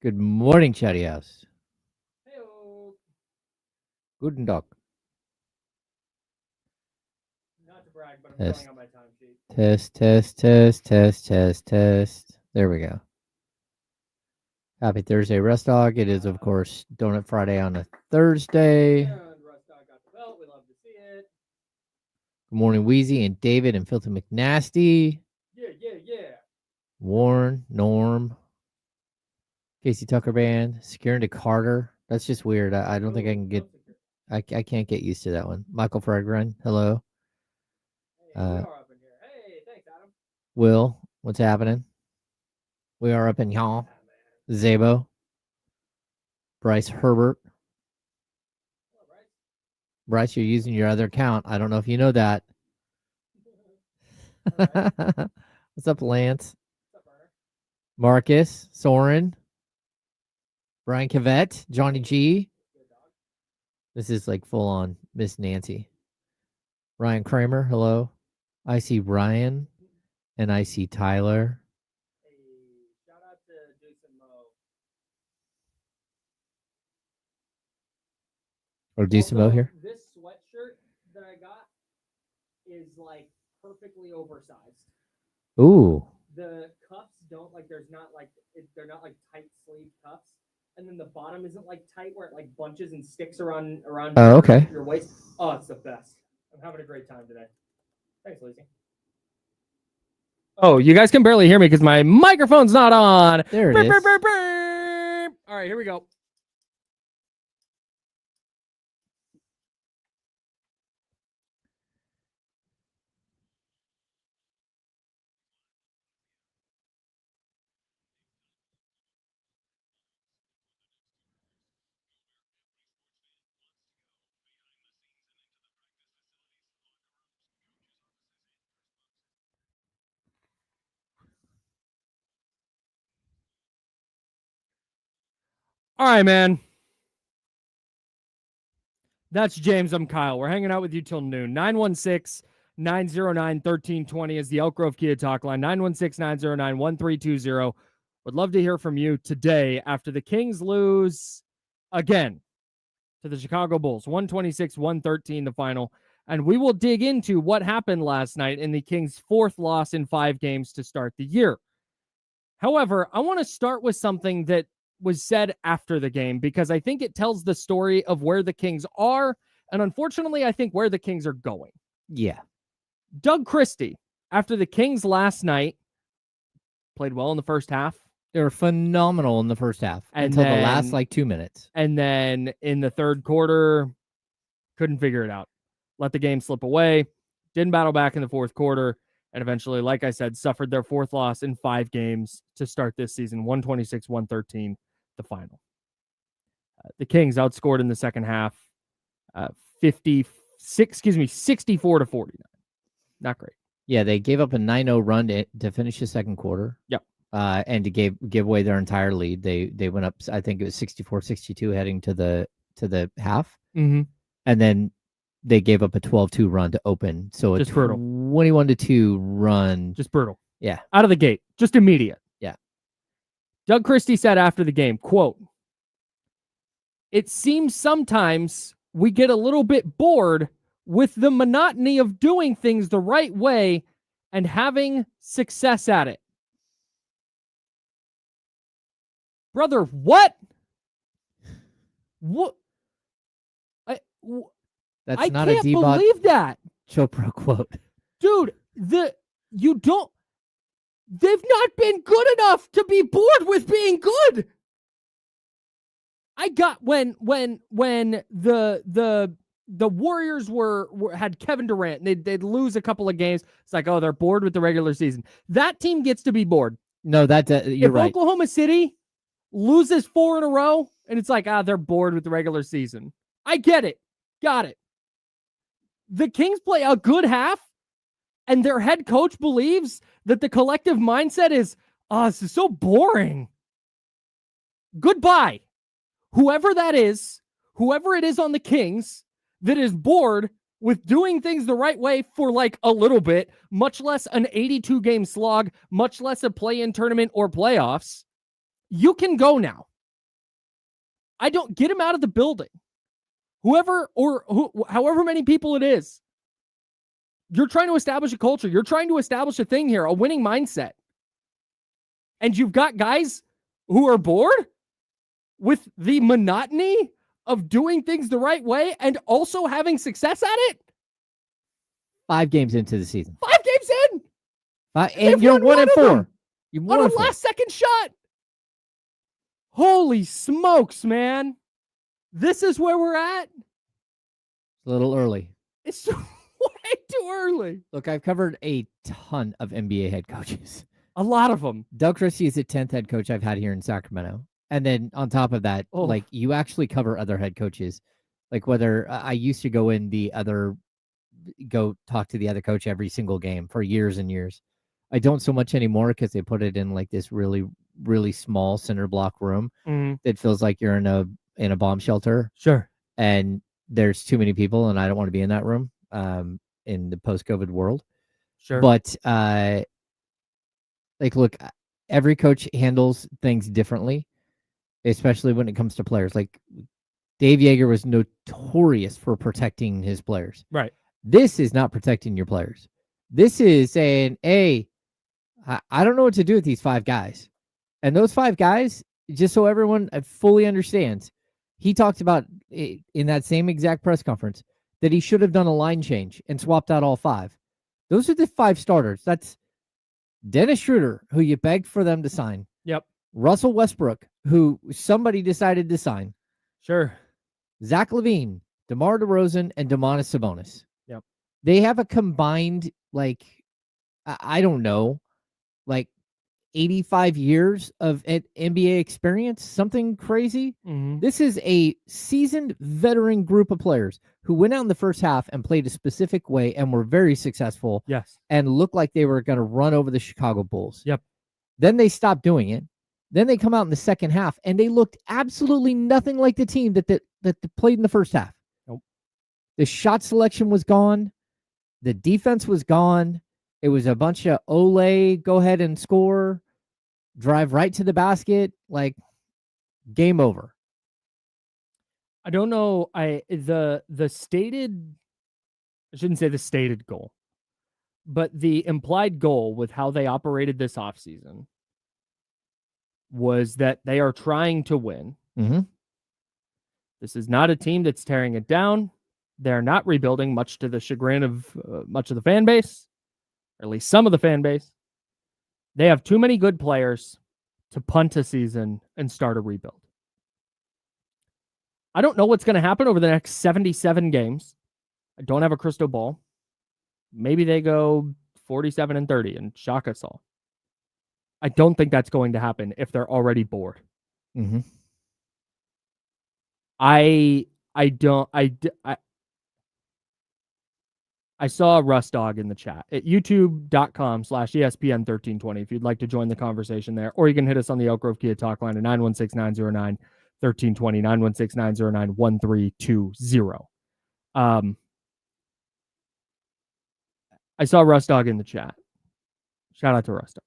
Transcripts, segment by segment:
Good morning, Chatty House. Hey-o. Guten Tag. Not to brag, but I'm Test. filling out my time sheet. Test. There we go. Happy Thursday, Rest Dog. It is, of course, Donut Friday on a Thursday. And Russ Dog got the belt. We love to see it. Good morning, Wheezy and David and Filthy McNasty. Yeah. Warren, Norm, Casey Tucker Band, Securing to Carter. That's just weird. I don't think I can get. I can't get used to that one. Michael Fregren, hello. Hey, we are up in here. Hey, thanks, Adam. Will, what's happening? We are up in y'all. Zabo. Bryce Herbert. Hello, Bryce. Bryce, you're using your other account. I don't know if you know that. Right. What's up, Lance? What's up, Burner? Marcus, Soren, Brian Cavett, Johnny G. Good dog. This is like full on Miss Nancy. Ryan Kramer, hello. I see Ryan and I see Tyler. Hey, shout out to Deuce and Mo. Or Dusimo here. This sweatshirt that I got is like perfectly oversized. Ooh. The cuffs don't like. They're not like tight sleeve cuffs, and then the bottom isn't like tight where it like bunches and sticks around. Oh, okay. Your waist. Oh, it's the best. I'm having a great time today. Thanks, Lucy. Oh, you guys can barely hear me because my microphone's not on. There it is. All right, here we go. All right, man. That's James. I'm Kyle. We're hanging out with you till noon. 916-909-1320 is the Elk Grove Kia talk line. 916-909-1320. Would love to hear from you today after the Kings lose again to the Chicago Bulls. 126-113 the final. And we will dig into what happened last night in the Kings' fourth loss in 5 games to start the year. However, I want to start with something that was said after the game because I think it tells the story of where the Kings are, and unfortunately, I think where the Kings are going. Yeah. Doug Christie, after the Kings last night, played well in the first half. They were phenomenal in the first half until the last 2 minutes. And then in the third quarter, couldn't figure it out. Let the game slip away. Didn't battle back in the fourth quarter. And eventually, like I said, suffered their fourth loss in 5 games to start this season. 126-113, the final. The Kings outscored in the second half 64-49. Not great. Yeah, they gave up a 9-0 run to finish the second quarter. Yep. And to give away their entire lead. They went up, I think it was 64-62 heading to the half. Mm-hmm. And then they gave up a 12-2 run to open. So Just a brutal. 21-2 run. Just brutal. Yeah. Out of the gate. Just immediate. Yeah. Doug Christie said after the game, quote, "It seems sometimes we get a little bit bored with the monotony of doing things the right way and having success at it." Brother, what? What? That's I not can't a Deepak believe that. Chopra quote. Dude, they've not been good enough to be bored with being good. I got when the Warriors had Kevin Durant, they'd lose a couple of games. It's like, oh, they're bored with the regular season. That team gets to be bored. No, you're right. If Oklahoma City loses 4 in a row, and it's like, they're bored with the regular season. I get it. Got it. The Kings play a good half, and their head coach believes that the collective mindset is, this is so boring. Goodbye. Whoever that is, whoever it is on the Kings that is bored with doing things the right way for like a little bit, much less an 82-game slog, much less a play-in tournament or playoffs, you can go now. I don't get him out of the building. However many people it is. You're trying to establish a culture. You're trying to establish a thing here, a winning mindset. And you've got guys who are bored with the monotony of doing things the right way and also having success at it. 5 games into the season. 5 games in. And you're 1-4. You're on a last-second shot. Holy smokes, man. This is where we're at. A little early. It's way too early. Look, I've covered a ton of NBA head coaches. A lot of them. Doug Christie is the 10th head coach I've had here in Sacramento. And then on top of that, like you actually cover other head coaches. Like whether I used to go talk to the other coach every single game for years and years. I don't so much anymore because they put it in like this really, really small center block room. It feels like you're in a bomb shelter. Sure. And there's too many people and I don't want to be in that room in the post-COVID world. Sure. But like, look, every coach handles things differently, especially when it comes to players. Like Dave Yeager was notorious for protecting his players. Right. This is not protecting your players. This is saying, hey, I don't know what to do with these 5 guys. And those 5 guys, just so everyone fully understands, he talked about in that same exact press conference that he should have done a line change and swapped out all 5. Those are the 5 starters. That's Dennis Schroeder, who you begged for them to sign. Yep. Russell Westbrook, who somebody decided to sign. Sure. Zach LaVine, DeMar DeRozan, and Domantas Sabonis. Yep. They have a combined, like, I don't know, like 85 years of NBA experience, something crazy. This is a seasoned veteran group of players who went out in the first half and played a specific way and were very successful. Yes. And looked like they were going to run over the Chicago Bulls. Yep. Then they stopped doing it. Then they come out in the second half and they looked absolutely nothing like the team that played in the first half. Nope. The shot selection was gone. The defense was gone. It was a bunch of Ole, go ahead and score, drive right to the basket, like game over. I don't know. The stated, I shouldn't say the stated goal, but the implied goal with how they operated this offseason was that they are trying to win. This is not a team that's tearing it down. They're not rebuilding, much to the chagrin of much of the fan base, or at least some of the fan base. They have too many good players to punt a season and start a rebuild. I don't know what's going to happen over the next 77 games. I don't have a crystal ball. Maybe they go 47-30 and shock us all. I don't think that's going to happen if they're already bored. I saw Russ Dog in the chat at youtube.com/ESPN1320 if you'd like to join the conversation there, or you can hit us on the Elk Grove Kia talk line at 916-909-1320, 916-909-1320. I saw Russ Dog in the chat. Shout out to Russ Dog.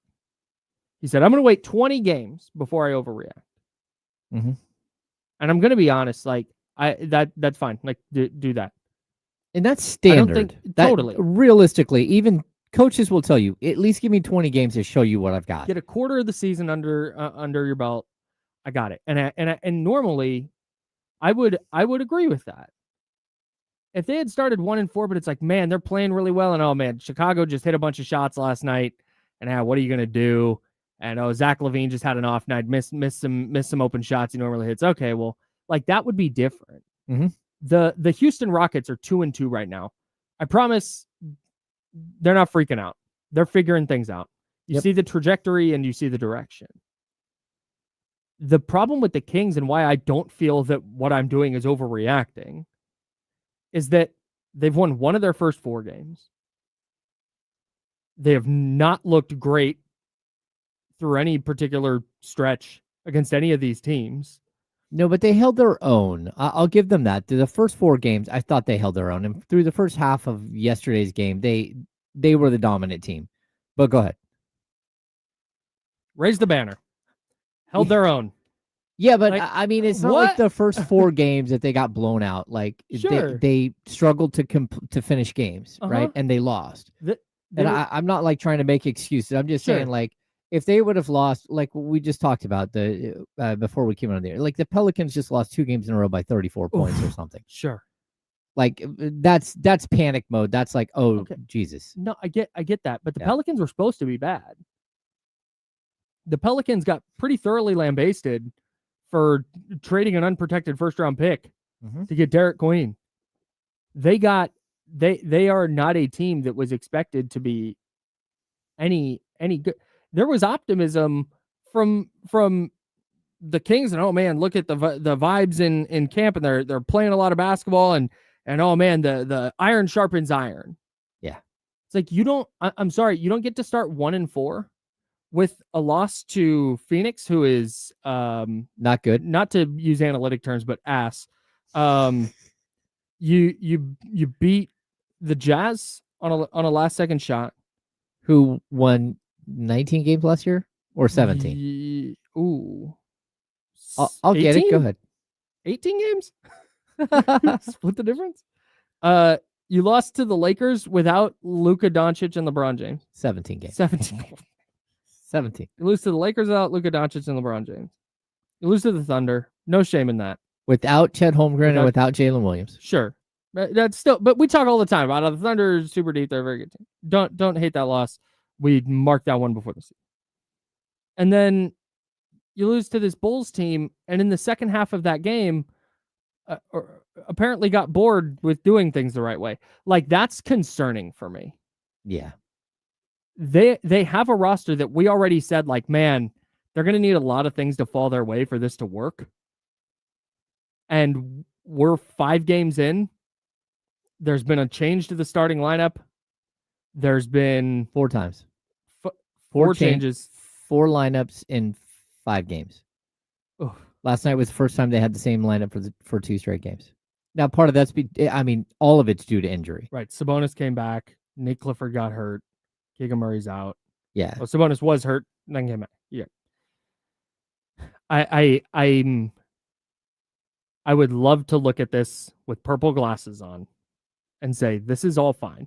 He said, I'm going to wait 20 games before I overreact. And I'm going to be honest, like, that's fine. Like, do that. And that's standard. I don't think, totally. Realistically, even coaches will tell you, at least give me 20 games to show you what I've got. Get a quarter of the season under your belt. I got it. And normally, I would agree with that. If they had started 1-4, but it's like, man, they're playing really well, and oh man, Chicago just hit a bunch of shots last night, and what are you gonna do? And Zach LaVine just had an off night, missed some open shots he normally hits. Okay, well, like that would be different. The Houston Rockets are 2-2 right now. I promise they're not freaking out. They're figuring things out. You see the trajectory and you see the direction. The problem with the Kings and why I don't feel that what I'm doing is overreacting is that they've won one of their first 4 games. They have not looked great through any particular stretch against any of these teams. No, but they held their own. I'll give them that. Through the first 4 games, I thought they held their own. And through the first half of yesterday's game, they were the dominant team. But go ahead. Raise the banner. Held their own. Yeah, but Like, I mean, it's not like what? the first 4 games that they got blown out. Like Sure. they struggled to finish games, Uh-huh. right? And they lost. Th- And there- I'm not like trying to make excuses. I'm just saying, Sure. like, if they would have lost, like we just talked about the before we came on there, like the Pelicans just lost 2 games in a row by 34 points or something. Sure. Like that's panic mode. That's like, oh Okay. Jesus. No, I get that, but the Yeah. Pelicans were supposed to be bad. The Pelicans got pretty thoroughly lambasted for trading an unprotected first round pick to get Derek Queen. They are not a team that was expected to be any good. There was optimism from the Kings, and oh man, look at the vibes in camp, and they're playing a lot of basketball, and oh man, the iron sharpens iron. Yeah. It's like I'm sorry, you don't get to start 1-4 with a loss to Phoenix, who is not good. Not to use analytic terms, but ass. You beat the Jazz on a last second shot. Who won 19 games last year or 17? Ooh. I'll get it. Go ahead. 18 games? Split the difference? You lost to the Lakers without Luka Doncic and LeBron James. 17 games. 17. You lose to the Lakers without Luka Doncic and LeBron James. You lose to the Thunder. No shame in that. Without Chet Holmgren and without Jalen Williams. Sure. That's still, but we talk all the time about the Thunder is super deep. They're a very good team. Don't hate that loss. We marked that one before the season. And then you lose to this Bulls team, and in the second half of that game, apparently got bored with doing things the right way. Like, that's concerning for me. Yeah. They have a roster that we already said, like, man, they're going to need a lot of things to fall their way for this to work. And we're 5 games in. There's been a change to the starting lineup. There's been 4 times. 4 changes. 4 lineups in 5 games. Oof. Last night was the first time they had the same lineup for 2 straight games. Now, part of that's, all of it's due to injury. Right. Sabonis came back. Nick Clifford got hurt. Keegan Murray's out. Yeah. Well, Sabonis was hurt, then came back. Yeah. I would love to look at this with purple glasses on and say, this is all fine.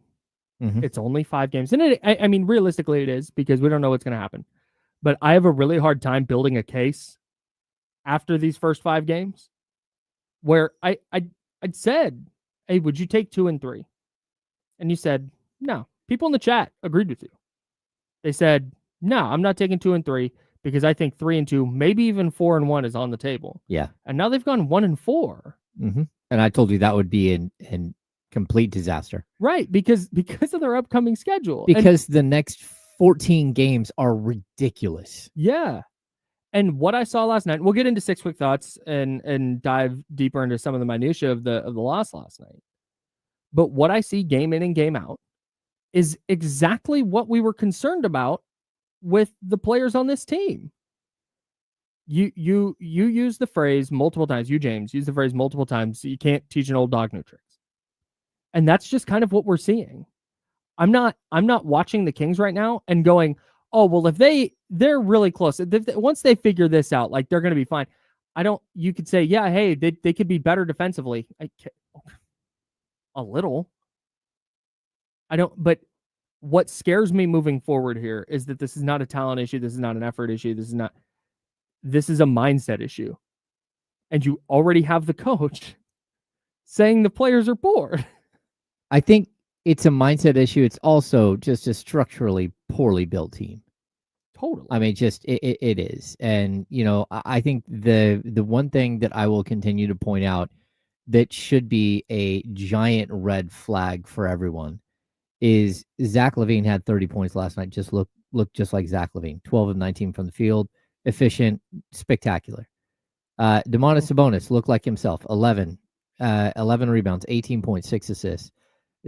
Mm-hmm. It's only 5 games. And realistically it is, because we don't know what's going to happen. But I have a really hard time building a case after these first 5 games where I'd said, hey, would you take 2 and 3? And you said, no. People in the chat agreed with you. They said, no, I'm not taking 2 and 3 because I think 3 and 2, maybe even 4 and 1 is on the table. Yeah. And now they've gone 1 and 4. Mm-hmm. And I told you that would be in complete disaster. Right, because of their upcoming schedule. Because the next 14 games are ridiculous. Yeah. And what I saw last night, we'll get into 6 quick thoughts and dive deeper into some of the minutia of the loss last night. But what I see game in and game out is exactly what we were concerned about with the players on this team. You use the phrase multiple times. You, James, use the phrase multiple times. You can't teach an old dog new tricks. And that's just kind of what we're seeing. I'm not watching the Kings right now and going, oh, well, if they're really close. Once they figure this out, like, they're going to be fine. You could say, yeah, hey, they could be better defensively. A little. But what scares me moving forward here is that this is not a talent issue. This is not an effort issue. This is a mindset issue. And you already have the coach saying the players are bored. I think it's a mindset issue. It's also just a structurally poorly built team. Totally. It is. And, I think the one thing that I will continue to point out that should be a giant red flag for everyone is Zach LaVine had 30 points last night. Just looked just like Zach LaVine. 12 of 19 from the field. Efficient, spectacular. Domantas Sabonis looked like himself. 11 rebounds, 18 points, 6 assists.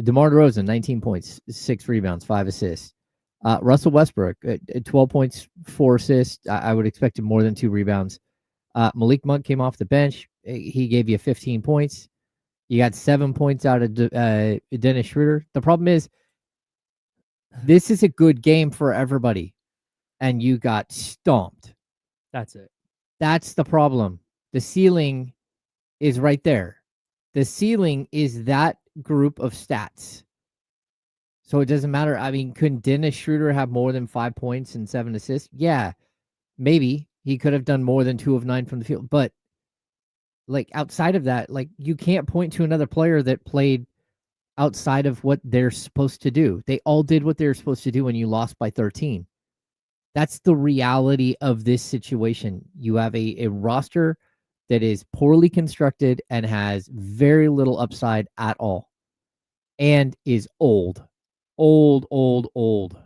DeMar DeRozan, 19 points, 6 rebounds, 5 assists. Russell Westbrook, 12 points, 4 assists. I would expect him more than 2 rebounds. Malik Monk came off the bench. He gave you 15 points. You got 7 points out of Dennis Schroeder. The problem is, this is a good game for everybody, and you got stomped. That's it. That's the problem. The ceiling is right there. The ceiling is that group of stats. So it doesn't matter. I mean, couldn't Dennis Schroeder have more than 5 points and 7 assists? Yeah, maybe. He could have done more than 2 of 9 from the field. But, like, outside of that, like, you can't point to another player that played outside of what they're supposed to do. They all did what they were supposed to do when you lost by 13. That's the reality of this situation. You have a roster that is poorly constructed and has very little upside at all and is old. Old.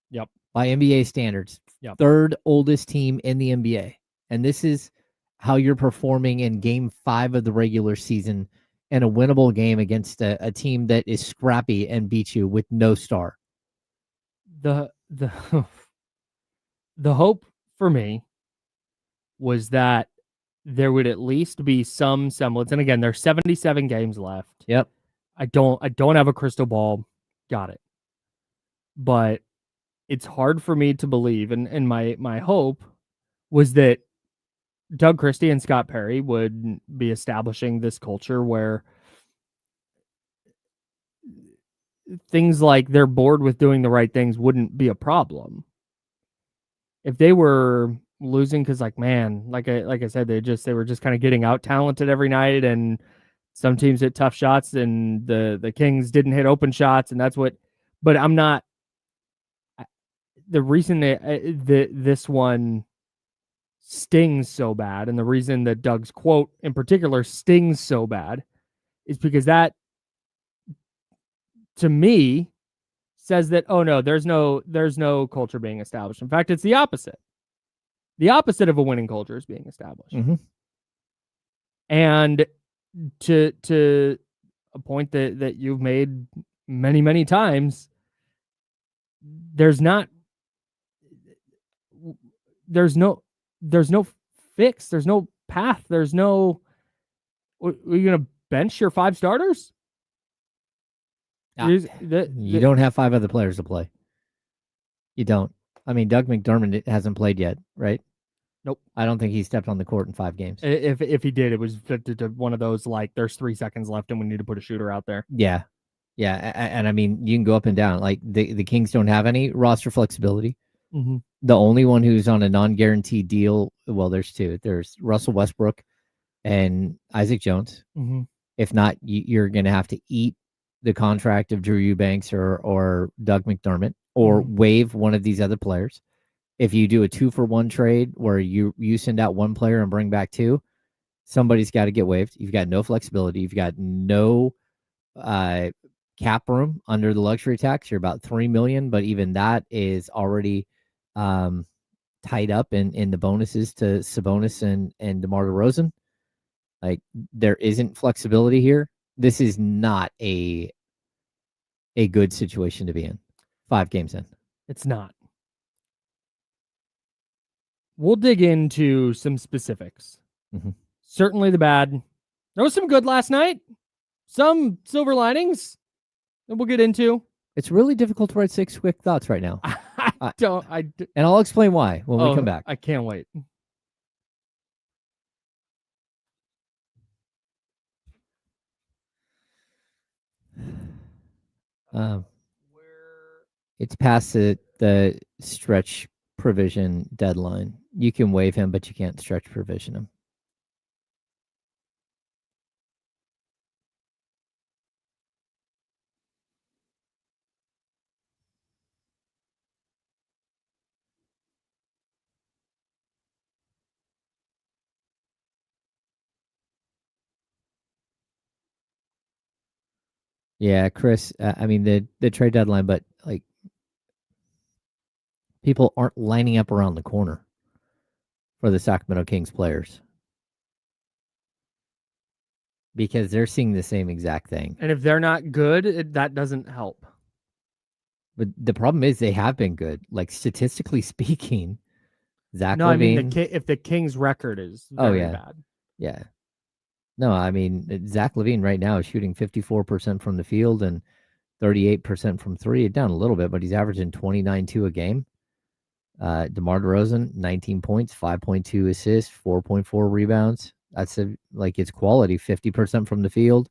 Yep. By NBA standards. Yep. Third oldest team in the NBA. And this is how you're performing in game 5 of the regular season in a winnable game against a team that is scrappy and beats you with no star. The hope for me was that there would at least be some semblance. And again, there's 77 games left. Yep. I don't have a crystal ball. Got it. But it's hard for me to believe. And my hope was that Doug Christie and Scott Perry would be establishing this culture where things like they're bored with doing the right things wouldn't be a problem. If they were losing because, like, man, like I said, they were just kind of getting out talented every night, and some teams hit tough shots, and the Kings didn't hit open shots, and that's what. But I'm not. The reason that this one stings so bad, and the reason that Doug's quote in particular stings so bad, is because that, to me, says that, oh no, there's no culture being established. In fact, it's the opposite. The opposite of a winning culture is being established. Mm-hmm. And to a point that you've made many times, there's no fix, there's no path, there's no. Are you gonna bench your 5 starters? You don't have 5 other players to play. You don't. I mean, Doug McDermott hasn't played yet, right? Nope. I don't think he stepped on the court in 5 games. If he did, it was one of those, like, there's 3 seconds left and we need to put a shooter out there. Yeah. And I mean, you can go up and down. Like, the Kings don't have any roster flexibility. Mm-hmm. The only one who's on a non-guaranteed deal, well, there's 2. There's Russell Westbrook and Isaac Jones. Mm-hmm. If not, you're going to have to eat the contract of Drew Eubanks or Doug McDermott, or waive one of these other players. If you do a 2-for-1 trade where you send out 1 player and bring back 2, somebody's got to get waived. You've got no flexibility. You've got no cap room under the luxury tax. You're about $3 million, but even that is already tied up in the bonuses to Sabonis and DeMar DeRozan. Like, there isn't flexibility here. This is not a good situation to be in 5 games in. It's not. We'll dig into some specifics. Mm-hmm. Certainly the bad. There was some good last night. Some silver linings that we'll get into. It's really difficult to write 6 quick thoughts right now. And I'll explain why when we come back. I can't wait. It's past the stretch provision deadline. You can waive him, but you can't stretch provision him. Yeah, Chris, I mean, the trade deadline, but, like, people aren't lining up around the corner for the Sacramento Kings players because they're seeing the same exact thing. And if they're not good, that doesn't help. But the problem is they have been good. Like, statistically speaking, Zach LaVine. I mean, if the Kings' record is very bad. Yeah. No, I mean, Zach LaVine right now is shooting 54% from the field and 38% from 3. Down a little bit, but he's averaging 29-2 a game. DeMar DeRozan, 19 points, 5.2 assists, 4.4 rebounds. That's it's quality, 50% from the field.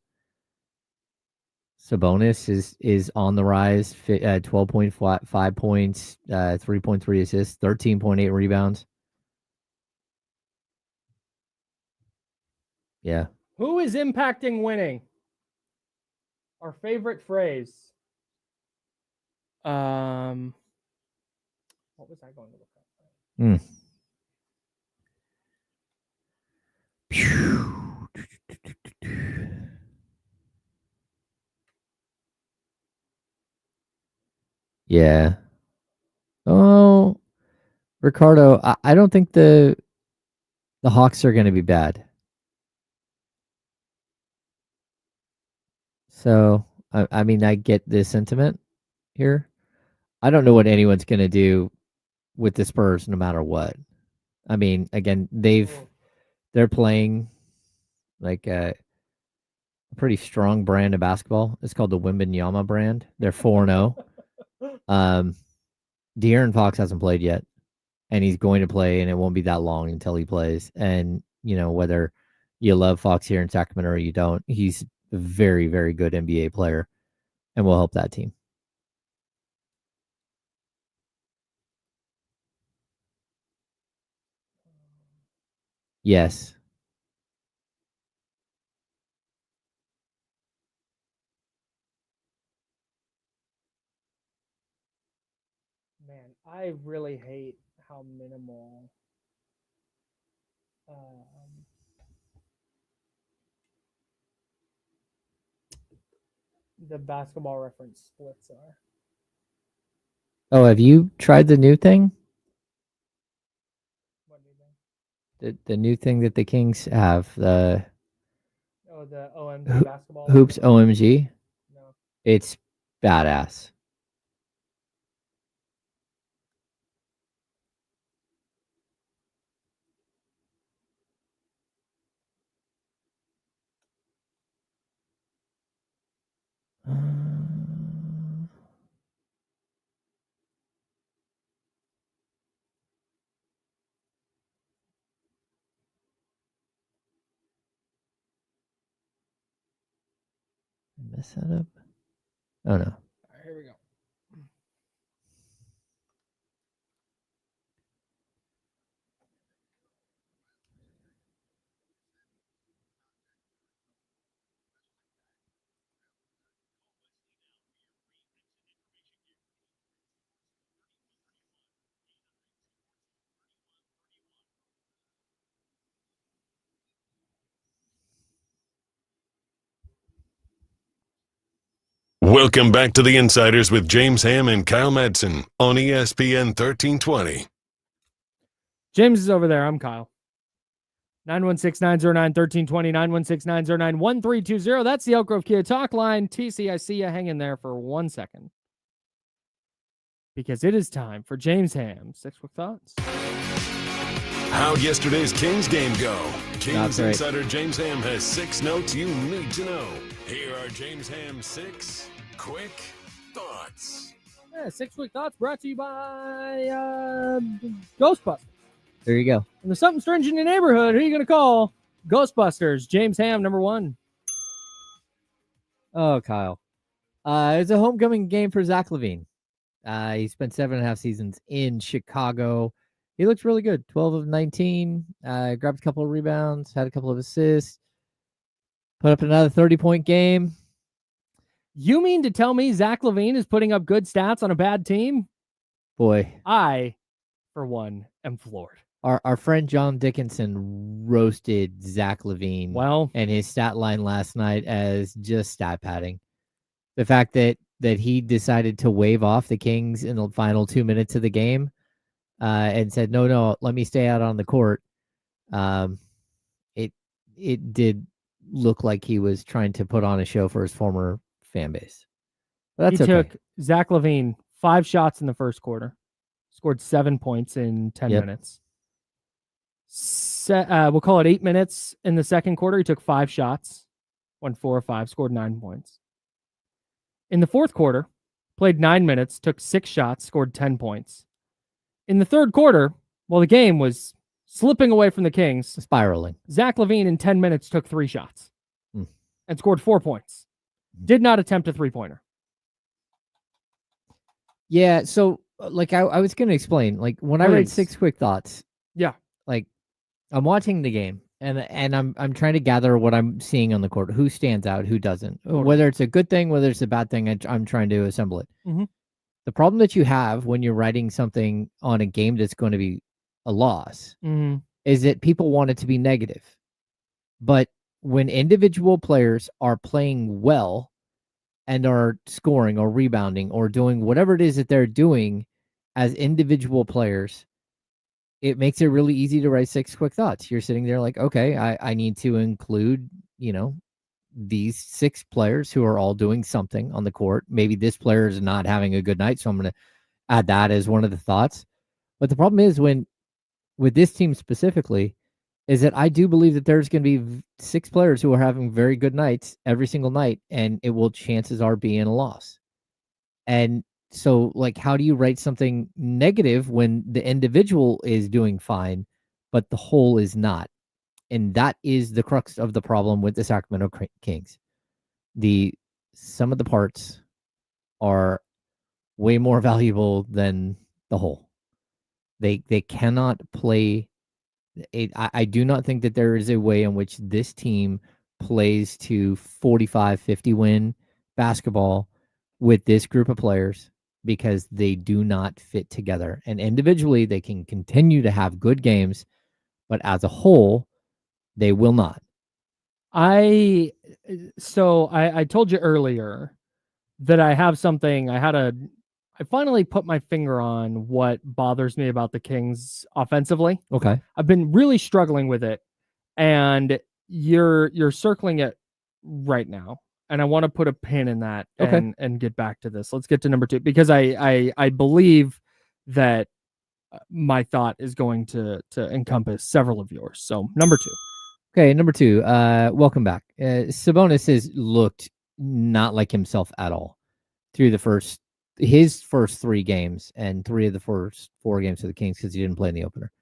Sabonis is on the rise, 12.5 points, 3.3 assists, 13.8 rebounds. Yeah. Who is impacting winning? Our favorite phrase. What was I going to look at? Yeah. Oh, Ricardo, I don't think the Hawks are going to be bad. So, I mean, I get the sentiment here. I don't know what anyone's going to do with the Spurs no matter what. I mean, again, they're playing like a pretty strong brand of basketball. It's called the Wembanyama brand. They're 4-0. De'Aaron Fox hasn't played yet, and he's going to play, and it won't be that long until he plays. And, whether you love Fox here in Sacramento or you don't, he's a very, very good NBA player and will help that team. Yes. Man, I really hate how minimal the basketball reference splits are. Oh, have you tried the new thing? What do you think? The new thing that the Kings have, the OMG basketball Hoops OMG. No. It's badass. Mess that up? Oh no. All right, here we go. Welcome back to the Insiders with James Ham and Kyle Madsen on ESPN 1320. James is over there. I'm Kyle. 916-909-1320, 916-909-1320. That's the Elk Grove Kia talk line. TC, I see you hanging there for 1 second. Because it is time for James Ham. 6 quick thoughts. How'd yesterday's Kings game go? Kings great. Insider James Ham has 6 notes you need to know. Here are James Ham's 6 quick thoughts. Yeah, 6 quick thoughts brought to you by Ghostbusters. There you go. When there's something strange in your neighborhood, who are you going to call? Ghostbusters. James Ham, number 1. Oh, Kyle. It's a homecoming game for Zach LaVine. He spent 7.5 seasons in Chicago. He looks really good. 12 of 19. Grabbed a couple of rebounds, had a couple of assists. Put up another 30-point game. You mean to tell me Zach LaVine is putting up good stats on a bad team? Boy. I, for one, am floored. Our friend John Dickinson roasted Zach LaVine and his stat line last night as just stat padding. The fact that he decided to wave off the Kings in the final 2 minutes of the game and said, no, let me stay out on the court. It did look like he was trying to put on a show for his former fan base. But that's took Zach LaVine 5 shots in the first quarter, scored 7 points in 10 minutes. We'll call it 8 minutes in the second quarter. He took 5 shots, went 4 or 5, scored 9 points. In the fourth quarter, played 9 minutes, took 6 shots, scored 10 points. In the third quarter, while the game was slipping away from the Kings, Spiraling. Zach LaVine in 10 minutes took 3 shots and scored 4 points. Did not attempt a three-pointer. Yeah, so like I was going to explain, like when I read Please. 6 quick thoughts, Yeah. like I'm watching the game and I'm trying to gather what I'm seeing on the court, who stands out, who doesn't, Totally. whether it's a good thing, whether it's a bad thing. I'm trying to assemble it. Mhm. The problem that you have when you're writing something on a game that's going to be a loss is that people want it to be negative. But when individual players are playing well and are scoring or rebounding or doing whatever it is that they're doing as individual players, it makes it really easy to write 6 quick thoughts. You're sitting there like, okay, I need to include, these 6 players who are all doing something on the court. Maybe this player is not having a good night, so I'm going to add that as one of the thoughts. But the problem is with this team specifically is that I do believe that there's going to be 6 players who are having very good nights every single night, and it will chances are be in a loss. And so, like, how do you write something negative when the individual is doing fine, but the whole is not? And that is the crux of the problem with the Sacramento Kings. Some of the parts are way more valuable than the whole. They cannot play. I do not think that there is a way in which this team plays to 45-50 win basketball with this group of players, because they do not fit together. And individually, they can continue to have good games, but as a whole, they will not. I told you earlier that I have something. I finally put my finger on what bothers me about the Kings offensively. Okay. I've been really struggling with it, and you're circling it right now. And I want to put a pin in that and get back to this. Let's get to number 2, because I believe that my thought is going to encompass several of yours. So number 2. Okay, number 2. Welcome back. Sabonis has looked not like himself at all through his first 3 games and 3 of the first 4 games for the Kings, because he didn't play in the opener.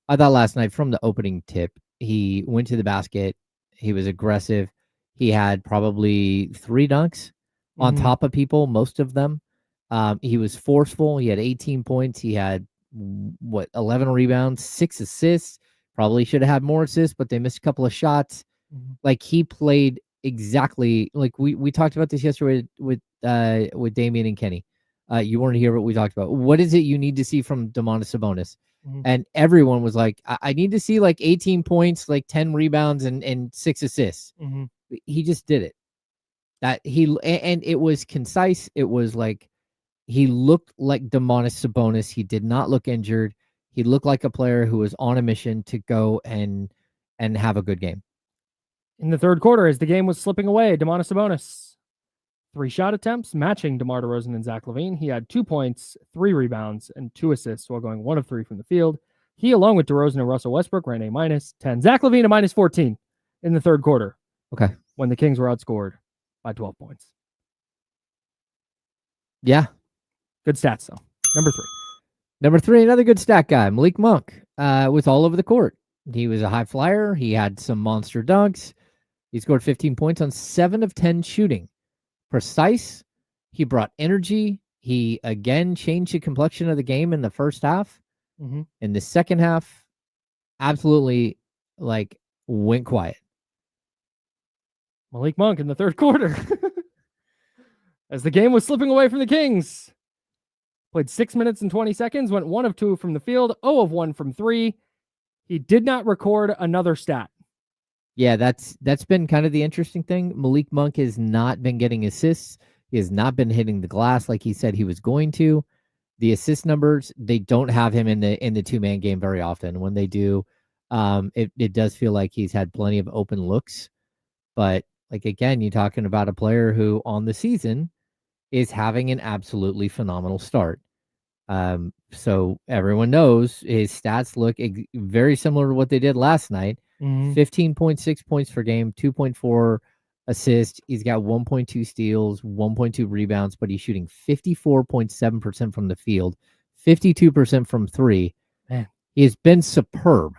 I thought last night from the opening tip, he went to the basket. He was aggressive. He had probably 3 dunks on top of people, most of them. He was forceful. He had 18 points. He had 11 rebounds, 6 assists. Probably should have had more assists, but they missed a couple of shots. Like, he played exactly like we talked about this yesterday with Damian and Kenny. You weren't here, but we talked about what is it you need to see from Domantas Sabonis, and everyone was like, I need to see like 18 points, like 10 rebounds, and 6 assists. He just did it. And it was concise. It was like he looked like Domantas Sabonis. He did not look injured. He looked like a player who was on a mission to go and have a good game. In the third quarter, as the game was slipping away, Domantas Sabonis, 3 shot attempts, matching DeMar DeRozan and Zach LaVine. He had 2 points, 3 rebounds, and 2 assists while going 1 of 3 from the field. He, along with DeRozan and Russell Westbrook, ran a -10. Zach LaVine a -14 in the third quarter. Okay. When the Kings were outscored by 12 points. Yeah. Good stats, though. Number 3. Number 3, another good stat guy, Malik Monk, was all over the court. He was a high flyer. He had some monster dunks. He scored 15 points on 7 of 10 shooting. Precise. He brought energy. He, again, changed the complexion of the game in the first half. In the second half, absolutely, like, went quiet. Malik Monk in the third quarter. As the game was slipping away from the Kings. Played 6 minutes and 20 seconds, went 1 of 2 from the field, 0 of 1 from 3. He did not record another stat. Yeah, that's been kind of the interesting thing. Malik Monk has not been getting assists. He has not been hitting the glass like he said he was going to. The assist numbers, they don't have him in the 2-man game very often. When they do, it does feel like he's had plenty of open looks. But, like, again, you're talking about a player who on the season is having an absolutely phenomenal start. So everyone knows his stats look very similar to what they did last night. 15.6 points per game, 2.4 assists. He's got 1.2 steals, 1.2 rebounds, but he's shooting 54.7% from the field, 52% from three. Man. He has been superb.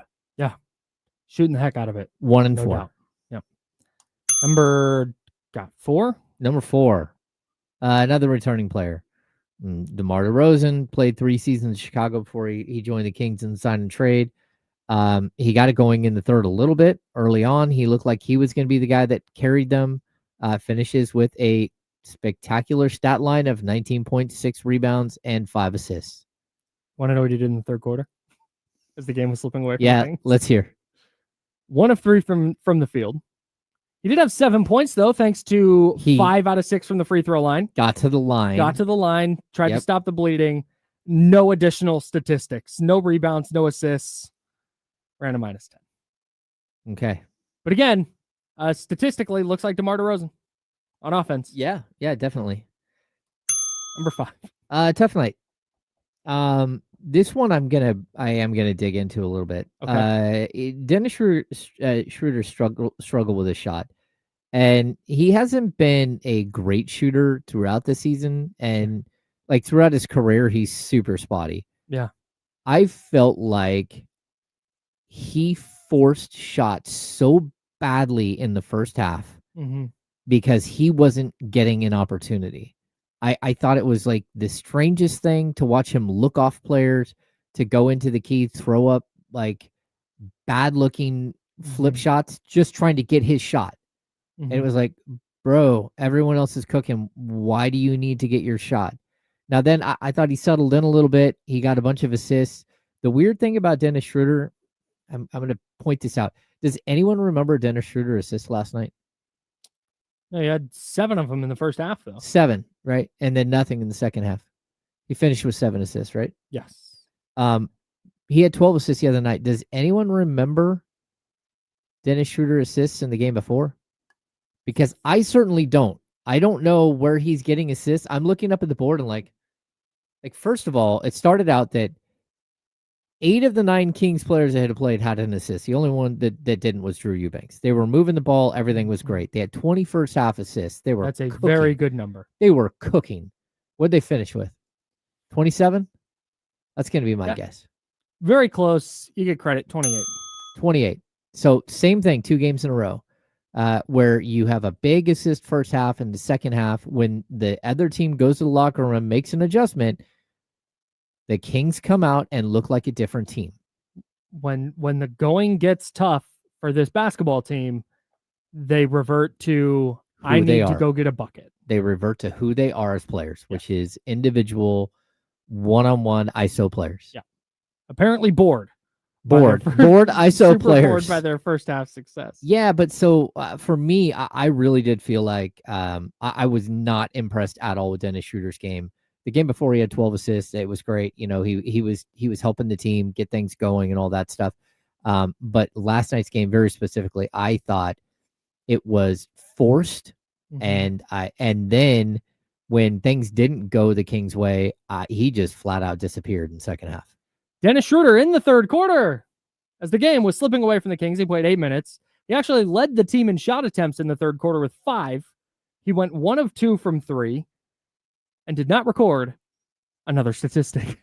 Shooting the heck out of it. 1 and No 4. doubt. Yep. Number 4. Number 4, another returning player. DeMar DeRozan played 3 seasons in Chicago before he joined the Kings and signed and trade. He got it going in the third a little bit early on. He looked like he was going to be the guy that carried them. Finishes with a spectacular stat line of 19.6 rebounds and 5 assists. Want to know what he did in the third quarter? As the game was slipping away from the Yeah, Kings? let's hear. 1 of 3 from the field. He did have 7 points, though, thanks to 5 out of 6 from the free throw line. Got to the line. Tried to stop the bleeding. No additional statistics. No rebounds, no assists. Ran a -10. Okay. But again, statistically, looks like DeMar DeRozan on offense. Yeah, definitely. Number 5. Tough night. This one I am gonna dig into a little bit. Okay. Dennis Schroeder struggled with a shot, and he hasn't been a great shooter throughout the season, and like throughout his career, he's super spotty. Yeah. I felt like he forced shots so badly in the first half because he wasn't getting an opportunity. I thought it was like the strangest thing to watch him look off players, to go into the key, throw up like bad looking flip shots, just trying to get his shot. And it was like, bro, everyone else is cooking. Why do you need to get your shot? Now then I thought he settled in a little bit. He got a bunch of assists. The weird thing about Dennis Schroeder, I'm going to point this out. Does anyone remember Dennis Schroeder assist last night? No, he had 7 of them in the first half, though. 7, right? And then nothing in the second half. He finished with 7 assists, right? Yes. He had 12 assists the other night. Does anyone remember Dennis Schroeder assists in the game before? Because I certainly don't. I don't know where he's getting assists. I'm looking up at the board and like first of all, it started out that 8 of the 9 Kings players that had played had an assist. The only one that didn't was Drew Eubanks. They were moving the ball. Everything was great. They had 21st half assists. That's a very good number. They were cooking. What'd they finish with? 27? That's going to be my guess. Very close. You get credit. 28. 28. So same thing, 2 games in a row, where you have a big assist first half, and the second half, when the other team goes to the locker room, makes an adjustment, the Kings come out and look like a different team. When the going gets tough for this basketball team, they revert to, I need to go get a bucket. They revert to who they are as players, which is individual, one-on-one ISO players. Yeah. Apparently bored ISO players. Bored by their first half success. Yeah, but so for me, I really did feel like I was not impressed at all with Dennis Schroeder's game. The game before, he had 12 assists. It was great. You know, he was helping the team get things going and all that stuff. But last night's game, very specifically, I thought it was forced, and then when things didn't go the Kings' way, he just flat out disappeared in the second half. Dennis Schroeder in the third quarter, as the game was slipping away from the Kings, he played 8 minutes. He actually led the team in shot attempts in the third quarter with 5. He went 1 of 2 from 3 and did not record another statistic. He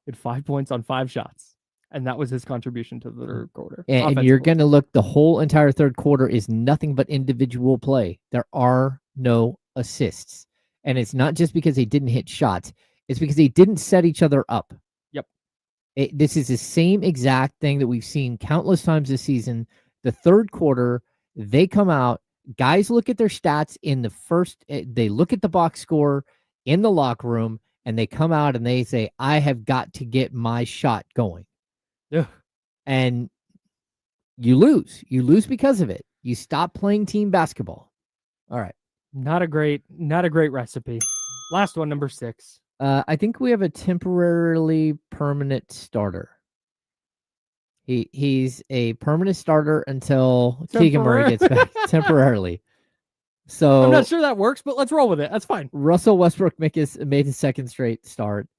had 5 points on 5 shots, and that was his contribution to the third quarter. And you're going to look, the whole entire third quarter is nothing but individual play. There are no assists. And it's not just because they didn't hit shots. It's because they didn't set each other up. This is the same exact thing that we've seen countless times this season. The third quarter, they come out, guys look at their stats in the first, they look at the box score in the locker room, and they come out and they say, I have got to get my shot going. Yeah. And you lose. You lose because of it. You stop playing team basketball. All right. Not a great recipe. Last one, number 6. I think we have a temporarily permanent starter. He's a permanent starter until Keegan Murray gets back temporarily. So I'm not sure that works, but let's roll with it. That's fine. Russell Westbrook made his second straight start.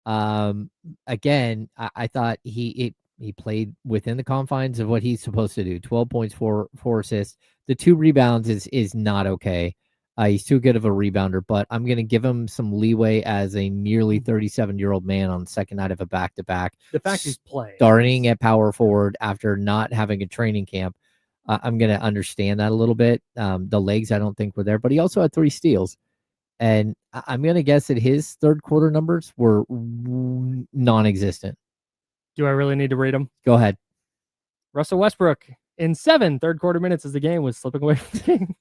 Again, I thought he played within the confines of what he's supposed to do. 12 points, 4 assists. The 2 rebounds is not okay. He's too good of a rebounder, but I'm going to give him some leeway as a nearly Mm-hmm. 37-year-old man on the second night of a back-to-back. The fact he's playing. Starting at power forward after not having a training camp, I'm going to understand that a little bit. The legs, I don't think, were there, but he also had 3 steals. And I'm going to guess that his third quarter numbers were non-existent. Do I really need to rate him? Go ahead. Russell Westbrook in 7 third quarter minutes as the game was slipping away from the Kings.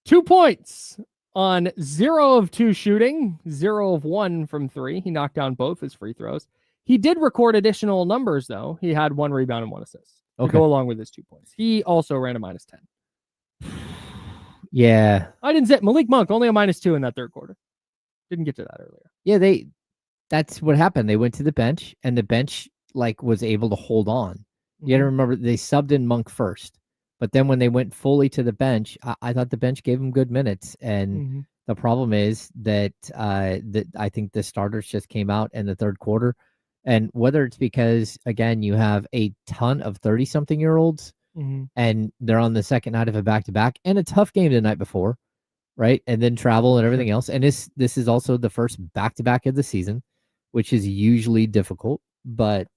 2 points on 0 of 2 shooting, 0 of 1 from 3. He knocked down both his free throws. He did record additional numbers, though. He had 1 rebound and 1 assist to go along with his 2 points. He also ran a -10. Yeah. I didn't say Malik Monk only a -2 in that third quarter. Didn't get to that earlier. Yeah, that's what happened. They went to the bench, and the bench was able to hold on. You got to remember they subbed in Monk first, but then when they went fully to the bench, I thought the bench gave him good minutes. And the problem is that I think the starters just came out in the third quarter, and whether it's because again you have a ton of 30-something-year-olds and they're on the second night of a back-to-back and a tough game the night before, right? And then travel and everything else. And this is also the first back-to-back of the season, which is usually difficult, but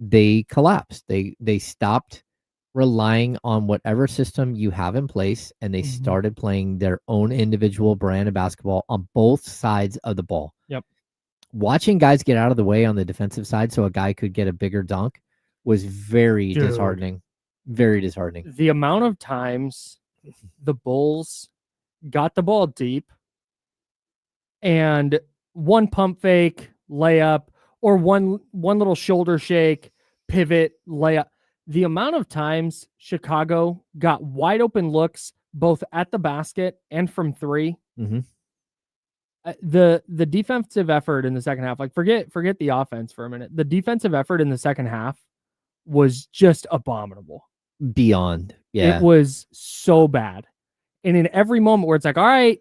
they collapsed. They stopped relying on whatever system you have in place, and they started playing their own individual brand of basketball on both sides of the ball. Yep. Watching guys get out of the way on the defensive side so a guy could get a bigger dunk was very disheartening. Very disheartening. The amount of times the Bulls got the ball deep and one pump fake, layup, or one little shoulder shake, pivot, layup. The amount of times Chicago got wide open looks both at the basket and from 3. The defensive effort in the second half, forget the offense for a minute. The defensive effort in the second half was just abominable. Beyond. Yeah. It was so bad. And in every moment where it's all right,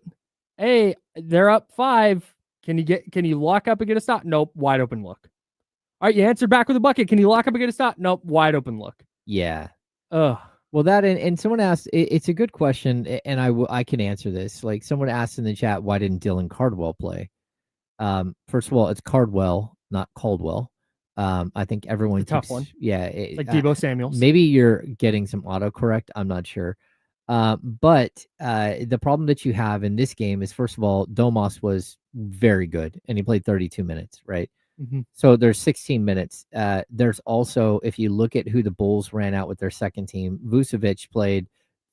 hey, they're up 5. Can you lock up and get a stop? Nope. Wide open look. All right, you answered back with a bucket. Can you lock up and get a stop? Nope. Wide open look. Yeah. Ugh. Well, that and someone asked, it's a good question, and I can answer this. Someone asked in the chat, why didn't Dylan Cardwell play? First of all, it's Cardwell, not Caldwell. I think everyone tough one. Yeah, it's like Deebo Samuels. Maybe you're getting some autocorrect. I'm not sure. But the problem that you have in this game is, first of all, Domas was very good, and he played 32 minutes, right? So there's 16 minutes. There's also, if you look at who the Bulls ran out with their second team, Vucevic played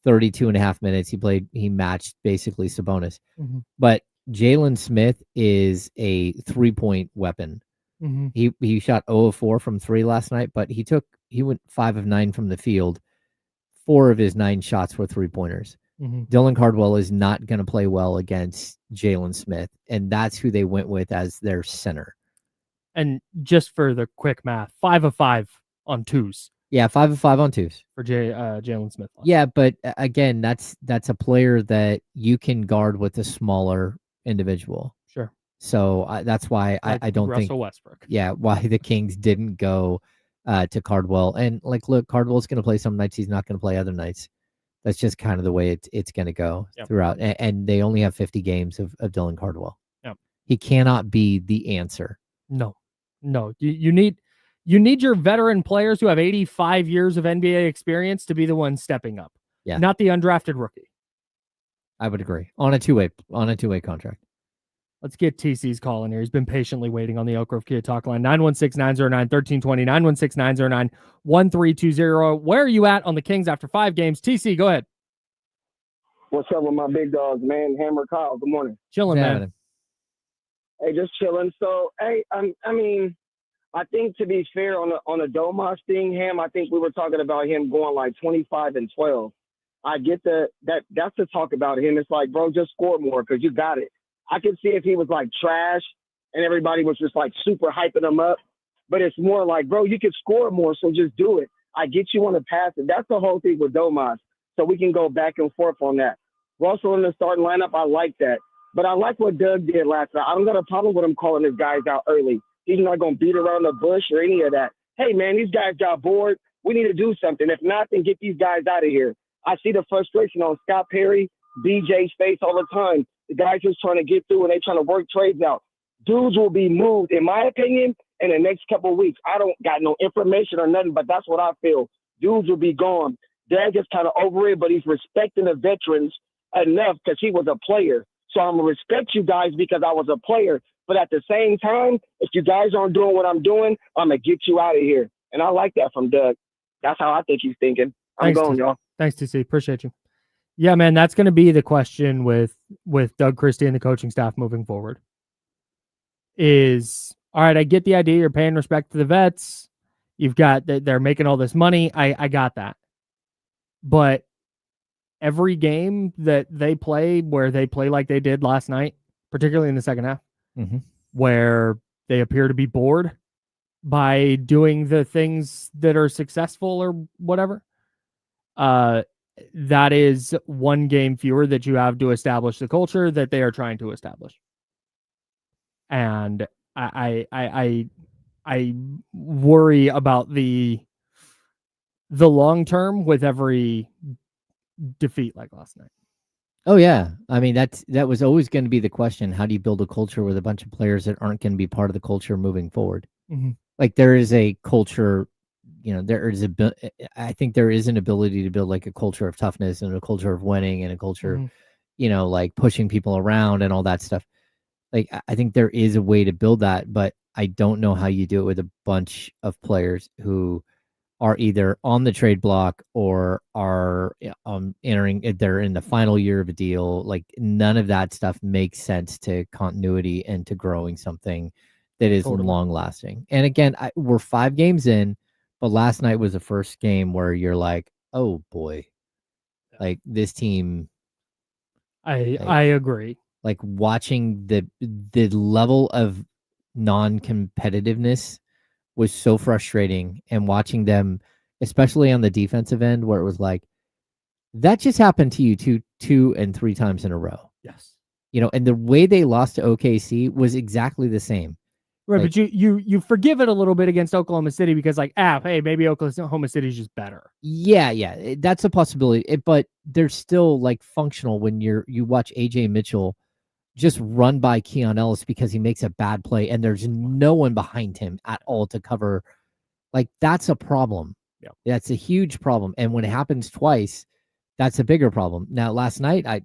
32 and a half minutes. He matched basically Sabonis. But Jalen Smith is a 3-point weapon. He shot 0 of 4 from 3 last night, but he went 5 of 9 from the field. 4 of his 9 shots were 3-pointers. Dylan Cardwell is not going to play well against Jalen Smith, and that's who they went with as their center. And just for the quick math, 5 of 5 on 2s. Yeah, 5 of 5 on 2s for Jalen Smith. Yeah, but again, that's a player that you can guard with a smaller individual. Sure. So that's why I don't think Russell Westbrook. Yeah, why the Kings didn't go to Cardwell. And look, Cardwell's going to play some nights. He's not going to play other nights. That's just kind of the way it's going to go throughout. And they only have 50 games of Dylan Cardwell. Yep. He cannot be the answer. No. You need your veteran players who have 85 years of NBA experience to be the ones stepping up. Yeah. Not the undrafted rookie. I would agree. On a two-way contract. Let's get TC's call in here. He's been patiently waiting on the Elk Grove Kia Talk line. 916-909-1320, 916-909-1320. Where are you at on the Kings after 5 games? TC, go ahead. What's up with my big dogs, man? Hammer Kyle, good morning. Chilling, man. Hey, just chilling. So, hey, I I think to be fair on the Domas thing, Ham, I think we were talking about him going like 25 and 12. I get that's the talk about him. It's like, bro, just score more because you got it. I could see if he was like trash and everybody was just like super hyping him up, but it's more like, bro, you can score more, so just do it. I get you on the pass, and that's the whole thing with Domas. So we can go back and forth on that. Russell in the starting lineup, I like that. But I like what Doug did last night. I don't got a problem with him calling his guys out early. He's not going to beat around the bush or any of that. Hey, man, these guys got bored. We need to do something. If not, then get these guys out of here. I see the frustration on Scott Perry, BJ's face all the time. The guys just trying to get through and they trying to work trades out. Dudes will be moved, in my opinion, in the next couple of weeks. I don't got no information or nothing, but that's what I feel. Dudes will be gone. Dad gets kind of over it, but he's respecting the veterans enough because he was a player. So I'm going to respect you guys because I was a player. But at the same time, if you guys aren't doing what I'm doing, I'm going to get you out of here. And I like that from Doug. That's how I think he's thinking. I'm Thanks, going, y'all. Thanks, TC. Appreciate you. Yeah, man, that's going to be the question with Doug Christie and the coaching staff moving forward. Is, all right, I get the idea. You're paying respect to the vets. You've got, they're making all this money. I got that. But every game that they play, where they play like they did last night, particularly in the second half, where they appear to be bored by doing the things that are successful or whatever, that is one game fewer that you have to establish the culture that they are trying to establish. And I worry about the long term with every defeat like last night. Oh yeah, I mean that was always going to be the question. How do you build a culture with a bunch of players that aren't going to be part of the culture moving forward? Like there is a culture, I think there is an ability to build like a culture of toughness and a culture of winning and a culture, like pushing people around and all that stuff. Like I think there is a way to build that, but I don't know how you do it with a bunch of players who are either on the trade block or are entering, they're in the final year of a deal. Like none of that stuff makes sense to continuity and to growing something that is long lasting. And again, we're 5 games in, but last night was the first game where you're like, oh boy, like this team. I agree. Like watching the level of non-competitiveness was so frustrating, and watching them, especially on the defensive end, where it was like, that just happened to you two and 3 times in a row. Yes. And the way they lost to OKC was exactly the same. Right, but you forgive it a little bit against Oklahoma City because hey, maybe Oklahoma City is just better. Yeah, that's a possibility. But they're still like functional when you watch AJ Mitchell just run by Keon Ellis because he makes a bad play and there's no one behind him at all to cover. Like that's a problem. Yeah. That's a huge problem. And when it happens twice, that's a bigger problem. Now, last night, I'm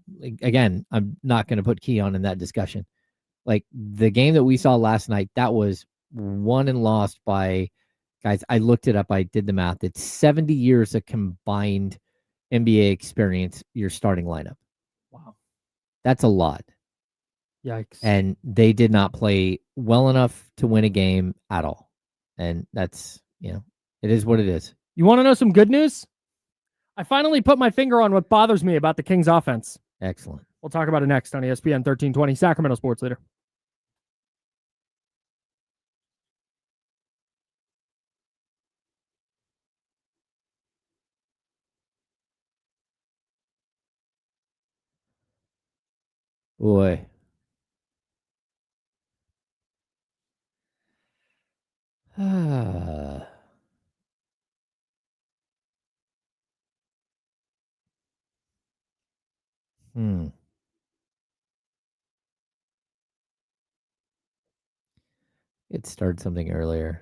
not going to put Keon in that discussion. Like the game that we saw last night, that was won and lost by, guys, I looked it up. I did the math. It's 70 years of combined NBA experience, your starting lineup. Wow. That's a lot. Yikes. And they did not play well enough to win a game at all. And that's, it is what it is. You want to know some good news? I finally put my finger on what bothers me about the Kings offense. Excellent. We'll talk about it next on ESPN 1320, Sacramento Sports Leader. Boy. It started something earlier.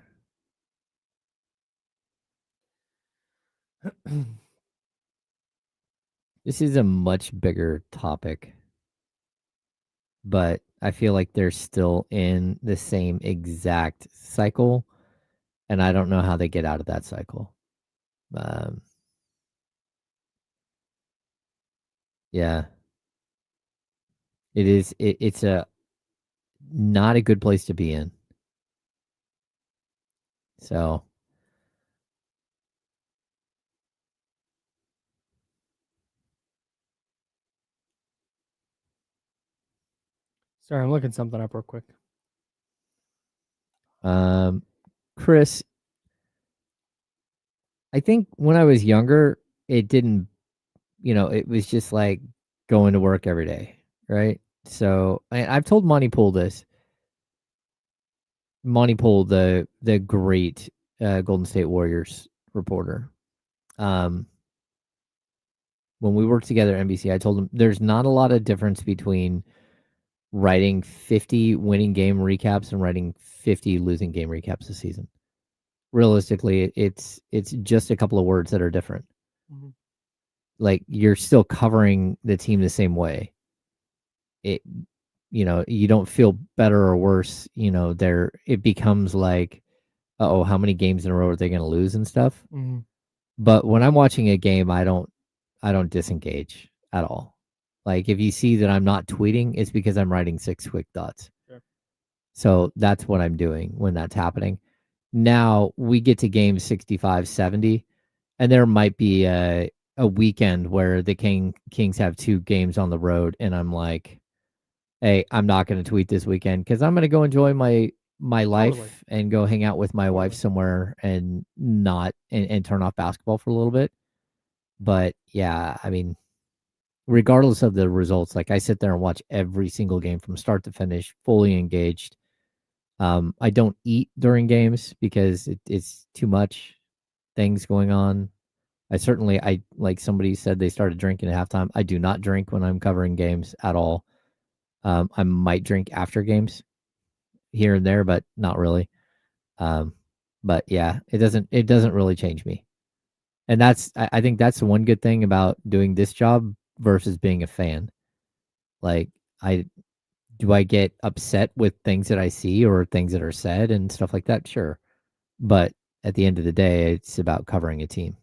This is a much bigger topic, but I feel like they're still in the same exact cycle, and I don't know how they get out of that cycle. Yeah. It is. It's a not a good place to be in. So. Sorry, I'm looking something up real quick. Chris, I think when I was younger, it didn't, it was just like going to work every day, right? So I've told Monty Poole this. Monty Poole, the great Golden State Warriors reporter. when we worked together at NBC, I told him there's not a lot of difference between writing 50 winning game recaps and writing 50 losing game recaps this season. Realistically, it's just a couple of words that are different. Mm-hmm. Like, you're still covering the team the same way. It, you don't feel better or worse. It becomes like, oh, how many games in a row are they going to lose and stuff? Mm-hmm. But when I'm watching a game, I don't disengage at all. Like, if you see that I'm not tweeting, it's because I'm writing 6 quick thoughts. Sure. So that's what I'm doing when that's happening. Now we get to game 65, 70, and there might be a weekend where the Kings have 2 games on the road, and I'm like, hey, I'm not going to tweet this weekend because I'm going to go enjoy my life and go hang out with my wife somewhere and not and turn off basketball for a little bit. But yeah, I mean, regardless of the results, like, I sit there and watch every single game from start to finish, fully engaged. I don't eat during games because it's too much things going on. I like somebody said they started drinking at halftime. I do not drink when I'm covering games at all. I might drink after games here and there, but not really. But yeah, it doesn't really change me. And I think that's the one good thing about doing this job versus being a fan. Like, do I get upset with things that I see or things that are said and stuff like that? Sure. But at the end of the day, it's about covering a team.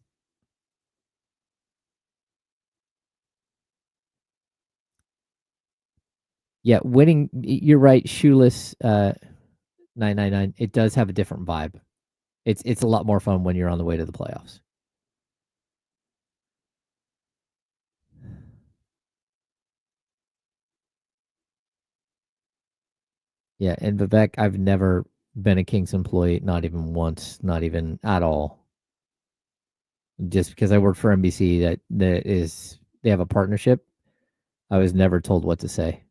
Yeah, winning, you're right, Shoeless 999, it does have a different vibe. It's a lot more fun when you're on the way to the playoffs. Yeah, and Vivek, I've never been a Kings employee, not even once, not even at all. Just because I work for NBC, they have a partnership. I was never told what to say.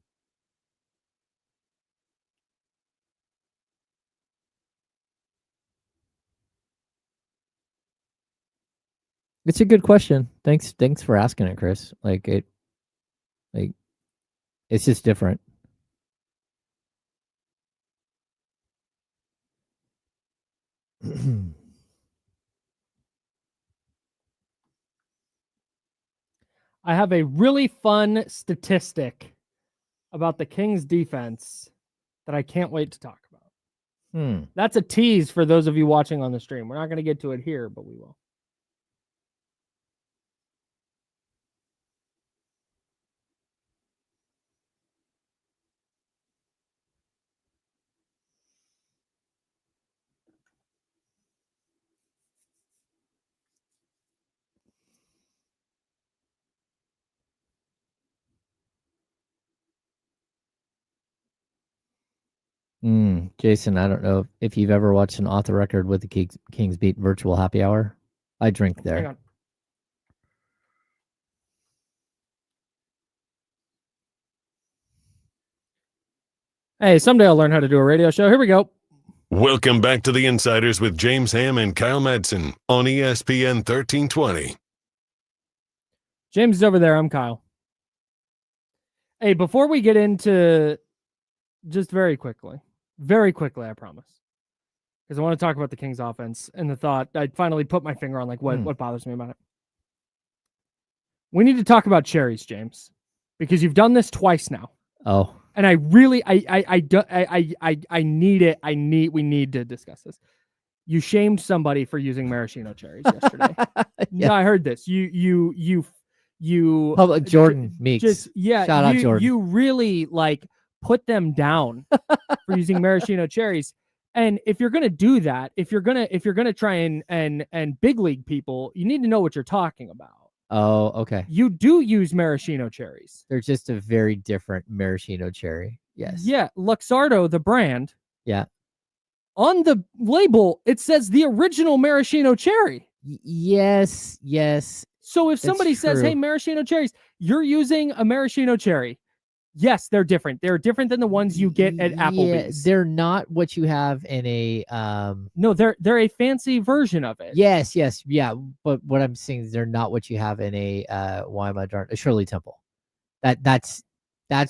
It's a good question. Thanks for asking it, Chris. It's just different. I have a really fun statistic about the Kings defense that I can't wait to talk about. That's a tease for those of you watching on the stream. We're not going to get to it here, but we will. Jason, I don't know if you've ever watched an off the record with the Kings Beat virtual happy hour. I drink there. Hang on. Hey, someday I'll learn how to do a radio show. Here we go. Welcome back to The Insiders with James Ham and Kyle Madsen on ESPN 1320. James is over there. I'm Kyle. Hey, before we get into, just very quickly, I promise, because I want to talk about the Kings offense and the thought I finally put my finger on what bothers me about it. We need to talk about cherries, James, because you've done this twice now. Oh. And I really, I need it. We need to discuss this. You shamed somebody for using maraschino cherries yesterday. Yeah, I heard this. You Public Jordan Meeks. Shout out Jordan. You really put them down for using maraschino cherries. And if you're gonna do that, if you're gonna try and big league people, you need to know what you're talking about. Oh, okay. You do use maraschino cherries. They're just a very different maraschino cherry. Yes. Yeah, Luxardo, the brand. Yeah. On the label, it says the original maraschino cherry. Yes. So if somebody says, hey, maraschino cherries, you're using a maraschino cherry. Yes, they're different. They're different than the ones you get at Applebee's. They're not what you have in a No, they're a fancy version of it. Yes, yeah. But what I'm saying is they're not what you have in a a Shirley Temple. That's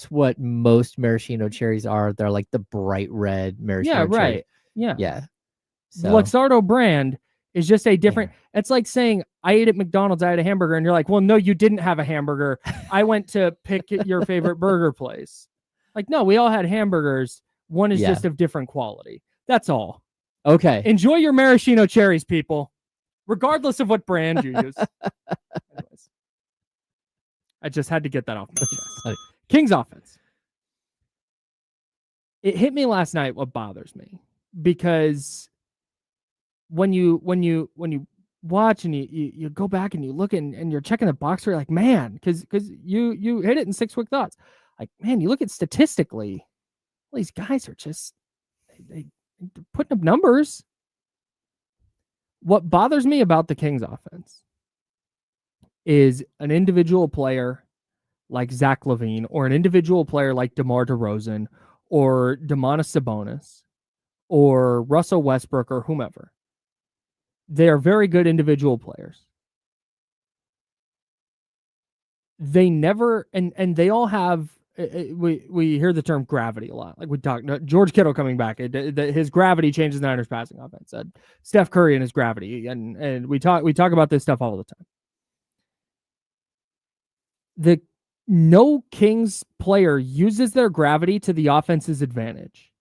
what most maraschino cherries are. They're like the bright red maraschino. Yeah, right. cherry. Yeah. Yeah. So Luxardo brand is just a different. It's like saying I ate at McDonald's, I had a hamburger, and you're like, well, no, you didn't have a hamburger. I went to pick your favorite burger place. Like, no, we all had hamburgers. One is just of different quality. That's all. Okay. Enjoy your maraschino cherries, people, regardless of what brand you use. Anyways, I just had to get that off my chest. Kings offense. It hit me last night what bothers me, because when you watch and you go back and you look and you're checking the box score, you're like, man, because you hit it in 6 quick thoughts. Like, man, you look at statistically, all these guys are just they're putting up numbers. What bothers me about the Kings offense is an individual player like Zach LaVine, or an individual player like DeMar DeRozan, or Domantas Sabonis, or Russell Westbrook, or whomever. They are very good individual players. They never, and they all have, we hear the term gravity a lot. Like we talk, George Kittle coming back, his gravity changes the Niners passing offense. Steph Curry and his gravity, and we talk about this stuff all the time. No Kings player uses their gravity to the offense's advantage.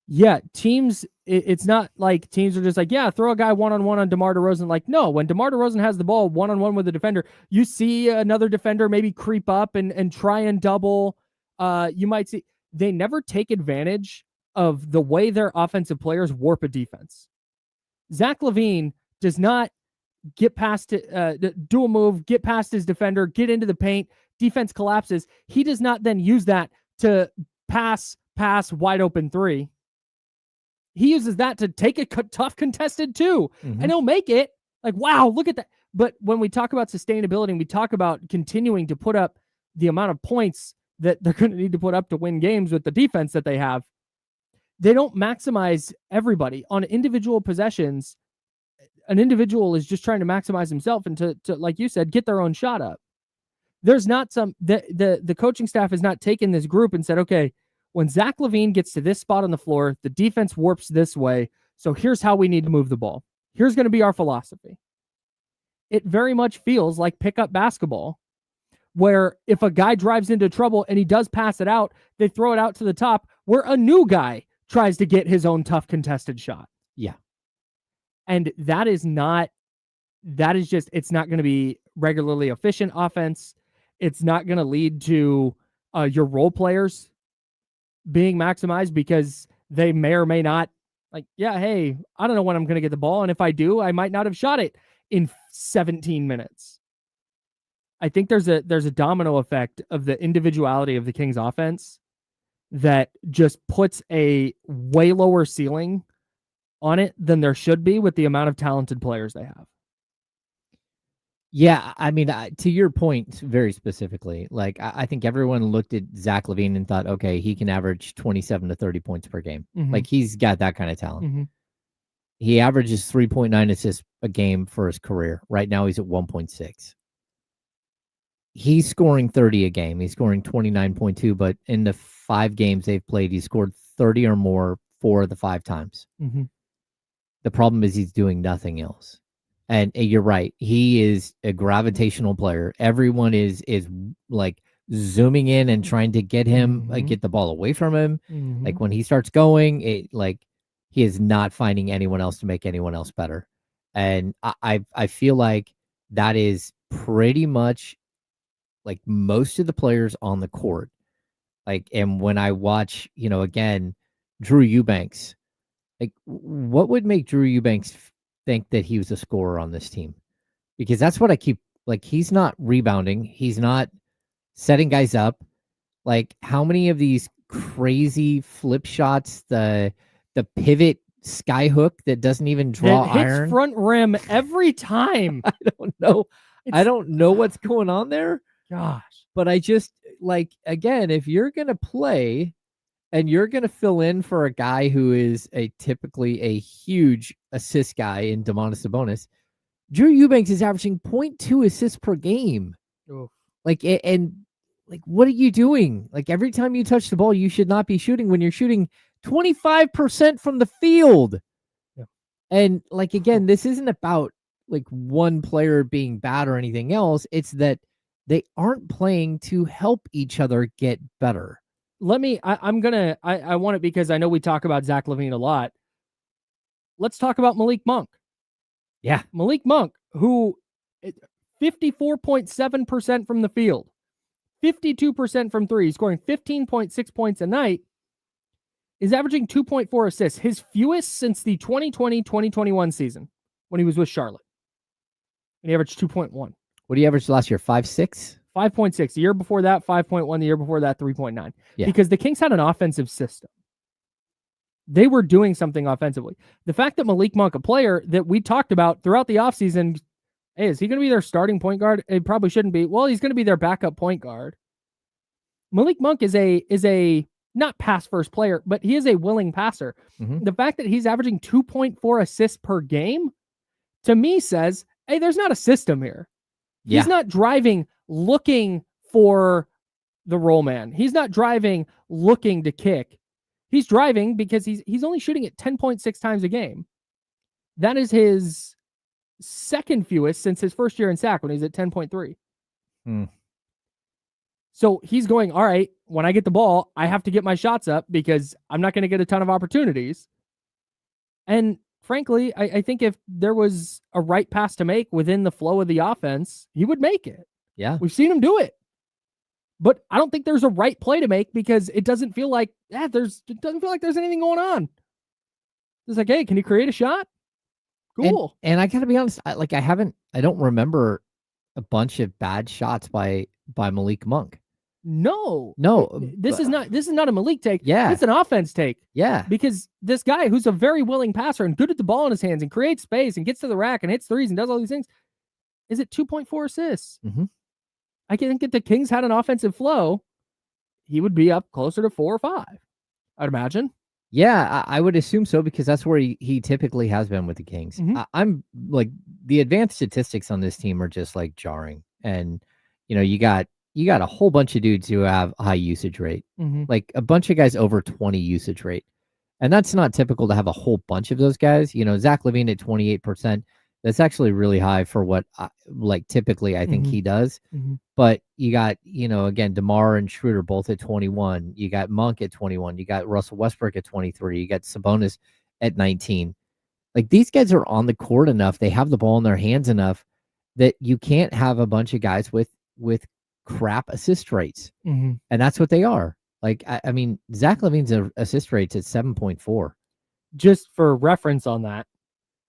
Yeah, teams, it's not like teams are just like, yeah, throw a guy one-on-one on DeMar DeRozan. Like, no, when DeMar DeRozan has the ball one-on-one with a defender, you see another defender maybe creep up and try and double. You might see, they never take advantage of the way their offensive players warp a defense. Zach LaVine does not get past it, do a move, get past his defender, get into the paint, defense collapses. He does not then use that to pass wide open three. He uses that to take a tough contested two, and he'll make it. Like, wow, look at that. But when we talk about sustainability and we talk about continuing to put up the amount of points that they're going to need to put up to win games with the defense that they have, they don't maximize everybody on individual possessions. An individual is just trying to maximize himself and to like you said, get their own shot up. There's not the coaching staff has not taken this group and said, okay, when Zach LaVine gets to this spot on the floor, the defense warps this way. So here's how we need to move the ball. Here's going to be our philosophy. It very much feels like pickup basketball, where if a guy drives into trouble and he does pass it out, they throw it out to the top, where a new guy tries to get his own tough contested shot. Yeah. And it's not going to be regularly efficient offense. It's not going to lead to your role players being maximized, because they may or may not, like, yeah, hey, I don't know when I'm going to get the ball. And if I do, I might not have shot it in 17 minutes. I think there's a domino effect of the individuality of the Kings offense that just puts a way lower ceiling on it than there should be with the amount of talented players they have. Yeah, I mean, to your point very specifically, like I think everyone looked at Zach LaVine and thought, okay, he can average 27 to 30 points per game. Like, he's got that kind of talent. He averages 3.9 assists a game for his career. Right now, he's at 1.6. He's scoring 30 a game. He's scoring 29.2, but in the 5 games they've played, he scored 30 or more 4 of the 5 times. The problem is he's doing nothing else. And you're right. He is a gravitational player. Everyone is like zooming in and trying to get him, get the ball away from him. Like when he starts going, he is not finding anyone else to make anyone else better. And I feel like that is pretty much like most of the players on the court. Like, and when I watch, again, Drew Eubanks, like what would make Drew Eubanks think that he was a scorer on this team? Because that's what I keep, like, he's not rebounding. He's not setting guys up. Like, how many of these crazy flip shots, the pivot sky hook that doesn't even draw iron, hits front rim every time. I don't know. I don't know what's going on there. Gosh. But I just like, again, if you're going to play and you're going to fill in for a guy who is typically a huge assist guy in Domantas Sabonis, Drew Eubanks is averaging 0.2 assists per game. Oof. Like, and like, what are you doing? Like, every time you touch the ball, you should not be shooting when you're shooting 25% from the field. Yeah. And like, again, this isn't about like one player being bad or anything else. It's that they aren't playing to help each other get better. I want it because I know we talk about Zach LaVine a lot. Let's talk about Malik Monk. Yeah. Malik Monk, who 54.7% from the field, 52% from three, scoring 15.6 points a night, is averaging 2.4 assists, his fewest since the 2020-2021 season when he was with Charlotte. And he averaged 2.1. What do you average last year? 5.6? 5.6. The year before that, 5.1. The year before that, 3.9. Yeah. Because the Kings had an offensive system. They were doing something offensively. The fact that Malik Monk, a player that we talked about throughout the offseason, hey, is he going to be their starting point guard? It probably shouldn't be. Well, he's going to be their backup point guard. Malik Monk is a not pass first player, but he is a willing passer. Mm-hmm. The fact that he's averaging 2.4 assists per game, to me says, hey, there's not a system here. Yeah. He's not driving looking for the roll man. He's not driving looking to kick. He's driving because he's only shooting it 10.6 times a game. That is his second fewest since his first year in SAC when he's at 10.3. So he's going, all right, when I get the ball, I have to get my shots up because I'm not going to get a ton of opportunities. And frankly, I think if there was a right pass to make within the flow of the offense, he would make it. Yeah. We've seen him do it. But I don't think there's a right play to make because it doesn't feel like there's anything going on. It's like, hey, can you create a shot? Cool. And I gotta be honest, I don't remember a bunch of bad shots by Malik Monk. No. This is not a Malik take. Yeah. It's an offense take. Yeah. Because this guy who's a very willing passer and good at the ball in his hands and creates space and gets to the rack and hits threes and does all these things is at 2.4 assists. Mm-hmm. I think if the Kings had an offensive flow, he would be up closer to 4 or 5, I'd imagine. Yeah, I would assume so because that's where he typically has been with the Kings. Mm-hmm. I'm like, the advanced statistics on this team are just like jarring. And, you got a whole bunch of dudes who have high usage rate, like a bunch of guys over 20 usage rate. And that's not typical to have a whole bunch of those guys. Zach LaVine at 28%. That's actually really high for what typically I think he does. Mm-hmm. But you got, again, DeMar and Schroeder both at 21. You got Monk at 21. You got Russell Westbrook at 23. You got Sabonis at 19. Like, these guys are on the court enough. They have the ball in their hands enough that you can't have a bunch of guys with crap assist rates. Mm-hmm. And that's what they are. Like, I mean, Zach LaVine's assist rate's at 7.4. Just for reference on that,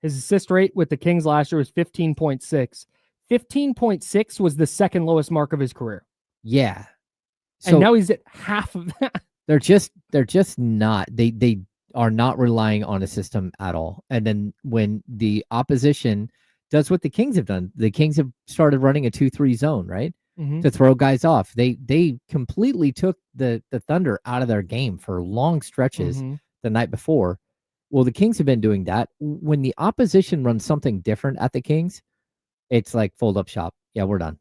his assist rate with the Kings last year was 15.6. 15.6 was the second lowest mark of his career. Yeah. And now he's at half of that. They're just not. They are not relying on a system at all. And then when the opposition does what the Kings have done, the Kings have started running a 2-3 zone, right? Mm-hmm. To throw guys off. They completely took the Thunder out of their game for long stretches the night before. Well, the Kings have been doing that. When the opposition runs something different at the Kings, it's like fold up shop. Yeah, we're done.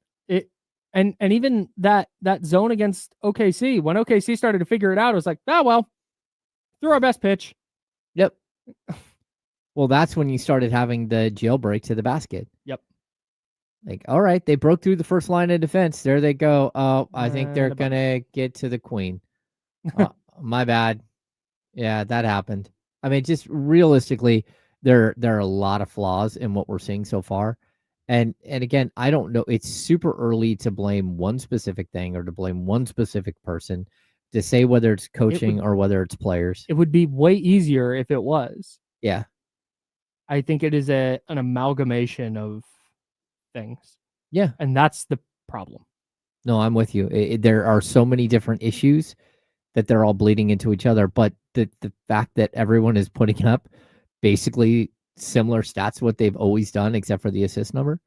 And even that zone against OKC, when OKC started to figure it out, it was like, threw our best pitch. Yep. Well, that's when you started having the jailbreak to the basket. Yep. Like, all right, they broke through the first line of defense. There they go. Oh, I think they're going to get to the queen. My bad. Yeah, that happened. I mean, just realistically, there are a lot of flaws in what we're seeing so far. And again, I don't know. It's super early to blame one specific thing or to blame one specific person to say whether it's coaching or whether it's players. It would be way easier if it was. Yeah. I think it is an amalgamation of things. Yeah. And that's the problem. No, I'm with you. There are so many different issues that they're all bleeding into each other. But the fact that everyone is putting up basically similar stats to what they've always done, except for the assist number,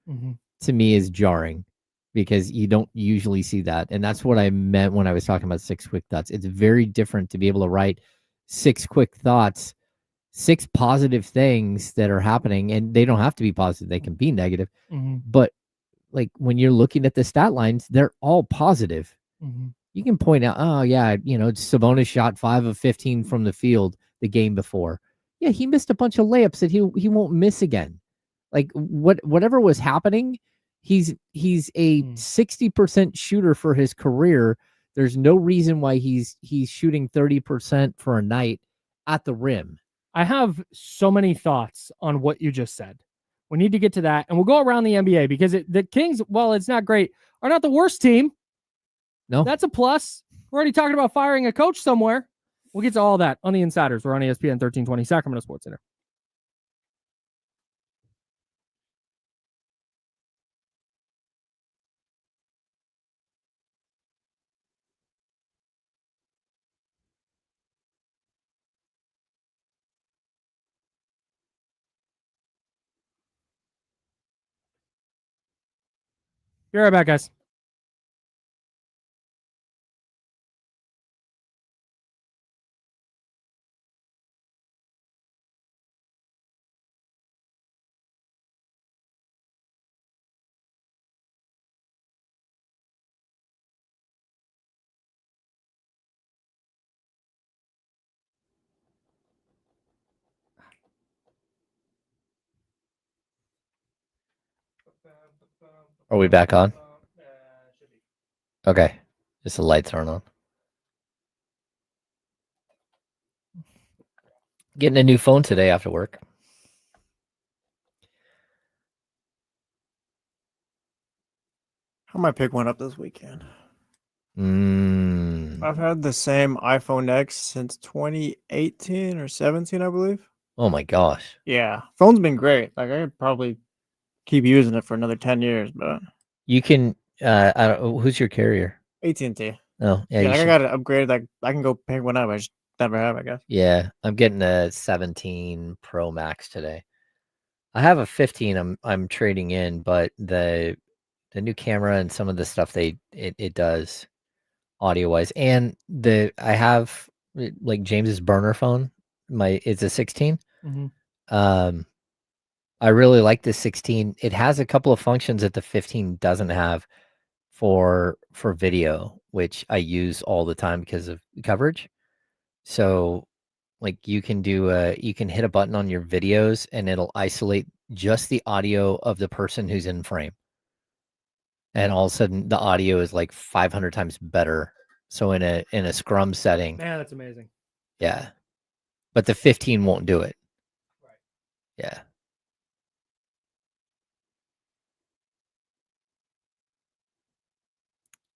to me is jarring. because you don't usually see that. And that's what I meant when I was talking about 6 quick thoughts. It's very different to be able to write 6 quick thoughts, 6 positive things that are happening, and they don't have to be positive. They can be negative. But like when you're looking at the stat lines, they're all positive. You can point out, oh yeah, Sabonis shot 5 of 15 from the field the game before. Yeah, he missed a bunch of layups that he won't miss again. Like whatever was happening, he's a 60% shooter for his career. There's no reason why he's shooting 30% for a night at the rim. I have so many thoughts on what you just said. We need to get to that, and we'll go around the NBA because the Kings, while it's not great, are not the worst team. No, that's a plus. We're already talking about firing a coach somewhere. We'll get to all that on the Insiders. We're on ESPN 1320 Sacramento Sports Center. Be right back, guys. Are we back on? Okay. Just the lights aren't on. Getting a new phone today after work. How might pick one up this weekend? I've had the same iPhone X since 2018 or 17, I believe. Oh my gosh. Yeah. Phone's been great. Like I could probably keep using it for another 10 years, but You can I don't who's your carrier? AT&T. Oh, yeah. Yeah, You like I should- got it upgraded. Like I can go pick one up. I just never have, I guess. Yeah, I'm getting a 17 Pro Max today. I have a 15 I'm trading in, but the new camera and some of the stuff it does audio wise, and I have like James's burner phone. It's a 16. I really like the 16. It has a couple of functions that the 15 doesn't have for video, which I use all the time because of coverage. So like you can hit a button on your videos and it'll isolate just the audio of the person who's in frame. And all of a sudden the audio is like 500 times better. So in a scrum setting. Man, that's amazing. Yeah. But the 15 won't do it. Right. Yeah.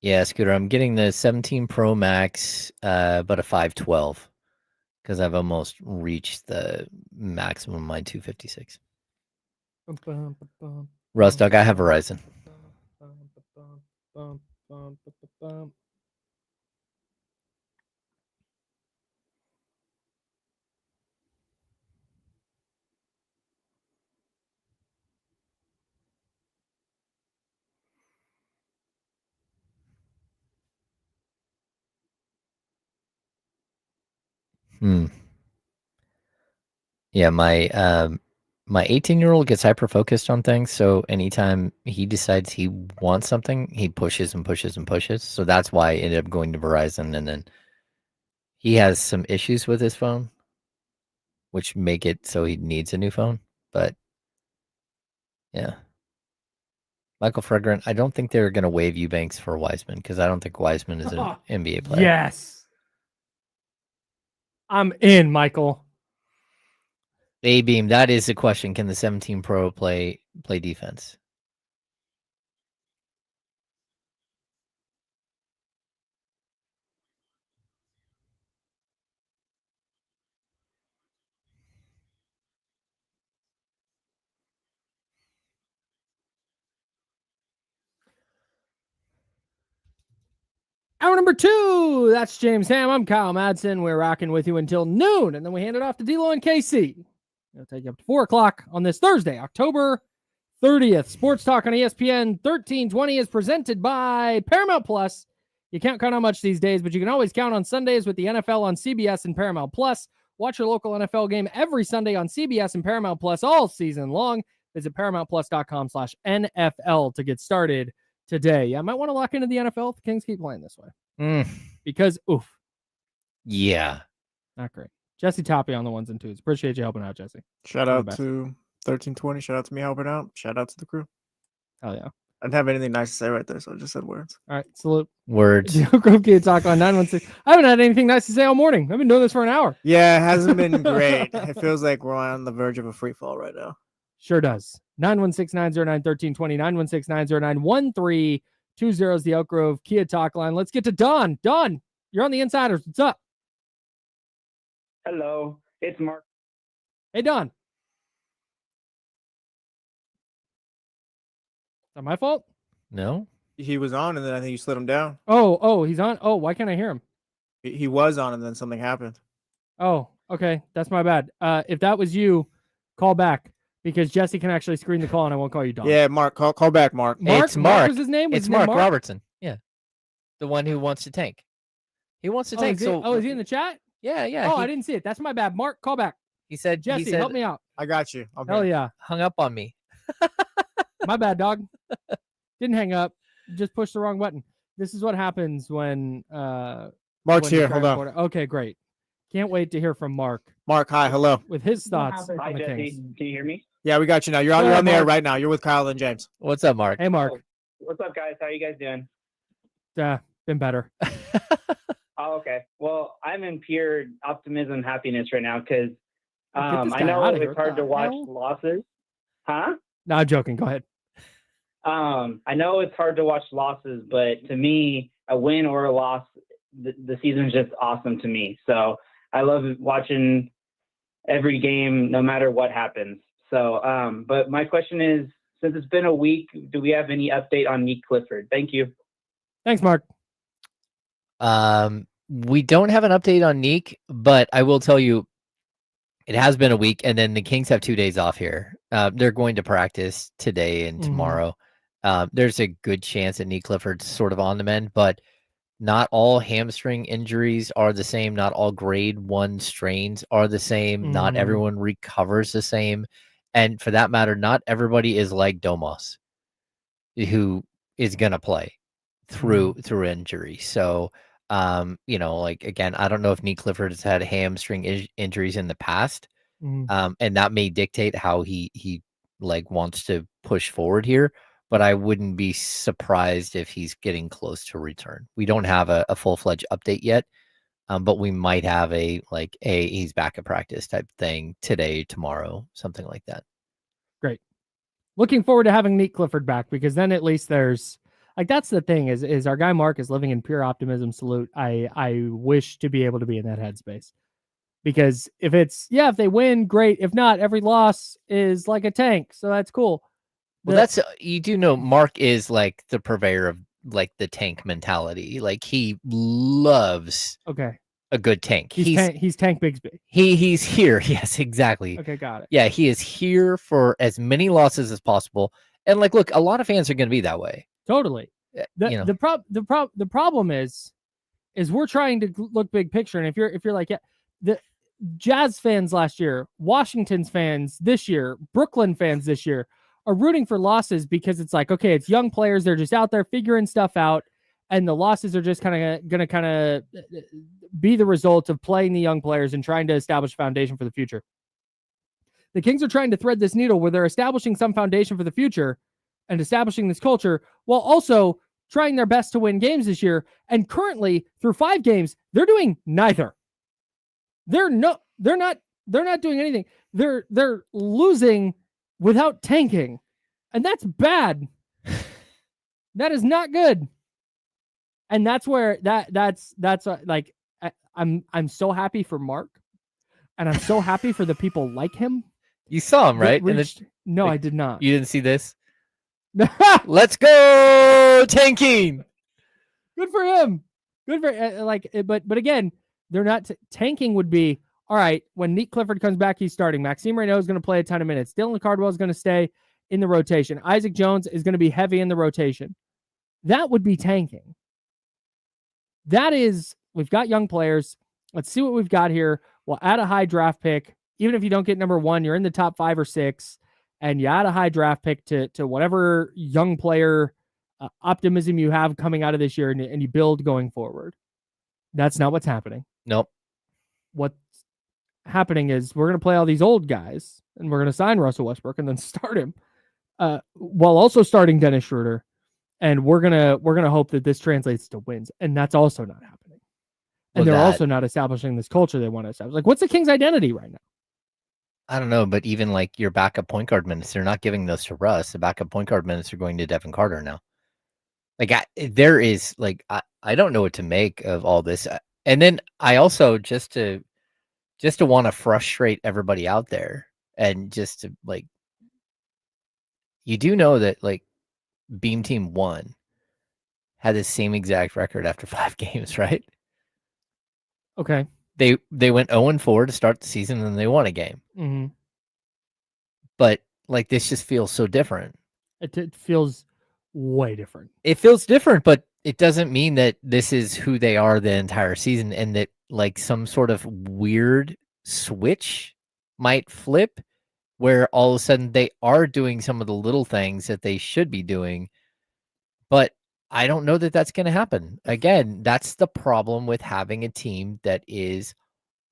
Yeah, Scooter, I'm getting the 17 Pro Max, but a 512 because I've almost reached the maximum of my 256. Russ, Doug, I have Verizon. Yeah, my 18-year-old gets hyper focused on things, so anytime he decides he wants something, he pushes and pushes and pushes. So that's why I ended up going to Verizon, and then he has some issues with his phone, which make it so he needs a new phone. But yeah. Michael Fragrant, I don't think they're going to waive Eubanks for Wiseman because I don't think Wiseman is an NBA player. Yes. I'm in, Michael. A-Beam, that is the question. Can the 17 Pro play defense? Hour number 2. That's James Ham. I'm Kyle Madsen. We're rocking with you until noon, and then we hand it off to D-Lo and KC. It'll take you up to 4 o'clock on this Thursday, October 30th. Sports Talk on ESPN 1320 is presented by Paramount Plus. You can't count on much these days, but you can always count on Sundays with the NFL on CBS and Paramount Plus. Watch your local NFL game every Sunday on CBS and Paramount Plus all season long. Visit ParamountPlus.com/NFL to get started today. Yeah, I might want to lock into the NFL if the Kings keep playing this way. Because, oof. Yeah. Not great. Jesse Toppy on the ones and twos. Appreciate you helping out, Jesse. Shout You're out the best. to 1320. Shout out to me helping out. Shout out to the crew. Hell yeah. I didn't have anything nice to say right there, so I just said words. All right, salute. Words. Grove Kid Talk on 916. I haven't had anything nice to say all morning. I've been doing this for an hour. Yeah, it hasn't been great. It feels like we're on the verge of a free fall right now. Sure does. 916-909-1320, 916-909-1320 is the Elk Grove Kia Talk line. Let's get to Don. Don, you're on the Insiders. What's up? Hello, it's Mark. Hey, Don. Is that my fault? No. He was on, and then I think you slid him down. Oh, he's on. Oh, why can't I hear him? He was on, and then something happened. Oh, okay. That's my bad. If that was you, call back because Jesse can actually screen the call and I won't call you Don. Yeah, Mark, call back, Mark. It's Mark. Was his name? Was It's his name Mark Robertson. Yeah. The one who wants to tank. He wants to tank. Is he in the chat? Yeah, yeah. Oh, I didn't see it. That's my bad. Mark, call back. He said, Jesse, help me out. I got you. Hell yeah. hung up on me. My bad, dog. Didn't hang up. Just pushed the wrong button. This is what happens when Mark's when you here. try Hold to on. record it. Okay, great. Can't wait to hear from Mark Mark, hi. Hello. with his thoughts Hi, on the Jesse. Kings. Can you hear me? Yeah, we got you now. You're Go on, ahead, the air Mark. right now. You're with Kyle and James. What's up, Mark? Hey, Mark. What's up, guys? How you guys doing? Been better. Oh, okay. Well, I'm in pure optimism, happiness right now because Get this I guy know outta here. it's hard What to the watch hell? losses. Huh? No, I'm joking. Go ahead. I know it's hard to watch losses, but to me, a win or a loss, the season's just awesome to me. So I love watching every game, no matter what happens. So, but my question is, since it's been a week, do we have any update on Nick Clifford? Thank you. Thanks, Mark. We don't have an update on Neek, but I will tell you it has been a week, and then the Kings have 2 days off here. They're going to practice today and tomorrow. There's a good chance that Nick Clifford's sort of on the mend, but not all hamstring injuries are the same. Not all grade 1 strains are the same. Not everyone recovers the same. And for that matter, not everybody is like Domas, who is going to play through injury. So, like, again, I don't know if Nick Clifford has had hamstring injuries in the past. And that may dictate how he like wants to push forward here. But I wouldn't be surprised if he's getting close to return. We don't have a full-fledged update yet, but we might have a he's back at practice type thing today, tomorrow, something like that. Great. Looking forward to having Nick Clifford back because then at least there's like that's the thing is our guy Mark is living in pure optimism. Salute. I wish to be able to be in that headspace because if they win, great. If not, every loss is like a tank, so that's cool. Well, that's you do know Mark is like the purveyor of like the tank mentality. Like he loves a good tank. He's Tank Bigsby. He's here. Yes, exactly. Okay, got it. Yeah, he is here for as many losses as possible. And like, look, a lot of fans are going to be that way. Totally. The problem is we're trying to look big picture. And if you're like, the Jazz fans last year, Washington's fans this year, Brooklyn fans this year are rooting for losses because it's like, okay, it's young players. They're just out there figuring stuff out. And the losses are just going to be the result of playing the young players and trying to establish a foundation for the future. The Kings are trying to thread this needle where they're establishing some foundation for the future and establishing this culture while also trying their best to win games this year. And currently through 5 games, they're doing neither. They're not doing anything. They're losing without tanking. And that's bad. That is not good. And that's where that's like, I'm so happy for Mark and I'm so happy for the people like him. You saw him, right? No, I did not. You didn't see this? Let's go tanking. Good for him. Good for but again, they're not tanking would be all right. When Nick Clifford comes back, he's starting. Maxime Reynaud is going to play a ton of minutes. Dylan Cardwell is going to stay. in the rotation. Isaac Jones is going to be heavy in the rotation. That would be tanking. That is, we've got young players. Let's see what we've got here. We'll add a high draft pick. Even if you don't get number 1, you're in the top 5 or 6, and you add a high draft pick to whatever young player optimism you have coming out of this year, and you build going forward. That's not what's happening. Nope. What's happening is we're going to play all these old guys, and we're going to sign Russell Westbrook and then start him while also starting Dennis Schroeder. And we're gonna hope that this translates to wins, and that's also not happening. And they're also not establishing this culture they want to establish. Like, what's the Kings' identity right now? I don't know, but even like your backup point guard minutes, they're not giving those to Russ. The backup point guard minutes are going to Devin Carter now. Like, I don't know what to make of all this. And then I also just to want to frustrate everybody out there, and just to like, you do know that like Beam Team 1 had the same exact record after 5 games, right? Okay. They went 0-4 to start the season, and they won a game. Mm-hmm. But like, this just feels so different. It feels way different. It feels different, but it doesn't mean that this is who they are the entire season, and that like some sort of weird switch might flip where all of a sudden they are doing some of the little things that they should be doing. But I don't know that that's going to happen. Again, that's the problem with having a team that is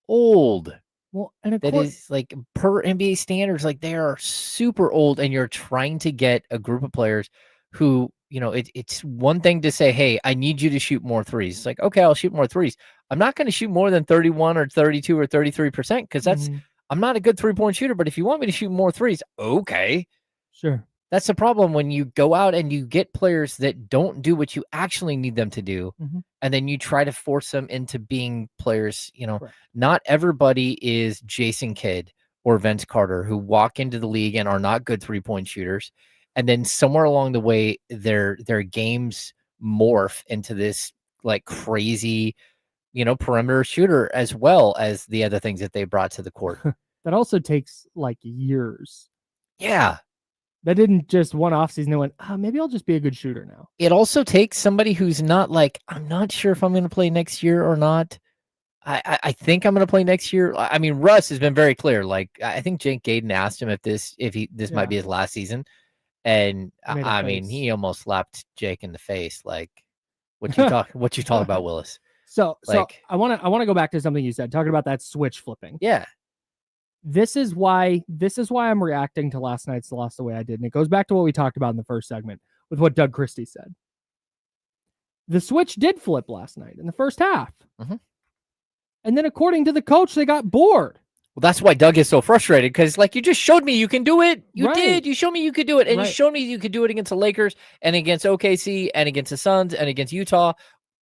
old. Well, and that is like, per NBA standards, like they are super old, and you're trying to get a group of players who, you know, it's one thing to say, hey, I need you to shoot more threes. It's like, okay, I'll shoot more threes. I'm not going to shoot more than 31 or 32 or 33% because that's, I'm not a good 3-point shooter, but if you want me to shoot more threes, okay. Sure. That's the problem when you go out and you get players that don't do what you actually need them to do, and then you try to force them into being players. You know, not everybody is Jason Kidd or Vince Carter, who walk into the league and are not good 3-point shooters, and then somewhere along the way, their games morph into this like crazy, you know, perimeter shooter, as well as the other things that they brought to the court. That also takes like years. Yeah. That didn't just one offseason. They went, maybe I'll just be a good shooter now. It also takes somebody who's not like, I'm not sure if I'm going to play next year or not. I think I'm going to play next year. I mean, Russ has been very clear. Like, I think Jake Gayden asked him if this might be his last season. And I mean, he almost slapped Jake in the face. Like, what you talk about, Willis? So like, I want to go back to something you said, talking about that switch flipping. Yeah. This is why I'm reacting to last night's loss the way I did. And it goes back to what we talked about in the first segment with what Doug Christie said. The switch did flip last night in the first half. And then according to the coach, they got bored. Well, that's why Doug is so frustrated, because like, you just showed me you can do it. You did. You showed me you could do it. And you showed me you could do it against the Lakers and against OKC and against the Suns and against Utah.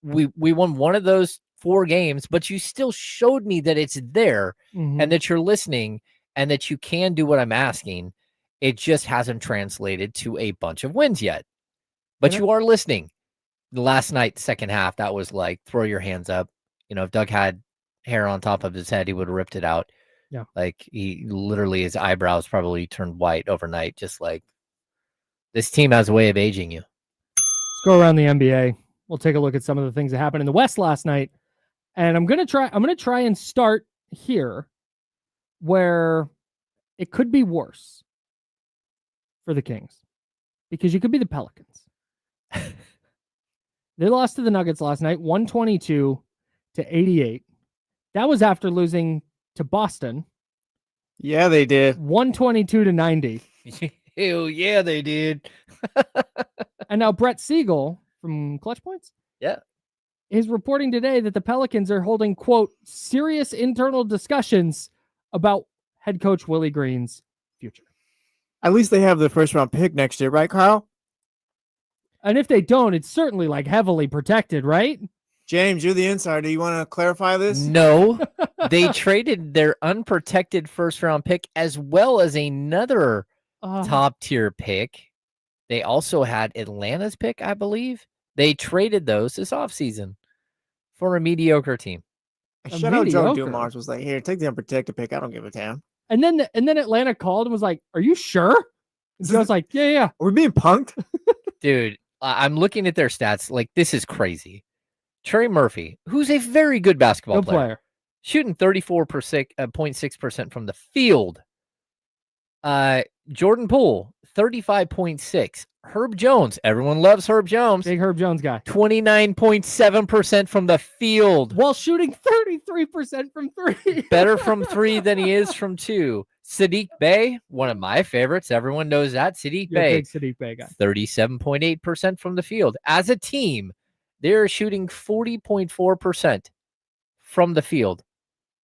We won one of those 4 games, but you still showed me that it's there and that you're listening and that you can do what I'm asking. It just hasn't translated to a bunch of wins yet, but you are listening. Last night, second half, that was like, throw your hands up. You know, if Doug had hair on top of his head, he would have ripped it out. Yeah. Like, he literally, his eyebrows probably turned white overnight. Just like, this team has a way of aging you. Let's go around the NBA. We'll take a look at some of the things that happened in the West last night. And I'm going to try and start here where it could be worse for the Kings, because you could be the Pelicans. They lost to the Nuggets last night, 122-88. That was after losing to Boston. Yeah, they did. 122-90. Hell yeah, they did. And now Brett Siegel from Clutch Points, is reporting today that the Pelicans are holding, quote, serious internal discussions about head coach Willie Green's future. At least they have the first round pick next year, right, Kyle? And if they don't, it's certainly like heavily protected, right? James, you're the insider. Do you want to clarify this? No, they traded their unprotected first round pick as well as another top tier pick. They also had Atlanta's pick, I believe. They traded those this offseason for a mediocre team. Shout out Joe Dumars was like, here, take the unprotected pick. I don't give a damn. And then Atlanta called and was like, are you sure? Joe's like, yeah. Are we being punked? Dude, I'm looking at their stats. Like, this is crazy. Trey Murphy, who's a very good basketball Good player. shooting 34.6% from the field. Jordan Poole, 35.6. Herb Jones, everyone loves Herb Jones. Big Herb Jones guy. 29.7% from the field. While shooting 33% from 3. Better from 3 than he is from 2. Sadiq Bey, one of my favorites. Everyone knows that. Sadiq Bey, Big Sadiq Bey guy. 37.8% from the field. As a team, they're shooting 40.4% from the field.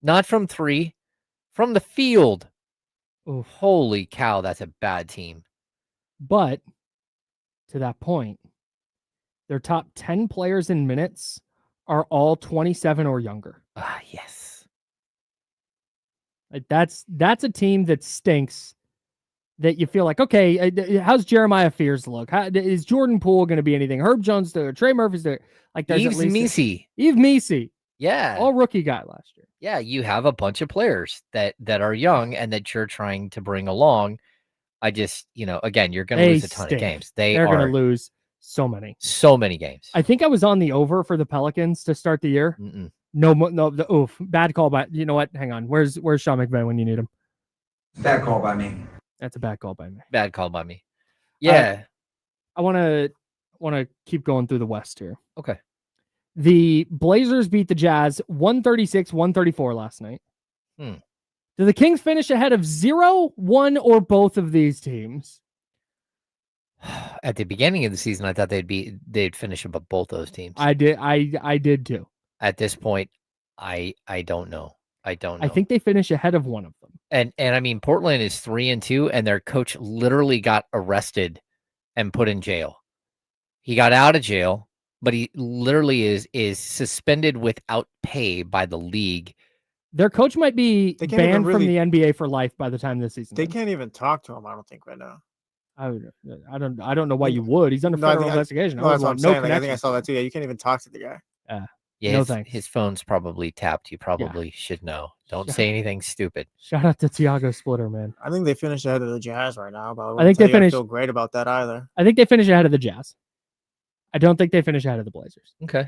Not from 3, from the field. Oof. Holy cow, that's a bad team. But to that point, their top 10 players in minutes are all 27 or younger. Yes. Like that's a team that stinks. That you feel like, okay, how's Jeremiah Fears look? Is Jordan Poole going to be anything? Herb Jones there, Trey Murphy's there. Like there's Yves Missi. Yves Missi. Yeah. All rookie guy last year. Yeah, you have a bunch of players that are young and that you're trying to bring along. I just, again, you're going to lose a ton of games. They're going to lose so many games. I think I was on the over for the Pelicans to start the year. Mm-mm. No, bad call by. You know what? Hang on. Where's Sean McVay when you need him? Bad call by me. That's a bad call by me. Bad call by me. Yeah. I want to keep going through the West here. Okay. The Blazers beat the Jazz 136-134 last night. Do the Kings finish ahead of 0, 1, or both of these teams? At the beginning of the season, I thought they'd finish above both those teams. I did too. At this point, I don't know. I don't know. I think they finish ahead of one of them. And I mean, Portland is 3-2, and their coach literally got arrested and put in jail. He got out of jail, but he literally is suspended without pay by the league. Their coach might be banned from really, the NBA for life by the time this season. They can't even talk to him, I don't think, right now. I don't know why you would. He's under federal investigation. No, that's what I'm saying. I think I saw that too. Yeah, you can't even talk to the guy. Yeah, no his phone's probably tapped. You probably should know. Don't say anything stupid. Shout out to Tiago Splitter, man. I think they finished ahead of the Jazz right now. But I think they finished. I feel great about that either. I think they finish ahead of the Jazz. I don't think they finish ahead of the Blazers. Okay.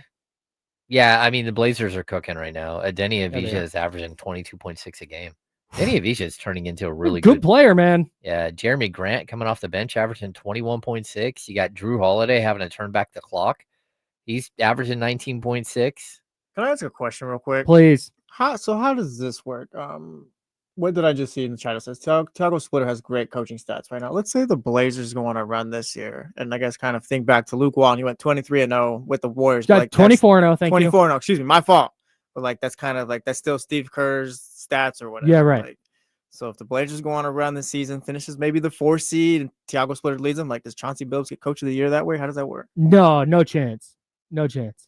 Yeah, I mean, the Blazers are cooking right now. Denny Avdija is averaging 22.6 a game. Denny Avdija is turning into a really good player, man. Yeah, Jeremy Grant coming off the bench, averaging 21.6. You got Drew Holiday having to turn back the clock. He's averaging 19.6. Can I ask a question real quick? Please. How does this work? What did I just see in the chat? It says Tiago Splitter has great coaching stats right now. Let's say the Blazers go on a run this year, and I guess kind of think back to Luke Walton. He went 23-0 with the Warriors. Got 24-0. Thank you. 24-0. Excuse me, my fault. But like that's kind of like that's still Steve Kerr's stats or whatever. Yeah, right. Like, so if the Blazers go on a run this season, finishes maybe the 4 seed, and Tiago Splitter leads them, like does Chauncey Billups get Coach of the Year that way? How does that work? No chance. No chance.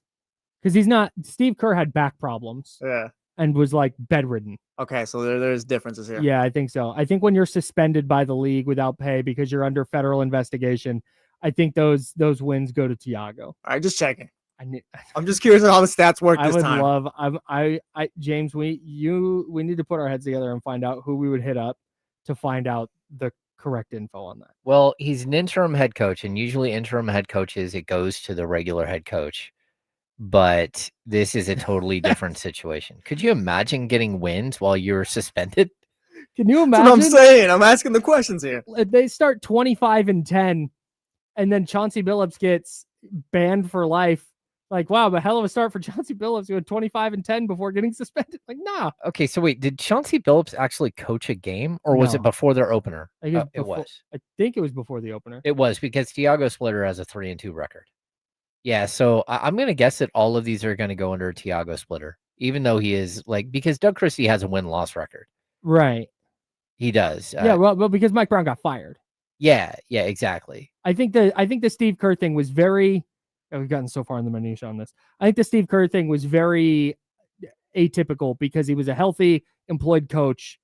Because he's not. Steve Kerr had back problems. Yeah. And was like bedridden. Okay, so there's differences here. Yeah, I think so. I think when you're suspended by the league without pay because you're under federal investigation, I think those wins go to Tiago. All right, just checking. I'm just curious on how the stats work this time. I James, we need to put our heads together and find out who we would hit up to find out the correct info on that. Well, he's an interim head coach, and usually interim head coaches, it goes to the regular head coach. But this is a totally different situation. Could you imagine getting wins while you're suspended? Can you imagine? That's what I'm saying. I'm asking the questions here. They start 25-10, and then Chauncey Billups gets banned for life. Like, wow, a hell of a start for Chauncey Billups. He went 25-10 before getting suspended. Like, nah. Okay, so wait, did Chauncey Billups actually coach a game, or was it before their opener? It was. I think it was before the opener. It was because Tiago Splitter has a 3-2 record. Yeah, so I'm going to guess that all of these are going to go under Tiago Splitter, even though he is because Doug Christie has a win-loss record. Right. He does. Yeah, well, because Mike Brown got fired. Yeah, exactly. I think the Steve Kerr thing was very. We've gotten so far in the minutia on this. I think the Steve Kerr thing was very atypical because he was a healthy employed coach,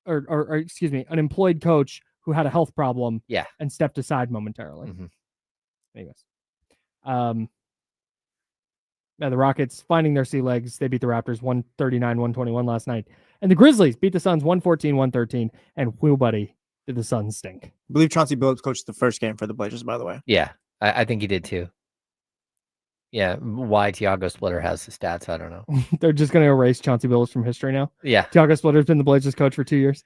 or excuse me, an employed coach who had a health problem. Yeah, and stepped aside momentarily. Mm-hmm. Anyways. The Rockets finding their sea legs. They beat the Raptors 139-121 last night. And the Grizzlies beat the Suns 114-113. And wheel buddy, Did the Suns stink? I believe Chauncey Billups coached the first game for the Blazers, by the way. Yeah, I think he did too. Yeah, why Tiago Splitter has the stats, I don't know. They're just going to erase Chauncey Billups from history now. Yeah, Tiago Splitter's been the Blazers coach for 2 years.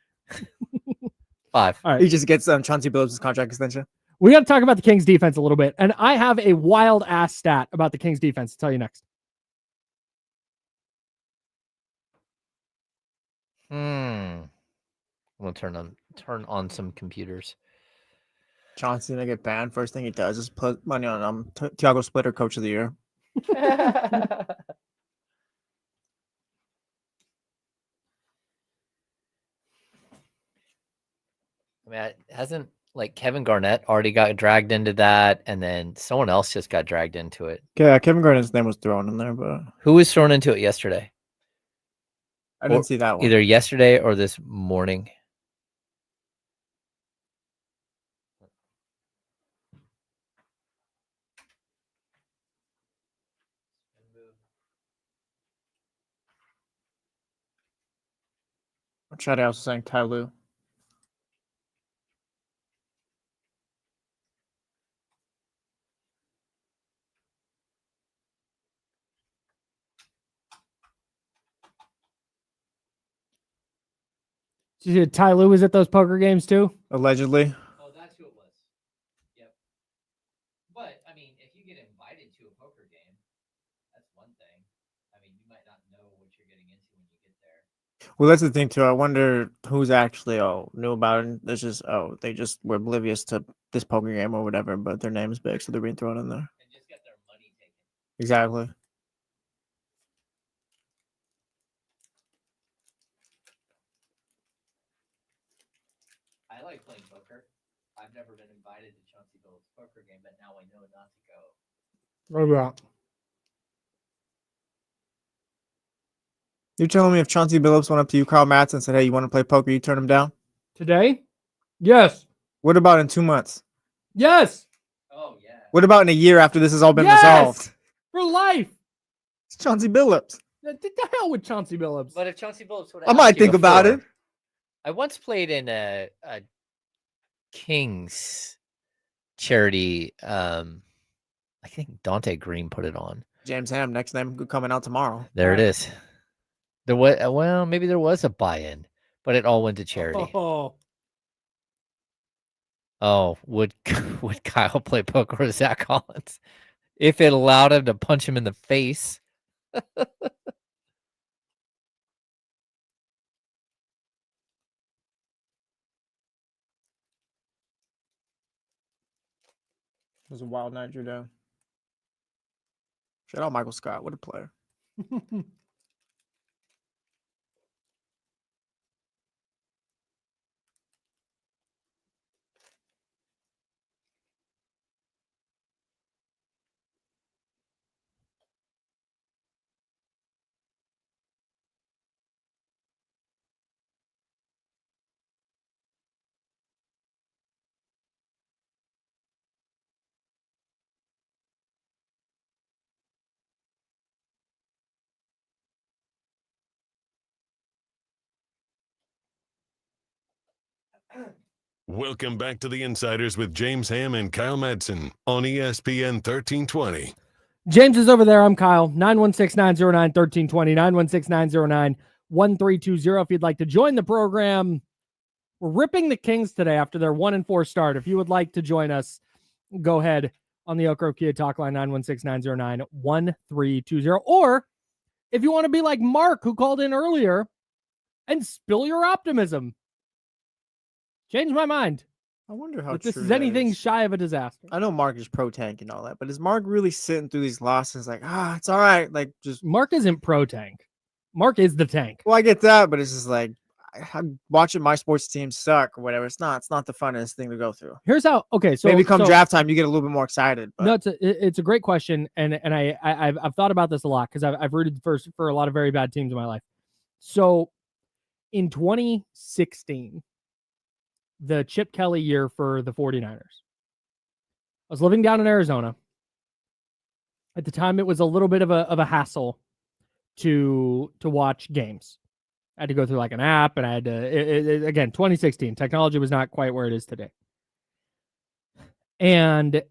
5. All right. He just gets Chauncey Billups' contract extension. We got to talk about the Kings defense a little bit. And I have a wild ass stat about the Kings defense to tell you next. I'm gonna turn on some computers. Chauncey's gonna get banned. First thing he does is put money on Tiago Splitter, Coach of the Year. I mean, hasn't like Kevin Garnett already got dragged into that, and then someone else just got dragged into it. Yeah, Kevin Garnett's name was thrown in there, but Who was thrown into it yesterday? I didn't see that one. Either yesterday or this morning. Shout out also saying Ty Lue. Did you see Ty Lue was at those poker games too? Allegedly. Oh, that's who it was. Yep. But I mean, if you get invited to a poker game, that's one thing. I mean, you might not know what you're getting into when you get there. Well, that's the thing too. I wonder who's actually knew about it. It's just they just were oblivious to this poker game or whatever, but their name is big, so they're being thrown in there. And just got their money taken. Exactly. I like playing poker. I've never been invited to Chauncey Billups' poker game, but now I know not to go. Oh, yeah. You're telling me if Chauncey Billups went up to you, Carl Matz, and said, "Hey, you want to play poker?" You turn him down? Today? Yes. What about in 2 months? Yes. Oh yeah. What about in a year after this has all been Yes! resolved? For life. It's Chauncey Billups. The hell with Chauncey Billups. But if Chauncey Billups would I might think about it. I once played in a Kings charity. I think Dante Green put it on. James Ham, next name coming out tomorrow. There it is. There was well, maybe there was a buy-in, but it all went to charity. Oh, would Kyle play poker with Zach Collins if it allowed him to punch him in the face? It was a wild night, Judah. Shout out Michael Scott. What a player. Welcome back to the Insiders with James Ham and Kyle Madsen on ESPN 1320. James is over there. I'm Kyle. 916-909-1320. 916-909-1320. If you'd like to join the program, we're ripping the Kings today after their 1-4 start. If you would like to join us, go ahead on the Elk Grove Kia talk line, 916-909-1320. Or if you want to be like Mark, who called in earlier, and spill your optimism. Change my mind. I wonder how if this true is that anything is. shy of a disaster. I know Mark is pro tank and all that, but is Mark really sitting through these losses like, it's all right? Like, just Mark isn't pro tank. Mark is the tank. well, I get that, but it's just like I'm watching my sports team suck or whatever. It's not the funnest thing to go through. Here's how. Okay, so maybe come draft time, you get a little bit more excited. But. No, it's a great question, and I've thought about this a lot because I've rooted for a lot of very bad teams in my life. So, in 2016, the Chip Kelly year for the 49ers, I was living down in Arizona. At the time, it was a little bit of a hassle to watch games I had to go through like an app, and I had to, again, 2016, technology was not quite where it is today. And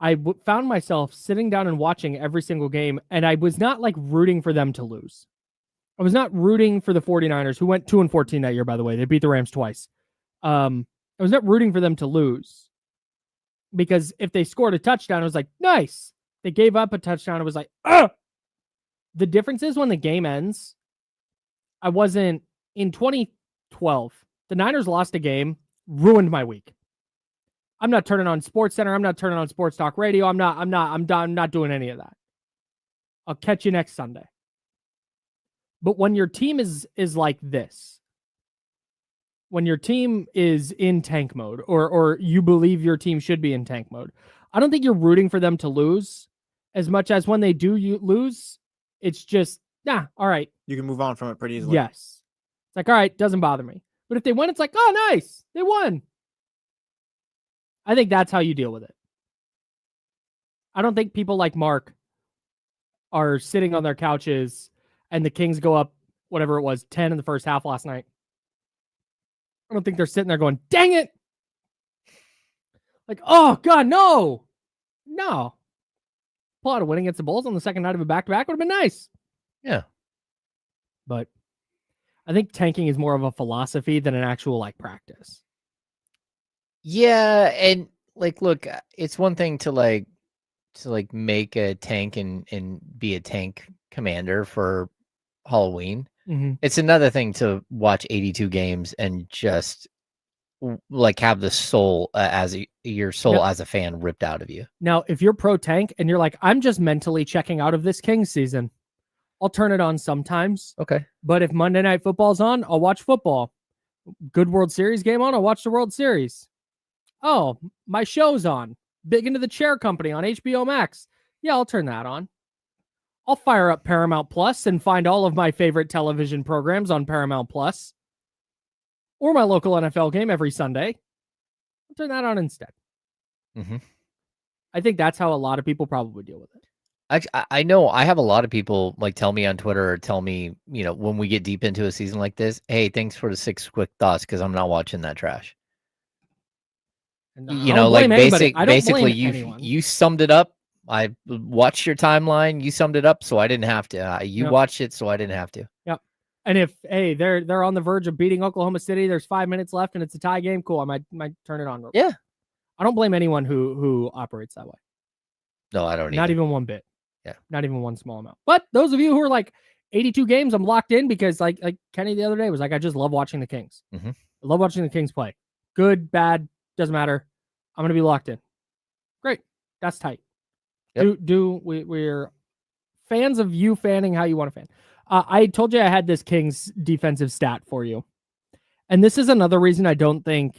I found myself sitting down and watching every single game, and I was not like rooting for them to lose. I was not rooting for the 49ers, who went 2-14 that year, by the way. They beat the Rams twice. I was not rooting for them to lose, because if they scored a touchdown, it was like, nice. They gave up a touchdown. It was like, ah! The difference is when the game ends, I wasn't in 2012. The Niners lost a game, ruined my week. I'm not turning on SportsCenter. I'm not turning on Sports Talk Radio. I'm not doing any of that. I'll catch you next Sunday. But when your team is like this, when your team is in tank mode, or you believe your team should be in tank mode, I don't think you're rooting for them to lose as much as when they do lose, it's just, all right. You can move on from it pretty easily. Yes. It's like, all right, doesn't bother me. But if they win, it's like, oh, nice. They won. I think that's how you deal with it. I don't think people like Mark are sitting on their couches and the Kings go up, whatever it was, 10 in the first half last night. I don't think they're sitting there going, dang it. Like, oh, God, no. No. Pull out a win against the Bulls on the second night of a back-to-back would have been nice. Yeah. But I think tanking is more of a philosophy than an actual like practice. Yeah, and like, look, it's one thing to make a tank and be a tank commander for Halloween. Mm-hmm. It's another thing to watch 82 games and just like have the soul your soul as a fan ripped out of you. Now, if you're pro tank and you're like, I'm just mentally checking out of this Kings season, I'll turn it on sometimes. Okay. But if Monday Night Football's on, I'll watch football. Good World Series game on, I'll watch the World Series. Oh, my show's on. Big Into the Chair Company on HBO Max. Yeah, I'll turn that on. I'll fire up Paramount Plus and find all of my favorite television programs on Paramount Plus. Or my local NFL game every Sunday. I'll turn that on instead. Mm-hmm. I think that's how a lot of people probably deal with it. I know I have a lot of people like tell me on Twitter or tell me, when we get deep into a season like this, hey, thanks for the 6 quick thoughts because I'm not watching that trash. Basically you summed it up. I watched your timeline. You summed it up, so I didn't have to. Watched it, so I didn't have to. Yep. And if they're on the verge of beating Oklahoma City, there's 5 minutes left and it's a tie game. Cool, I might turn it on. Yeah. I don't blame anyone who operates that way. No, I don't. Not even one bit. Yeah. Not even one small amount. But those of you who are like 82 games, I'm locked in because like Kenny the other day was like, I just love watching the Kings. Mm-hmm. I love watching the Kings play. Good, bad, doesn't matter. I'm going to be locked in. Great. That's tight. Yep. We're fans of you fanning how you want to fan. I told you I had this Kings defensive stat for you. And this is another reason I don't think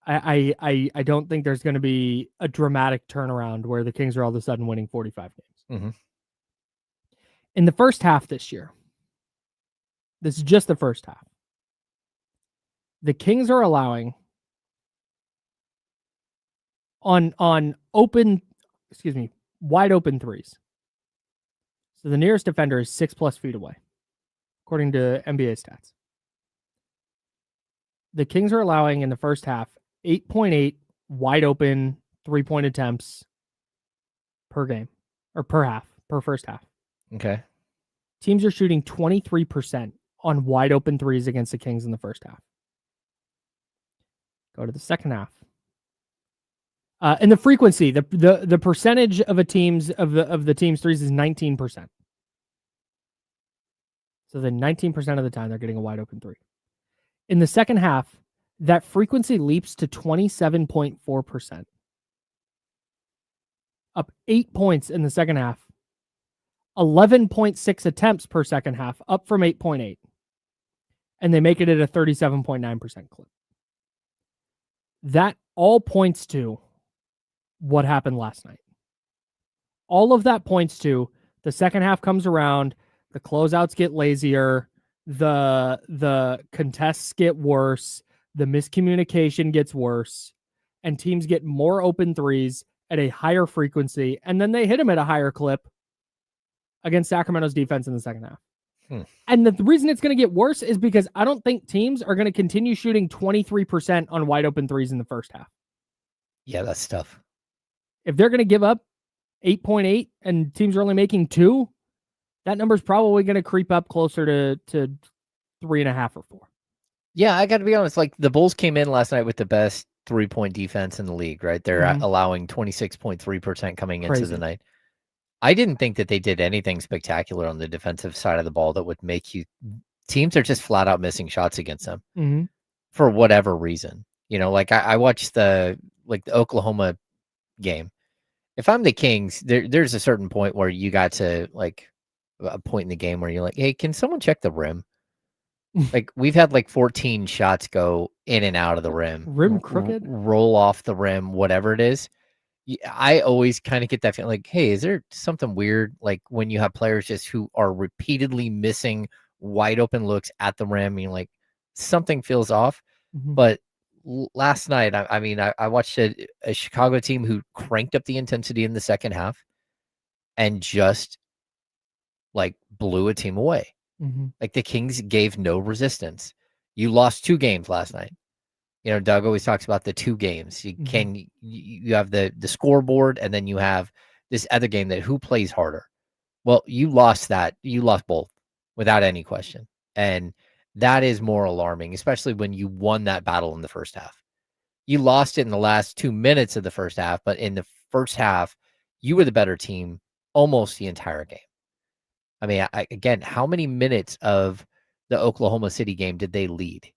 I don't think there's going to be a dramatic turnaround where the Kings are all of a sudden winning 45 games. Mm-hmm. In the first half this year, this is just the first half, the Kings are allowing on wide open threes. So the nearest defender is 6+ feet away, according to NBA stats. The Kings are allowing in the first half 8.8 wide open 3-point attempts per game, or per half, per first half. Okay. Teams are shooting 23% on wide open threes against the Kings in the first half. Go to the second half. And the frequency, the percentage of the team's threes is 19%. So then 19% of the time they're getting a wide open three. In the second half, that frequency leaps to 27.4%. Up 8 points in the second half. 11.6 attempts per second half, up from 8.8. And they make it at a 37.9% clip. That all points to what happened last night. All of that points to the second half comes around, the closeouts get lazier, the contests get worse, the miscommunication gets worse, and teams get more open threes at a higher frequency, and then they hit them at a higher clip against Sacramento's defense in the second half. And the reason it's going to get worse is because I don't think teams are going to continue shooting 23% on wide open threes in the first half. Yeah, that's tough. If they're going to give up 8.8 and teams are only making 2, that number's probably going to creep up closer to 3.5 or 4. Yeah, I got to be honest. Like the Bulls came in last night with the best 3-point defense in the league, right? They're allowing 26.3% coming into the night. I didn't think that they did anything spectacular on the defensive side of the ball that would make you. Teams are just flat out missing shots against them for whatever reason. You know, like I watched the Oklahoma game. If I'm the Kings, there's a certain point where you got to like a point in the game where you're like, hey, can someone check the rim? Like we've had like 14 shots go in and out of the rim. Rim crooked? Roll off the rim, whatever it is. I always kind of get that feeling like, hey, is there something weird? Like when you have players just who are repeatedly missing wide open looks at the rim, and like something feels off. But last night, I watched a Chicago team who cranked up the intensity in the second half and just like blew a team away. Like the Kings gave no resistance. You lost 2 games last night. You know, Doug always talks about the 2 games. You have the scoreboard, and then you have this other game that who plays harder. Well, you lost that. You lost both without any question. And that is more alarming, especially when you won that battle in the first half. You lost it in the last 2 minutes of the first half, but in the first half, you were the better team almost the entire game. I mean, again, how many minutes of the Oklahoma City game did they lead?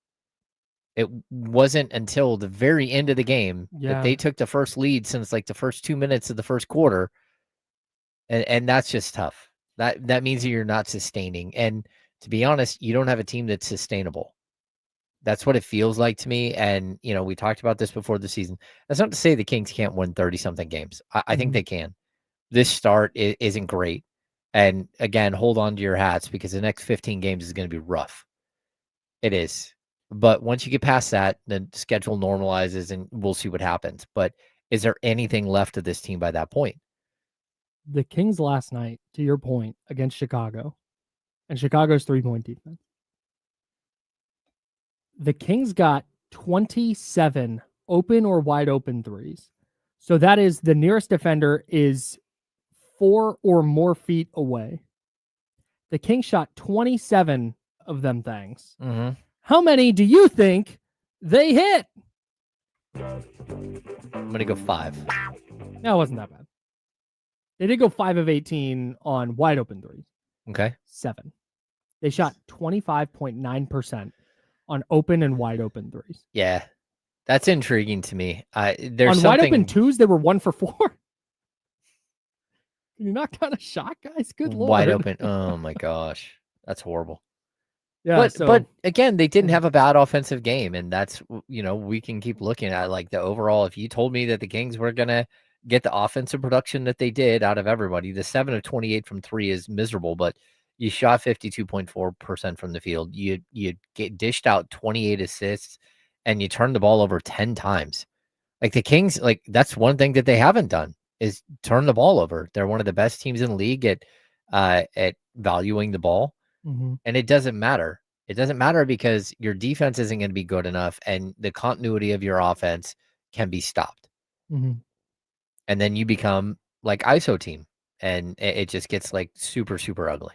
It wasn't until the very end of the game that they took the first lead since like the first 2 minutes of the first quarter. And that's just tough. That means that you're not sustaining. And to be honest, you don't have a team that's sustainable. That's what it feels like to me. And, you know, we talked about this before the season. That's not to say the Kings can't win 30-something games. I think they can. This start isn't great. And again, hold on to your hats because the next 15 games is going to be rough. It is. But once you get past that, the schedule normalizes and we'll see what happens. But is there anything left of this team by that point? The Kings last night, to your point, against Chicago, and Chicago's 3-point defense. The Kings got 27 open or wide open threes. So that is the nearest defender is 4 or more feet away. The Kings shot 27 of them things. How many do you think they hit? I'm going to go 5. No, it wasn't that bad. They did go 5 of 18 on wide open threes. Okay. 7. They shot 25.9% on open and wide open threes. Yeah. That's intriguing to me. There's on something... wide open 2s, they were 1 for 4. Can you knock down a shot, guys? Good Lord. Wide open. Oh my gosh. That's horrible. Yeah, but again, they didn't have a bad offensive game, and that's, you know, we can keep looking at like the overall. If you told me that the Kings were gonna get the offensive production that they did out of everybody, the 7 of 28 from 3 is miserable, but you shot 52.4% from the field. You get dished out 28 assists, and you turned the ball over 10 times. Like the Kings, like that's one thing that they haven't done is turn the ball over. They're one of the best teams in the league at valuing the ball. And it doesn't matter. It doesn't matter because your defense isn't going to be good enough and the continuity of your offense can be stopped. And then you become like ISO team and it just gets like super, super ugly.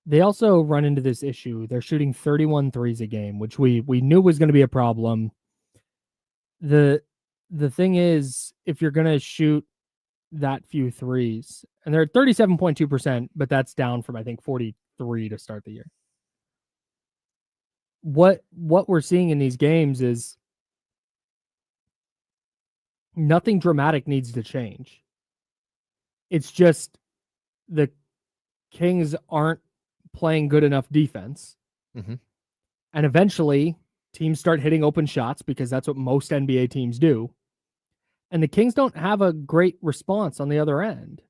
They also run into this issue. They're shooting 31 threes a game, which we knew was going to be a problem. The thing is, if you're going to shoot that few threes, and they're at 37.2%, but that's down from, I think, 43 to start the year. What we're seeing in these games is nothing dramatic needs to change. It's just the Kings aren't playing good enough defense. And eventually teams start hitting open shots because that's what most NBA teams do. And the Kings don't have a great response on the other end.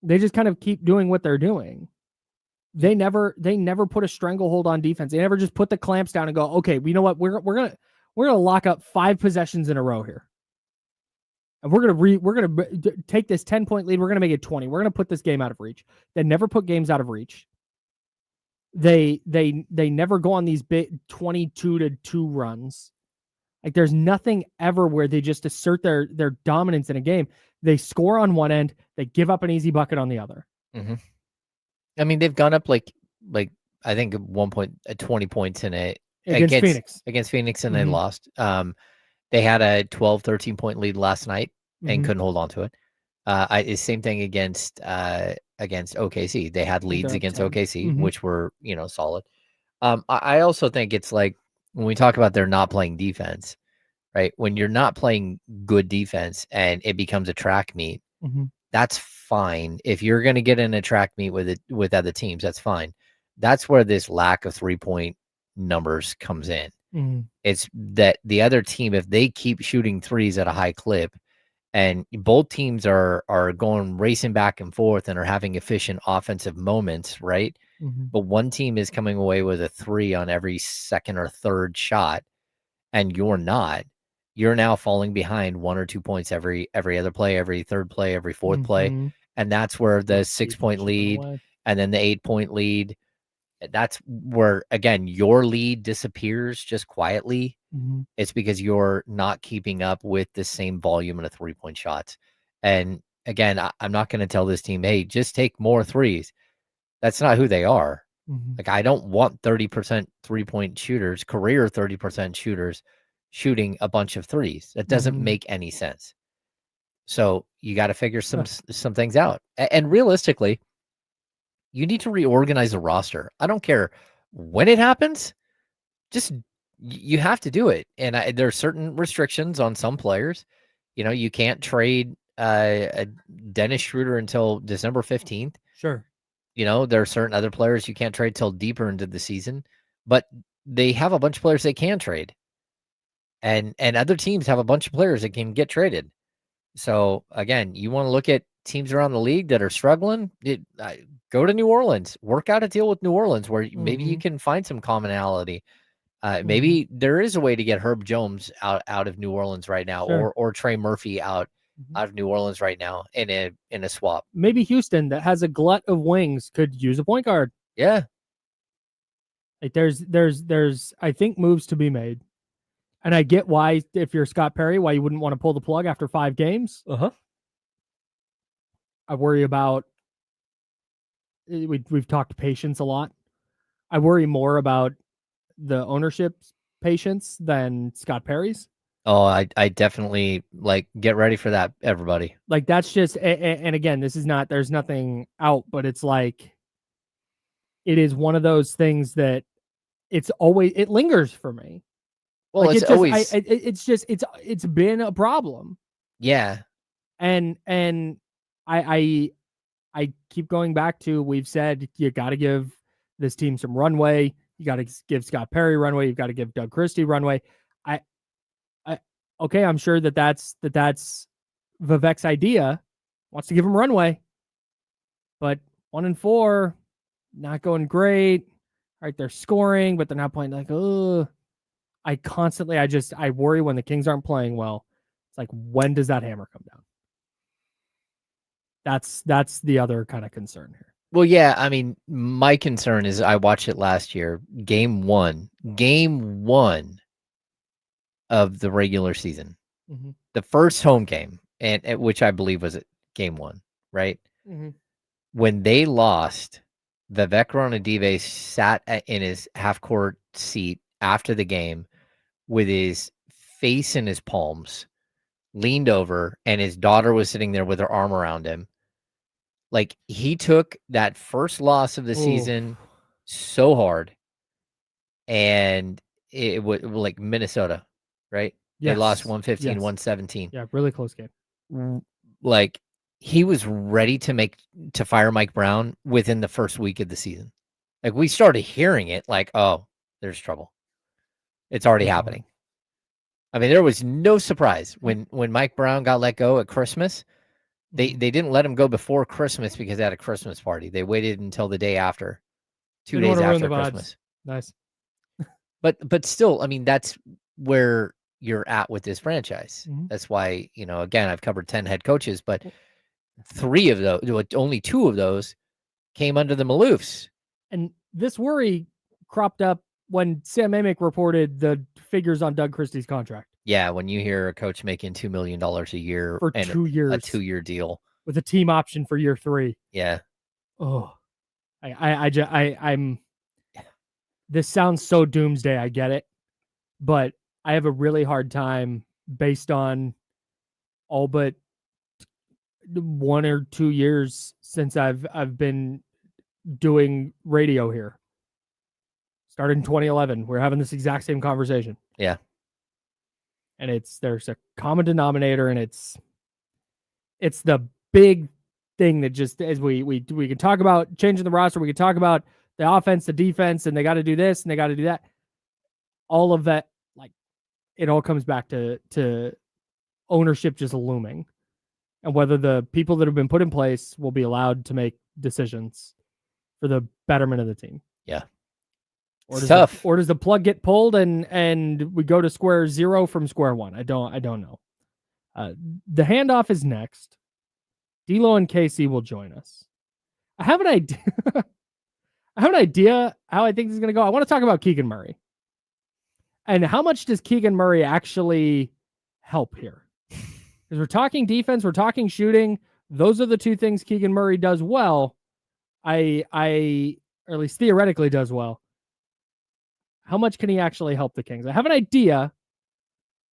They just kind of keep doing what they're doing. They never put a stranglehold on defense. They never just put the clamps down and go, okay, you know what? We're gonna lock up 5 possessions in a row here. And we're gonna take this 10-point lead. We're gonna make it 20. We're gonna put this game out of reach. They never put games out of reach. They never go on these big 22-2 runs. Like there's nothing ever where they just assert their dominance in a game. They score on one end, they give up an easy bucket on the other. Mm-hmm. I mean, they've gone up like I think at one point 20 points in it against Phoenix. Against Phoenix, and Mhm. they lost. They had a 12, 13 point lead last night and Mhm. couldn't hold on to it. Same thing against OKC. They had leads up against 10. OKC, Mhm. which were solid. I also think it's like when we talk about they're not playing defense, right? When you're not playing good defense and it becomes a track meet, Mhm. that's fine. If you're going to get in a track meet with other teams, that's fine. That's where this lack of 3-point numbers comes in. Mhm. It's that the other team, if they keep shooting threes at a high clip, and both teams are going racing back and forth and are having efficient offensive moments, right? Mhm. But one team is coming away with a 3 on every second or third shot, and you're not. You're now falling behind 1 or 2 points every other play, every third play, every fourth play, Mhm. and that's where the Let's keep 6-point chipping lead away. and then the 8-point lead. That's where again your lead disappears just quietly. Mhm. It's because you're not keeping up with the same volume of 3-point shots. And again, I'm not going to tell this team, hey, just take more threes. That's not who they are. Mhm. Like, I don't want 30% 3-point shooters, career 30% shooters, shooting a bunch of threes. That doesn't Mhm. make any sense. So you got to figure some things out. And realistically, you need to reorganize the roster. I don't care when it happens. Just you have to do it. And there are certain restrictions on some players. You can't trade a Dennis Schroeder until December 15th. Sure. There are certain other players you can't trade till deeper into the season, but they have a bunch of players they can trade. And other teams have a bunch of players that can get traded. So again, you want to look at teams around the league that are struggling, go to New Orleans, work out a deal with New Orleans where maybe you can find some commonality. Maybe there is a way to get Herb Jones out of New Orleans right now, Sure. or Trey Murphy out of New Orleans right now in a swap. Maybe Houston, that has a glut of wings, could use a point guard. Yeah. Like there's I think moves to be made. And I get why, if you're Scott Perry, why you wouldn't want to pull the plug after 5 games. I worry about we've talked patience a lot. I worry more about the ownership's patience than Scott Perry's. Oh, I definitely get ready for that, everybody. Like that's just, and again, this is not, there's nothing out, but it's like, it is one of those things that it lingers for me. Well, like it's always, it's been a problem. Yeah. And I keep going back to, we've said you got to give this team some runway. You got to give Scott Perry runway. You've got to give Doug Christie runway. Okay, I'm sure that's Vivek's idea. Wants to give him runway, but 1-4, not going great. All right, they're scoring, but they're not playing. Like, oh, I worry when the Kings aren't playing well. It's like, when does that hammer come down? That's the other kind of concern here. Well, yeah, I mean, my concern is I watched it last year, game one of the regular season, the first home game, and which I believe was game 1, right? When they lost, Vivek Ranadive sat in his half-court seat after the game with his face in his palms, leaned over, and his daughter was sitting there with her arm around him. Like, he took that first loss of the season so hard, and it was like Minnesota, right? They lost 115, 117. Yeah, really close game. Like, he was ready to fire Mike Brown within the first week of the season. Like, we started hearing it like, oh, there's trouble. It's already happening. I mean, there was no surprise when Mike Brown got let go at Christmas. They didn't let him go before Christmas because they had a Christmas party. They waited until the day after, 2 days after Christmas. Nice. But still, I mean, that's where you're at with this franchise. That's why, again, I've covered 10 head coaches, but 3 of those, only 2 of those came under the Maloofs. And this worry cropped up when Sam Amick reported the figures on Doug Christie's contract. Yeah, when you hear a coach making $2 million a year for and 2 years, a 2-year deal with a team option for year 3. Yeah. Oh, I'm. This sounds so doomsday. I get it, but I have a really hard time based on all but 1 or 2 years since I've been doing radio here. Started in 2011. We're having this exact same conversation. Yeah. And there's a common denominator, and it's the big thing that just as we can talk about changing the roster, we can talk about the offense, the defense, and they got to do this and they got to do that. All of that, like, it all comes back to ownership just looming, and whether the people that have been put in place will be allowed to make decisions for the betterment of the team. Yeah. Or Tough. Does the plug get pulled and we go to square zero from square one? I don't know. The handoff is next. D'Lo and KC will join us. I have an idea. I have an idea how I think this is going to go. I want to talk about Keegan Murray. And how much does Keegan Murray actually help here? Because we're talking defense, we're talking shooting. Those are the 2 things Keegan Murray does well. Or at least theoretically does well. How much can he actually help the Kings? I have an idea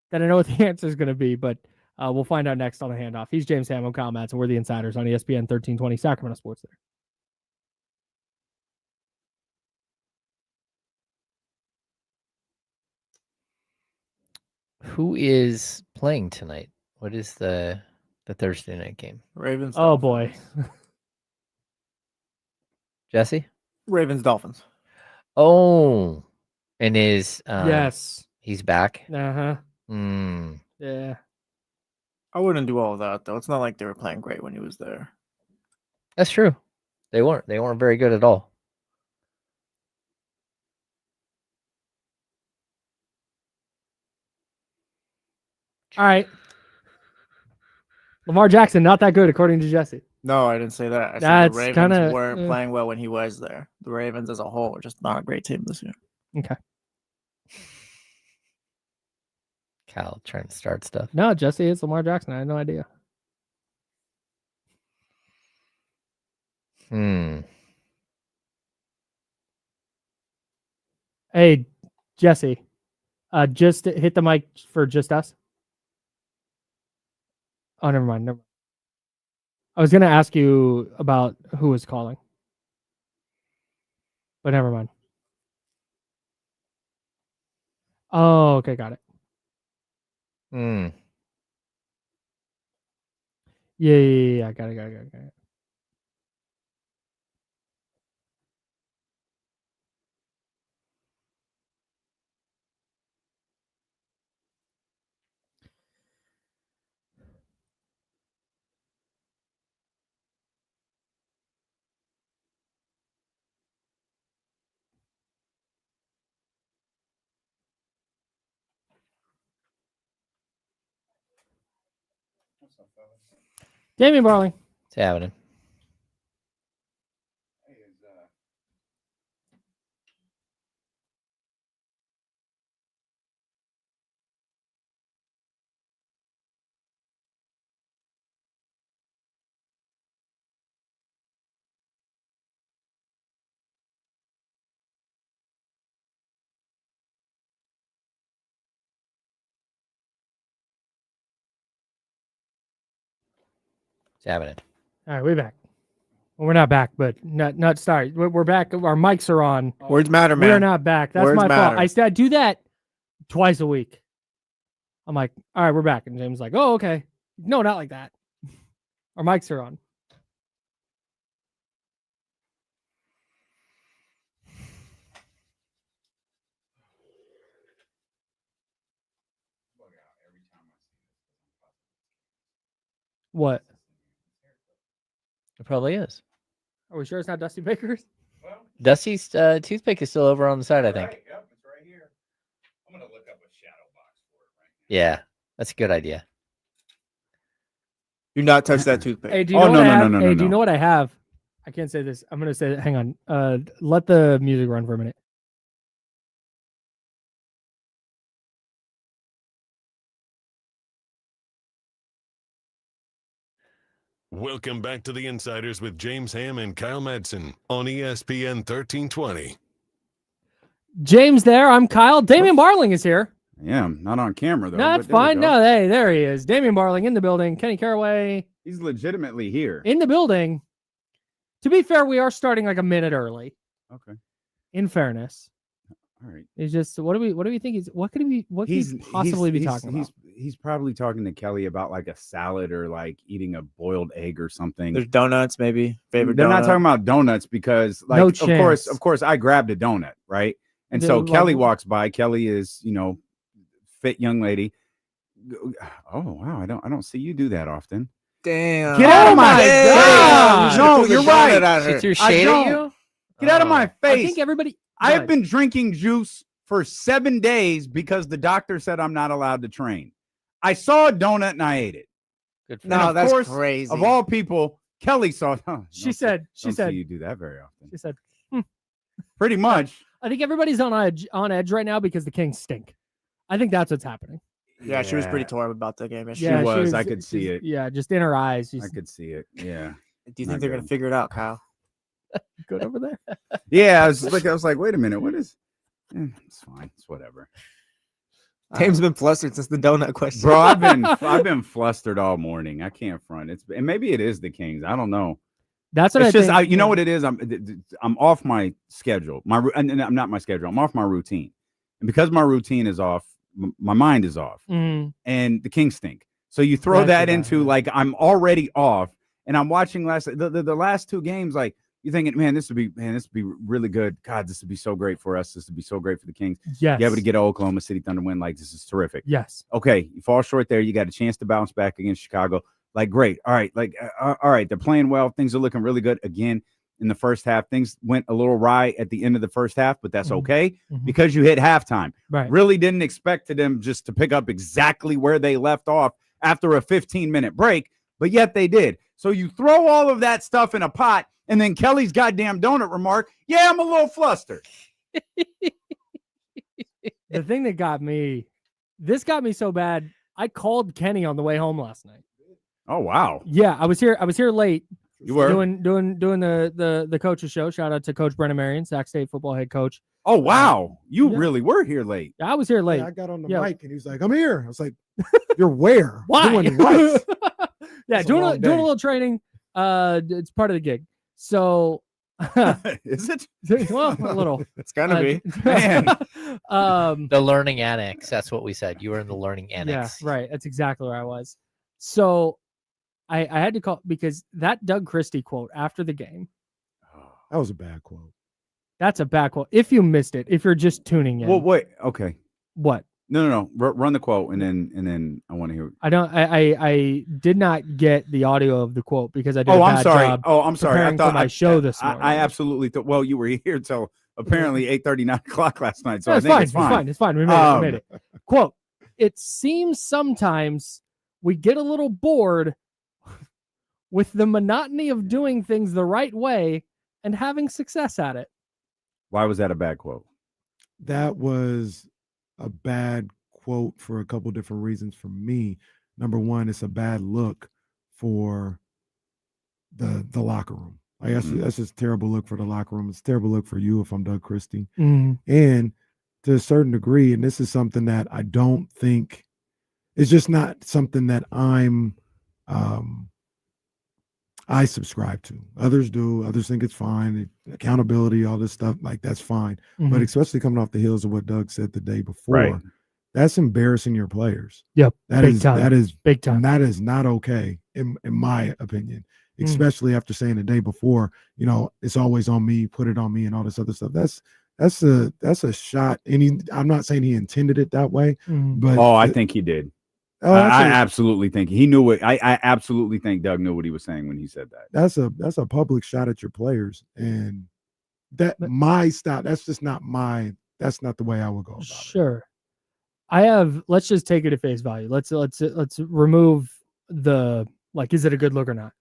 that I know what the answer is going to be, but we'll find out next on the handoff. He's James Ham, Kyle Matz, and we're the Insiders on ESPN 1320 Sacramento Sports Center. Who is playing tonight? What is the Thursday night game? Ravens. Oh, Dolphins. boy. Jesse? Ravens Dolphins. Oh. And yes. He's back? Uh-huh. Hmm. Yeah. I wouldn't do all of that, though. It's not like they were playing great when he was there. That's true. They weren't very good at all. All right. Lamar Jackson, not that good, according to Jesse. No, I didn't say that. I said That's the Ravens kinda, weren't playing well when he was there. The Ravens as a whole are just not a great team this year. Okay. Kyle trying to start stuff. No, Jesse, it's Lamar Jackson. I had no idea. Hey, Jesse, just hit the mic for just us. Oh, never mind. I was going to ask you about who was calling, but never mind. Oh, okay. Got it. Yeah. Got it. Damian Barling. It's happening. It's happening. All right, we're back. Well, we're not back, but not sorry. We're back. Our mics are on. Words matter, man. We're not back. That's Words my matter. fault. I do that twice a week. I'm like, all right, we're back. And James is like, oh, okay. No, not like that. Our mics are on. What? It probably is. Are we sure it's not Dusty Baker's? Dusty's toothpick is still over on the side, I think. Right. Yep, it's right here. I'm gonna look up a shadow box for it right now. Yeah, that's a good idea. Do not touch that toothpick. Hey, do you know what I have? Hey, do you know what I have? I can't say this. I'm gonna say. Hang on. Let the music run for a minute. Welcome back to the Insiders with James Ham and Kyle Madsen on ESPN 1320. James there. I'm Kyle. Damian Barling is here. Yeah, not on camera though. No, that's fine. No, hey, there he is. Damian Barling in the building. Kenny Caraway. He's legitimately here. In the building. To be fair, we are starting like a minute early. Okay. In fairness. All right. It's just what do we think what could he possibly be talking about? He's probably talking to Kelly about like a salad or like eating a boiled egg or something. There's donuts, maybe. Favorite They're donut. not talking about donuts because like No of course I grabbed a donut, right? And so Kelly walks by. Kelly is, fit young lady. Oh wow, I don't see you do that often. Damn. Get out of my face. God. No, you're right. She threw shade at you? Get out of my face. I think everybody I've been drinking juice for 7 days because the doctor said I'm not allowed to train. I saw a donut and I ate it. Good for No, you. that's course, crazy. Of all people, Kelly saw. She said See you do that very often. she said Pretty much. I think everybody's on edge right now because the Kings stink. I think that's what's happening. Yeah, she was pretty torn about the game. She was. I could see it. Yeah, just in her eyes. I could see it. Yeah. Do you think they're gonna figure it out, Kyle? Good over there. Yeah, I was like, wait a minute, what is? It's fine. It's whatever. Tame's been flustered since the donut question. Bro, I've been flustered all morning. I can't front. And maybe it is the Kings. I don't know. That's what it's I just. think. You know what it is? I'm off my schedule. I'm not my schedule. I'm off my routine, and because my routine is off, my mind is off, and the Kings stink. So you throw that into like I'm already off, and I'm watching the last 2 games. Like you're thinking, man, this would be really good. God, this would be so great for us. This would be so great for the Kings. Yes. You able to get an Oklahoma City Thunder win. Like this is terrific. Yes. Okay, you fall short there. You got a chance to bounce back against Chicago. Like, great. All right. Like, all right. They're playing well. Things are looking really good. Again, in the first half, things went a little awry at the end of the first half, but that's okay because you hit halftime. Right. Really didn't expect them just to pick up exactly where they left off after a 15-minute break, but yet they did. So you throw all of that stuff in a pot, and then Kelly's goddamn donut remark, yeah, I'm a little flustered. The thing that got me so bad, I called Kenny on the way home last night. Oh, wow. Yeah, I was here late. You were doing the coach's show. Shout out to Coach Brennan Marion, Sac State football head coach. Oh, wow. You really were here late. I was here late. Yeah, I got on the mic and he was like, I'm here. I was like, you're where? Why? Doing what? Yeah, doing a little training. It's part of the gig. So is it? Well, a little. It's gonna be. Man. The learning annex. That's what we said. You were in the learning annex. Yeah, right. That's exactly where I was. So I had to call because that Doug Christie quote after the game. That was a bad quote. That's a bad quote. If you missed it, if you're just tuning in. Well, wait. Okay. What? No. Run the quote and then I want to hear. I did not get the audio of the quote because I did. I'm sorry. I'm sorry. I thought my show this morning. I absolutely thought. Well, you were here till apparently 8:30, 9 o'clock last night. So no, I think it's fine. It's fine. We made it. Quote: it seems sometimes we get a little bored with the monotony of doing things the right way and having success at it. Why was that a bad quote? That was a bad quote for a couple different reasons for me. Number one, it's a bad look for the locker room. I guess that's just a terrible look for the locker room. It's a terrible look for you if I'm Doug Christie. And to a certain degree, and this is something that I don't think, it's just not something that I subscribe to. Others do. Others think it's fine. Accountability, all this stuff, like that's fine. But especially coming off the heels of what Doug said the day before, that's embarrassing your players. Yep. That is big time. That is not okay, in my opinion. Especially after saying the day before, it's always on me, put it on me, and all this other stuff. That's a shot. And I'm not saying he intended it that way, but I think he did. I absolutely think he knew it. I absolutely think Doug knew what he was saying when he said that. That's a public shot at your players, and my style. That's just not that's not the way I would go about it. Sure. Let's just take it at face value. Let's remove the, like, is it a good look or not?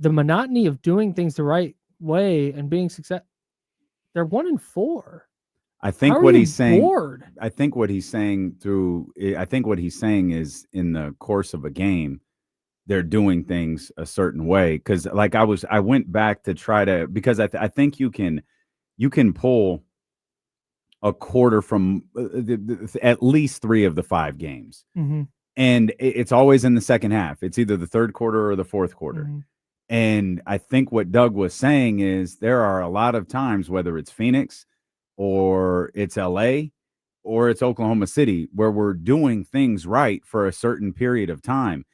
the monotony of doing things the right way and being successful. They're 1-4. I think How what are he's you saying. bored? I think what he's saying is in the course of a game, they're doing things a certain way. Because like I went back to try to, because I think you can pull a quarter from at least 3 of the 5 games. Mm-hmm. And it's always in the second half. It's either the third quarter or the fourth quarter. Mm-hmm. And I think what Doug was saying is there are a lot of times, whether it's Phoenix or it's LA or it's Oklahoma City, where we're doing things right for a certain period of time.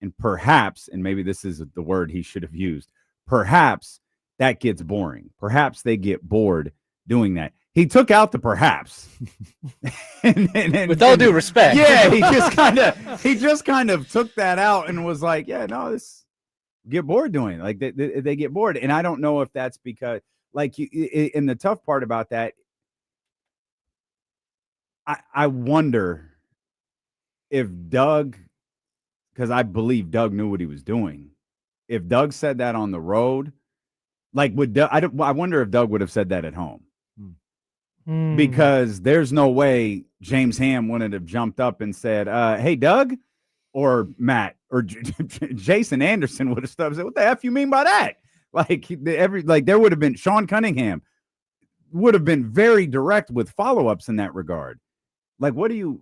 And perhaps, and maybe this is the word he should have used, perhaps that gets boring. Perhaps they get bored doing that. He took out the perhaps. and with all due respect. Yeah, he just kind of took that out and was like, yeah, no, this get bored doing it. Like they get bored. And I don't know if that's because, like, and the tough part about that, I wonder if Doug, because I believe Doug knew what he was doing. If Doug said that on the road, like would Doug, I wonder if Doug would have said that at home. Because there's no way James Ham wouldn't have jumped up and said, hey, Doug, or Matt, or Jason Anderson would have stopped and said, what the F you mean by that? Like there would have been Sean Cunningham would have been very direct with follow-ups in that regard. Like, what do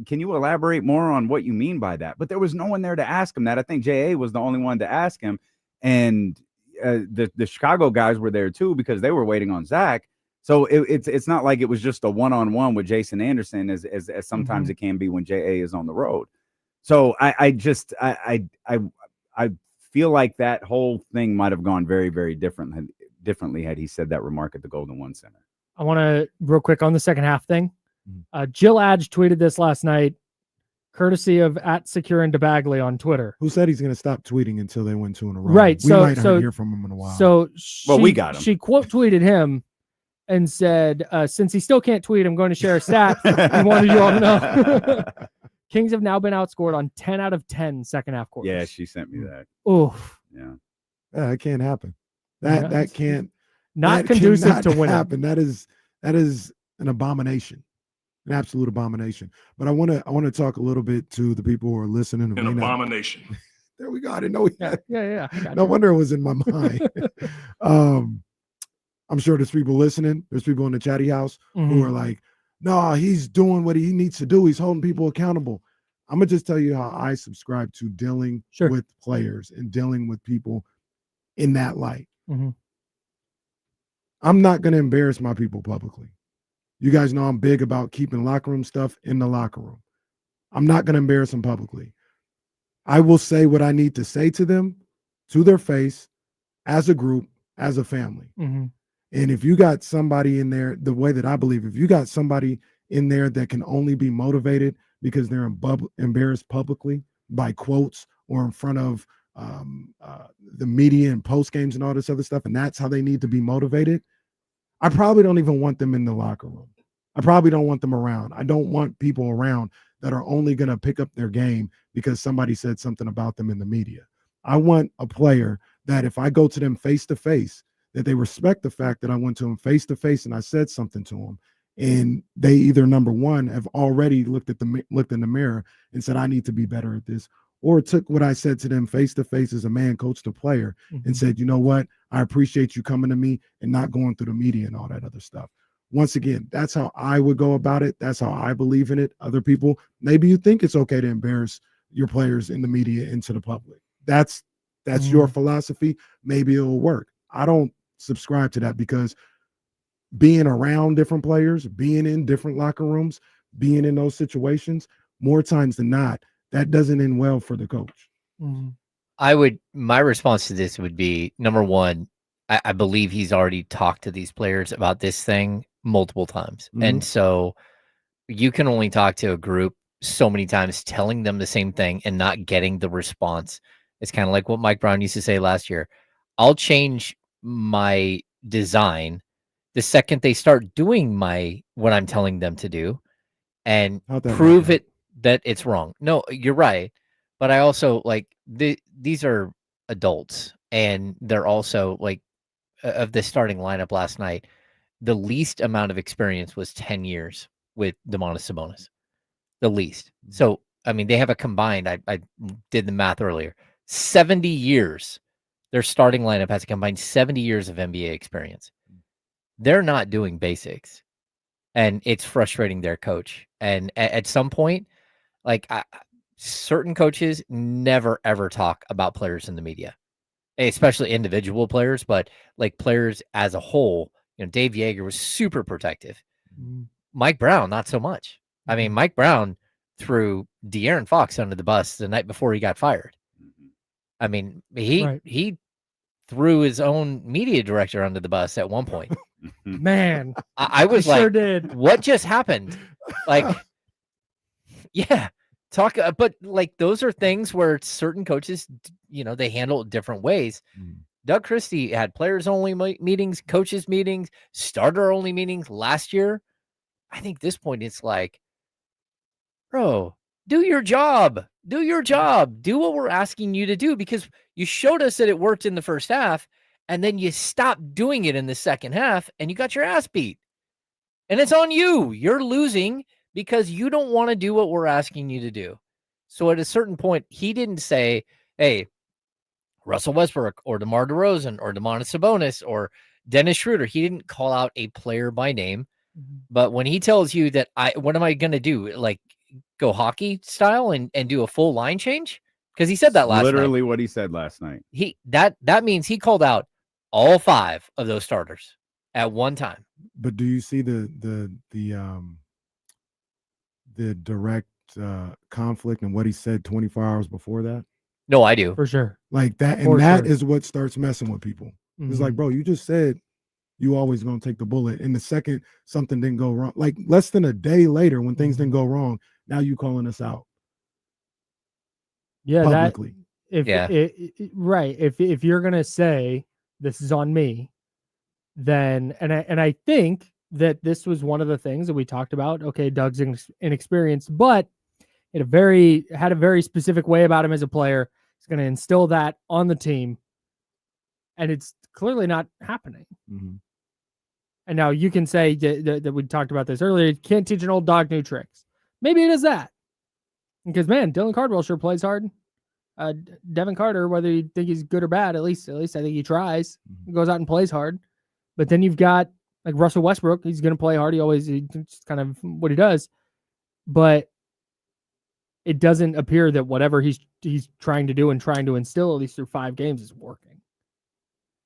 can you elaborate more on what you mean by that? But there was no one there to ask him that. I think J.A. was the only one to ask him. And the Chicago guys were there too, because they were waiting on Zach. So it's not like it was just a one-on-one with Jason Anderson as sometimes it can be when J.A. is on the road. So I feel like that whole thing might have gone very, very differently had he said that remark at the Golden One Center. I want to real quick on the second half thing. Jill Adge tweeted this last night, courtesy of @SecureAndDeBagley on Twitter. Who said he's going to stop tweeting until they win 2 in a row? Right. We might not hear from him in a while. So we got him. She quote tweeted him and said, since he still can't tweet, I'm going to share a stat. I wanted you all to know. Kings have now been outscored on 10 out of 10 second half quarters. Yeah, she sent me that. Oof. Yeah. That can't happen. That can't. Not conducive to winning. Happen. That is an abomination. An absolute abomination. But I want to talk a little bit to the people who are listening. An abomination. There we go. I didn't know. Yeah. No wonder it was in my mind. I'm sure there's people listening. There's people in the chatty house who are like, no, he's doing what he needs to do. He's holding people accountable. I'm going to just tell you how I subscribe to dealing with players and dealing with people in that light. I'm not going to embarrass my people publicly. You guys know I'm big about keeping locker room stuff in the locker room. I'm not going to embarrass them publicly. I will say what I need to say to them, to their face, as a group, as a family. And if you got somebody in there, the way that I believe, if you got somebody in there that can only be motivated because they're embarrassed publicly by quotes or in front of the media and post games and all this other stuff, and that's how they need to be motivated, I probably don't even want them in the locker room. I probably don't want them around. I don't want people around that are only going to pick up their game because somebody said something about them in the media. I want a player that if I go to them face to face, that they respect the fact that I went to them face to face and I said something to them, and they either, number one, have already looked in the mirror and said, I need to be better at this, or took what I said to them face to face as a man, coach to player, and said, you know what, I appreciate you coming to me and not going through the media and all that other stuff. Once again, that's how I would go about it. That's how I believe in it. Other people, maybe you think it's okay to embarrass your players in the media and to the public. That's your philosophy. Maybe it'll work. I don't subscribe to that, because being around different players, being in different locker rooms, being in those situations, more times than not, that doesn't end well for the coach. My response to this would be, number one, I believe he's already talked to these players about this thing multiple times. And so you can only talk to a group so many times, telling them the same thing and not getting the response. It's kind of like what Mike Brown used to say last year. I'll change my design the second they start doing what I'm telling them to do, and prove it that it's wrong. No, you're right. But I also these are adults, and they're also like of the starting lineup last night. The least amount of experience was 10 years with Domantas Sabonis. The least. So, I mean, they have a combined, I did the math earlier, 70 years. Their starting lineup has a combined 70 years of NBA experience. They're not doing basics, and it's frustrating their coach. And at some point, like certain coaches never, ever talk about players in the media, especially individual players, but like players as a whole. Dave Yeager was super protective. Mike Brown, not so much. I mean, Mike Brown threw De'Aaron Fox under the bus the night before he got fired. I mean, he threw his own media director under the bus at one point. Man, I was like, what just happened? Like, yeah, talk. But like, those are things where certain coaches, they handle it different ways. Doug Christie had players only meetings, coaches meetings, starter only meetings last year. I think at this point it's like, bro, do your job. Do your job. Do what we're asking you to do, because you showed us that it worked in the first half, and then you stopped doing it in the second half, and you got your ass beat. And it's on you. You're losing because you don't want to do what we're asking you to do. So at a certain point, he didn't say, hey, Russell Westbrook or DeMar DeRozan or Domantas Sabonis or Dennis Schroeder. He didn't call out a player by name. But when he tells you that, what am I going to do? Like, go hockey style and do a full line change? Because he said that last night. Literally what he said last night. That means he called out all 5 of those starters at one time. But do you see the direct conflict in what he said 24 hours before that? No, I do. For sure. Like that. And that is what starts messing with people. It's like, bro, you just said you always going to take the bullet. And the second something didn't go wrong, like less than a day later when things didn't go wrong, now you calling us out. Yeah. Publicly. Right. If you're going to say this is on me, then, and I think that this was one of the things that we talked about. Okay. Doug's inexperienced, but had a very specific way about him as a player. He's going to instill that on the team, and it's clearly not happening. And now you can say that we talked about this earlier. You can't teach an old dog new tricks. Maybe it is that, because man, Dylan Cardwell sure plays hard. Devin Carter, whether you think he's good or bad, at least I think he tries. He goes out and plays hard. But then you've got like Russell Westbrook. He's going to play hard. It's kind of what he does. But it doesn't appear that whatever he's trying to do and trying to instill, at least through 5 games, is working.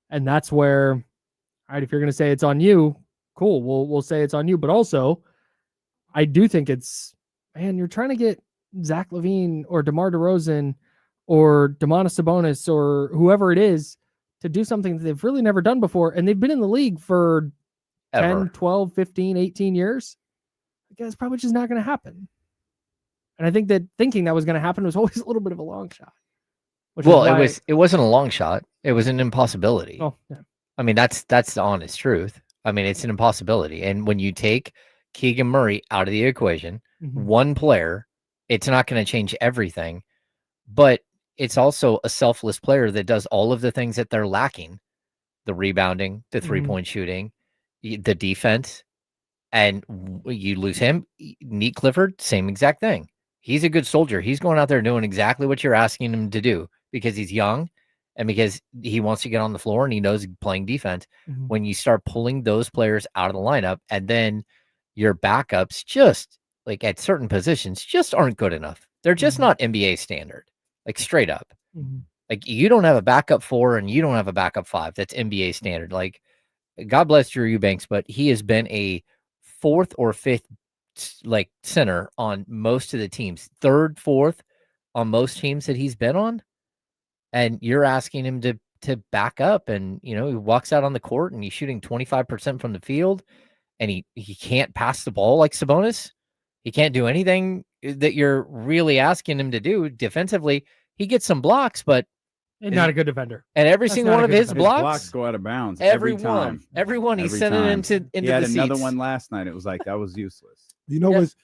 And that's where, all right, if you're going to say it's on you, cool. We'll say it's on you. But also, I do think it's, man, you're trying to get Zach LaVine or DeMar DeRozan or Domantas Sabonis or whoever it is to do something that they've really never done before. And they've been in the league for 10, 12, 15, 18 years. I guess it's probably just not going to happen. And I think that thinking that was going to happen was always a little bit of a long shot. Well, it wasn't a long shot. It was an impossibility. Oh, yeah. I mean, that's the honest truth. I mean, it's an impossibility. And when you take Keegan Murray out of the equation, one player, it's not going to change everything. But it's also a selfless player that does all of the things that they're lacking: the rebounding, the 3-point shooting, the defense. And you lose him. Neat Clifford, same exact thing. He's a good soldier. He's going out there doing exactly what you're asking him to do because he's young and because he wants to get on the floor and he knows playing defense. When you start pulling those players out of the lineup, and then your backups just like at certain positions just aren't good enough. They're just not NBA standard, like straight up. Like you don't have a backup 4 and you don't have a backup 5. That's NBA standard. Like, God bless Drew Eubanks, but he has been a 4th or 5th like center on most of the teams, 3rd, 4th on most teams that he's been on. And you're asking him to back up, and he walks out on the court and he's shooting 25% from the field, and he can't pass the ball like Sabonis. He can't do anything that you're really asking him to do defensively. He gets some blocks, but he's not a good defender. And every single one of his blocks go out of bounds every time. Everyone he's sending into he had the another seats. one last night. It was like that was useless. You know what's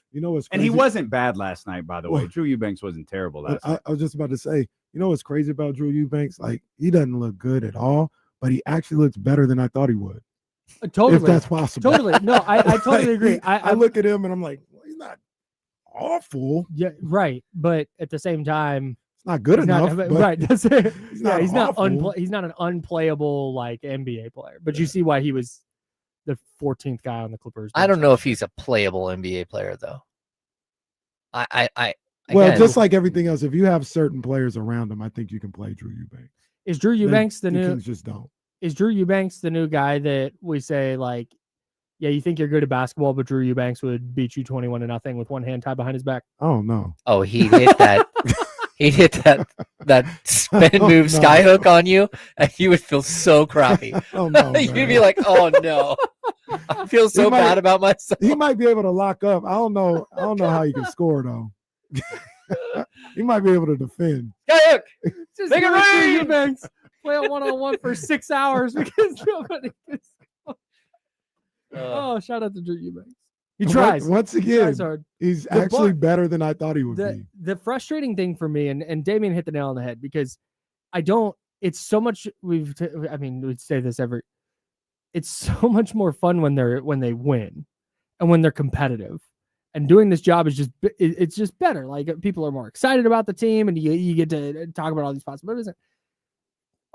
And he crazy? wasn't bad last night, by the way. Drew Eubanks wasn't terrible last night. I was just about to say, You know what's crazy about Drew Eubanks? Like, he doesn't look good at all, but he actually looks better than I thought he would. Totally. If that's possible. Totally. No, I totally agree. I look at him and I'm like, well, he's not awful. Yeah, right. But at the same time, it's not good enough. Right. That's it. He's He's not he's not an unplayable like NBA player. But you see why he was the 14th guy on the Clippers. I don't know if he's a playable NBA player though. Well, just like everything else, if you have certain players around him, I think you can play Drew Eubanks. Is Drew Eubanks the new? Kings just don't. Is Drew Eubanks the new guy that we say like, yeah, you think you're good at basketball, but Drew Eubanks would beat you 21-0 with one hand tied behind his back? Oh no! Oh, he hit that. He hit that spin move skyhook on you, and you would feel so crappy. Oh no! You'd be like, "Oh no, I feel so bad about myself." He might be able to lock up. I don't know how he can score though. He might be able to defend. Skyhook, just make it rain. Eubanks play a 1-on-1 for 6 hours because nobody can score. Oh, shout out to Drew Eubanks. He tries. Once again, he tries hard. He's actually better than I thought he would be. The frustrating thing for me, and Damian hit the nail on the head, because it's so much, we'd say this it's so much more fun when they win and when they're competitive. And doing this job is it's just better. Like, people are more excited about the team, and you get to talk about all these possibilities.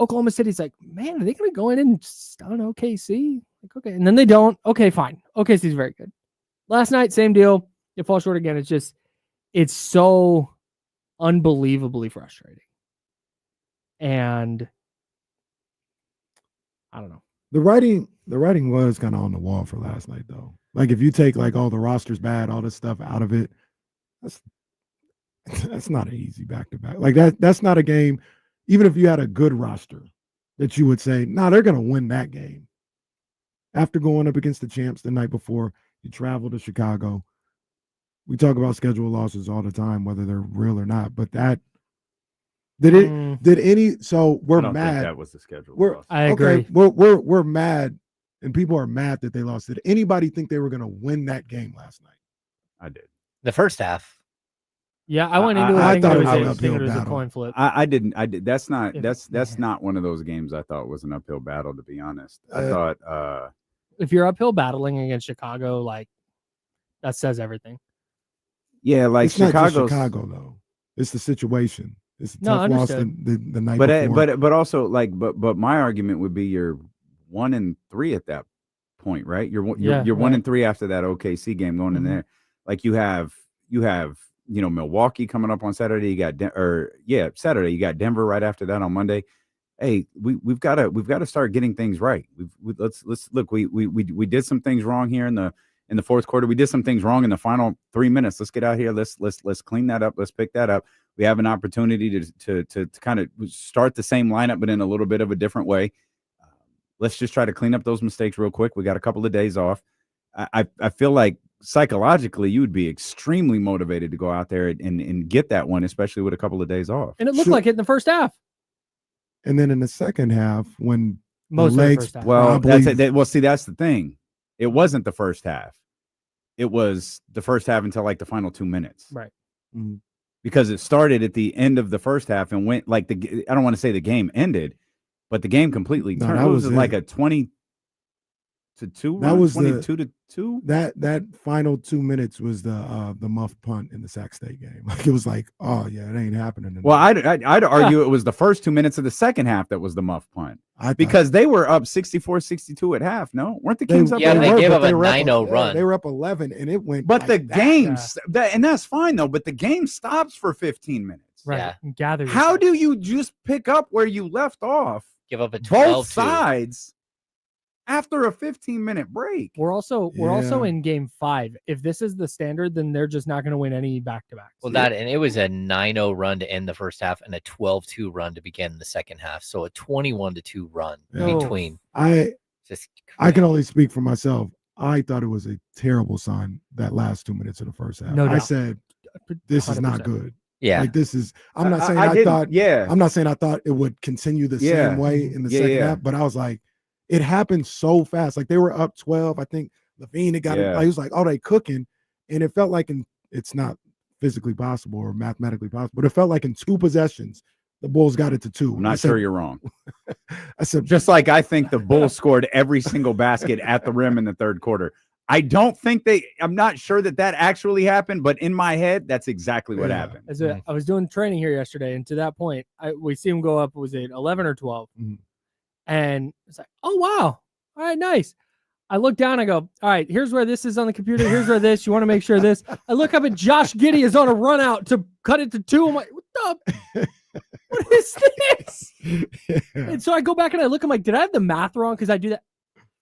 Oklahoma City's like, man, are they going to go in and stun OKC? Like, okay. And then they don't. Okay, fine. OKC's very good. Last night, same deal. You fall short again. It's so unbelievably frustrating. And I don't know. The writing was kind of on the wall for last night, though. Like, if you take like all the rosters bad, all this stuff out of it, that's not an easy back-to-back. Like, that's not a game, even if you had a good roster, that you would say, nah, they're going to win that game. After going up against the champs the night before, you travel to Chicago. We talk about schedule losses all the time, whether they're real or not. But we're I don't mad. think that was the schedule. I agree. We're mad, and people are mad that they lost. Did anybody think they were going to win that game last night? I did. The first half. Yeah, I went into it. I thought it was a coin flip. I didn't. That's not one of those games I thought was an uphill battle, to be honest. I thought if you're uphill battling against Chicago, like, that says everything. Yeah, like it's not just Chicago though. It's the situation. It's a tough loss the night before. But also, like, but my argument would be you're 1-3 at that point, right? You're 1-3 after that OKC game going in there. Like, you have Milwaukee coming up on Saturday. You got Saturday. You got Denver right after that on Monday. Hey, we've got to start getting things right. Let's look. We did some things wrong here in the fourth quarter. We did some things wrong in the final 3 minutes. Let's get out here. Let's clean that up. Let's pick that up. We have an opportunity to kind of start the same lineup, but in a little bit of a different way. Let's just try to clean up those mistakes real quick. We got a couple of days off. I feel like psychologically you would be extremely motivated to go out there and get that one, especially with a couple of days off. And it looked like it in the first half. And then in the second half, when most the of the legs, first half. Well, that's the thing. It wasn't the first half. It was the first half until like the final 2 minutes. Right. Mm-hmm. Because it started at the end of the first half and went like I don't want to say the game ended, but the game completely turned. That was like a 20-2. That was 22-2. That final 2 minutes was the muff punt in the Sac State game. Like, it was like, oh yeah, it ain't happening. Well, I'd argue it was the first 2 minutes of the second half that was the muff punt. Because they were up 64-62 at half. No, weren't the Kings up? Yeah, they gave up a 9-0 run. They were up 11, and it went. But the game, and that's fine though. But the game stops for 15 minutes. Right. Yeah. Gather. How do you just pick up where you left off? Give up a 12-2. Both sides after a 15-minute break. We're also in game 5. If this is the standard, then they're just not going to win any back-to-backs. Well, and it was a 9-0 run to end the first half and a 12-2 run to begin the second half. So a 21-2 run between. I can only speak for myself. I thought it was a terrible sign that last 2 minutes of the first half. No doubt. I said, this 100%. Is not good. Yeah. Like, this is, I'm not saying I'm not saying I thought it would continue the same way in the second half, but I was like, it happened so fast. Like, they were up 12. I think Levine had got it. Like, he was like, oh, they cooking. And it felt like it's not physically possible or mathematically possible, but it felt like in 2 possessions, the Bulls got it to 2. I'm not sure you're wrong. I said, just like I think the Bulls scored every single basket at the rim in the third quarter. I don't think I'm not sure that actually happened, but in my head, that's exactly what happened. I was doing training here yesterday, and to that point, we see him go up, was it 11 or 12? Mm-hmm. And it's like, oh, wow. All right, nice. I look down, I go, all right, here's where this is on the computer. Here's where this, you want to make sure this. I look up and Josh Giddey is on a run out to cut it to 2. I'm like, what is this? Yeah. And so I go back and I look, I'm like, did I have the math wrong? Because I do that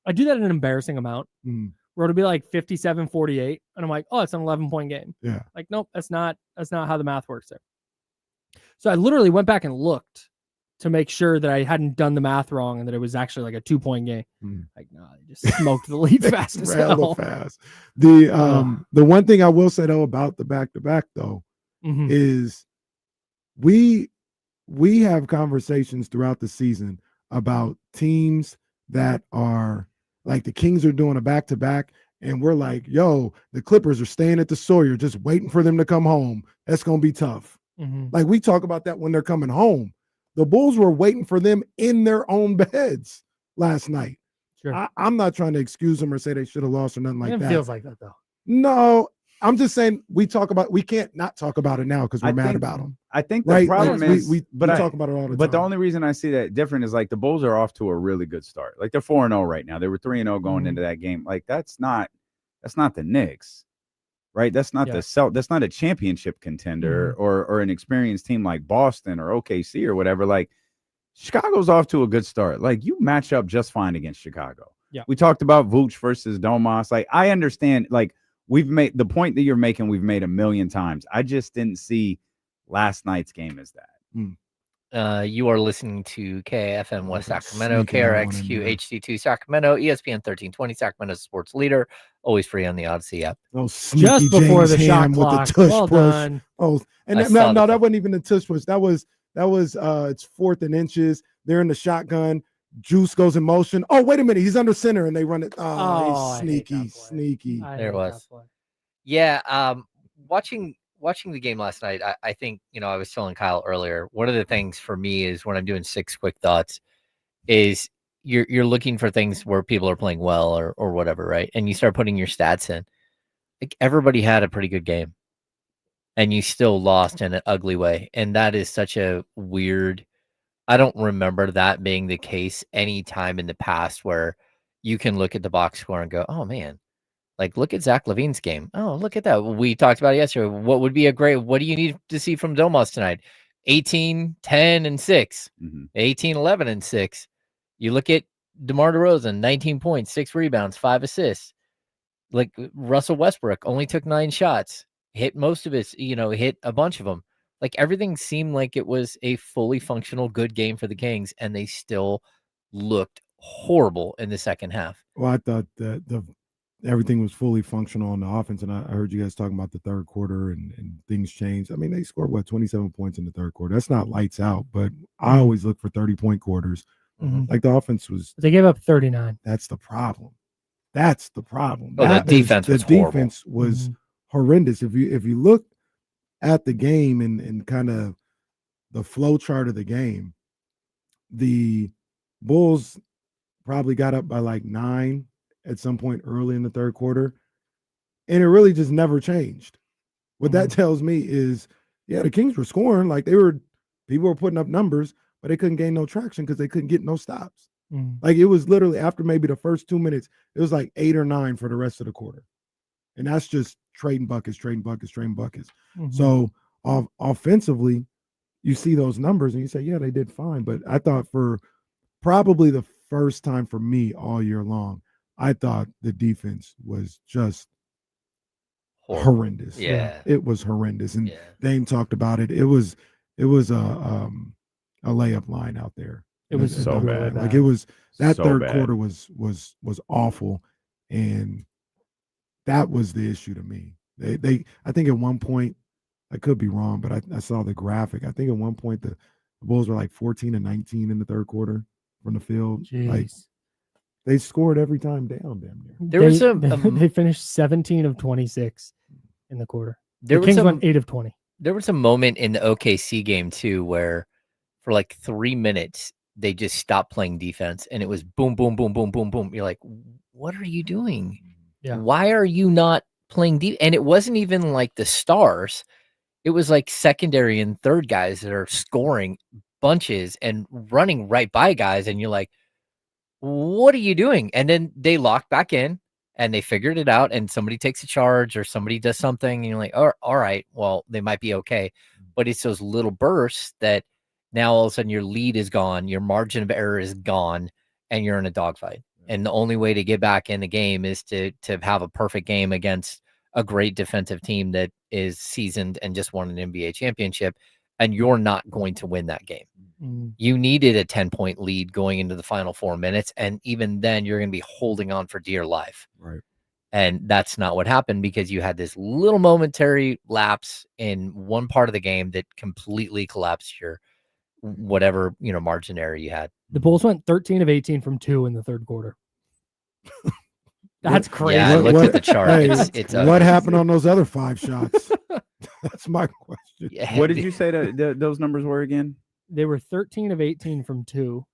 in an embarrassing amount. Where it'll be like 57-48. And I'm like, oh, it's an 11-point game. Yeah. Like, nope, that's not how the math works there. So I literally went back and looked to make sure that I hadn't done the math wrong and that it was actually like a 2-point game. Like, no, I just smoked the lead fast as hell. Fast. The one thing I will say though about the back-to-back though is we have conversations throughout the season about teams that are like the Kings are doing a back-to-back, and we're like, yo, the Clippers are staying at the Sawyer, just waiting for them to come home. That's going to be tough. Like we talk about that when they're coming home. The Bulls were waiting for them in their own beds last night. Sure. I'm not trying to excuse them or say they should have lost or nothing like that. It feels like that, though. No, I'm just saying we can't not talk about it now because we're mad about them. I think the problem is we talk about it all the time. But the only reason I see that different is like the Bulls are off to a really good start. Like they're 4-0 right now. They were 3-0 going into that game. Like that's not the Knicks, right? That's not that's not a championship contender or an experienced team like Boston or OKC or whatever. Like Chicago's off to a good start. Like you match up just fine against Chicago. Yeah. We talked about Vooch versus Domas. Like I understand. Like we've made the point that you're making. We've made a million times. I just didn't see last night's game as that. You are listening to KFM West Sacramento, KRXQ HD2 Sacramento, ESPN 1320 Sacramento sports leader, always free on the Odyssey app. Oh, just before the shot clock. With the tush well push. Done. Oh, and that wasn't even a tush push. That was it's 4th and inches. They're in the shotgun. Juice goes in motion. Oh, wait a minute. He's under center and they run it. Oh, he's sneaky. There it was. Yeah. Watching the game last night, I think, I was telling Kyle earlier, one of the things for me is when I'm doing 6 quick thoughts is you're looking for things where people are playing well or whatever, right? And you start putting your stats in. Like everybody had a pretty good game and you still lost in an ugly way. And that is such a weird, I don't remember that being the case any time in the past where you can look at the box score and go, oh man, like look at Zach LaVine's game. Oh, look at that. We talked about it yesterday. What would be what do you need to see from Domas tonight? 18, 10, and 6, 18, 11, and 6. You look at DeMar DeRozan, 19 points, 6 rebounds, 5 assists. Like Russell Westbrook only took 9 shots, hit most of his, hit a bunch of them. Like everything seemed like it was a fully functional, good game for the Kings, and they still looked horrible in the second half. Well, I thought that everything was fully functional on the offense, and I heard you guys talking about the third quarter and things changed. I mean, they scored 27 points in the third quarter. That's not lights out, but I always look for 30-point quarters. Like the offense was. They gave up 39. That's the problem. That's the problem. Oh, the defense was horrible. The defense was horrendous. If you look at the game and kind of the flow chart of the game, the Bulls probably got up by like 9 at some point early in the third quarter, and it really just never changed. What that tells me is, the Kings were scoring, like people were putting up numbers, but they couldn't gain no traction because they couldn't get no stops. Like it was literally after maybe the first 2 minutes, it was like 8 or 9 for the rest of the quarter. And that's just trading buckets. So offensively, you see those numbers and you say, yeah, they did fine. But I thought for probably the first time for me all year long, I thought the defense was just horrendous. Yeah. It was horrendous. And Dame talked about it. It was a layup line out there. It was so bad. Like it was that so third bad. quarter was awful. And that was the issue to me. They I think at one point, I could be wrong, but I saw the graphic. I think at one point the Bulls were like 14 and 19 in the third quarter from the field. Jeez. Like they scored every time down damn near. They finished 17 of 26 in the quarter. The Kings went 8 of 20. There was a moment in the OKC game too where for like 3 minutes, they just stopped playing defense, and it was boom, boom, boom, boom, boom, boom. You're like, what are you doing? Yeah. Why are you not playing deep? And it wasn't even like the stars. It was like secondary and third guys that are scoring bunches and running right by guys. And you're like, what are you doing? And then they locked back in and they figured it out, and somebody takes a charge or somebody does something. And you're like, oh, all right, well, they might be okay. But it's those little bursts that now all of a sudden your lead is gone, your margin of error is gone, and you're in a dogfight. And the only way to get back in the game is to have a perfect game against a great defensive team that is seasoned and just won an NBA championship, and you're not going to win that game. You needed a 10-point lead going into the final 4 minutes, and even then you're going to be holding on for dear life. Right. And that's not what happened, because you had this little momentary lapse in one part of the game that completely collapsed your whatever, margin error you had. The Bulls went 13 of 18 from 2 in the third quarter. That's crazy. Yeah, I looked at the chart. Hey, It's what happened on those other 5 shots? That's my question. Yeah, What did you say those numbers were again? They were 13 of 18 from 2.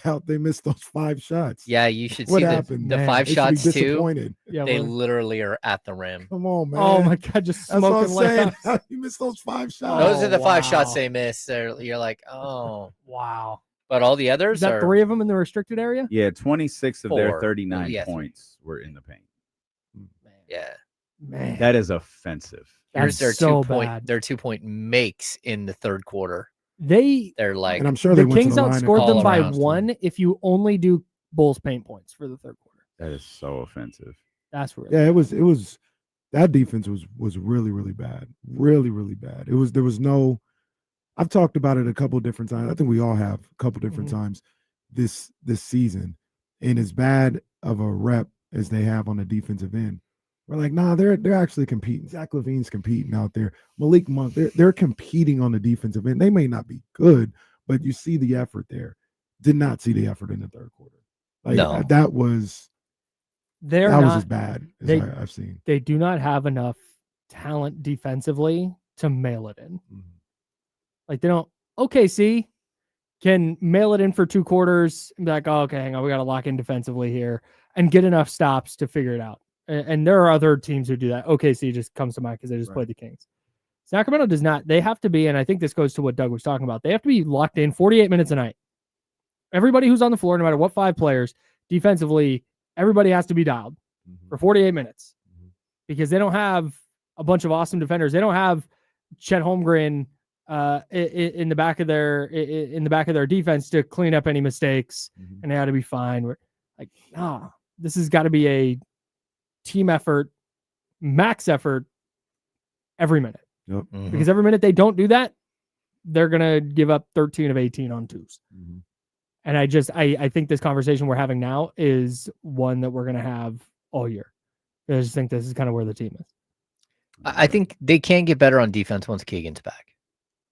How they missed those 5 shots? Yeah, you should What see happened? the Man, 5 they should be shots too. disappointed. Yeah, They well, literally are at the rim. Come on, man. oh my God, just That's what I'm smoking saying. layups. How you missed those 5 shots? Those are the 5 shots wow. they missed. You're like, oh, Wow. but all the others Is that are 3 of them in the restricted area? Yeah, 26 of their 4. 39 Yeah, 3. points were in the paint. Yeah. Man, That is offensive. Here's that's their so 2-point bad. their 2-point makes in the third quarter. They're like, and I'm sure they the went Kings to the line outscored all them by around. 1 if you only do Bulls paint points for the third quarter. That is so offensive. That's really Yeah, it was that defense was really, really bad. Really, really bad. There was no. I've talked about it a couple different times. I think we all have a couple different times this season. And as bad of a rep as they have on the defensive end, we're like, nah, they're actually competing. Zach LaVine's competing out there. Malik Monk, they're competing on the defensive end. They may not be good, but you see the effort there. Did not see the effort in the third quarter. Like No. that was as bad as I've seen. They do not have enough talent defensively to mail it in. Like they don't. OKC can mail it in for 2 quarters and be like, oh, okay, hang on, we got to lock in defensively here and get enough stops to figure it out. And there are other teams who do that. OKC just comes to mind because they just played the Kings. Sacramento does not. They have to be, and I think this goes to what Doug was talking about. They have to be locked in 48 minutes a night. Everybody who's on the floor, no matter what 5 players, defensively, everybody has to be dialed for 48 minutes because they don't have a bunch of awesome defenders. They don't have Chet Holmgren in the back of their defense to clean up any mistakes, and they ought to be fine. We're like, this has got to be a team effort, max effort every minute. Yep. Because every minute they don't do that, they're gonna give up 13 of 18 on 2s. And I think this conversation we're having now is one that we're gonna have all year. I just think this is kind of where the team is. I think they can get better on defense once Keegan's back,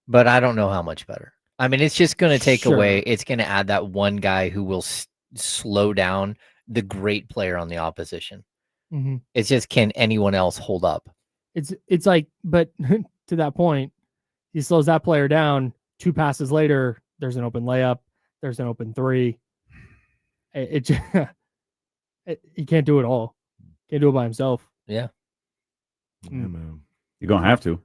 but I don't know how much better. I mean, it's just going to take away. It's going to add that one guy who will slow down the great player on the opposition. It's just, can anyone else hold up? It's like, but to that point, he slows that player down. 2 passes later, there's an open layup. There's an open 3. He can't do it all. Can't do it by himself. Yeah. Yeah, man. You're gonna have to.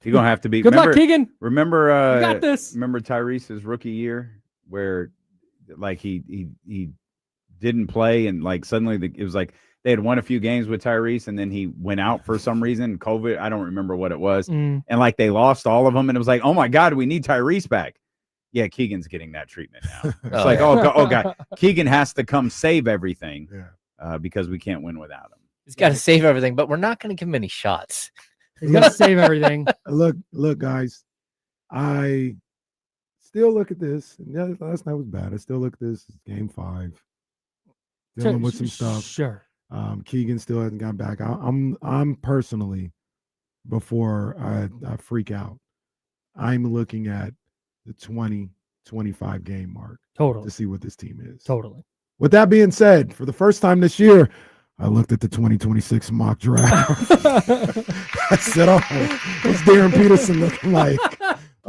You're gonna have to be. Good luck, Keegan. Remember, you got this. Remember Tyrese's rookie year where, like, he didn't play, and like suddenly it was like they had won a few games with Tyrese, and then he went out for some reason, COVID. I don't remember what it was, and like they lost all of them, and it was like, oh my God, we need Tyrese back. Yeah, Keegan's getting that treatment now. It's like, oh God, Keegan has to come save everything, because we can't win without him. He's got to save everything, but we're not going to give him any shots. He's got to save everything. Look, guys, I still look at this. And last night was bad. I still look at this as game 5, dealing with some stuff. Sure. Keegan still hasn't gotten back. I'm personally, before I freak out, I'm looking at the 20-25 game mark to see what this team is. Totally. With that being said, for the first time this year, I looked at the 2026 mock draft. I said, what's Darren Peterson looking like?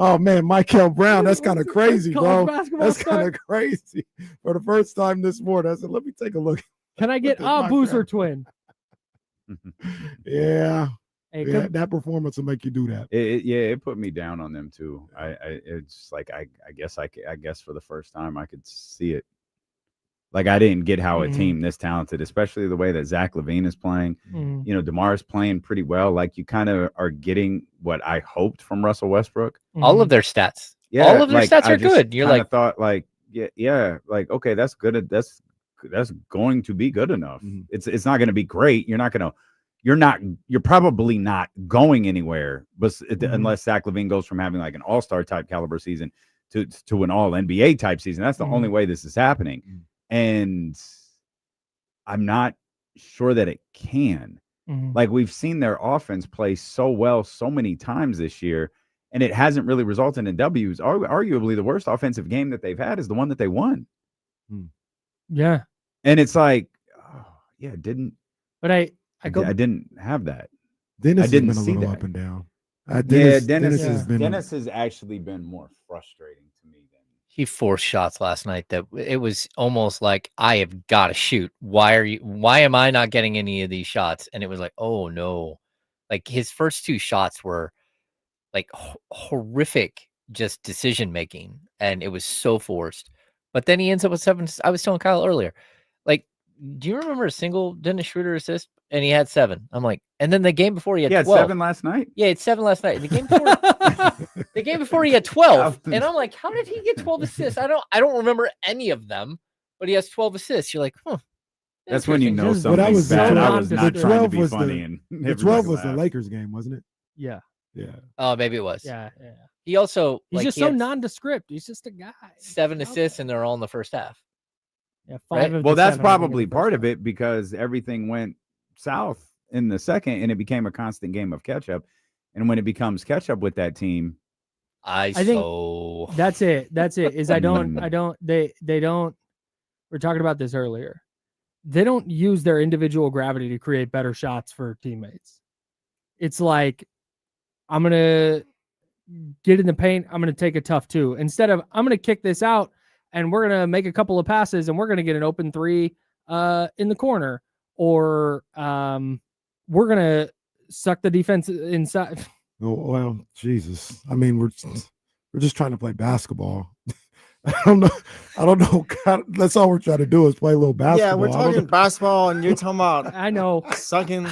Oh man, Michael Brown, that's kind of crazy, College bro. basketball That's start? kind of crazy. For the first time this morning, I said, "Let me take a look." Can I get this a Mike boozer Brown. twin? Yeah, Hey, yeah, that performance will make you do that. It put me down on them too. It's like I guess for the first time I could see it. Like I didn't get how a team this talented, especially the way that Zach LaVine is playing. You know, DeMar's playing pretty well. Like you kind of are getting what I hoped from Russell Westbrook. All of their stats. Yeah, all of their like, stats I are just good. You're kinda like, thought like, yeah, like okay, that's good. That's going to be good enough. It's not going to be great. You're probably not going anywhere, but unless Zach LaVine goes from having like an all-star type caliber season to an all NBA type season. That's the only way this is happening. And I'm not sure that it can. Like we've seen their offense play so well so many times this year, and it hasn't really resulted in W's. Arguably, the worst offensive game that they've had is the one that they won. Yeah. And it's like, yeah, didn't. But I didn't have that. Dennis I didn't has been a see little that. up and down. Dennis has actually been more frustrating to me than he forced shots last night that it was almost like I have got to shoot. Why am I not getting any of these shots? And it was like, oh no, like his first two shots were like horrific, just decision making, and it was so forced. But then he ends up with 7. I was telling Kyle earlier, like, do you remember a single Dennis Schroeder assist? And he had 7. I'm like, and then the game before he had 12. 7 last night. Yeah, it's 7 last night. The game before he had 12, and I'm like, how did he get 12 assists? I don't remember any of them, but he has 12 assists. You're like, huh. That's when you know But something's bad. I was the not trying to be 12 funny. And the 12 was the Lakers game, wasn't it? Yeah. Yeah. Oh, maybe it was. Yeah. He also he's just so nondescript. He's just a guy. 7 assists, and they're all in the first half. Yeah, 5 Right? of Well, the that's 7 probably part of it because everything went south in the second, and it became a constant game of catch up. And when it becomes catch up with that team, I think that's it. Is they don't. We're talking about this earlier. They don't use their individual gravity to create better shots for teammates. It's like, I'm gonna get in the paint. I'm gonna take a tough 2 instead of I'm gonna kick this out and we're gonna make a couple of passes and we're gonna get an open 3 in the corner, or we're gonna suck the defense inside. Oh, well, Jesus. I mean, we're just trying to play basketball. I don't know. God, that's all we're trying to do is play a little basketball. Yeah, we're talking basketball, and you're talking about I know sucking.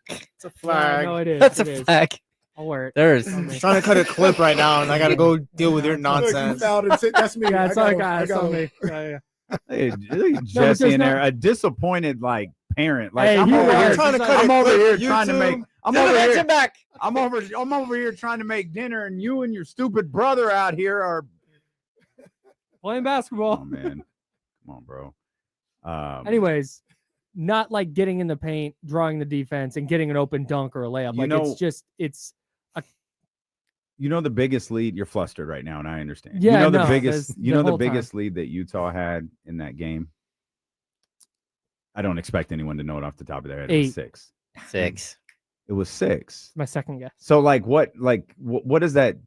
It's a flag. No, it is. That's it a is. flag. I'll wear it. There's I'm trying to cut a clip right now, and I got to go deal with your nonsense. That's me. Yeah, I it's gotta- all guys. I gotta- On me. Yeah. hey, but Jesse there's in there, not- a disappointed like parent. Like Hey, I'm he over was. here Trying to cut I'm a over clip, here trying to make. YouTube. I'm over here. back. I'm over here trying to make dinner, and you and your stupid brother out here are. Playing basketball. Oh man, come on, bro. Anyways, not like getting in the paint, drawing the defense, and getting an open dunk or a layup. You Like know- it's You know the biggest lead. You're flustered right now, and I understand. Yeah, you know the no, biggest. that's You the know the whole time. biggest lead that Utah had in that game. I don't expect anyone to know it off the top of their head. It was 8. 6. It was 6. my second guess. So like what does that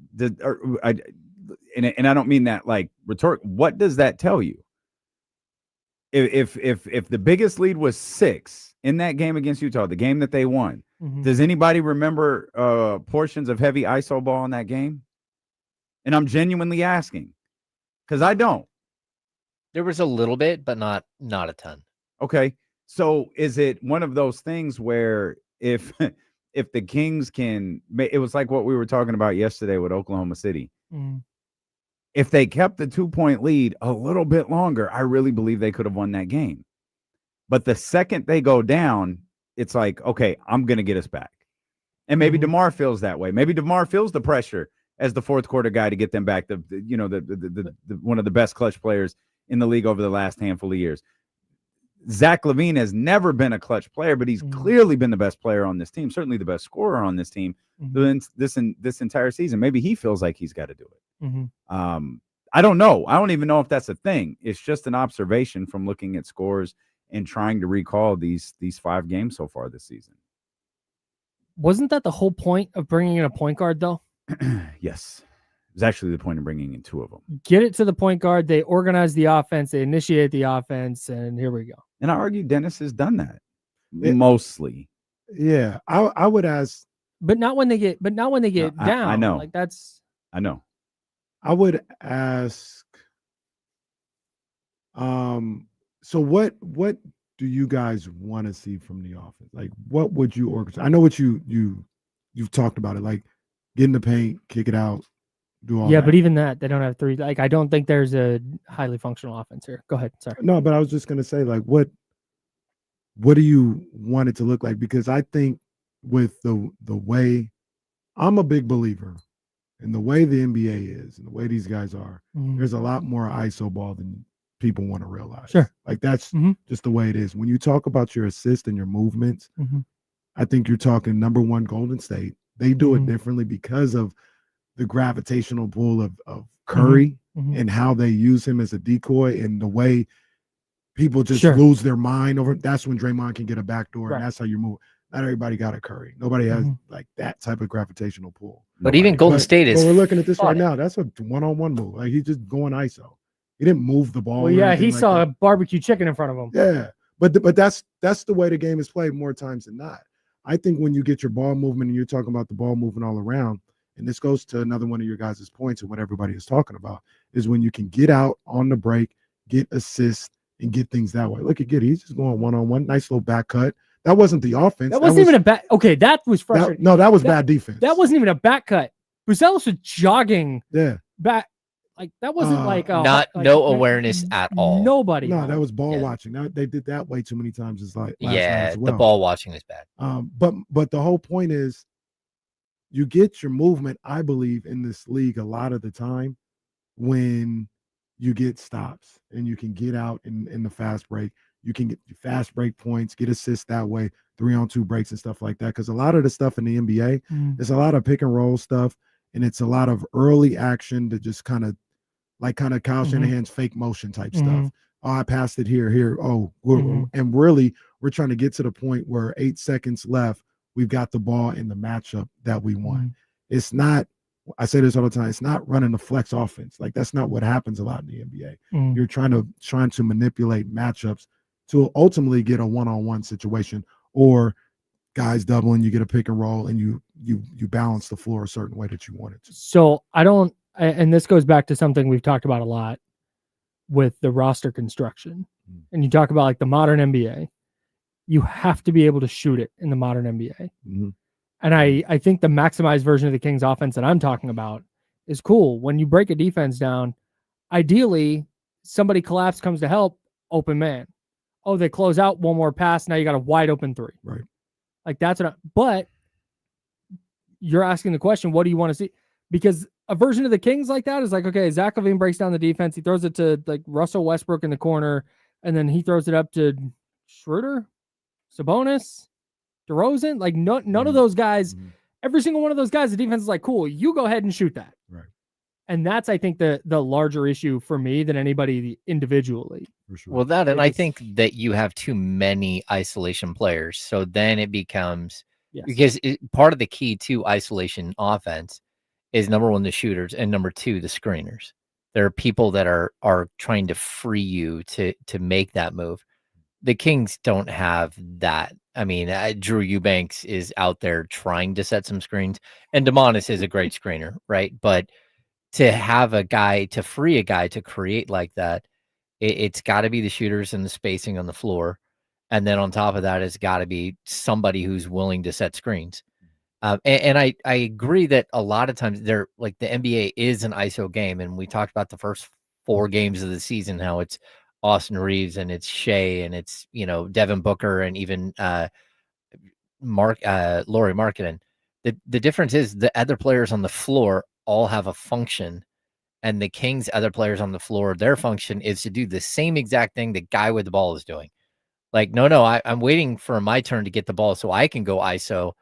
and I don't mean that like rhetoric. What does that tell you? If the biggest lead was 6 in that game against Utah, the game that they won, does anybody remember portions of heavy ISO ball in that game? And I'm genuinely asking because I don't. There was a little bit, but not a ton. Okay. So is it one of those things where if the Kings can, it was like what we were talking about yesterday with Oklahoma City. If they kept the 2-point lead a little bit longer, I really believe they could have won that game. But the second they go down, it's like, okay, I'm going to get us back. And maybe DeMar feels that way. Maybe DeMar feels the pressure as the fourth quarter guy to get them back. The one of the best clutch players in the league over the last handful of years. Zach LaVine has never been a clutch player, but he's clearly been the best player on this team, certainly the best scorer on this team this entire season. Maybe he feels like he's got to do it. I don't know. I don't even know if that's a thing. It's just an observation from looking at scores and trying to recall these 5 games so far this season. Wasn't that the whole point of bringing in a point guard, though? Yes. was actually the point of bringing in 2 of them. Get it to the point guard. They organize the offense. They initiate the offense, and here we go. And I argue Dennis has done that mostly. Yeah, I would ask, but not when they get down. I know. Like that's. I know. I would ask. So what do you guys want to see from the offense? Like, what would you orchestrate? I know what you've talked about it, like get in the paint, kick it out, do all. Yeah, that. but even that, they don't have 3. Like, I don't think there's a highly functional offense here. Go ahead. Sorry. No, but I was just gonna say, like, what do you want it to look like? Because I think with the way, I'm a big believer in the way the NBA is and the way these guys are. There's a lot more ISO ball than people want to realize. Sure. Like that's just the way it is. When you talk about your assist and your movements, I think you're talking number 1 Golden State. They do it differently because of the gravitational pull of Curry and how they use him as a decoy, and the way people just lose their mind over. That's when Draymond can get a backdoor, and that's how you move. Not everybody got a Curry. Nobody has like that type of gravitational pull. But even Golden State is. But we're looking at this right now. That's a 1-on-1 move. Like he's just going ISO. He didn't move the ball. Well, yeah, he saw a barbecue chicken in front of him. Yeah, but that's the way the game is played more times than not. I think when you get your ball movement and you're talking about the ball moving all around, and this goes to another one of your guys' points and what everybody is talking about, is when you can get out on the break, get assists, and get things that way. Look at Giddey. He's just going 1-on-1. Nice little back cut. That wasn't the offense. That wasn't even a back. Okay, that was frustrating. That was bad defense. That wasn't even a back cut. Buzelis was jogging. Yeah. Back. Like that wasn't no awareness at all. Nobody. No, that was ball watching. They did that way too many times. It's like the ball watching is bad. But the whole point is, you get your movement, I believe, in this league a lot of the time when you get stops and you can get out in the fast break. You can get fast break points, get assists that way, 3-on-2 breaks and stuff like that. Because a lot of the stuff in the NBA, there's a lot of pick and roll stuff, and it's a lot of early action to just kind of Kyle Shanahan's fake motion type stuff. Oh, I passed it here. Oh, and really, we're trying to get to the point where 8 seconds left, we've got the ball in the matchup that we want. It's not. I say this all the time. It's not running the flex offense. Like that's not what happens a lot in the NBA. You're trying to manipulate matchups to ultimately get a 1-on-1 situation, or guys doubling, you get a pick and roll, and you balance the floor a certain way that you want it to. So I don't, and this goes back to something we've talked about a lot with the roster construction. And you talk about like the modern NBA, you have to be able to shoot it in the modern NBA. And I think the maximized version of the Kings offense that I'm talking about is cool. When you break a defense down, ideally somebody collapse comes to help, open man. Oh, they close out, one more pass. Now you got a wide open 3. Right. Like that's but you're asking the question, what do you want to see? Because a version of the Kings like that is like, okay, Zach LaVine breaks down the defense. He throws it to like Russell Westbrook in the corner, and then he throws it up to Schroeder, Sabonis, DeRozan. Like none of those guys, every single one of those guys, the defense is like, cool, you go ahead and shoot that. Right. And that's, I think, the larger issue for me than anybody individually. For sure. Well, and I think that you have too many isolation players. So then it becomes, because part of the key to isolation offense is number 1, the shooters, and number 2, the screeners. There are people that are trying to free you to make that move. The Kings don't have that. I mean, Drew Eubanks is out there trying to set some screens, and DeMonis is a great screener, right? But to have a guy, to free a guy to create like that, it's got to be the shooters and the spacing on the floor. And then on top of that, it's got to be somebody who's willing to set screens. And I agree that a lot of times they're like the NBA is an ISO game. And we talked about the first 4 games of the season, how it's Austin Reeves and it's Shea and it's, Devin Booker and even Lauri Markkanen. The difference is the other players on the floor all have a function, and the Kings' other players on the floor, their function is to do the same exact thing the guy with the ball is doing. Like, I'm waiting for my turn to get the ball so I can go ISO.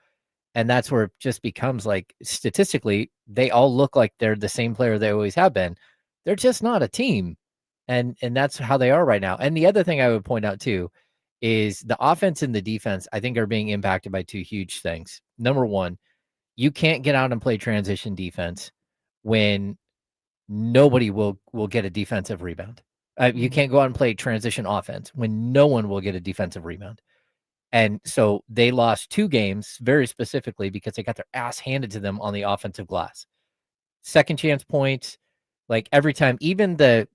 And that's where it just becomes like, statistically, they all look like they're the same player they always have been. They're just not a team. And that's how they are right now. And the other thing I would point out too is the offense and the defense, I think, are being impacted by 2 huge things. Number 1, you can't get out and play transition defense when nobody will get a defensive rebound. You can't go out and play transition offense when no one will get a defensive rebound. And so they lost 2 games very specifically because they got their ass handed to them on the offensive glass. Second chance points, like every time, even the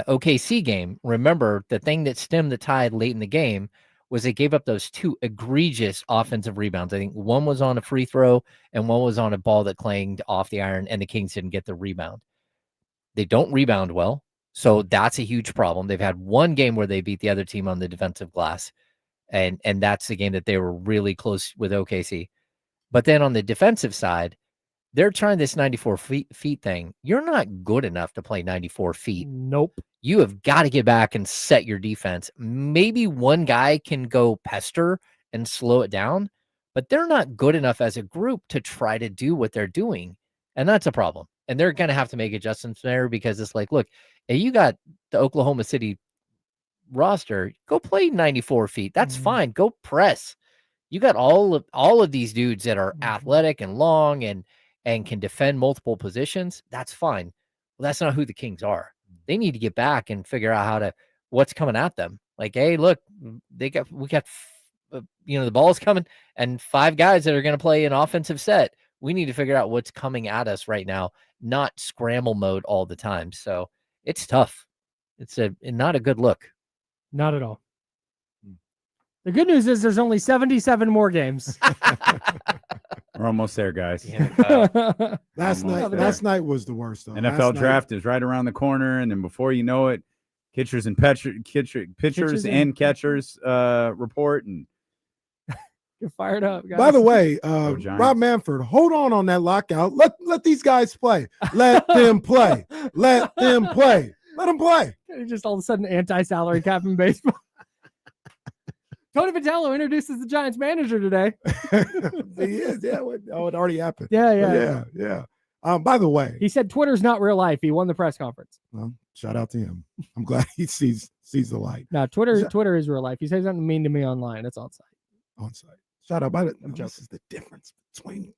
OKC game, remember the thing that stemmed the tide late in the game was they gave up those 2 egregious offensive rebounds. I think one was on a free throw and one was on a ball that clanged off the iron, and the Kings didn't get the rebound. They don't rebound well, so that's a huge problem. They've had 1 game where they beat the other team on the defensive glass, and that's the game that they were really close with OKC. But then on the defensive side, they're trying this 94 feet thing. You're not good enough to play 94 feet. Nope. You have got to get back and set your defense. Maybe one guy can go pester and slow it down, but they're not good enough as a group to try to do what they're doing. And that's a problem. And they're going to have to make adjustments there because it's like, look, if you got the Oklahoma City roster, go play 94 feet. That's fine. Go press. You got all of these dudes that are athletic and long and can defend multiple positions. That's fine. Well, that's not who the Kings are. They need to get back and figure out what's coming at them. Like, hey, look, we got the ball's coming and 5 guys that are going to play an offensive set. We need to figure out what's coming at us right now, not scramble mode all the time. So it's tough. It's not a good look. Not at all. The good news is there's only 77 more games. We're almost there, guys. Last night was the worst. Though. NFL draft is right around the corner, and then before you know it, pitchers and catchers report. And you're fired up, guys. By the way, Rob Manfred, hold on that lockout. Let these guys play. Let them play. Let them play. Let them play. Just all of a sudden anti-salary cap in baseball. Tony Vitello introduces the Giants manager today. He is, yeah. Oh, it already happened. Yeah. By the way, he said Twitter's not real life. He won the press conference. Well, shout out to him. I'm glad he sees the light. No, Twitter is real life. He says something mean to me online. It's on site. On site. Shout out. This is the difference between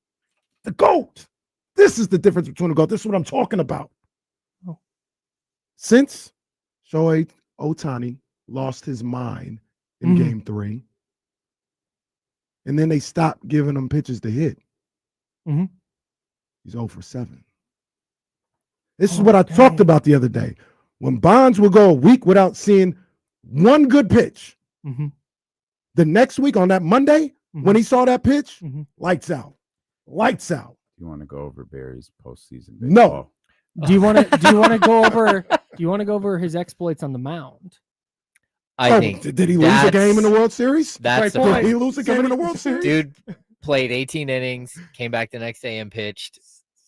the GOAT. This is the difference between the GOAT. This is what I'm talking about. Oh. Since Shohei Ohtani lost his mind in game 3. And then they stopped giving him pitches to hit. He's 0 for 7. This is what I talked about the other day. When Bonds will go a week without seeing one good pitch, the next week on that Monday, when he saw that pitch, lights out. Lights out. You want to go over Barry's postseason? No. Do you want to go over his exploits on the mound? I think. Did he lose a game in the World Series? That's the point. Did he lose a game in the World Series? Dude played 18 innings, came back the next day and pitched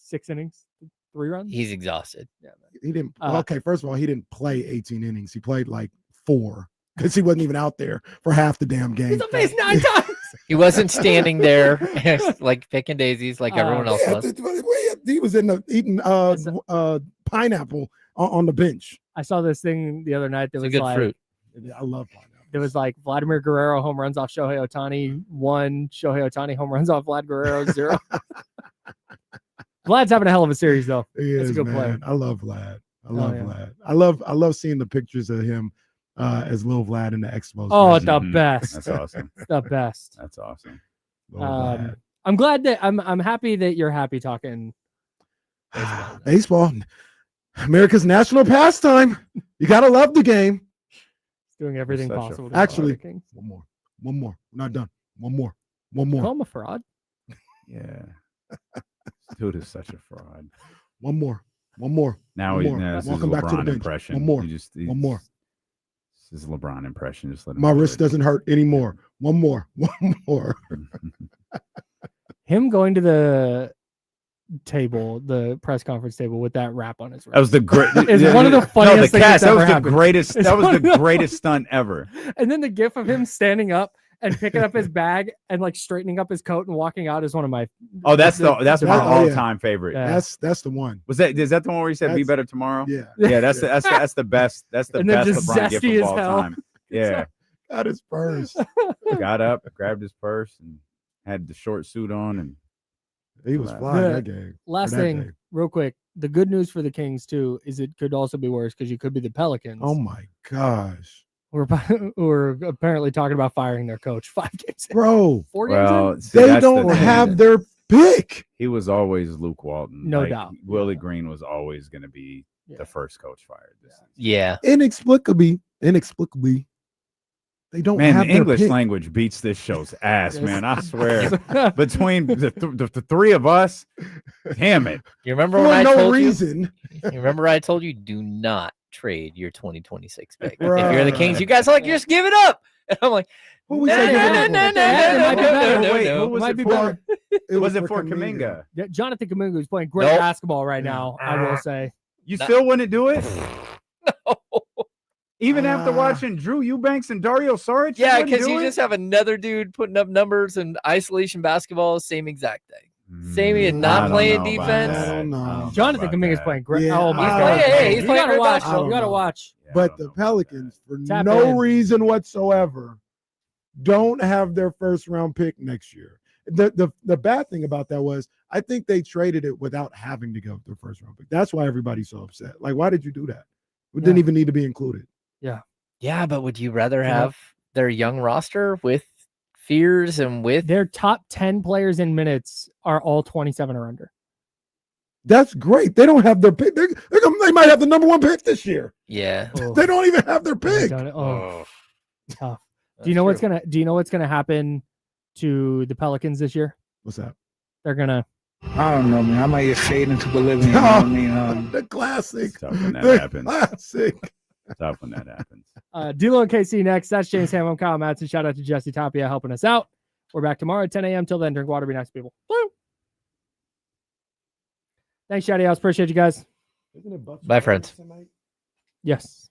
6 innings, 3 runs. He's exhausted. Yeah, he didn't. Okay, first of all, he didn't play 18 innings. He played like 4 because he wasn't even out there for half the damn game. He's on base 9 times. He wasn't standing there like picking daisies like everyone else was. He was eating pineapple on the bench. I saw this thing the other night that It's was a good like, fruit. I love pineapple. It was like Vladimir Guerrero home runs off Shohei Ohtani 1, Shohei Ohtani home runs off Vlad Guerrero 0. Vlad's having a hell of a series though. He's a good player. I love Vlad. Vlad. I love seeing the pictures of him as Lil Vlad in the Expos. Oh, the best. That's awesome. The best. That's awesome. I'm glad that I'm happy that you're happy talking baseball. America's national pastime. You gotta love the game. Doing everything possible. Actually, one more. We're not done. One more. Call him a fraud. Yeah. Dude is such a fraud. One more. Now this is a Welcome back to the LeBron bench. impression. One more. One more. This is a LeBron impression. Just let him My wrist doesn't hurt anymore. One more. Him going to the table, the press conference table with that wrap on his wrist. That was the great. It's one of the funniest things that's that was ever the happened. greatest. That was the greatest stunt ever. And then the gif of him standing up and picking up his bag and like straightening up his coat and walking out is one of my. Oh, that's my all-time favorite. Yeah. That's the one. Is that the one where he said "Be better tomorrow"? Yeah. Yeah, that's the best. That's the best LeBron gift of all time. Yeah. Got his purse. Got up, grabbed his purse, and had the short suit on, and He was Right. flying that game. Last or that thing, day. real quick. The good news for the Kings too is it could also be worse because you could be the Pelicans. Oh my gosh, We're apparently talking about firing their coach 5 games in. bro! 4 games Well, in? see, They that's the don't thing. have their pick. He was always Luke Walton. No doubt. Willie Green was always going to be the first coach fired. This season. Yeah. Inexplicably, they don't Man, have the their English pick. language beats this show's ass, man. I swear. Between the three of us, damn it. You remember For when I no told reason. you? You remember I told you do not trade your 2026 pick. If you're the Right. Kings, you guys are like, just give it up. And I'm like, What we say? Who was Might it be for? better. Was it for Kuminga? Yeah, Jonathan Kuminga is playing great Nope. basketball right now, I will say. You still wouldn't do it? no. Even after watching Drew Eubanks and Dario Saric? Yeah, because you just have another dude putting up numbers and isolation basketball, same exact thing. Same, I not don't playing know about defense. I don't know. Jonathan Kuminga is playing great. Yeah, Oh my I god! don't know. You gotta watch. I don't You gotta know. watch. But the Pelicans, for Tap no in. reason whatsoever, don't have their first round pick next year. The bad thing about that was I think they traded it without having to go their first round pick. That's why everybody's so upset. Like, why did you do that? It didn't even need to be included. Yeah, but would you rather have their young roster with Fears and with Their top 10 players in minutes are all 27 or under. That's great. They don't have their pick. They might have the number 1 pick this year. Yeah. They don't even have their pick. Tough. Do you know what's gonna happen to the Pelicans this year? What's that? They're gonna I don't know, man. I might get fade into oblivion. You know what I mean? The classic. Tough when that The happens. classic. Tough when that happens. D'Lo and KC next. That's James Ham. I'm Kyle Madsen. Shout out to Jesse Tapia helping us out. We're back tomorrow at 10 a.m. Till then, drink water, be nice people. Woo! Thanks, Shouty House. Appreciate you guys. Bye, friends. Yes.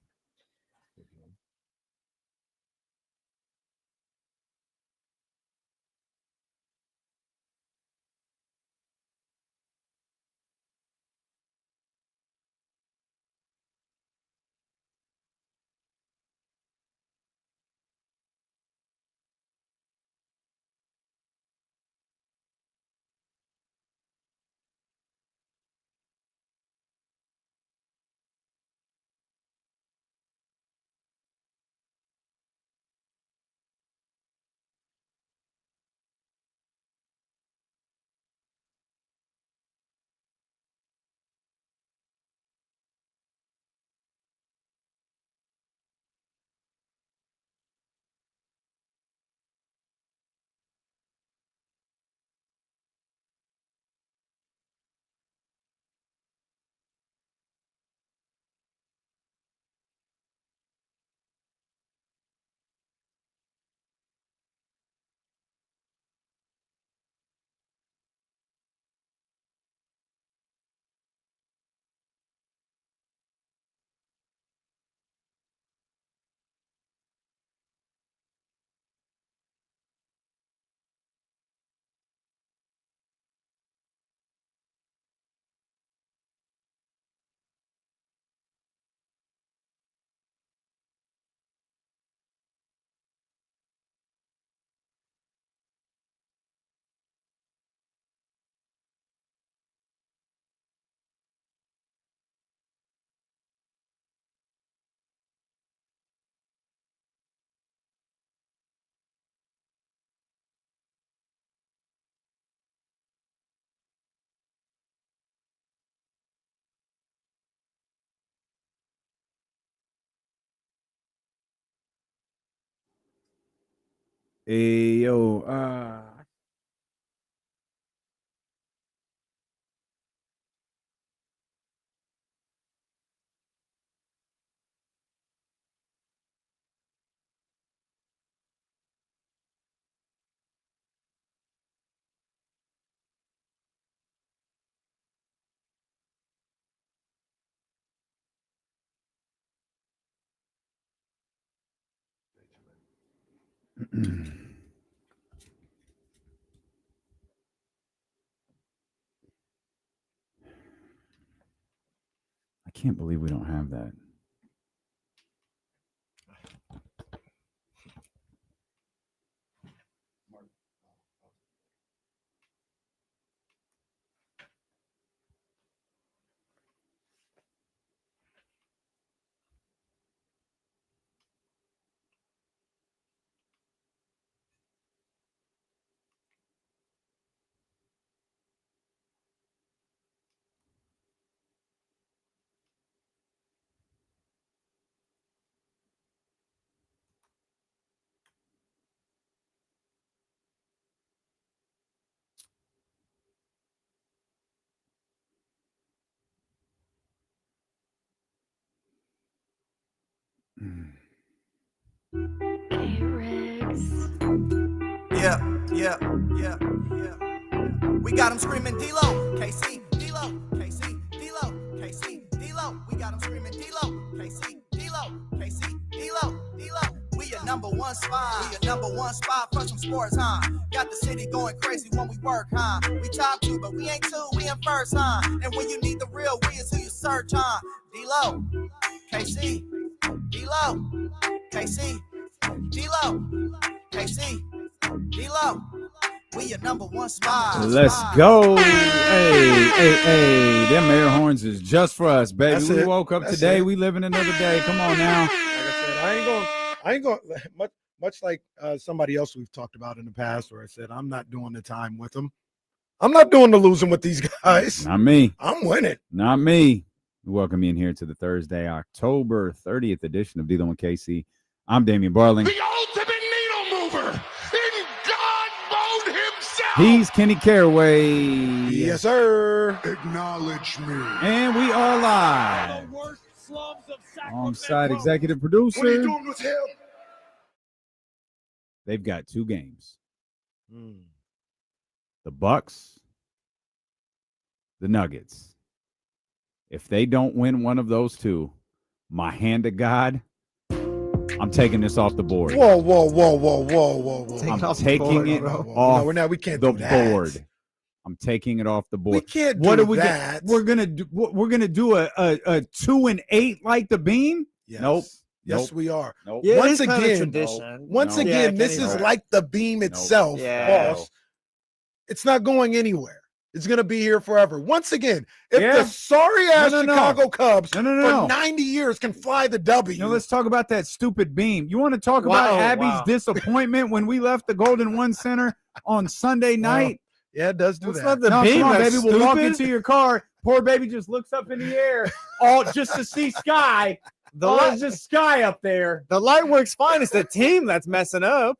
Hey, yo, I can't believe we don't have that. Yeah. We got them screaming D-Lo, KC, D-Lo, KC, D-Lo, KC, D-Lo. We got them screaming D-Lo, KC, D-Lo, KC, D-Lo, D-Lo. We your number one spot. We your number one spot for some sports, huh? Got the city going crazy when we work, huh? We top 2, but we ain't 2, we in first, huh? And when you need the real, we is who you search, huh? D-Lo, KC, D-Lo, KC, D-Lo, KC, D-Lo. We your number one spot. Let's go. Hey. Them air horns is just for us, baby. That's we it. woke up That's today. it. We living another day. Come on now. Like I said, I ain't going much like somebody else we've talked about in the past, where I said I'm not doing the time with them. I'm not doing the losing with these guys. Not me. I'm winning. Not me. We welcome you in here to the Thursday, October 30th edition of D-Lo and KC. I'm Damian Barling. The ultimate needle mover in God mode himself. He's Kenny Caraway. Yes, sir. Acknowledge me. And we are live. Alongside executive producer. What are you doing with him? They've got 2 games. The Bucks, the Nuggets. If they don't win one of those 2, my hand to God, I'm taking this off the board. Whoa. I'm taking it off we can't the do that. board. I'm taking it off the board. We can't What do are we that. We're gonna do a 2-8 like the beam? Yes. Nope. Yes, Nope. we are. Nope. Yeah, Once it's kind of again, tradition. Once No. again, Yeah, this Kenny, is no. like the beam itself, Yeah. boss. It's not going anywhere. It's going to be here forever. Once again, if Yeah. the sorry-ass No. Chicago Cubs No. for 90 years can fly the W. Now let's talk about that stupid beam. You want to talk about Abby's disappointment when we left the Golden One Center on Sunday night? Yeah, it does do It's that. not the No, beam, come on, that's baby. We'll walk stupid. into your car. Poor baby just looks up in the air, all just to see sky. It's just sky up there. The light works fine. It's the team that's messing up.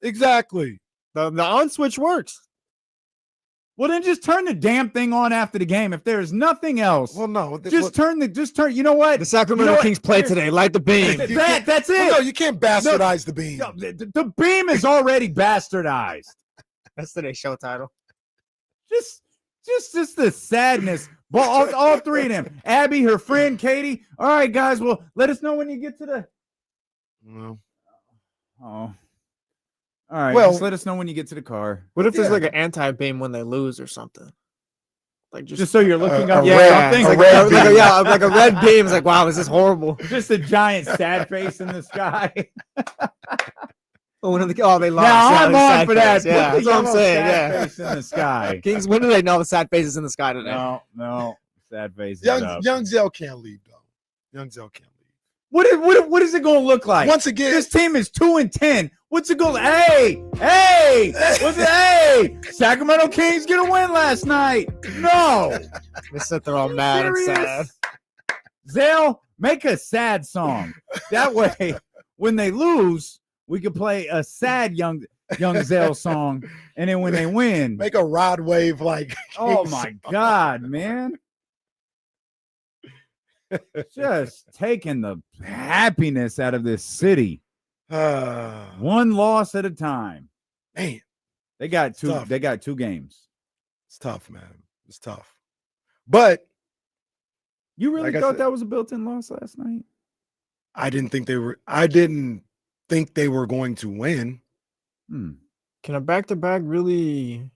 Exactly. The on switch works. Well, then just turn the damn thing on after the game. If there's nothing else, Well, no. just turn. You know what? The Sacramento You know what? Kings play today. Light the beam. That's it. No, you can't bastardize the beam. No, the beam is already bastardized. That's today's show title. Just the sadness. Well, all 3 of them. Abby, her friend Katie. All right, guys. Well, let us know when you get to the. No. Oh. All right. Well- just let us know when you get to the car. What if there's Yeah. like an anti-beam when they lose or something? Like Just so you're looking up a yeah, something. like a red beam. It's like, wow, this is horrible. Just a giant sad face in the sky. Oh, they lost. Now Yeah, I'm the on sad for that. face. Yeah, Put that's the what I'm yellow saying. sad Yeah. face in the sky. Kings, when do they know the sad faces in the sky today? No. Sad face. Young Zell can't leave, though. Young Zell can't leave. What is it going to look like? Once again, This team is 2-10. What's it going? Hey! What's it? Hey! Sacramento Kings get a win last night. No. They sit there all mad and sad. Serious? Zell, make a sad song. That way, when they lose, we can play a sad young Zell song, and then when they win, make a rod wave like. oh my God, man! Just taking the happiness out of this city. One loss at a time. Man, they got 2. tough. They got 2 games. It's tough, man. It's tough. But you really like I thought said, that was a built-in loss last night? I didn't think they were. I didn't think they were going to win. Can a back-to-back really,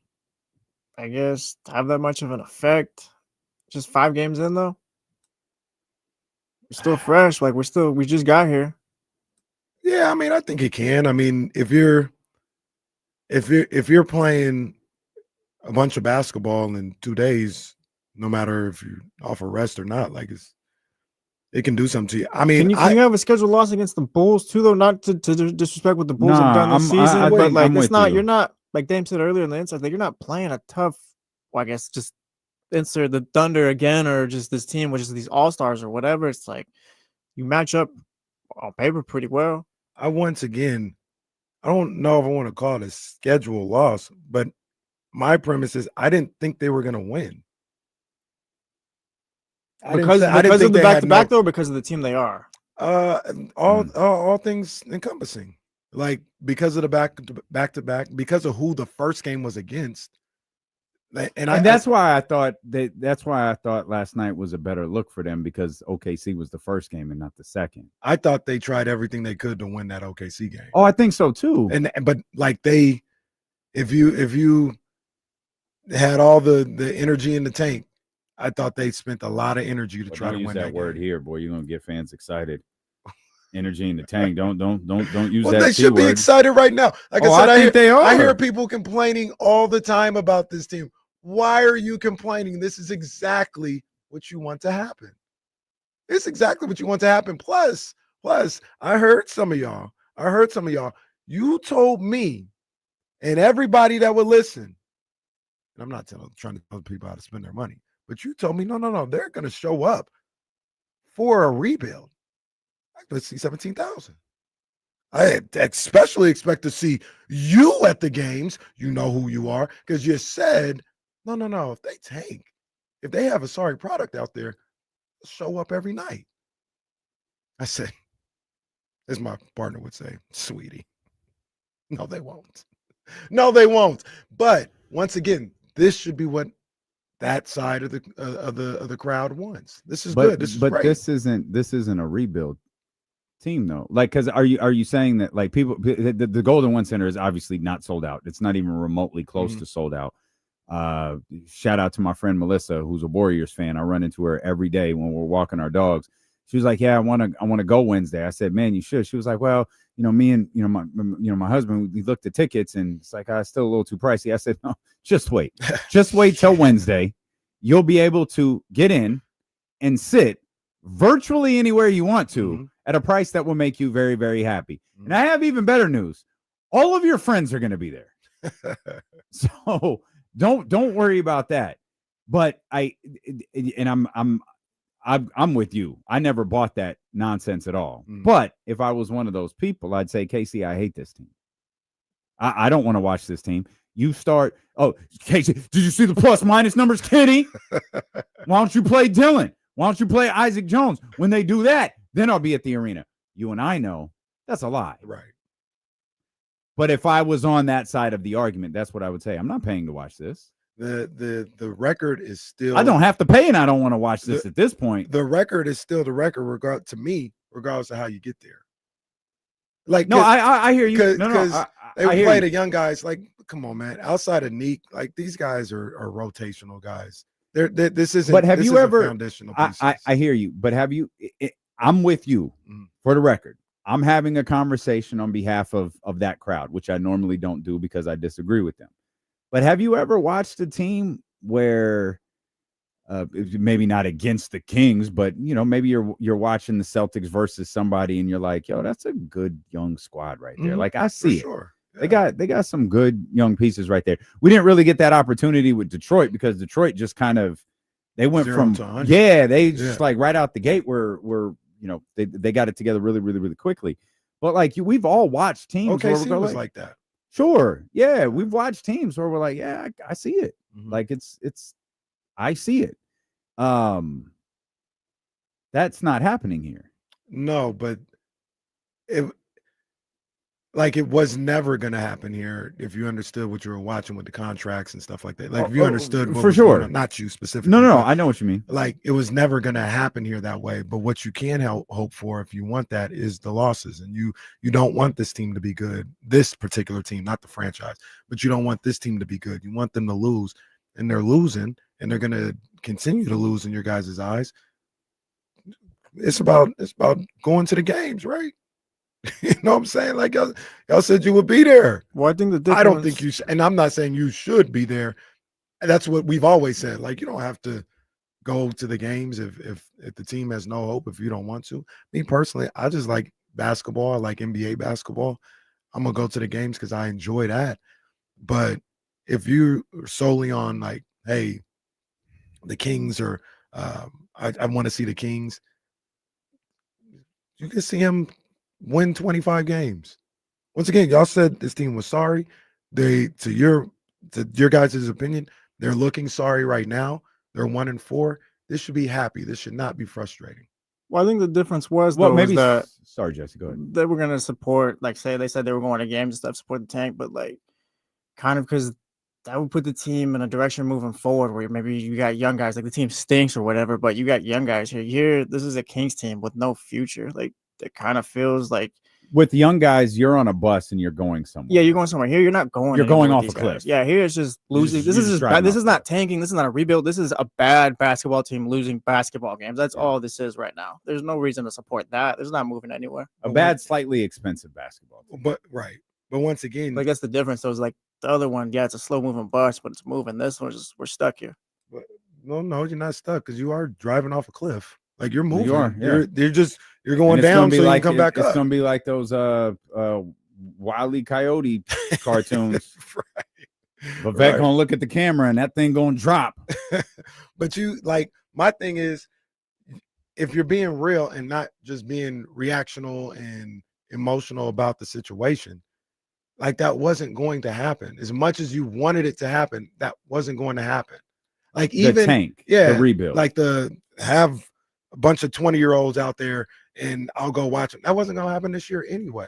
I guess, have that much of an effect? Just 5 games in, though. We're still fresh. Like we just got here. Yeah, I mean, I think it can. I mean, if you're playing a bunch of basketball in 2 days, no matter if you're off a rest or not, like it can do something to you. I mean, Can you have a scheduled loss against the Bulls too, though? Not to disrespect what the Bulls have done this season, but like it's not. You're not, like Dame said earlier in the inside, like you're not playing a tough. Well, I guess just insert the Thunder again, or just this team, which is these All Stars or whatever. It's like you match up on paper pretty well. Once again, I don't know if I want to call it a schedule loss, but my premise is I didn't think they were going to win. Because of the back-to-back, though, or because of the team they are? All things encompassing, like because of the back to back, because of who the first game was against, and that's why I thought last night was a better look for them, because OKC was the first game and not the second. I thought they tried everything they could to win that OKC game. Oh, I think so too. But like if you had all the energy in the tank, I thought they spent a lot of energy to try to win that word game. here, boy. You're gonna get fans excited. Energy in the tank. Don't use well, that. They should be excited right now. Like I said, I think they are. I hear people complaining all the time about this team. Why are you complaining? This is exactly what you want to happen. It's exactly what you want to happen. Plus, I heard some of y'all. You told me and everybody that would listen, and I'm not trying to tell people how to spend their money, but you told me, no, they're going to show up for a rebuild. Let's see 17,000. I especially expect to see you at the games. You know who you are, because you said, no. If they tank, if they have a sorry product out there, show up every night. I said, as my partner would say, sweetie, no, they won't. But once again, this should be what that side of the crowd wants. This is good. This is great. This isn't a rebuild team though. Like, because are you saying that like people, the Golden One Center is obviously not sold out. It's not even remotely close to sold out. Shout out to my friend Melissa, who's a Warriors fan. I run into her every day when we're walking our dogs. She was like, "Yeah, I want to go Wednesday." I said, "Man, you should." She was like, "Well, me and my husband, we looked at tickets and it's like, still a little too pricey." I said, "No, just wait till Wednesday. You'll be able to get in and sit virtually anywhere you want to at a price that will make you very, very happy." And I have even better news: all of your friends are going to be there, so don't worry about that. But I'm with you. I never bought that nonsense at all. But if I was one of those people, I'd say, Casey, I hate this team. I don't want to watch this team. You start, Casey, did you see the plus minus numbers, Kenny? Why don't you play Dylan? Why don't you play Isaac Jones? When they do that, then I'll be at the arena. You and I know that's a lie. Right. But if I was on that side of the argument, that's what I would say. I'm not paying to watch this. The record is still. I don't have to pay, and I don't want to watch this at this point. The record is still the record, regardless of how you get there. Like, no, I hear you. Because they play the young guys. Like, come on, man. Outside of Neek, like these guys are rotational guys. This isn't. But have you ever? Foundational I hear you. But have you? I'm with you. For the record, I'm having a conversation on behalf of that crowd, which I normally don't do because I disagree with them. But have you ever watched a team where maybe not against the Kings, but maybe you're watching the Celtics versus somebody and you're like, yo, that's a good young squad right there. Like, I see it. Sure. Yeah. They got some good young pieces right there. We didn't really get that opportunity with Detroit because Detroit just kind of they went 0 from to 100. They just like right out the gate were they got it together really, really, really quickly. But like we've all watched teams where OKC was like that. Sure. Yeah. We've watched teams where we're like, yeah, I see it. Like it's I see it. That's not happening here. No, but it was never going to happen here if you understood what you were watching with the contracts and stuff like that. Like if you understood what for was sure, going on, not you specifically. No, I know what you mean. Like it was never going to happen here that way. But what you can hope for, if you want that, is the losses. And you don't want this team to be good. This particular team, not the franchise, but you don't want this team to be good. You want them to lose, and they're losing, and they're going to continue to lose in your guys' eyes. It's about going to the games, right? You know what I'm saying? Like y'all said you would be there. Well, I think the difference. I don't think you should, and I'm not saying you should be there. That's what we've always said. Like you don't have to go to the games if the team has no hope, if you don't want to. Me personally, I just like basketball. I like NBA basketball. I'm gonna go to the games because I enjoy that. But if you are solely on like, hey, the Kings are, I want to see the Kings. You can see them win 25 games. Once again, y'all said this team was sorry. To your guys' opinion, they're looking sorry right now. They're 1-4. This should be happy. This should not be frustrating. Well, I think the difference was maybe that sorry, Jesse, go ahead. They were gonna support, like, say they said they were going to games and stuff, support the tank, but like, kind of because that would put the team in a direction moving forward where maybe you got young guys, like the team stinks or whatever, but you got young guys here. Here, this is a Kings team with no future. Like, it kind of feels like with young guys, you're on a bus and you're going somewhere. Yeah, you're going somewhere. Here, you're not going. You're going off a cliff. Yeah, here it's just losing. This is bad. This is not tanking. This is not a rebuild. This is a bad basketball team losing basketball games. That's all this is right now. There's no reason to support that. It's not moving anywhere. A bad, slightly expensive basketball team. But once again, I guess the difference is like the other one. Yeah, it's a slow moving bus, but it's moving. This one's just we're stuck here. But no, you're not stuck because you are driving off a cliff. Like you're moving. You are. Yeah. You're going down, so you can come back up. It's gonna be like those Wile E. Coyote cartoons. Right. Vivek gonna look at the camera and that thing gonna drop. But my thing is, if you're being real and not just being reactional and emotional about the situation, like that wasn't going to happen. As much as you wanted it to happen, that wasn't going to happen. Like even the tank, the rebuild, like have a bunch of 20-year-olds out there and I'll go watch them. That wasn't going to happen this year anyway.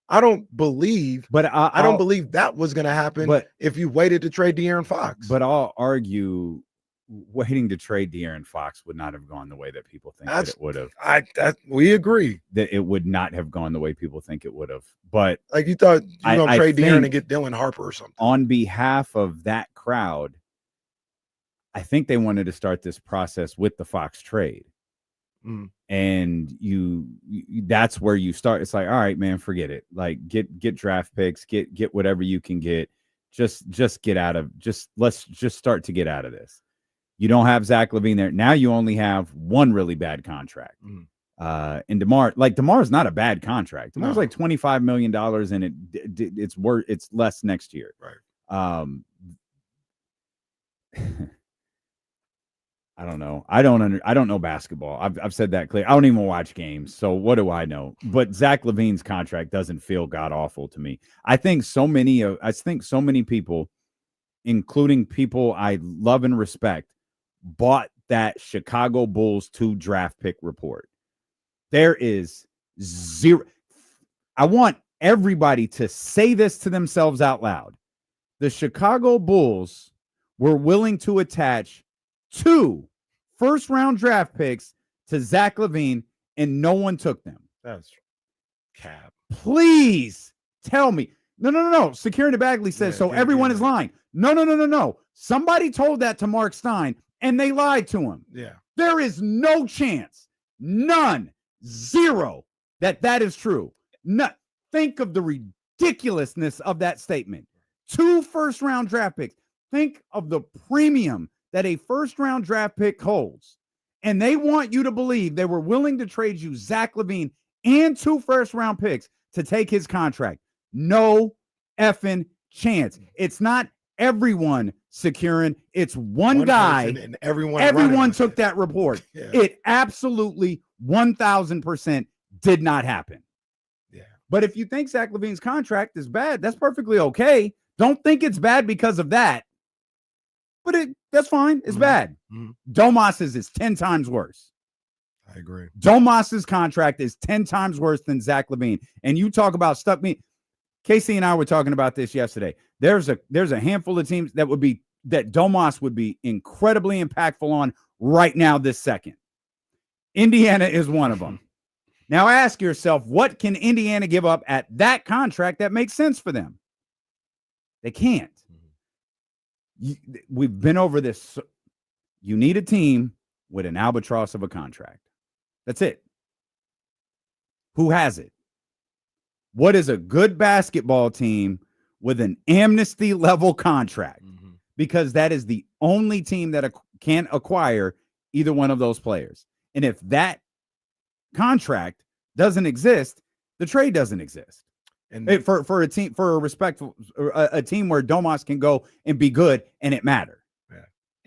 I don't believe, but I don't believe that was going to happen if you waited to trade De'Aaron Fox. But I'll argue waiting to trade De'Aaron Fox would not have gone the way that people think that it would have. We agree that it would not have gone the way people think it would have. But like you thought you're going to trade De'Aaron and get Dylan Harper or something. On behalf of that crowd, I think they wanted to start this process with the Fox trade. And that's where you start. It's like, all right, man, forget it. Like get draft picks, get whatever you can get. Just get out of let's just start to get out of this. You don't have Zach LaVine there. Now you only have one really bad contract. And DeMar's not a bad contract. DeMar's like $25 million and it's less next year. Right. I don't know. I don't know basketball. I've said that clear. I don't even watch games. So what do I know? But Zach LaVine's contract doesn't feel god awful to me. I think so many people, including people I love and respect, bought that Chicago Bulls 2 draft pick report. There is zero. I want everybody to say this to themselves out loud. The Chicago Bulls were willing to attach 2 first-round draft picks to Zach LaVine, and no one took them. That's cap. Please tell me. No. Security Bagley says so. Everyone is lying. No. Somebody told that to Mark Stein, and they lied to him. Yeah. There is no chance, none, zero, that is true. Think of the ridiculousness of that statement. 2 first-round draft picks. Think of the premium that a first-round draft pick holds, and they want you to believe they were willing to trade you Zach LaVine and 2 first-round picks to take his contract. No effing chance. It's not everyone securing. It's one guy, and everyone took that report. Yeah. It absolutely 1,000% did not happen. Yeah. But if you think Zach LaVine's contract is bad, that's perfectly okay. Don't think it's bad because of that. But that's fine. It's bad. Domas's is 10 times worse. I agree. Domas's contract is 10 times worse than Zach LaVine. And you talk about stuff. Casey and I were talking about this yesterday. There's a handful of teams that Domas would be incredibly impactful on right now this second. Indiana is one of them. Now ask yourself, what can Indiana give up at that contract that makes sense for them? They can't. We've been over this. You need a team with an albatross of a contract. That's it. Who has it? What is a good basketball team with an amnesty level contract? Because that is the only team that can acquire either one of those players. And if that contract doesn't exist, the trade doesn't exist. And for a team, for a respectful, a team where Domas can go and be good and it matter. Yeah.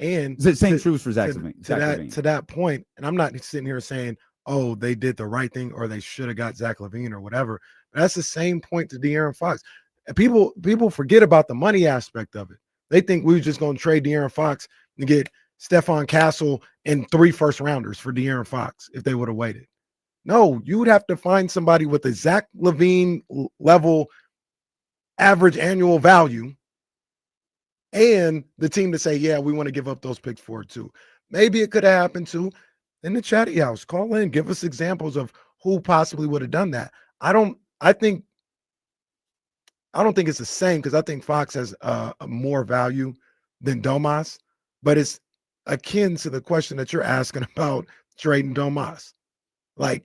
And the same truth for Zach LaVine. To that point, and I'm not sitting here saying, oh, they did the right thing or they should have got Zach LaVine or whatever. But that's the same point to De'Aaron Fox. And people forget about the money aspect of it. They think we were just going to trade De'Aaron Fox and get Stephon Castle and 3 first-rounders for De'Aaron Fox if they would have waited. No, you would have to find somebody with a Zach LaVine level average annual value and the team to say, yeah, we want to give up those picks for it too. Maybe it could have happened too. In the chatty house, call in, give us examples of who possibly would have done that. I don't think it's the same because I think Fox has a more value than Domas, but it's akin to the question that you're asking about trading Domas. Like,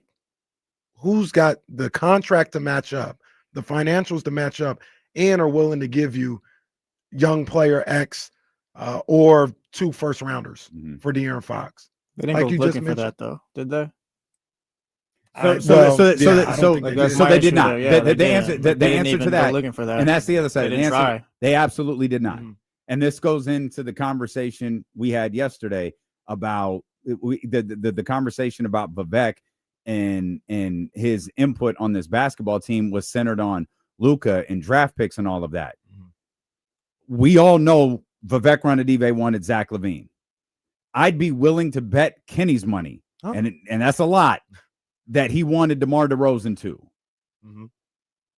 who's got the contract to match up, the financials to match up, and are willing to give you young player X or 2 first-rounders for De'Aaron Fox? They didn't go looking for that, though, did they? So they did not. The answer to that, looking for that, and that's the other side. They didn't try. They absolutely did not. And this goes into the conversation we had yesterday about the conversation about Vivek and his input on this basketball team was centered on Luka and draft picks and all of that. We all know Vivek Ranadive wanted Zach LaVine. I'd be willing to bet Kenny's money, and that's a lot, that he wanted DeMar DeRozan too.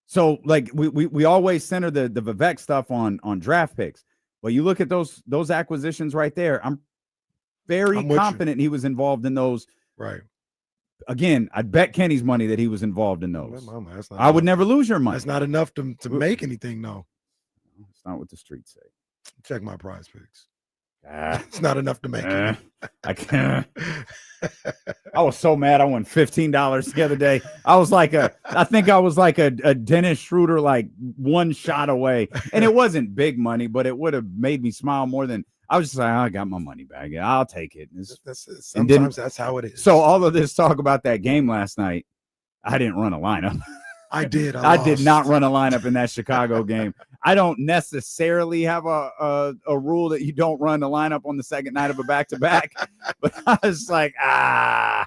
So like we always center the Vivek stuff on draft picks, but you look at those acquisitions right there. I'm very confident he was involved in those. Right. Again, I'd bet Kenny's money that he was involved in those. I would never lose your money. That's not enough to make anything, though. It's not what the streets say. Check my prize picks. It's not enough to make it. I can't. I was so mad. I won $15 the other day. I think I was like a Dennis Schroeder, like one shot away. And it wasn't big money, but it would have made me smile more than I was just like, I got my money back. I'll take it. Sometimes that's how it is. So all of this talk about that game last night, I didn't run a lineup. I did. I did not run a lineup in that Chicago game. I don't necessarily have a rule that you don't run a lineup on the second night of a back-to-back, but I was like, I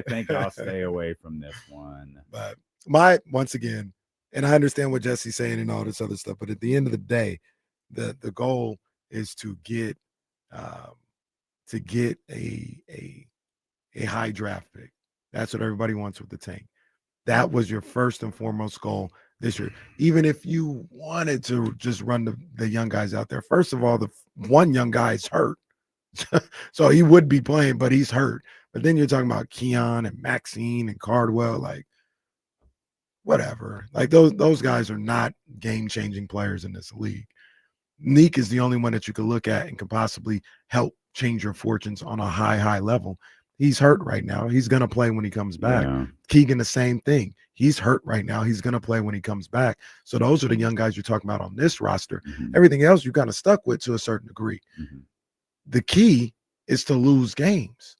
think I'll stay away from this one. But once again, and I understand what Jesse's saying and all this other stuff, but at the end of the day, the goal is to get a high draft pick. That's what everybody wants with the tank. That was your first and foremost goal this year. Even if you wanted to just run the young guys out there, first of all, the one young guy is hurt. So he would be playing, but he's hurt. But then you're talking about Keon and Maxine and Cardwell, like whatever. Like those guys are not game-changing players in this league. Neek is the only one that you could look at and could possibly help change your fortunes on a high level. He's hurt right now. He's going to play when he comes back. Yeah. Keegan, the same thing. He's hurt right now. He's going to play when he comes back. So those are the young guys you're talking about on this roster. Everything else you kind of stuck with to a certain degree. The key is to lose games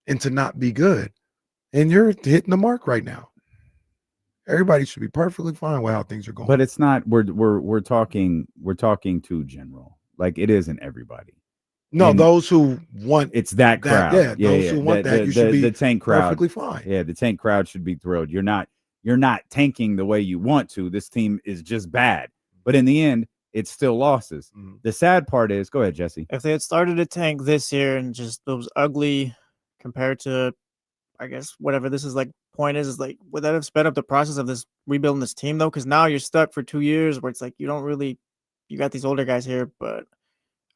and to not be good. And you're hitting the mark right now. Everybody should be perfectly fine with how things are going. But it's not. We're talking too general. Like it isn't everybody. No, and those who want it's that crowd. Those who want that, you should be the tank crowd perfectly fine. Yeah, the tank crowd should be thrilled. You're not tanking the way you want to. This team is just bad. But in the end, it's still losses. The sad part is, go ahead, Jesse. If they had started a tank this year and just those ugly compared to, I guess, whatever this is like, point is like, would that have sped up the process of this rebuilding this team though? Because now you're stuck for 2 years where it's like you got these older guys here, but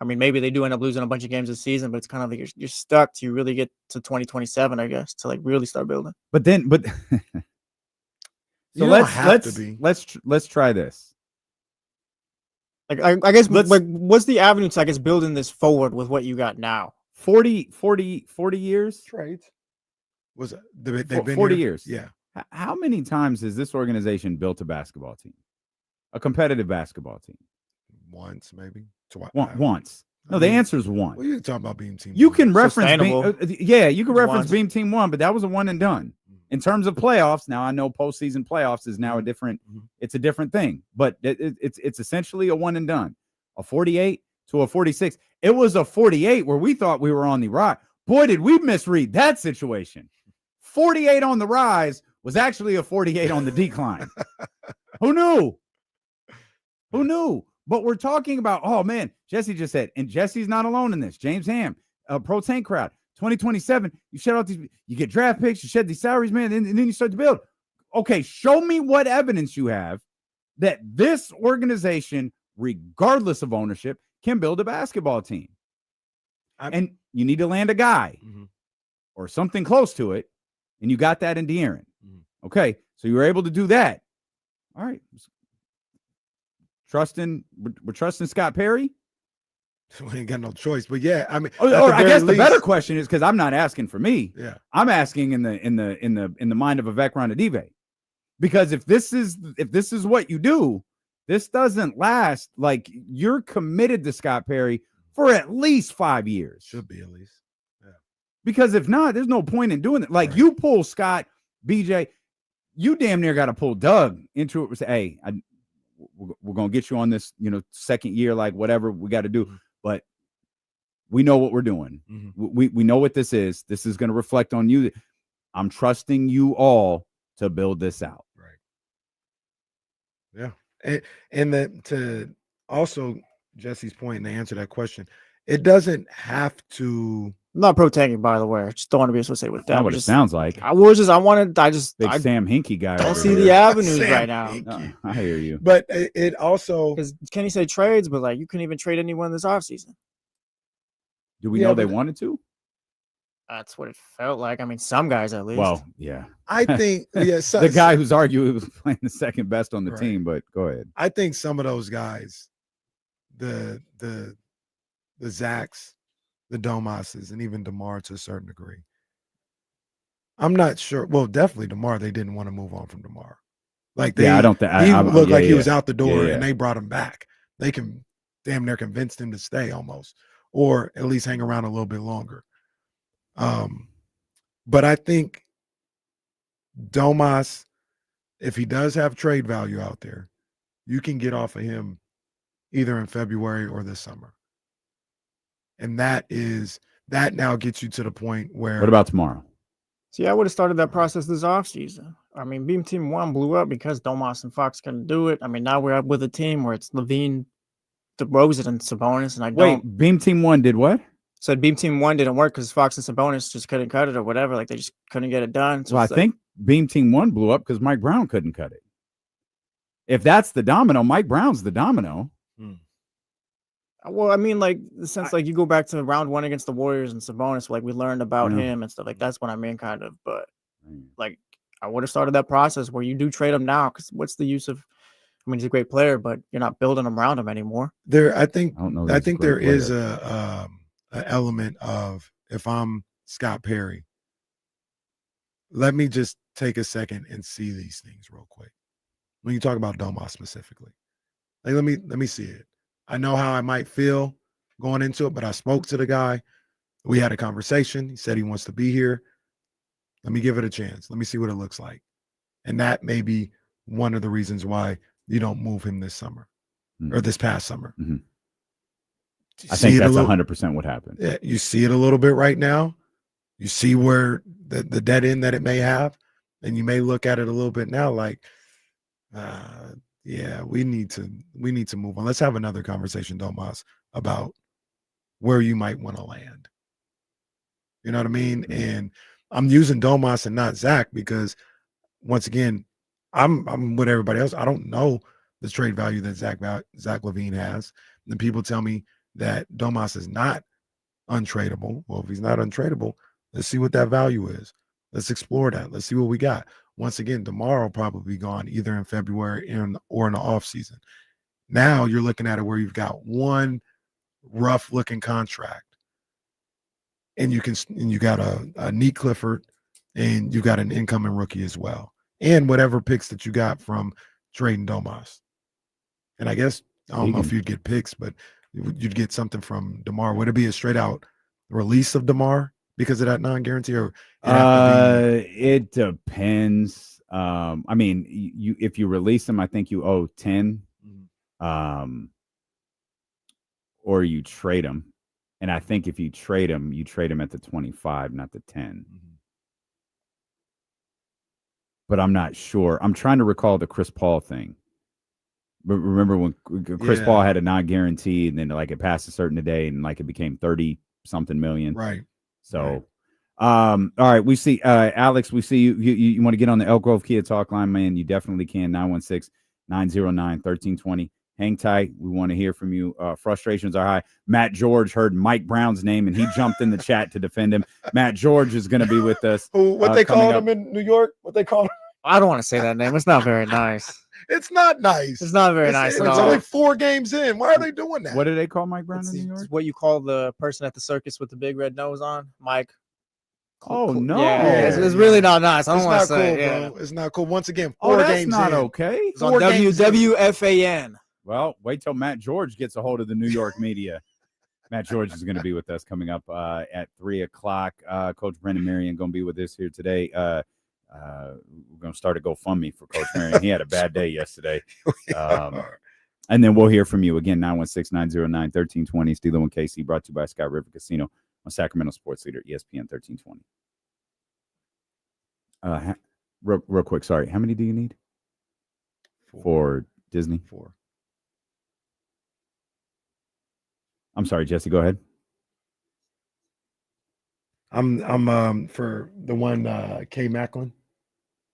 I mean, maybe they do end up losing a bunch of games this season, but it's kind of like you're stuck till you really get to 2027, I guess, to like really start building. But so let's try this. Like I guess like what's the avenue to, I guess, building this forward with what you got now? 40 years? Trades. Was it? They've been 40 here? years. Yeah. How many times has this organization built a basketball team? A competitive basketball team? Once, maybe. Once. No, the answer is one. Well, you're talking about Beam Team. You can reference you can reference Beam Team 1, but that was a one and done. In terms of playoffs, now I know postseason playoffs is now a different thing, but it's essentially a one and done. A 48 to a 46. It was a 48 where we thought we were on the rise. Boy, did we misread that situation. 48 on the rise was actually a 48 on the decline. Who knew? But we're talking about, oh man, Jesse just said, and Jesse's not alone in this. James Ham, pro tank crowd. 2027, you shed out these, you get draft picks, you shed these salaries, man, and then you start to build. Okay, show me what evidence you have that this organization, regardless of ownership, can build a basketball team. And you need to land a guy or something close to it, and you got that in De'Aaron. Okay, so you were able to do that. All right. We're trusting Scott Perry. We ain't got no choice, but yeah, I mean, or I guess the better question is, because I'm not asking for me. Yeah, I'm asking in the mind of a Vivek Ranadive, because if this is what you do, this doesn't last. Like, you're committed to Scott Perry for at least 5 years. Should be at least. Yeah. Because if not, there's no point in doing it. Like, you pull Scott, BJ, you damn near got to pull Doug into it and say, hey, we're going to get you on this, second year, like whatever we got to do. But we know what we're doing. We know what this is. This is going to reflect on you. I'm trusting you all to build this out. Right. Yeah. And that, to also Jesse's point and to answer that question, it doesn't have to. I'm not pro-tanking, by the way. I just don't want to be associated with that. That's what it sounds like. Sam Hinkie guy. Don't see the avenues right now. No, I hear you. But it also, because Kenny said trades, but like you couldn't even trade anyone this offseason. Do we know they wanted to? That's what it felt like. I mean, some guys at least. Well, yeah. I think the guy who's arguing he was playing the second best on the team, but go ahead. I think some of those guys, the Zachs, the Domoses, and even DeMar to a certain degree. I'm not sure. Well, definitely DeMar. They didn't want to move on from DeMar. Like I don't think he looked like he was out the door, and they brought him back. They can damn near convinced him to stay almost, or at least hang around a little bit longer. But I think Domas, if he does have trade value out there, you can get off of him either in February or this summer. And that now gets you to the point where. What about tomorrow? See, I would have started that process this offseason. I mean, Beam Team 1 blew up because Domas and Fox couldn't do it. I mean, now we're up with a team where it's Levine, DeRozan, and Sabonis, and Wait, Beam Team 1 did what? So Beam Team 1 didn't work because Fox and Sabonis just couldn't cut it or whatever. Like, they just couldn't get it done. So I think Beam Team 1 blew up because Mike Brown couldn't cut it. If that's the domino, Mike Brown's the domino. Well, I mean, like, the sense, like, you go back to round 1 against the Warriors and Sabonis, like, we learned about him and stuff. Like, that's what I mean, kind of. But, like, I would have started that process where you do trade him now, because what's the use of, I mean, he's a great player, but you're not building him around him anymore. I think there is a element of, if I'm Scott Perry, let me just take a second and see these things real quick. When you talk about Domas specifically, like, let me see it. I know how I might feel going into it, but I spoke to the guy. We had a conversation. He said he wants to be here. Let me give it a chance. Let me see what it looks like. And that may be one of the reasons why you don't move him this summer or this past summer. I think that's 100% what happened. Yeah, you see it a little bit right now. You see where the dead end that it may have, and you may look at it a little bit now like, yeah, we need to move on. Let's have another conversation, Domas, about where you might want to land. You know what I mean? And I'm using Domas and not Zach because, once again, I'm with everybody else. I don't know the trade value that Zach LaVine has. And people tell me that Domas is not untradeable. Well, if he's not untradeable, let's see what that value is. Let's explore that. Let's see what we got. Once again, tomorrow will probably be gone either in February or in the offseason. Now you're looking at it where you've got one rough looking contract, and you got a Neat Clifford, and you got an incoming rookie as well, and whatever picks that you got from trading Domas. And I guess I don't know if you'd get picks, but you'd get something from DeMar. Would it be a straight out release of DeMar because of that non-guarantee, or it depends. I mean, if you release him, I think you owe 10, or you trade him. And I think if you trade him at the 25, not the 10. But I'm not sure. I'm trying to recall the Chris Paul thing. But remember when Chris Paul had a non-guarantee, and then like it passed a certain day, and like it became 30 something million. Right. So, all right. We see Alex. We see you. You want to get on the Elk Grove Kia talk line, man? You definitely can. 916-909-1320. Hang tight. We want to hear from you. Frustrations are high. Matt George heard Mike Brown's name and he jumped in the chat to defend him. Matt George is going to be with us. What they call him in New York? What they call him? I don't want to say that name. It's not very nice. It's not nice. It's not very nice. It's only 4 games in. Why are they doing that? What do they call Mike Brown in New York? It's what you call the person at the circus with the big red nose on, Mike. Oh no! Yeah, it's really not nice. I don't want to say cool, it. bro. It's not cool. Once again, 4 that's games not in. okay. It's on WWFAN. Well, wait till Matt George gets a hold of the New York media. Matt George is going to be with us coming up at 3:00. Coach Brendan Marion going to be with us here today. We're going to start a GoFundMe for Coach Marion. He had a bad day yesterday. And then we'll hear from you again. 916-909-1320. Stilo and KC brought to you by Sky River Casino on Sacramento Sports Leader, ESPN 1320. Real quick, sorry. How many do you need 4. for Disney? 4. I'm sorry, Jesse. Go ahead. I'm for the one K Macklin.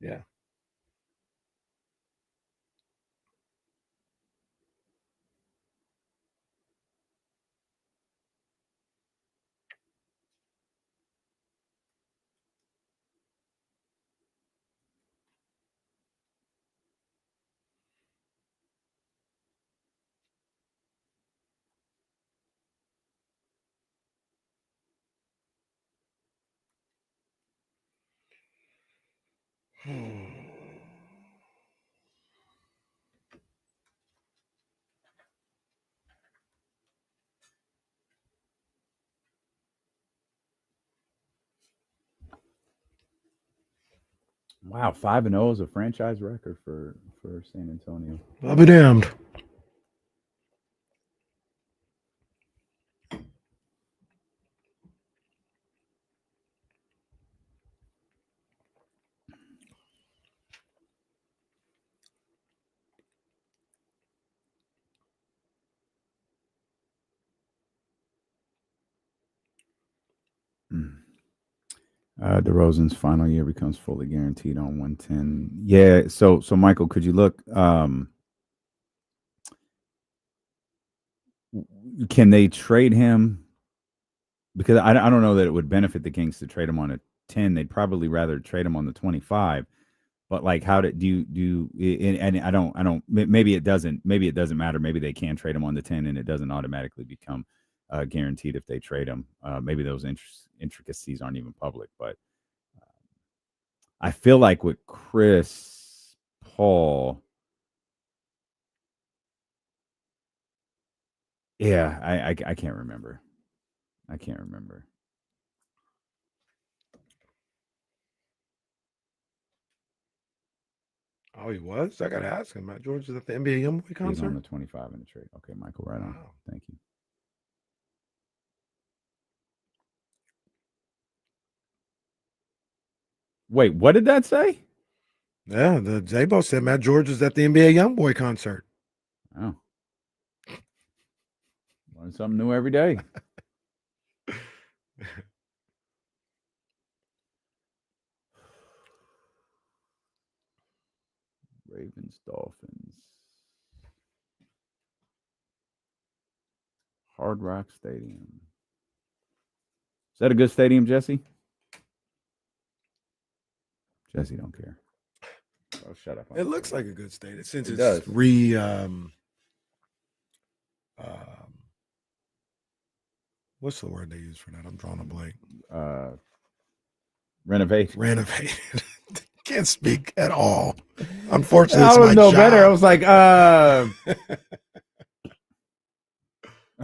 Yeah. Wow, 5-0 is a franchise record for San Antonio. I'll be damned. DeRozan's final year becomes fully guaranteed on 110. Yeah, so Michael, could you look? Can they trade him? Because I don't know that it would benefit the Kings to trade him on a 10. They'd probably rather trade him on the 25. But like, how do you? And I don't. Maybe it doesn't matter. Maybe they can trade him on the 10, and it doesn't automatically become guaranteed if they trade him. Maybe those intricacies aren't even public. But I feel like with Chris Paul, yeah, I can't remember. I can't remember. Oh, he was? I got to ask him. Matt George is at the NBA Youngboy concert? He's on the 25 in the trade. Okay, Michael, right on. Wow. Thank you. Wait, what did that say? Yeah, the Zabo said Matt George is at the NBA Youngboy concert. Oh. Learn something new every day. Ravens, Dolphins. Hard Rock Stadium. Is that a good stadium, Jesse? Jesse don't care. Oh, shut up. It looks like a good stadium since It it's does. what's the word they use for that? I'm drawing a blank. Renovated. Can't speak at all. Unfortunately, I it's was my no job. better. I was like, I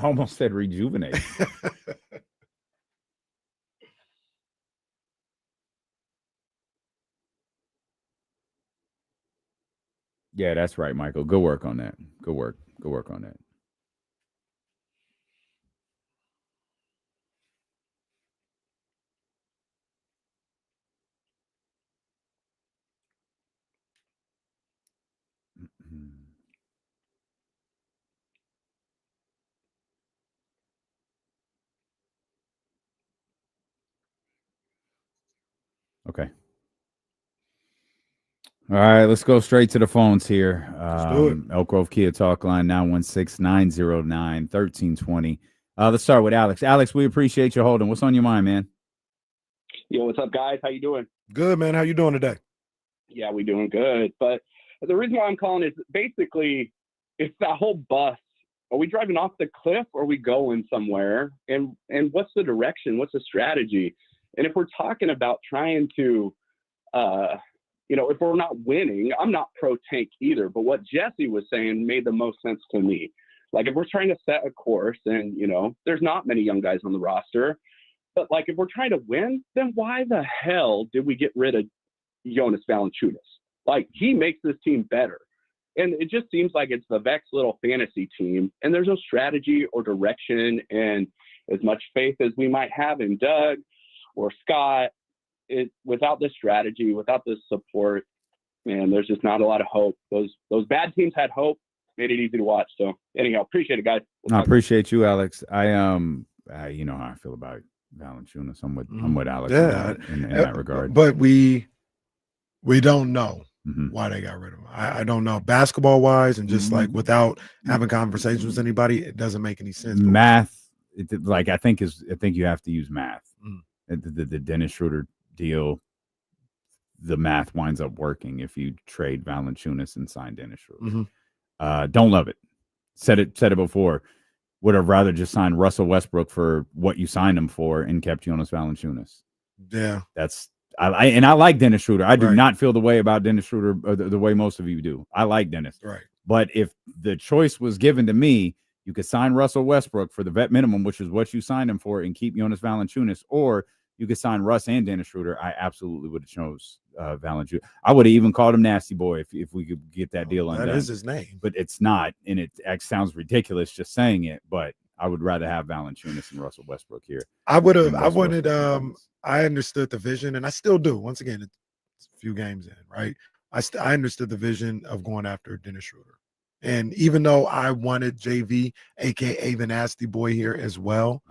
almost said rejuvenate. Yeah, that's right, Michael. Good work on that. Good work on that. Okay. All right, let's go straight to the phones here. do it. Elk Grove Kia Talk Line 916-909-1320. Let's start with Alex. Alex, we appreciate you holding. What's on your mind, man? Yo, what's up, guys? How you doing? Good, man. How you doing today? Yeah, we doing good. But the reason why I'm calling is basically it's that whole bus. Are we driving off the cliff or are we going somewhere? And what's the direction? What's the strategy? And if we're talking about trying to, if we're not winning, I'm not pro tank either. But what Jesse was saying made the most sense to me. Like if we're trying to set a course and, there's not many young guys on the roster, but like if we're trying to win, then why the hell did we get rid of Jonas Valanciunas? Like he makes this team better. And it just seems like it's the Vex little fantasy team and there's no strategy or direction. And as much faith as we might have in Doug or Scott, without this strategy, without this support, man, there's just not a lot of hope. Those bad teams had hope, made it easy to watch. So anyhow, appreciate it, guys. I appreciate you, Alex. You know how I feel about Valanciunas. I'm with Alex in that regard. But we don't know why they got rid of him. I don't know basketball wise, and just like without having conversations with anybody, it doesn't make any sense. Math, I think you have to use math. The Dennis Schroeder deal, the math winds up working if you trade Valanciunas and sign Dennis Schroeder. Don't love it. Said it before. Would have rather just signed Russell Westbrook for what you signed him for and kept Jonas Valanciunas. Yeah, I like Dennis Schroeder. I do not feel the way about Dennis Schroeder the way most of you do. I like Dennis. Right. But if the choice was given to me, you could sign Russell Westbrook for the vet minimum, which is what you signed him for, and keep Jonas Valanciunas, or you could sign Russ and Dennis Schroeder. I absolutely would have chose Valanciunas. I would have even called him Nasty Boy if we could get that deal undone. That is his name. But it's not, and it sounds ridiculous just saying it, but I would rather have Valanciunas and Russell Westbrook here. I understood the vision, and I still do. Once again, it's a few games in, right? I understood the vision of going after Dennis Schroeder. And even though I wanted JV, aka the Nasty Boy, here as well,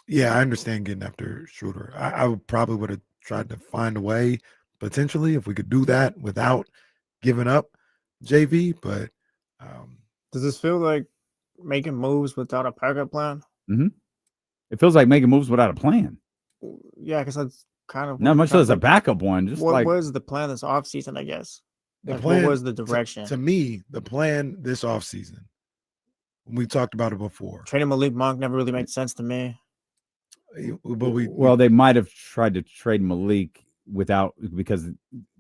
yeah, I understand getting after Schroeder. I probably would have tried to find a way potentially if we could do that without giving up JV. But does this feel like making moves without a backup plan? It feels like making moves without a plan. Yeah, because that's kind of not much as a backup one. Just what was the plan this offseason, I guess? The plan, what was the direction? To me, the plan this offseason, we talked about it before. Trading Malik Monk never really made sense to me. But they might have tried to trade Malik because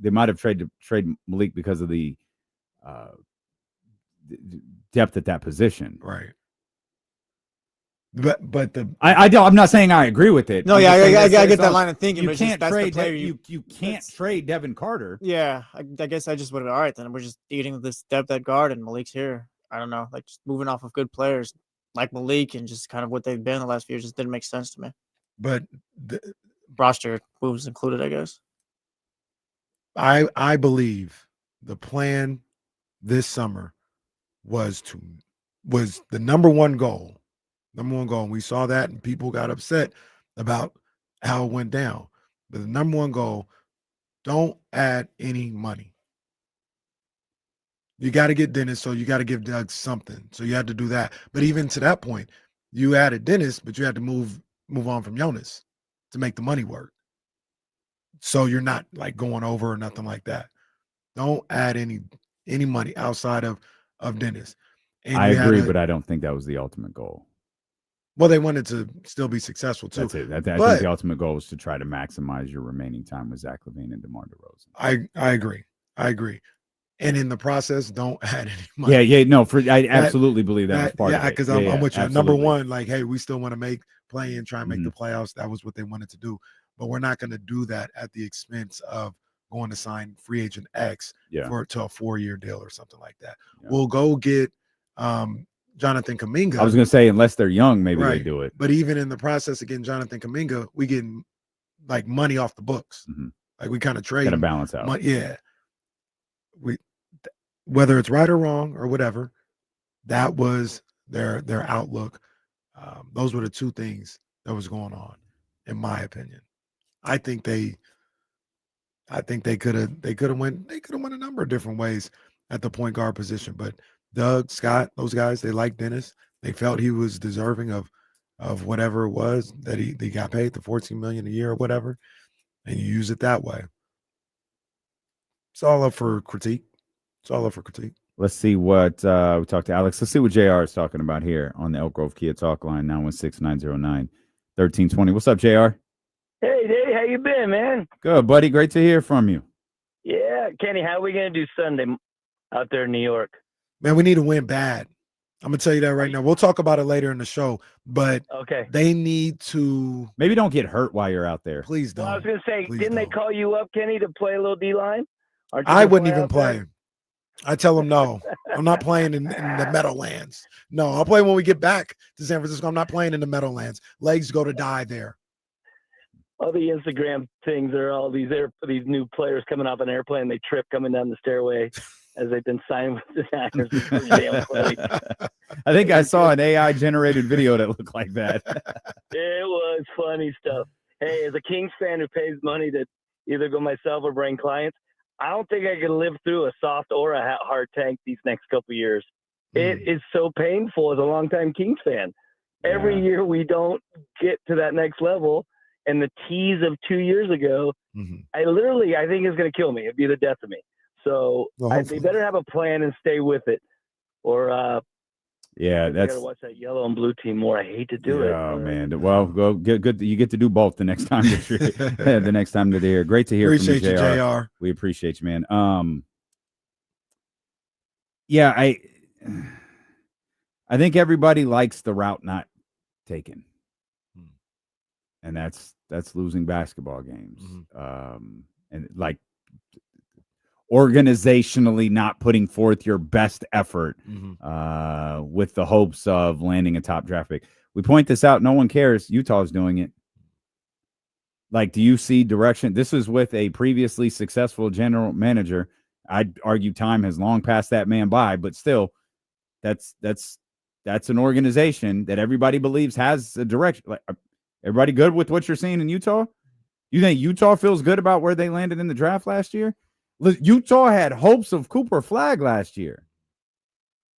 they might have tried to trade Malik because of the depth at that position. Right. But I'm not saying I agree with it. No, I get that line of thinking. You can't trade you can't trade Devin Carter. Yeah, I guess I just would have been all right then. We're just eating this depth at guard and Malik's here. I don't know, like just moving off of good players like Malik and just kind of what they've been the last few years just didn't make sense to me. But roster moves included, I guess. I believe the plan this summer was the number one goal. And we saw that and people got upset about how it went down. But the number one goal, don't add any money. You got to get Dennis, so you got to give Doug something. So you had to do that. But even to that point, you added Dennis, but you had to move on from Jonas to make the money work. So you're not like going over or nothing like that. Don't add any money outside of Dennis. And I agree, but I don't think that was the ultimate goal. Well, they wanted to still be successful too. That's it. I think the ultimate goal was to try to maximize your remaining time with Zach LaVine and DeMar DeRozan. I agree. And in the process, don't add any money. Yeah. No, I absolutely believe that was part of it. Because I'm with you. Absolutely. Number one, like, hey, we still want to play and try and make the playoffs. That was what they wanted to do. But we're not going to do that at the expense of going to sign free agent X to a 4-year deal or something like that. Yeah. We'll go get Jonathan Kuminga. I was going to say, unless they're young, maybe they do it. But even in the process of getting Jonathan Kuminga, we getting like money off the books. Like we kind of trade. Got to balance out. Yeah. Whether it's right or wrong or whatever, that was their outlook. Those were the two things that was going on, in my opinion. I think they could have went a number of different ways at the point guard position. But Doug, Scott, those guys, they liked Dennis. They felt he was deserving of whatever it was that he got paid, the $14 million a year or whatever, and you use it that way. It's all up for critique. Let's see what we talked to Alex. Let's see what JR is talking about here on the Elk Grove Kia Talk line, 916-909-1320. What's up, JR? Hey, Dave, how you been, man? Good, buddy. Great to hear from you. Yeah, Kenny, how are we going to do Sunday out there in New York? Man, we need to win bad. I'm going to tell you that right now. We'll talk about it later in the show, but okay, they need to. Maybe don't get hurt while you're out there. Please don't. Well, I was going to say, didn't they call you up, Kenny, to play a little D-line? I wouldn't even play. I tell them no. I'm not playing in the Meadowlands. No, I'll play when we get back to San Francisco. I'm not playing in the Meadowlands. Legs go to die there. All the Instagram things are all these new players coming off an airplane. They trip coming down the stairway as they've been signed with the Niners. I think I saw an AI-generated video that looked like that. It was funny stuff. Hey, as a Kings fan who pays money to either go myself or bring clients, I don't think I can live through a soft or a hard tank these next couple of years. It is so painful as a longtime Kings fan. Every year we don't get to that next level, and the tease of 2 years ago, I think is going to kill me. It'd be the death of me. So they better have a plan and stay with it, or I gotta watch that yellow and blue team more. I hate to do it. Oh man, well, go good. You get to do both the next time that you're the next time that they're here. Great to hear Appreciate from you, JR. We appreciate you, man. I think everybody likes the route not taken, and that's losing basketball games, and like organizationally not putting forth your best effort with the hopes of landing a top draft pick. We point this out. No one cares. Utah's doing it. Like, do you see direction? This is with a previously successful general manager. I'd argue time has long passed that man by, but still, that's an organization that everybody believes has a direction. Like, everybody good with what you're seeing in Utah? You think Utah feels good about where they landed in the draft last year? Utah had hopes of Cooper Flagg last year.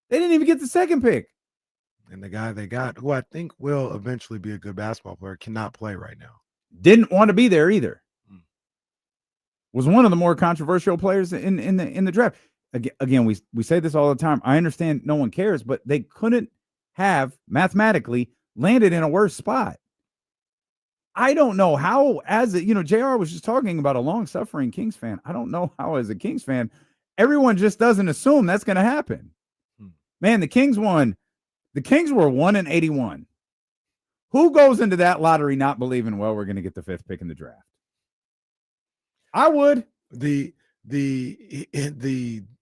They didn't even get the second pick. And the guy they got, who I think will eventually be a good basketball player, cannot play right now. Didn't want to be there either. Was one of the more controversial players in the draft. Again, we say this all the time. I understand no one cares, but they couldn't have mathematically landed in a worse spot. I don't know how, JR was just talking about a long-suffering Kings fan. I don't know how, as a Kings fan, everyone just doesn't assume that's going to happen. Man, the Kings won. The Kings were 1-81. Who goes into that lottery not believing, well, we're going to get the fifth pick in the draft? I would. The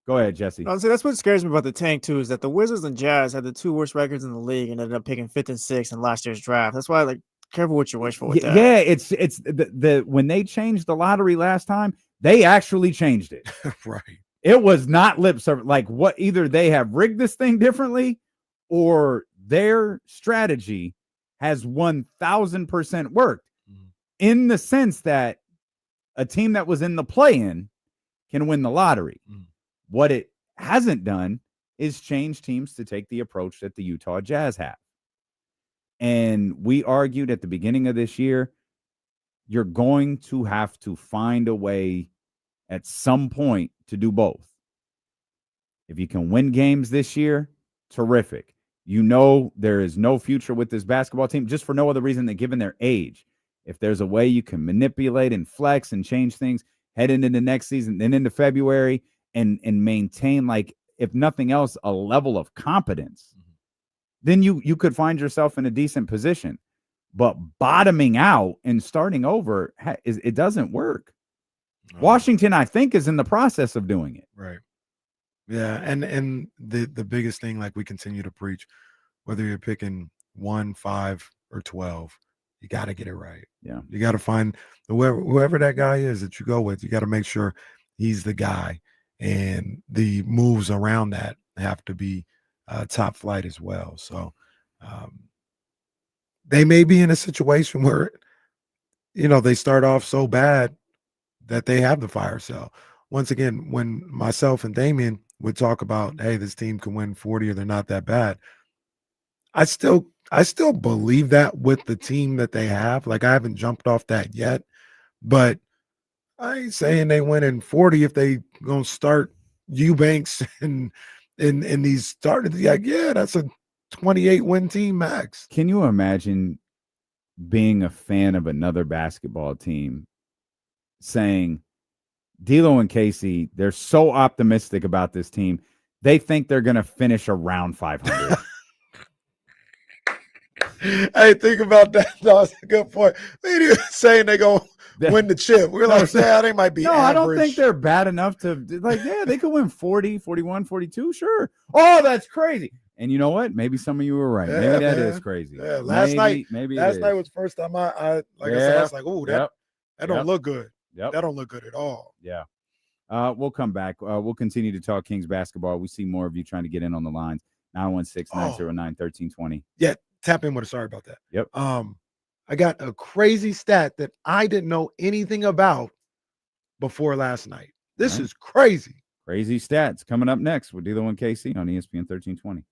Go ahead, Jesse. So that's what scares me about the tank too, is that the Wizards and Jazz had the two worst records in the league and ended up picking 5th and 6th in last year's draft. That's why, careful what you wish for with that. Yeah, it's the when they changed the lottery last time, they actually changed it. Right. It was not lip service. Like, what, either they have rigged this thing differently or their strategy has 1,000% worked in the sense that a team that was in the play-in can win the lottery. What it hasn't done is change teams to take the approach that the Utah Jazz have. And we argued at the beginning of this year, you're going to have to find a way at some point to do both. If you can win games this year, terrific. There is no future with this basketball team, just for no other reason than given their age. If there's a way you can manipulate and flex and change things heading into next season, then into February, and maintain, like, if nothing else, a level of competence, then you could find yourself in a decent position. But bottoming out and starting over, it doesn't work. Washington, I think, is in the process of doing it. Right. Yeah, and the biggest thing, like we continue to preach, whether you're picking 1, 5, or 12, you got to get it right. Yeah. You got to find whoever that guy is that you go with, you got to make sure he's the guy. And the moves around that have to be top flight as well. So they may be in a situation where they start off so bad that they have the fire sale. Once again, when myself and Damien would talk about, hey, this team can win 40 or they're not that bad, I still believe that with the team that they have. Like, I haven't jumped off that yet, but I ain't saying they win in 40 if they gonna start Eubanks and these starters. Like, yeah, that's a 28 win team max. Can you imagine being a fan of another basketball team saying D'Lo and Casey, they're so optimistic about this team, they think they're going to finish around 500. Hey, think about that. That's a good point. They ain't even saying they gonna win the chip. We're like, yeah, they might be. No, average. I don't think they're bad enough to yeah, they could win 40, 41, 42. Sure. Oh, that's crazy. And you know what? Maybe some of you were right. Yeah, maybe that man. is crazy. Yeah, last night was the first time I said, I was like, oh, that don't look good. Yep. That don't look good at all. Yeah. We'll come back. We'll continue to talk Kings basketball. We see more of you trying to get in on the lines. 916-909-1320. Yeah, tap in with us. Sorry about that. Yep. I got a crazy stat that I didn't know anything about before last night. This is crazy. Crazy stats coming up next with D'Lo and KC on ESPN 1320.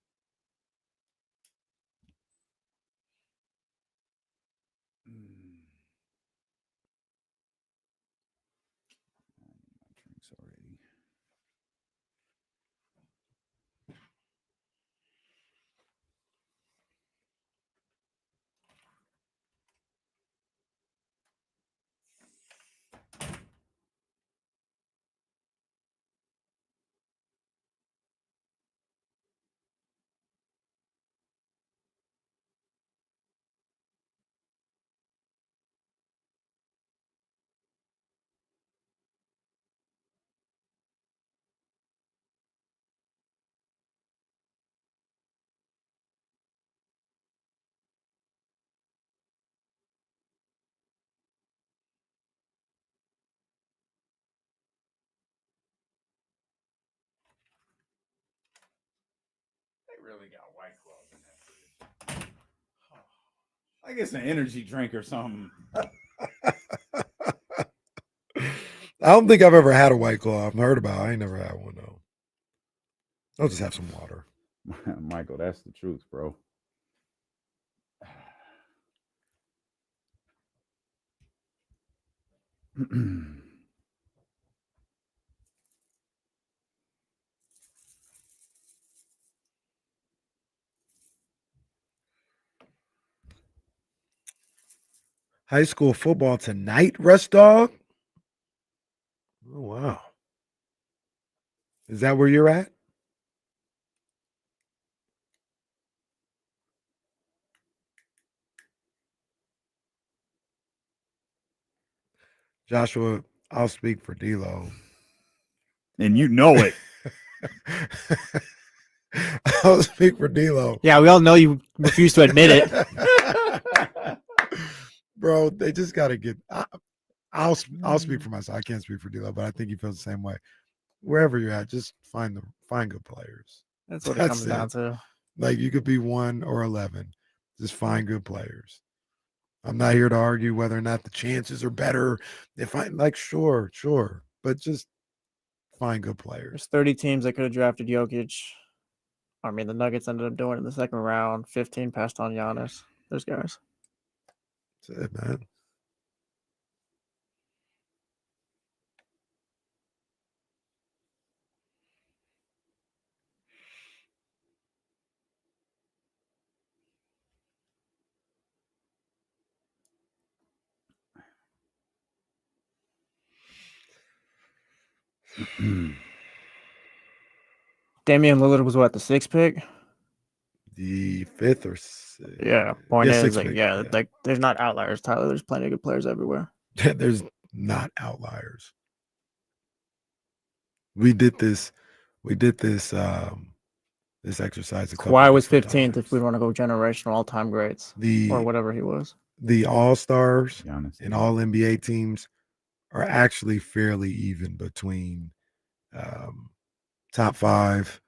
They really got White Claws in that fridge. I guess an energy drink or something. I don't think I've ever had a White Claw. I've heard about it. I ain't never had one, though. I'll just have some water. Michael, that's the truth, bro. High school football tonight, Rest Dog? Oh, wow. Is that where you're at? Joshua, I'll speak for D'Lo. And you know it. I'll speak for D'Lo. Yeah, we all know you refuse to admit it. Bro, they just got to get I'll speak for myself. I can't speak for D'Lo, but I think he feels the same way. Wherever you're at, just find good players. That's what it comes down to. Like, you could be 1 or 11. Just find good players. I'm not here to argue whether or not the chances are better. If I sure, but just find good players. There's 30 teams that could have drafted Jokic. I mean, the Nuggets ended up doing it in the second round. 15 passed on Giannis. Those guys. That's it, man. Damian Lillard was what, the 6th pick? The 5th or 6th. Yeah. Point is, pick, there's not outliers, Tyler. There's plenty of good players everywhere. There's not outliers. We did this this exercise. Kawhi was 15th if we want to go generational all-time greats or whatever he was. The All-Stars and all NBA teams are actually fairly even between top 5,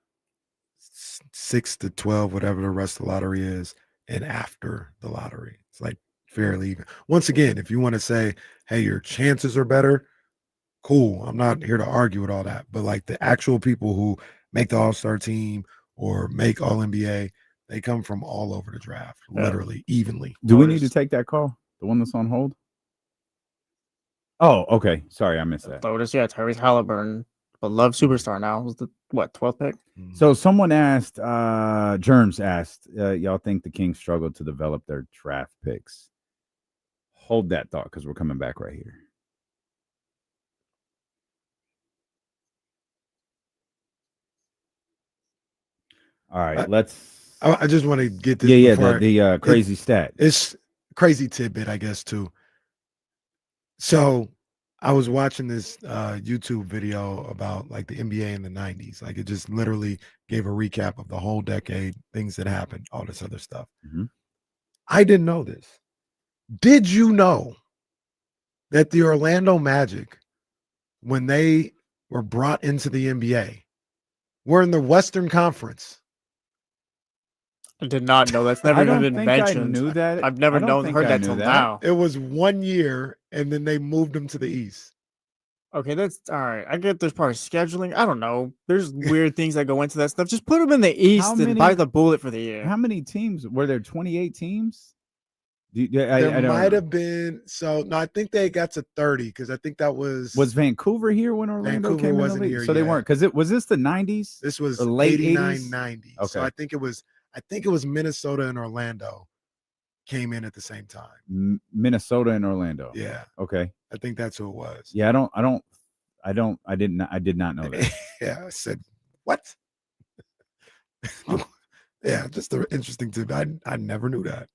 6 to 12, whatever the rest of the lottery is, and after the lottery. It's like fairly even. Once again, if you want to say, hey, your chances are better, cool. I'm not here to argue with all that. But like the actual people who make the All-Star team or make All-NBA, they come from all over the draft, literally, evenly. Do we need to take that call? The one that's on hold? Oh, okay. Sorry, I missed that. Lotus, yeah, Tyrese Halliburton, but love superstar now. Was the 12th pick? So someone asked, Germs asked, y'all think the Kings struggled to develop their draft picks? Hold that thought because we're coming back right here. All right, let's. I just want to get this. Yeah, the crazy stat. It's crazy tidbit, I guess, too. So I was watching this YouTube video about like the NBA in the 90s. Like it just literally gave a recap of the whole decade, things that happened, all this other stuff. Mm-hmm. I didn't know this. Did you know that the Orlando Magic, when they were brought into the NBA, were in the Western Conference? I did not know. That's never even been mentioned. I knew that. I've never heard that till now. It was 1 year, and then they moved them to the East. Okay, that's all right. I get there's part of scheduling. I don't know. There's weird things that go into that stuff. Just put them in the East and bite the bullet for the year. How many teams? Were there 28 teams? There might have been. So, no, I think they got to 30 because I think that was Vancouver here when Orlando Vancouver came wasn't in? here So they yet. weren't, because was this the 90s? This was the late 89, 80s? 90. Okay. So I think it was Minnesota and Orlando came in at the same time. Minnesota and Orlando. Yeah. Okay. I think that's who it was. Yeah, I did not know that. Yeah, I said, what? Yeah, just an interesting tip. I never knew that.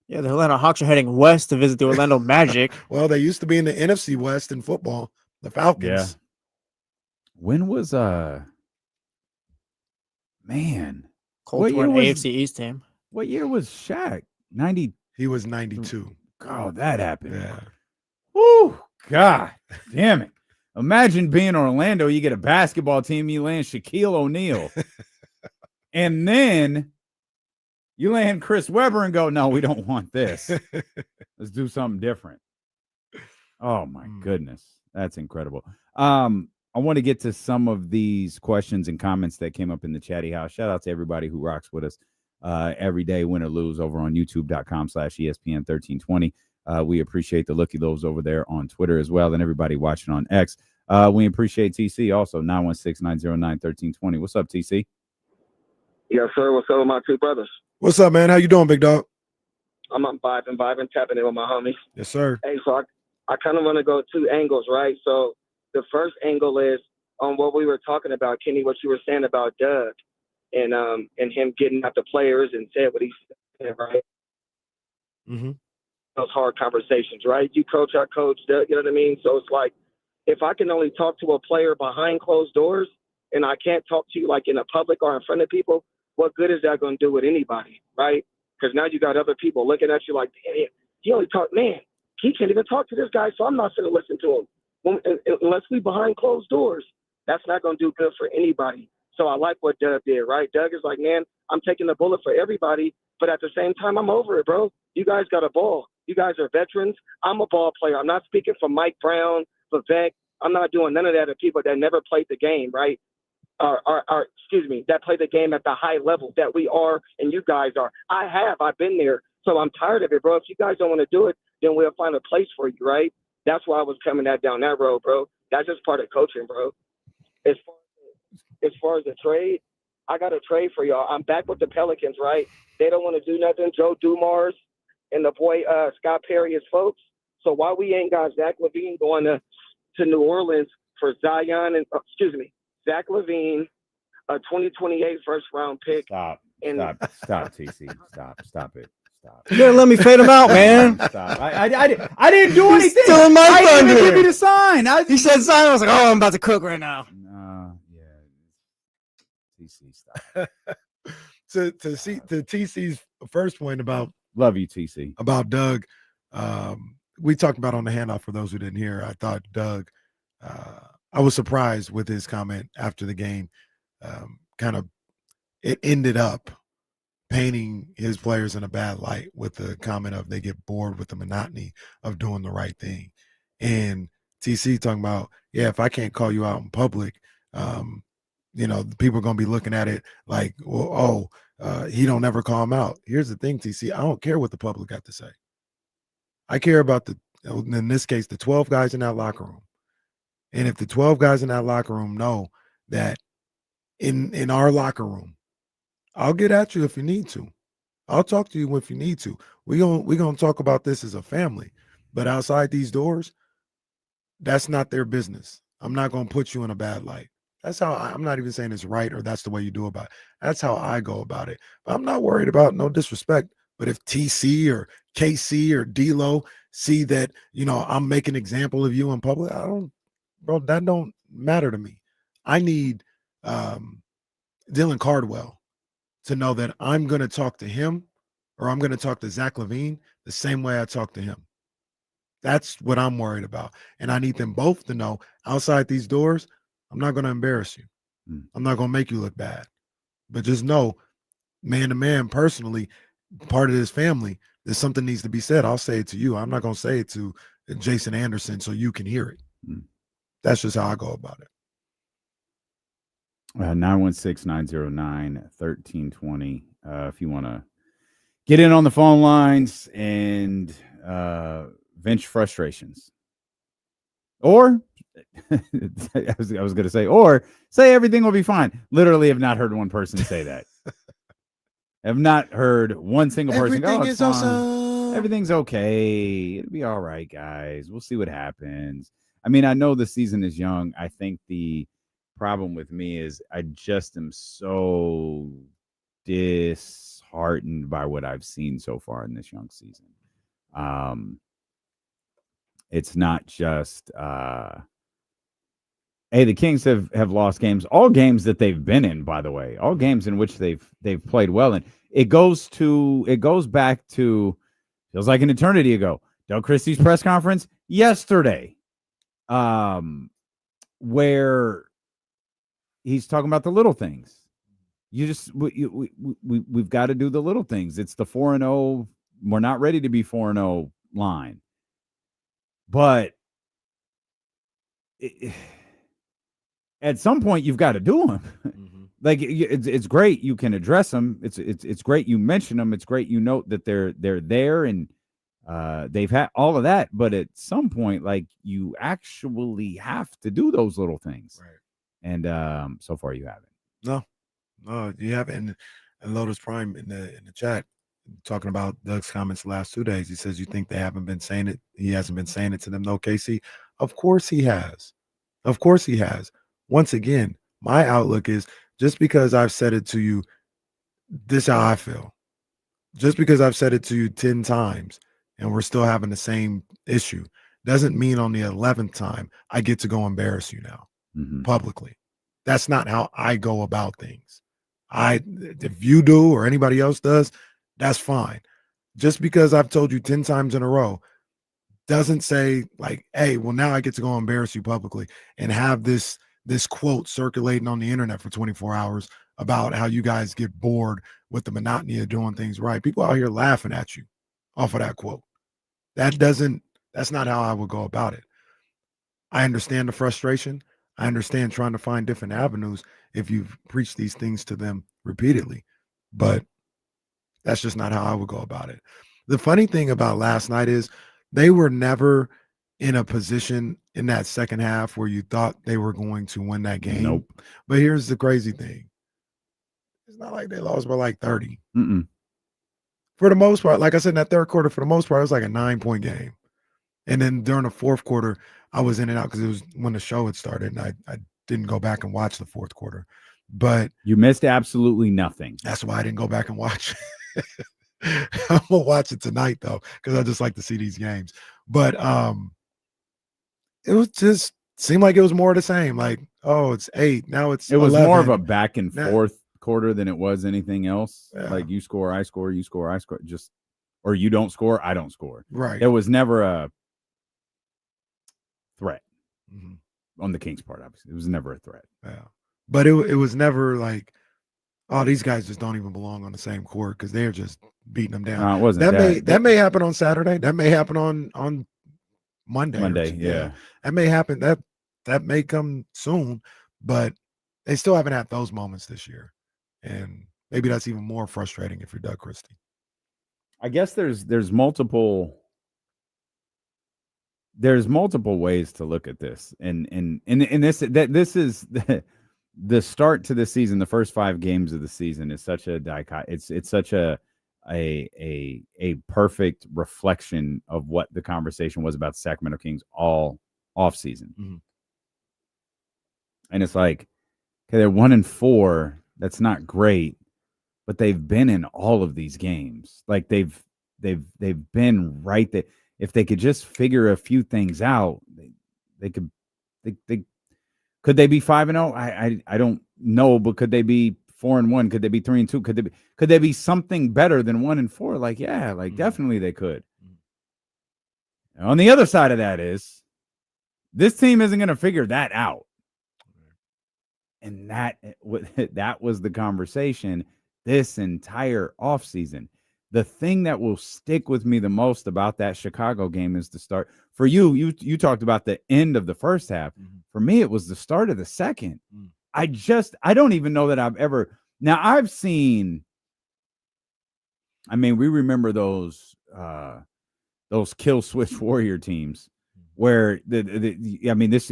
Yeah, the Atlanta Hawks are heading west to visit the Orlando Magic. Well, they used to be in the NFC West in football, the Falcons. Yeah. When was man? Colts were an AFC East team. What year was Shaq? 90. He was 92. Oh, that happened. Yeah. Woo! God damn it. Imagine being Orlando, you get a basketball team, you land Shaquille O'Neal. And then you land Chris Webber and go, no, we don't want this. Let's do something different. Oh my goodness. That's incredible. I want to get to some of these questions and comments that came up in the chatty house. Shout out to everybody who rocks with us every day, win or lose, over on youtube.com/ESPN 1320. We appreciate the looky loaves over there on Twitter as well, and everybody watching on X. We appreciate TC also, 916-909-1320. What's up, TC? Yes, sir. What's up with my two brothers? What's up, man? How you doing, big dog? I'm vibing, tapping in with my homies. Yes, sir. Hey, so I kind of want to go two angles, right? So the first angle is on what we were talking about, Kenny, what you were saying about Doug and him getting at the players and said what he said, right? Mm-hmm. Those hard conversations, right? You coach, I coach, Doug, you know what I mean? So it's like, if I can only talk to a player behind closed doors and I can't talk to you like in a public or in front of people, what good is that going to do with anybody, right? Because now you got other people looking at you like, damn, he only talk, man, he can't even talk to this guy, so I'm not going to listen to him. Unless we behind closed doors, that's not going to do good for anybody. So I like what Doug did, right? Doug is like, man, I'm taking the bullet for everybody, but at the same time, I'm over it, bro. You guys got a ball. You guys are veterans. I'm a ball player. I'm not speaking for Mike Brown, Vivek. I'm not doing none of that to people that never played the game, right? That play the game at the high level that we are and you guys are. I've been there. So I'm tired of it, bro. If you guys don't want to do it, then we'll find a place for you, right? That's why I was coming down that road, bro. That's just part of coaching, bro. As far as the trade, I got a trade for y'all. I'm back with the Pelicans, right? They don't want to do nothing. Joe Dumars and the boy Scott Perry is folks. So why we ain't got Zach LaVine going to New Orleans for Zion and Zach LaVine, a 2028 first round pick. Stop, TC. Stop it. You gotta let me fade him out, man. Stop. I didn't do anything. He's stealing my thunder. I didn't even give you the sign. He said sign. I was like, oh, I'm about to cook right now. Yeah. TC, stop. to TC's first point about love you, TC, about Doug. We talked about on the handoff for those who didn't hear. I thought Doug. I was surprised with his comment after the game. It ended up painting his players in a bad light with the comment of they get bored with the monotony of doing the right thing. And TC talking about, yeah, if I can't call you out in public, people are going to be looking at it like, well, he don't ever call him out. Here's the thing, TC, I don't care what the public got to say. I care about in this case, the 12 guys in that locker room. And if the 12 guys in that locker room know that in our locker room, I'll get at you if you need to. I'll talk to you if you need to. We're gonna talk about this as a family. But outside these doors, that's not their business. I'm not gonna put you in a bad light. That's how I'm not even saying it's right or that's the way you do about it. That's how I go about it. But I'm not worried about no disrespect. But if TC or KC or D-Lo see that, I'm making an example of you in public, that don't matter to me. I need Dylan Cardwell to know that I'm going to talk to him or I'm going to talk to Zach LaVine the same way I talk to him. That's what I'm worried about. And I need them both to know outside these doors, I'm not going to embarrass you. I'm not going to make you look bad. But just know, man to man, personally, part of this family, there's something needs to be said. I'll say it to you. I'm not going to say it to Jason Anderson so you can hear it. That's just how I go about it. 916-909-1320. If you want to get in on the phone lines and vent frustrations. Or, I was going to say, or say everything will be fine. Literally have not heard one person say that. Have not heard one single person go, Everything is awesome. Everything's okay. It'll be all right, guys. We'll see what happens. I mean, I know the season is young. I think the problem with me is I just am so disheartened by what I've seen so far in this young season. It's not just the Kings have lost games, all games that they've been in, by the way, all games in which they've played well. And it goes back to, feels like an eternity ago, Doug Christie's press conference yesterday, where he's talking about the little things. We've got to do the little things. It's the 4-0. We're not ready to be 4-0 line, but at some point you've got to do them. Like it's great you can address them. It's great you mention them. It's great you note that they're there and they've had all of that. But at some point, like, you actually have to do those little things. Right. And so far you haven't. No, you haven't. And Lotus Prime in the chat talking about Doug's comments the last 2 days. He says, you think they haven't been saying it? He hasn't been saying it to them, no, KC? Of course he has. Of course he has. Once again, my outlook is, just because I've said it to you, this is how I feel. Just because I've said it to you 10 times and we're still having the same issue doesn't mean on the 11th time I get to go embarrass you now publicly. That's not how I go about things. If you do or anybody else does, that's fine. Just because I've told you 10 times in a row doesn't say, like, hey, well, now I get to go embarrass you publicly and have this quote circulating on the internet for 24 hours about how you guys get bored with the monotony of doing things right. People out here laughing at you off of that quote. That's not how I would go about it. I understand the frustration. I understand trying to find different avenues if you've preached these things to them repeatedly, but that's just not how I would go about it. The funny thing about last night is they were never in a position in that second half where you thought they were going to win that game. Nope. But here's the crazy thing. It's not like they lost by like 30. For the most part, like I said, in that third quarter, for the most part, it was like a 9-point game. And then during the fourth quarter, I was in and out because it was when the show had started, and I didn't go back and watch the fourth quarter. But you missed absolutely nothing. That's why I didn't go back and watch it. I'm gonna watch it tonight though, because I just like to see these games. But it was just seemed like it was more of the same. Like, oh, it's 8 now. It was 11. more of a back and forth quarter than it was anything else. Yeah. Like, you score, I score, you score, I score. Just, or you don't score, I don't score. Right. There was never a threat on the Kings' part. Obviously, it was never a threat. Yeah, but it was never like, oh, these guys just don't even belong on the same court because they're just beating them down. It wasn't that may happen on Saturday. That may happen on Monday. Yeah. That may happen. That may come soon, but they still haven't had those moments this year. And maybe that's even more frustrating if you're Doug Christie. I guess there's multiple ways to look at this. And this is the start to the season. The first 5 games of the season is such a it's such a perfect reflection of what the conversation was about the Sacramento Kings all off season. Mm-hmm. And it's like, okay, they're 1-4. That's not great, but they've been in all of these games. Like they've been right there. If they could just figure a few things out, they could they be 5-0? I don't know, but could they be 4-1? Could they be 3-2? Could they be something better than 1-4? Like, yeah, like definitely they could. Mm-hmm. On the other side of that is this team isn't going to figure that out. And that was the conversation this entire offseason. The thing that will stick with me the most about that Chicago game is the start. For you talked about the end of the first half. Mm-hmm. For me, it was the start of the second. Mm. I don't even know that I've ever. Now I've seen. I mean, we remember those kill switch warrior teams where it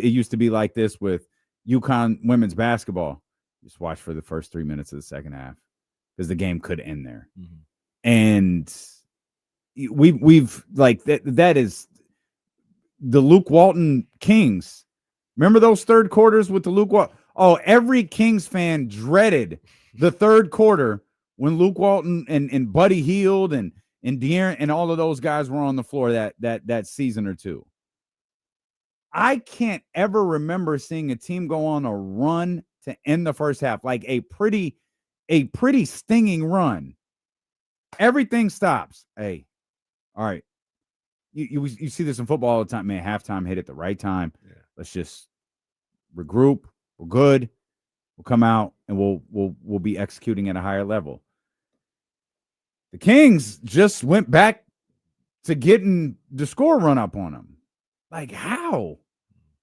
used to be like this with UConn women's basketball. Just watch for the first 3 minutes of the second half because the game could end there. Mm-hmm. And we've like that is the Luke Walton Kings. Remember those third quarters with the Luke Walton? Oh, every Kings fan dreaded the third quarter when Luke Walton and Buddy Hield and De'Aaron and all of those guys were on the floor that season or two. I can't ever remember seeing a team go on a run to end the first half, like a pretty stinging run. Everything stops. Hey, all right. You see this in football all the time, man. Halftime hit at the right time. Yeah. Let's just regroup. We're good. We'll come out and we'll be executing at a higher level. The Kings just went back to getting the score run up on them. Like how?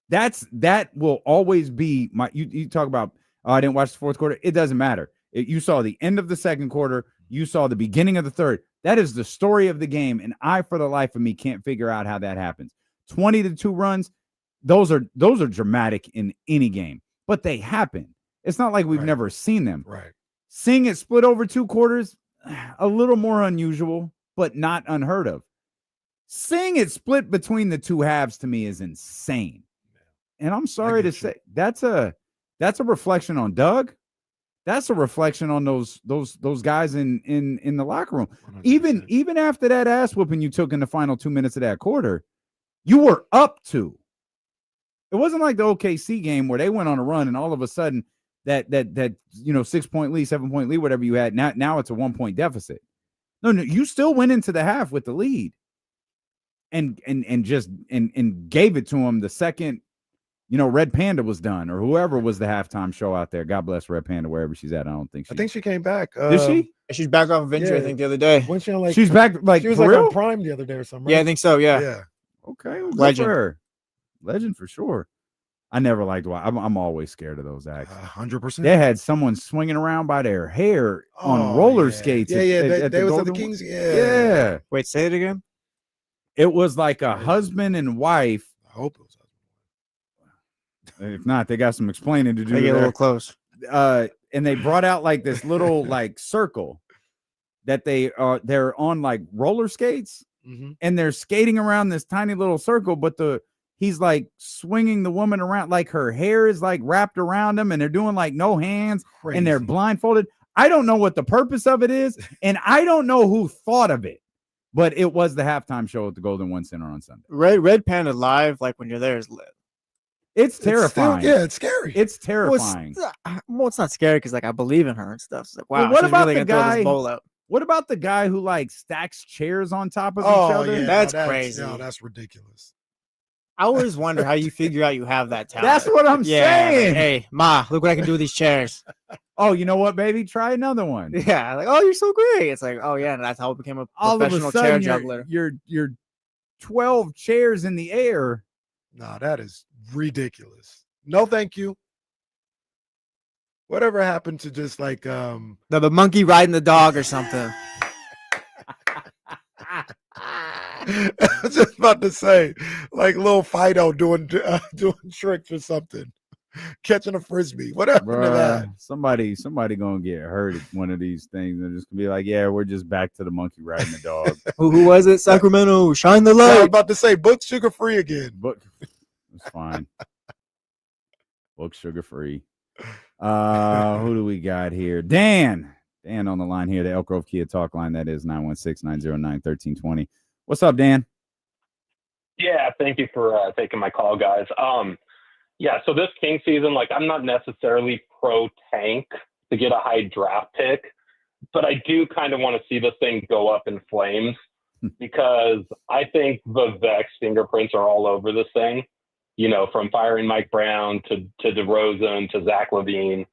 That will always be my. You talk about. Oh, I didn't watch the fourth quarter. It doesn't matter. You saw the end of the second quarter. You saw the beginning of the third. That is the story of the game, and I, for the life of me, can't figure out how that happens. 20-2 runs. Those are dramatic in any game, but they happen. It's not like we've never seen them. Right. Seeing it split over 2 quarters, a little more unusual, but not unheard of. Seeing it split between the 2 halves to me is insane. And I'm sorry to say that's a reflection on Doug. That's a reflection on those guys in the locker room. 100%. Even after that ass whooping you took in the final 2 minutes of that quarter, you were up 2. It wasn't like the OKC game where they went on a run and all of a sudden that 6-point lead, 7-point lead, whatever you had. Now it's a 1-point deficit. No, you still went into the half with the lead. And gave it to him the second, Red Panda was done, or whoever was the halftime show out there. God bless Red Panda wherever she's at. I think she came back. Did she? She's back off of injury, I think, the other day. When she on, she's back she was real? on Prime the other day or something. Right? Yeah, I think so. Yeah. Yeah. Okay. Well, legend. For her. Legend for sure. I never liked why. I'm always scared of those acts. 100%. They had someone swinging around by their hair on roller skates. Yeah. They was at the Kings. Yeah. Wait, say it again. It was like a husband and wife. I hope it was husband and wife. If not, they got some explaining to do. They get a little close. And they brought out like this little like circle that they're on like roller skates, and they're skating around this tiny little circle, but he's like swinging the woman around, like her hair is like wrapped around them, and they're doing like no hands. Crazy. And they're blindfolded. I don't know what the purpose of it is, and I don't know who thought of it. But it was the halftime show at the Golden One Center on Sunday. Red Panda live, like when you're there, is lit. It's terrifying. It's scary. It's terrifying. Well, it's not scary because like I believe in her and stuff. It's like, wow, well, what she's about really the gonna throw guy? this bowl out. What about the guy who like stacks chairs on top of each other? Yeah, that's crazy. No, that's ridiculous. I always wonder how you figure out you have that talent. That's what I'm saying. Like, hey, Ma, look what I can do with these chairs. Oh, you know what, baby? Try another one. Yeah, like, oh, you're so great. It's like, oh yeah, and that's how I became a All of a professional sudden, chair juggler. you're 12 chairs in the air. No, that is ridiculous. No, thank you. Whatever happened to just like the monkey riding the dog or something? I was just about to say, like little Fido doing tricks or something, catching a frisbee. What happened to that? Somebody gonna get hurt at one of these things. They're just gonna be like, yeah, we're just back to the monkey riding the dog. Who was it? Sacramento, shine the I was light. about to say, book sugar free again. Book, it's fine. Book sugar free. Who do we got here? Dan on the line here, the Elk Grove Kia talk line. That is 916-909-1320. What's up, Dan? Yeah, thank you for taking my call, guys. Yeah, so this King season, like, I'm not necessarily pro tank to get a high draft pick, but I do kind of want to see this thing go up in flames because I think Vivek's fingerprints are all over this thing. You know, from firing Mike Brown to DeRozan to Zach LaVine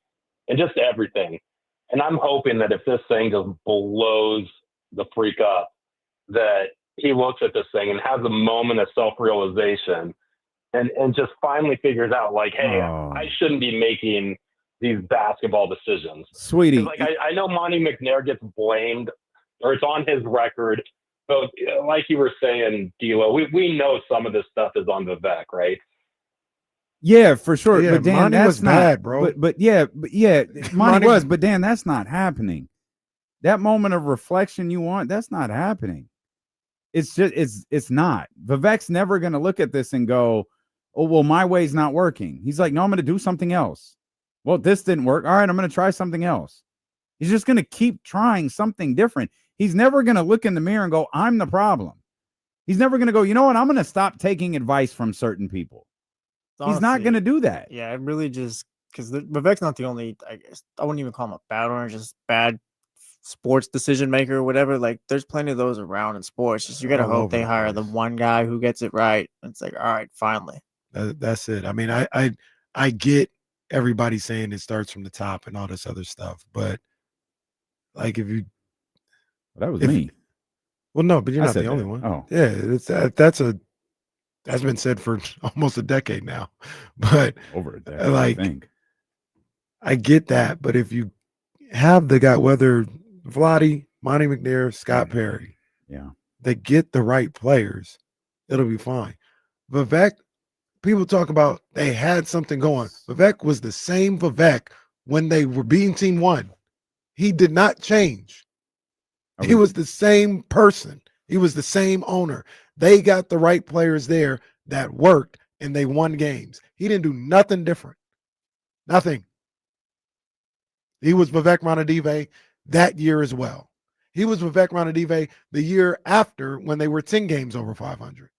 and just everything. And I'm hoping that if this thing just blows the freak up, that he looks at this thing and has a moment of self-realization and just finally figures out, like, hey, I shouldn't be making these basketball decisions. Sweetie. Like, I know Monty McNair gets blamed, or it's on his record, but like you were saying, D'Lo, we know some of this stuff is on Vivek, right? Yeah, for sure. Yeah, but Dan, Monty that's was not bad, bro. But yeah, Monty was. But Dan, that's not happening. That moment of reflection you want, that's not happening. It's just it's not. Vivek's never going to look at this and go, "Oh, well, my way's not working." He's like, "No, I'm going to do something else." Well, this didn't work. All right, I'm going to try something else. He's just going to keep trying something different. He's never going to look in the mirror and go, "I'm the problem." He's never going to go, "You know what? I'm going to stop taking advice from certain people." Honestly, he's not going to do that. Yeah, it really just because Vivek's not the only. I guess I wouldn't even call him a bad owner, just bad sports decision maker or whatever. Like, there's plenty of those around in sports. Just you got to hope they hire the one guy who gets it right. It's like, all right, finally. That's it. I mean, I get everybody saying it starts from the top and all this other stuff, but like if you, that was me. Well, no, but you're not the only one. Oh, yeah, that's been said for almost a decade now, but over a decade, like, I think. I get that, but if you have the guy, whether Vlade, Monty McNair, Scott Perry, yeah, they get the right players, it'll be fine. Vivek, people talk about they had something going. Vivek was the same Vivek when they were beating Team One. He did not change. He was the same person. He was the same owner. They got the right players there that worked, and they won games. He didn't do nothing different. Nothing. He was Vivek Ranadive that year as well. He was Vivek Ranadive the year after when they were 10 games over 500.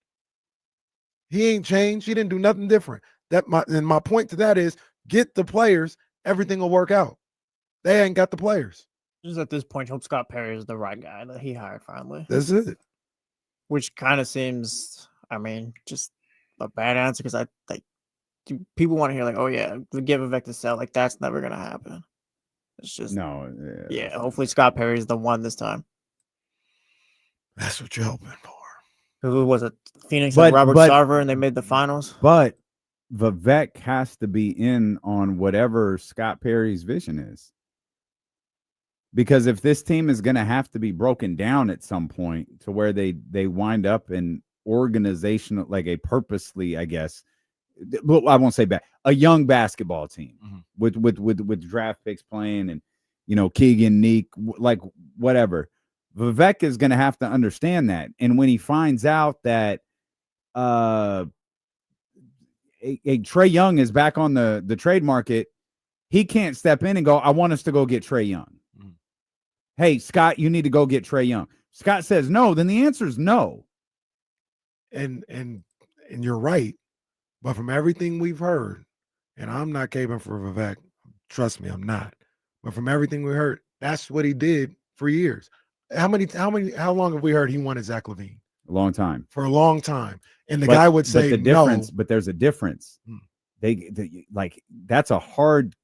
He ain't changed. He didn't do nothing different. My point to that is get the players, everything will work out. They ain't got the players. Just at this point, hope Scott Perry is the right guy that he hired finally. That's it. Which kind of seems, I mean, just a bad answer because I like people want to hear like, oh yeah, we give Vivek to sell. Like, that's never gonna happen. It's just no. Yeah, hopefully Scott Perry is the one this time. That's what you're hoping for. Who was it? Phoenix and Robert Sarver, and they made the finals. But Vivek has to be in on whatever Scott Perry's vision is. Because if this team is going to have to be broken down at some point to where they wind up in organizational, like a purposely, I guess, well, I won't say bad, a young basketball team with draft picks playing and, you know, Keegan, Neek, like whatever. Vivek is going to have to understand that. And when he finds out that a Trae Young is back on the trade market, he can't step in and go, I want us to go get Trae Young. Hey, Scott, you need to go get Trae Young. Scott says no, then the answer is no. And you're right. But from everything we've heard, and I'm not caping for Vivek, trust me, I'm not. But from everything we heard, that's what he did for years. How long have we heard he wanted Zach LaVine? A long time. For a long time. And the guy would say no. But there's a difference. They like, that's a hard,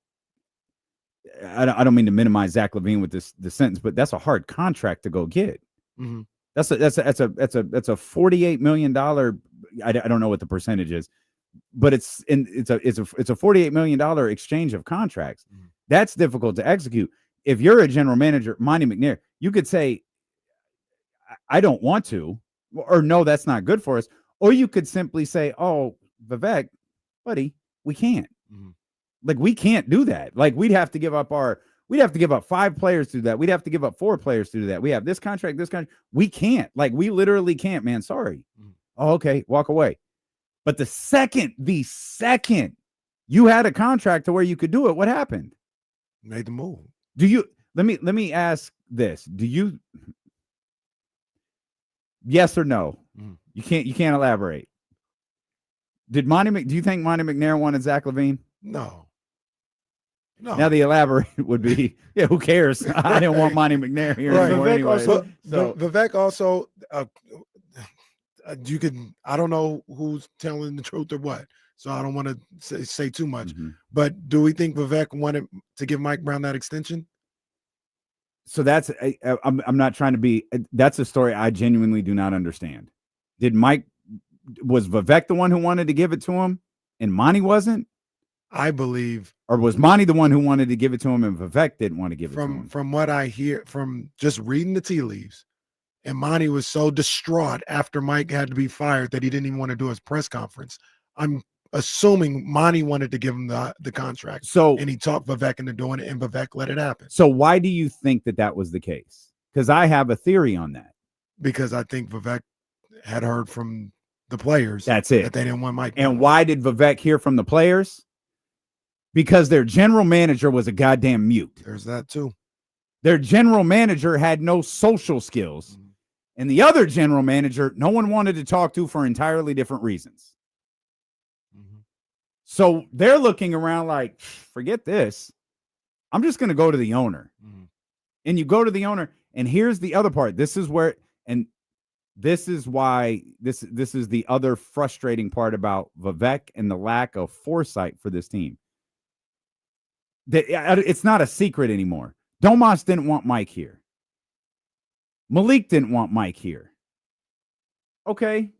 I don't mean to minimize Zach LaVine with this sentence, but that's a hard contract to go get. Mm-hmm. That's a $48 million. I don't know what the percentage is, but it's a $48 million exchange of contracts. Mm-hmm. That's difficult to execute. If you're a general manager, Monty McNair, you could say, I don't want to, or no, that's not good for us. Or you could simply say, oh, Vivek, buddy, we can't. Mm-hmm. Like, we can't do that. Like, we'd have to give up 5 players to do that. We'd have to give up 4 players to do that. We have this contract. We can't. Like, we literally can't, man. Sorry. Mm-hmm. Oh, okay. Walk away. But the second you had a contract to where you could do it, what happened? Made the move. Let me ask this. Do you, yes or no? Mm-hmm. You can't elaborate. Do you think Monty McNair wanted Zach LaVine? No. Now the elaborate would be, yeah, who cares? I didn't want Monty McNair here anymore anyway. Vivek also, you can, I don't know who's telling the truth or what, so I don't want to say too much. Mm-hmm. But do we think Vivek wanted to give Mike Brown that extension? So I'm not trying to be, that's a story I genuinely do not understand. Was Vivek the one who wanted to give it to him and Monty wasn't? I believe. Or was Monty the one who wanted to give it to him and Vivek didn't want to give it to him? From what I hear, from just reading the tea leaves, and Monty was so distraught after Mike had to be fired that he didn't even want to do his press conference. I'm assuming Monty wanted to give him the contract. And he talked Vivek into doing it, and Vivek let it happen. So why do you think that was the case? Because I have a theory on that. Because I think Vivek had heard from the players. That's it. That they didn't want Mike. And why did Vivek hear from the players? Because their general manager was a goddamn mute. There's that too. Their general manager had no social skills. Mm-hmm. And the other general manager, no one wanted to talk to for entirely different reasons. Mm-hmm. So they're looking around like, forget this. I'm just going to go to the owner. Mm-hmm. And you go to the owner. And here's the other part. This is where, and this is why this is the other frustrating part about Vivek and the lack of foresight for this team. It's not a secret anymore. Domas didn't want Mike here. Malik didn't want Mike here. Okay.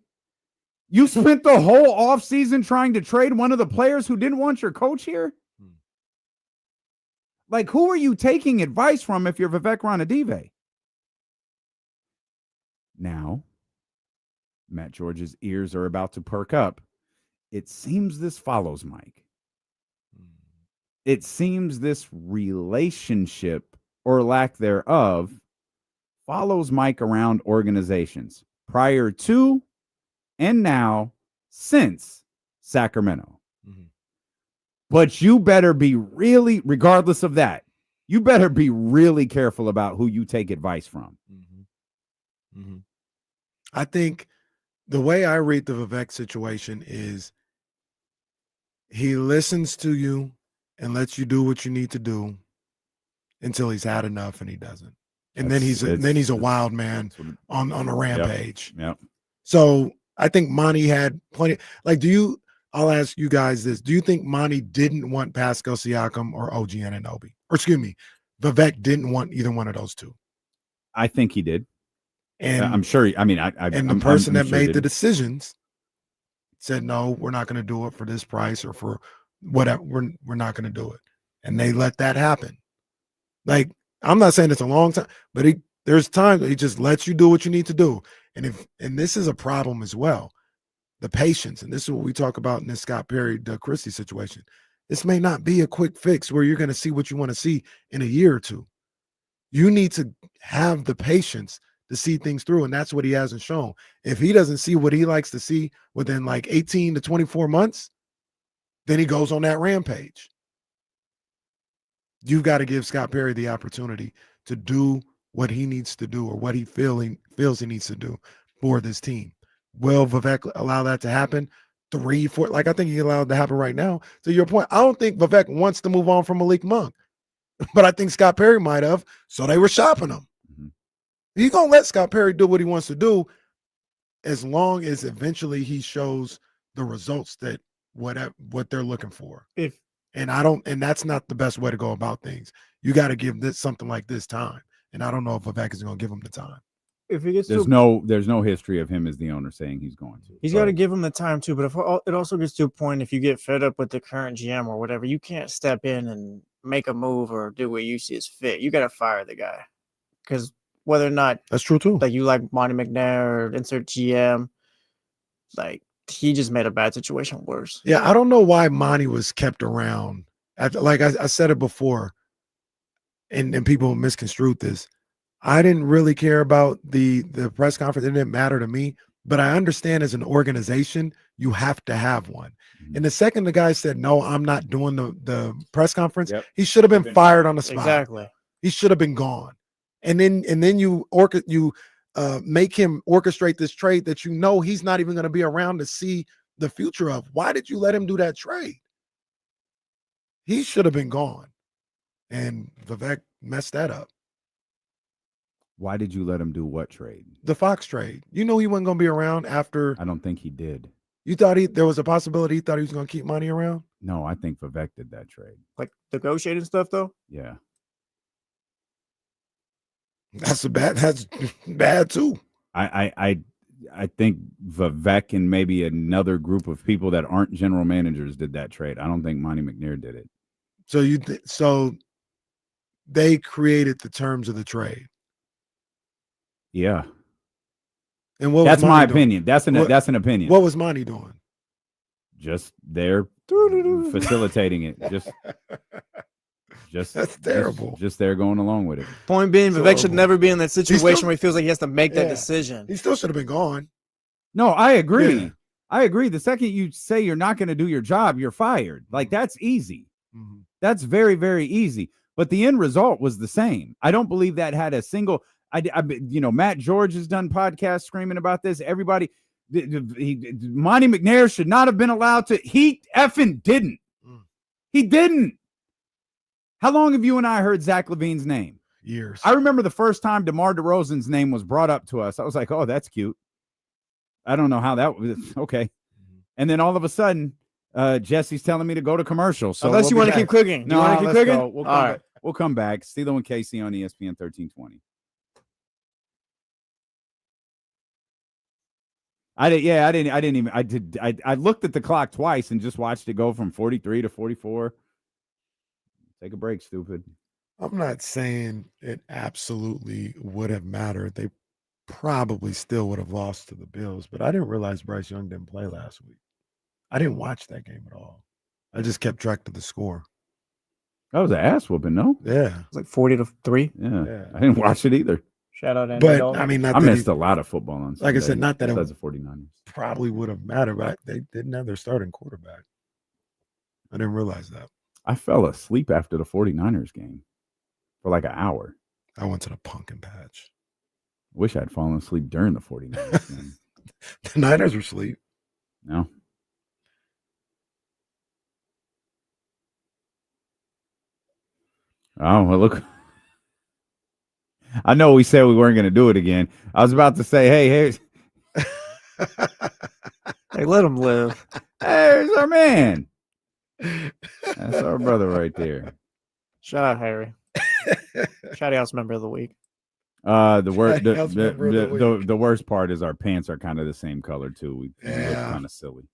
You spent the whole offseason trying to trade one of the players who didn't want your coach here? Like, who are you taking advice from if you're Vivek Ranadive? Now, Matt George's ears are about to perk up. It seems this follows Mike. It seems this relationship, or lack thereof, follows Mike around organizations prior to and now since Sacramento. Mm-hmm. But you better be really, regardless of that, you better be really careful about who you take advice from. Mm-hmm. Mm-hmm. I think the way I read the Vivek situation is he listens to you and lets you do what you need to do until he's had enough and he doesn't. And then he's a wild man on a rampage. Yep. So I think Monty had plenty. Like, I'll ask you guys this. Do you think Monty didn't want Pascal Siakam or OG Anunoby? Or excuse me, Vivek didn't want either one of those two? I think he did. And I'm sure. The person that made the decisions said, no, we're not going to do it for this price or for whatever. We're not going to do it. And they let that happen. Like, I'm not saying it's a long time, but there's times that he just lets you do what you need to do. And this is a problem as well. The patience, and this is what we talk about in this Scott Perry, Doug Christie situation. This may not be a quick fix where you're going to see what you want to see in a year or two. You need to have the patience to see things through, and that's what he hasn't shown. If he doesn't see what he likes to see within like 18 to 24 months, then he goes on that rampage. You've got to give Scott Perry the opportunity to do what he needs to do or what he feels he needs to do for this team. Will Vivek allow that to happen? 3, 4, like I think he allowed it to happen right now. To your point, I don't think Vivek wants to move on from Malik Monk, but I think Scott Perry might have, so they were shopping him. Mm-hmm. He's going to let Scott Perry do what he wants to do as long as eventually he shows the results that what they're looking for. If And that's not the best way to go about things. You got to give something like this time. And I don't know if Vivek is going to give him the time. If he gets there's no history of him as the owner saying he's going to. He's got to give him the time too. But if it also gets to a point, if you get fed up with the current GM or whatever, you can't step in and make a move or do what you see as fit. You got to fire the guy, because whether or not that's true too, like you like Monty McNair or insert GM, like he just made a bad situation worse. Yeah, I don't know why Monty was kept around. Like I said it before, and people misconstrued this. I didn't really care about the press conference. It didn't matter to me, but I understand as an organization, you have to have one. And the second the guy said, no, I'm not doing the press conference, he should have been fired on the spot. Exactly. He should have been gone. And then you make him orchestrate this trade that he's not even going to be around to see the future of. Why did you let him do that trade? He should have been gone. And Vivek messed that up. Why did you let him do what trade? The Fox trade. He wasn't going to be around after. I don't think he did. You thought there was a possibility he thought he was going to keep money around? No, I think Vivek did that trade. Like negotiating stuff, though? Yeah. That's bad too. I think Vivek and maybe another group of people that aren't general managers did that trade. I don't think Monty McNair did it. So they created the terms of the trade. Yeah. And what that's was my Monty doing? opinion. That's an opinion. What was Monty doing? Just there facilitating it. Just that's terrible. Just there going along with it. Point being, Vivek should never be in that situation where he feels like he has to make that decision. He still should have been gone. No, I agree. Yeah. I agree. The second you say you're not going to do your job, you're fired. Like, that's easy. Mm-hmm. That's very, very easy. But the end result was the same. I don't believe that had a single. Matt George has done podcasts screaming about this. Everybody, Monty McNair should not have been allowed to. He effing didn't. He didn't. How long have you and I heard Zach LaVine's name? Years. I remember the first time DeMar DeRozan's name was brought up to us. I was like, oh, that's cute. I don't know how that was. Okay. And then all of a sudden, Jesse's telling me to go to commercial. So unless you want to keep cooking. No, you want to keep cooking? Go. We'll come back. We'll come back. Steelo and Casey on ESPN 1320. I looked at the clock twice and just watched it go from 43 to 44. Take a break, stupid. I'm not saying it absolutely would have mattered. They probably still would have lost to the Bills, but I didn't realize Bryce Young didn't play last week. I didn't watch that game at all. I just kept track of the score. That was an ass whooping, no? Yeah. It was like 40-3. Yeah. I didn't watch it either. Shout out Andy Dalton. I mean, I missed a lot of football on Sunday. Like I said, not that it was the 49ers. Probably would have mattered, but they didn't have their starting quarterback. I didn't realize that. I fell asleep after the 49ers game for like an hour. I went to the pumpkin patch. Wish I'd fallen asleep during the 49ers game. The Niners were asleep. No. Oh, well, look. I know we said we weren't going to do it again. I was about to say, hey, hey, let him live. There's our man. That's our brother right there. Shout out Harry. Shout out member of the week. The worst part is our pants are kind of the same color too. We look kind of silly.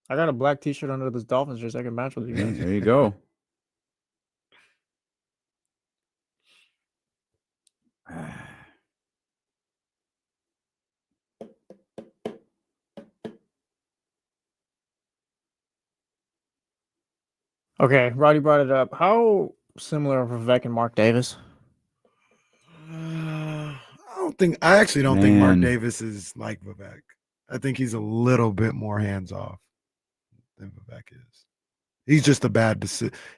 I got a black T-shirt under this Dolphins jersey. I can match with you guys. There you go. Okay, Roddy brought it up. How similar are Vivek and Mark Davis? I actually don't think Mark Davis is like Vivek. I think he's a little bit more hands-off than Vivek is. He's just a bad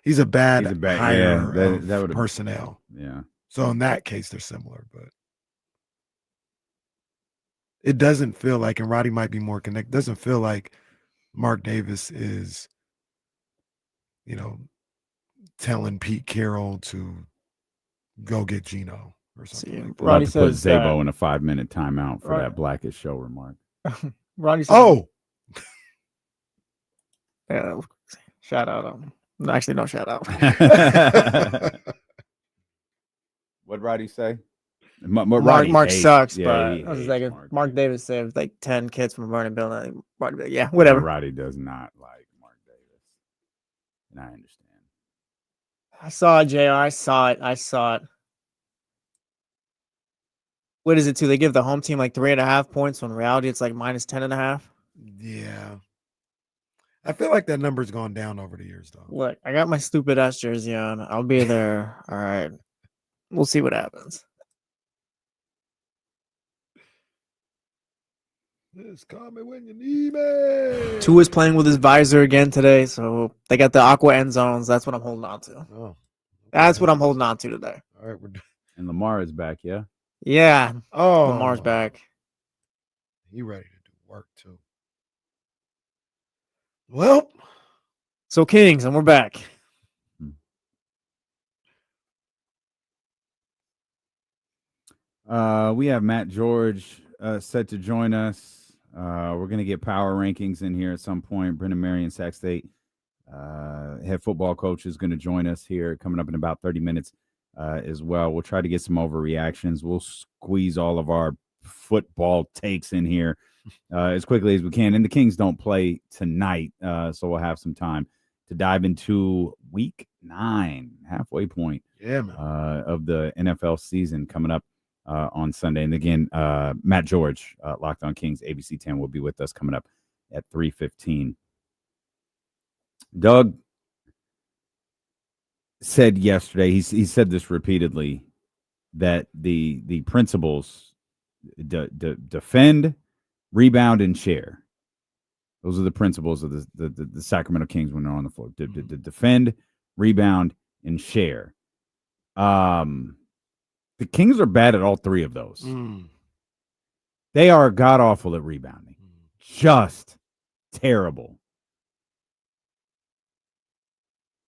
hire of personnel. Yeah. So in that case, they're similar, but it doesn't feel like, and Roddy might be more connected, doesn't feel like Mark Davis is, telling Pete Carroll to go get Geno or something. Like that. Roddy says put Zabo in a 5-minute timeout for that Blackish show remark. Roddy says, oh. Yeah, Shout out. Actually, no shout out. What'd Roddy say? Mark sucks, yeah, but I was like, Mark Davis saved like 10 kids from a burning building. Yeah, whatever. Roddy does not like Mark Davis, and I understand. I saw it, JR. I saw it. What is it too? They give the home team like 3.5 points when in reality it's like minus 10.5. Yeah. I feel like that number's gone down over the years, though. Look, I got my stupid ass jersey on. I'll be there. All right. We'll see what happens. Just call me when you need me. Tua's playing with his visor again today, so they got the aqua end zones. That's what I'm holding on to. Oh, okay. That's what I'm holding on to today. All right, we're done. And Lamar is back, yeah? Yeah. Oh, Lamar's back. He ready to do work, too. Well. So, Kings, and we're back. We have Matt George set to join us. We're going to get power rankings in here at some point. Brendan Marion, Sac State head football coach, is going to join us here coming up in about 30 minutes as well. We'll try to get some overreactions. We'll squeeze all of our football takes in here as quickly as we can. And the Kings don't play tonight, so we'll have some time to dive into week 9, halfway point of the NFL season coming up on Sunday. And again, Matt George, Locked On Kings, ABC 10, will be with us coming up at 3:15. Doug said yesterday, he said this repeatedly, that the principles defend, rebound, and share. Those are the principles of the Sacramento Kings when they're on the floor. Defend, rebound, and share. The Kings are bad at all three of those. They are god-awful at rebounding. Just terrible.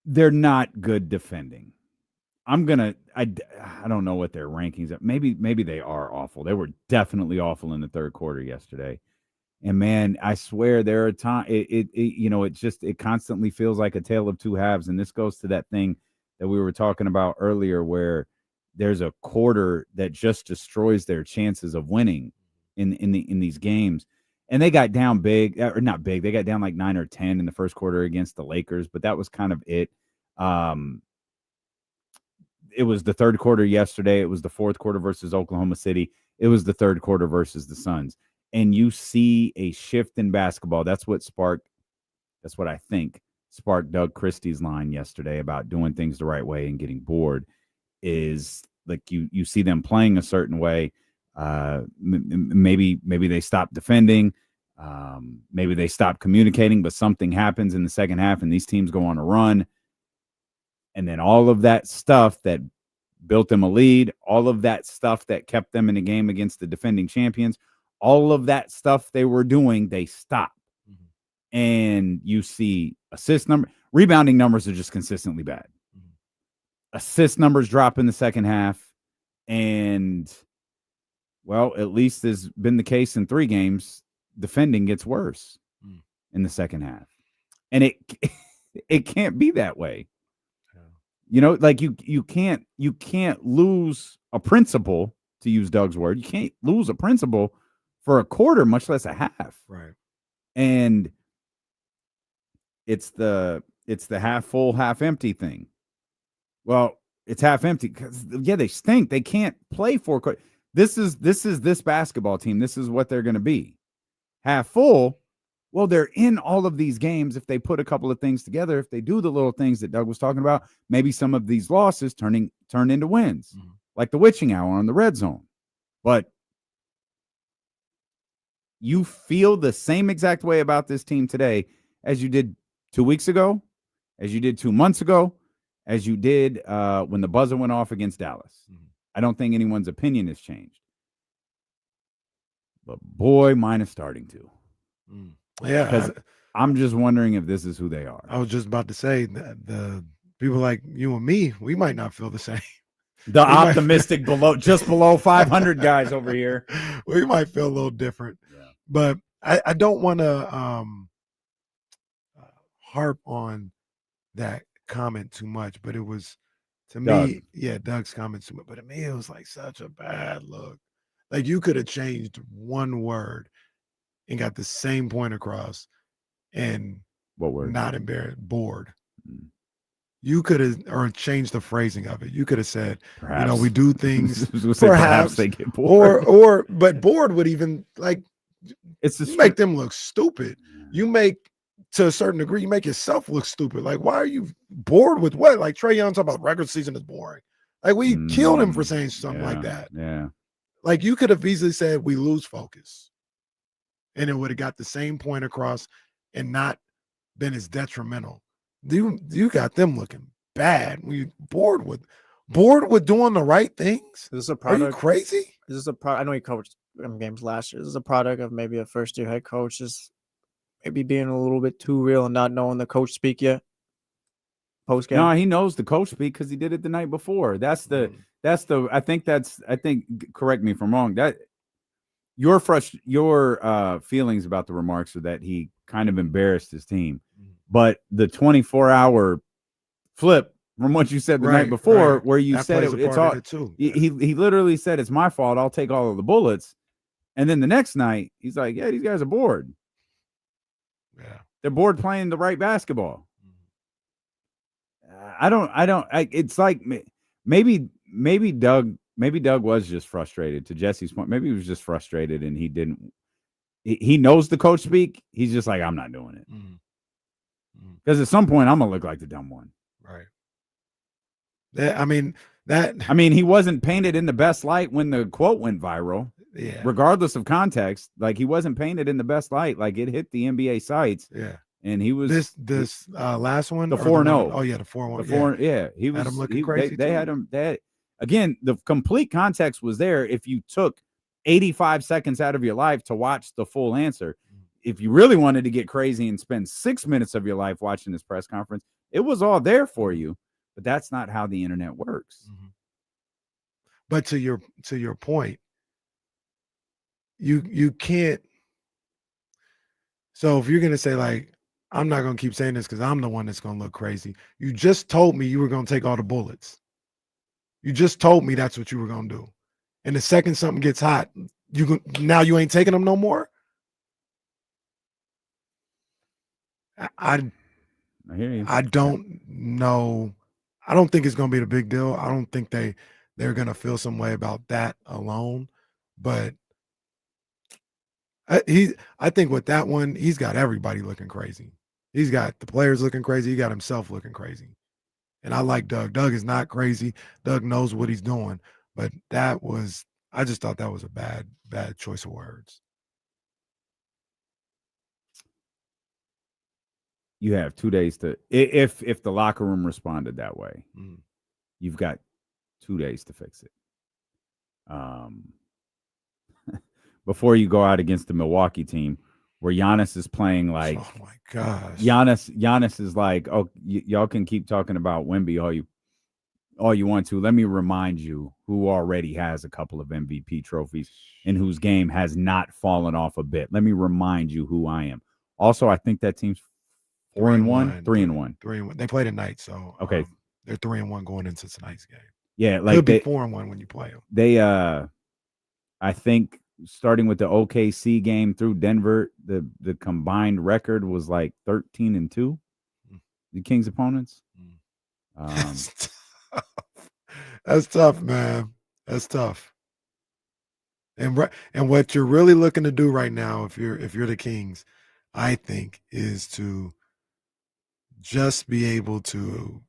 They're not good defending. I don't know what their rankings are. Maybe they are awful. They were definitely awful in the third quarter yesterday. And man, I swear there are times it constantly feels like a tale of two halves. And this goes to that thing that we were talking about earlier, where there's a quarter that just destroys their chances of winning in these games. And they got down big, or not big. They got down like 9 or 10 in the first quarter against the Lakers, but that was kind of it. It was the third quarter yesterday. It was the fourth quarter versus Oklahoma City. It was the third quarter versus the Suns. And you see a shift in basketball. That's what I think sparked Doug Christie's line yesterday about doing things the right way and getting bored. Is like you see them playing a certain way. Maybe they stop defending. Maybe they stop communicating, but something happens in the second half and these teams go on a run. And then all of that stuff that built them a lead, all of that stuff that kept them in the game against the defending champions, all of that stuff they were doing, they stop. And you see rebounding numbers are just consistently bad. Assist numbers drop in the second half. And, well, at least has been the case in 3 games, defending gets worse in the second half. And it can't be that way. You know, like you can't lose a principle, to use Doug's word. You can't lose a principle for a quarter, much less a half. Right. And it's the half full, half empty thing. Well, it's half empty because they stink. They can't play 4 quarters. This is this basketball team. This is what they're going to be. Half full. Well, they're in all of these games. If they put a couple of things together, if they do the little things that Doug was talking about, maybe some of these losses turn into wins, like the witching hour on the red zone. But you feel the same exact way about this team today as you did 2 weeks ago, as you did 2 months ago, as you did when the buzzer went off against Dallas. I don't think anyone's opinion has changed. But boy, mine is starting to. Yeah. Because I'm just wondering if this is who they are. I was just about to say that the people like you and me, we might not feel the same. The optimistic just below 500 guys over here. We might feel a little different. Yeah. But I don't want to harp on that comment too much, but it was to Doug. me, yeah, Doug's comment too much. But to me, it was like such a bad look. Like you could have changed one word and got the same point across, and what word? Not embarrassed, bored. Mm. You could have, or changed the phrasing of it. You could have said, Perhaps. we do things perhaps they get bored. but bored would even like you make them look stupid. You make, to a certain degree, you make yourself look stupid. Like, why are you bored with what? Like Trae Young talking about regular season is boring. Like we killed him for saying something like that. Yeah. Like you could have easily said we lose focus, and it would have got the same point across and not been as detrimental. You got them looking bad. We bored with doing the right things. Is this a product? Are you crazy? Is this a product? I know he coached games last year. Is this a product of maybe a first-year head coach just maybe being a little bit too real and not knowing the coach speak yet? Post game. No, he knows the coach speak because he did it the night before. I think correct me if I'm wrong. That your feelings about the remarks are that he kind of embarrassed his team. But the 24-hour flip from what you said the night before, where you said it's all too. He literally said it's my fault. I'll take all of the bullets. And then the next night, he's like, "Yeah, these guys are bored. Yeah, they're bored playing the right basketball." It's like maybe Doug was just frustrated. To Jesse's point, maybe he was just frustrated and he didn't. He knows the coach speak. He's just like, I'm not doing it. Because at some point, I'm gonna look like the dumb one. Right. I mean, he wasn't painted in the best light when the quote went viral. Yeah. Regardless of context, like he wasn't painted in the best light. Like it hit the NBA sites. Yeah. And he was this last one, the 4-0. Oh yeah, the 4-1. The 4, yeah. He was had him looking crazy. They had him. Again, the complete context was there. If you took 85 seconds out of your life to watch the full answer, if you really wanted to get crazy and spend 6 minutes of your life watching this press conference, it was all there for you. But that's not how the internet works. But to your point, you can't. So if you're gonna say like, I'm not gonna keep saying this because I'm the one that's gonna look crazy. You just told me you were gonna take all the bullets. You just told me that's what you were gonna do. And the second something gets hot, now you ain't taking them no more. I hear you. I don't know. I don't think it's gonna be a big deal. I don't think they're gonna feel some way about that alone. But I think with that one, he's got everybody looking crazy. He's got the players looking crazy. He got himself looking crazy. And I like Doug. Doug is not crazy. Doug knows what he's doing. But I just thought that was a bad choice of words. You have 2 days to, if the locker room responded that way, you've got 2 days to fix it. Before you go out against the Milwaukee team, where Giannis is playing like, oh my gosh, Giannis is like, oh, y'all can keep talking about Wemby all you want to. Let me remind you who already has a couple of MVP trophies and whose game has not fallen off a bit. Let me remind you who I am. Also, I think that team's 4-1, 3-1. 3-1. They play tonight, so okay, they're 3-1 going into tonight's game. Yeah, like could be 4-1 when you play them. They, I think, starting with the OKC game through Denver, the combined record was like 13-2. The Kings' opponents. That's tough, man. That's tough. And what you're really looking to do right now, if you're the Kings, I think, is to just be able to,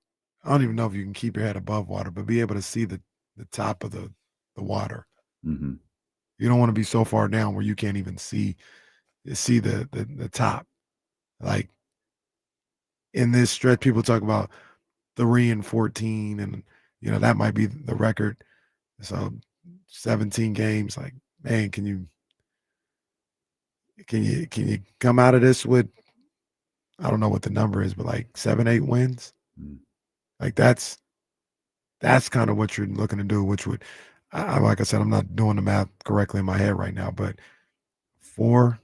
I don't even know if you can keep your head above water, but be able to see the top of the water. Mm-hmm. You don't want to be so far down where you can't even see the top. Like in this stretch, people talk about 3-14, and that might be the record. So 17 games. Like, man, can you come out of this with, I don't know what the number is, but like 7-8 wins? Like that's kind of what you're looking to do, which would, like I said, I'm not doing the math correctly in my head right now, but four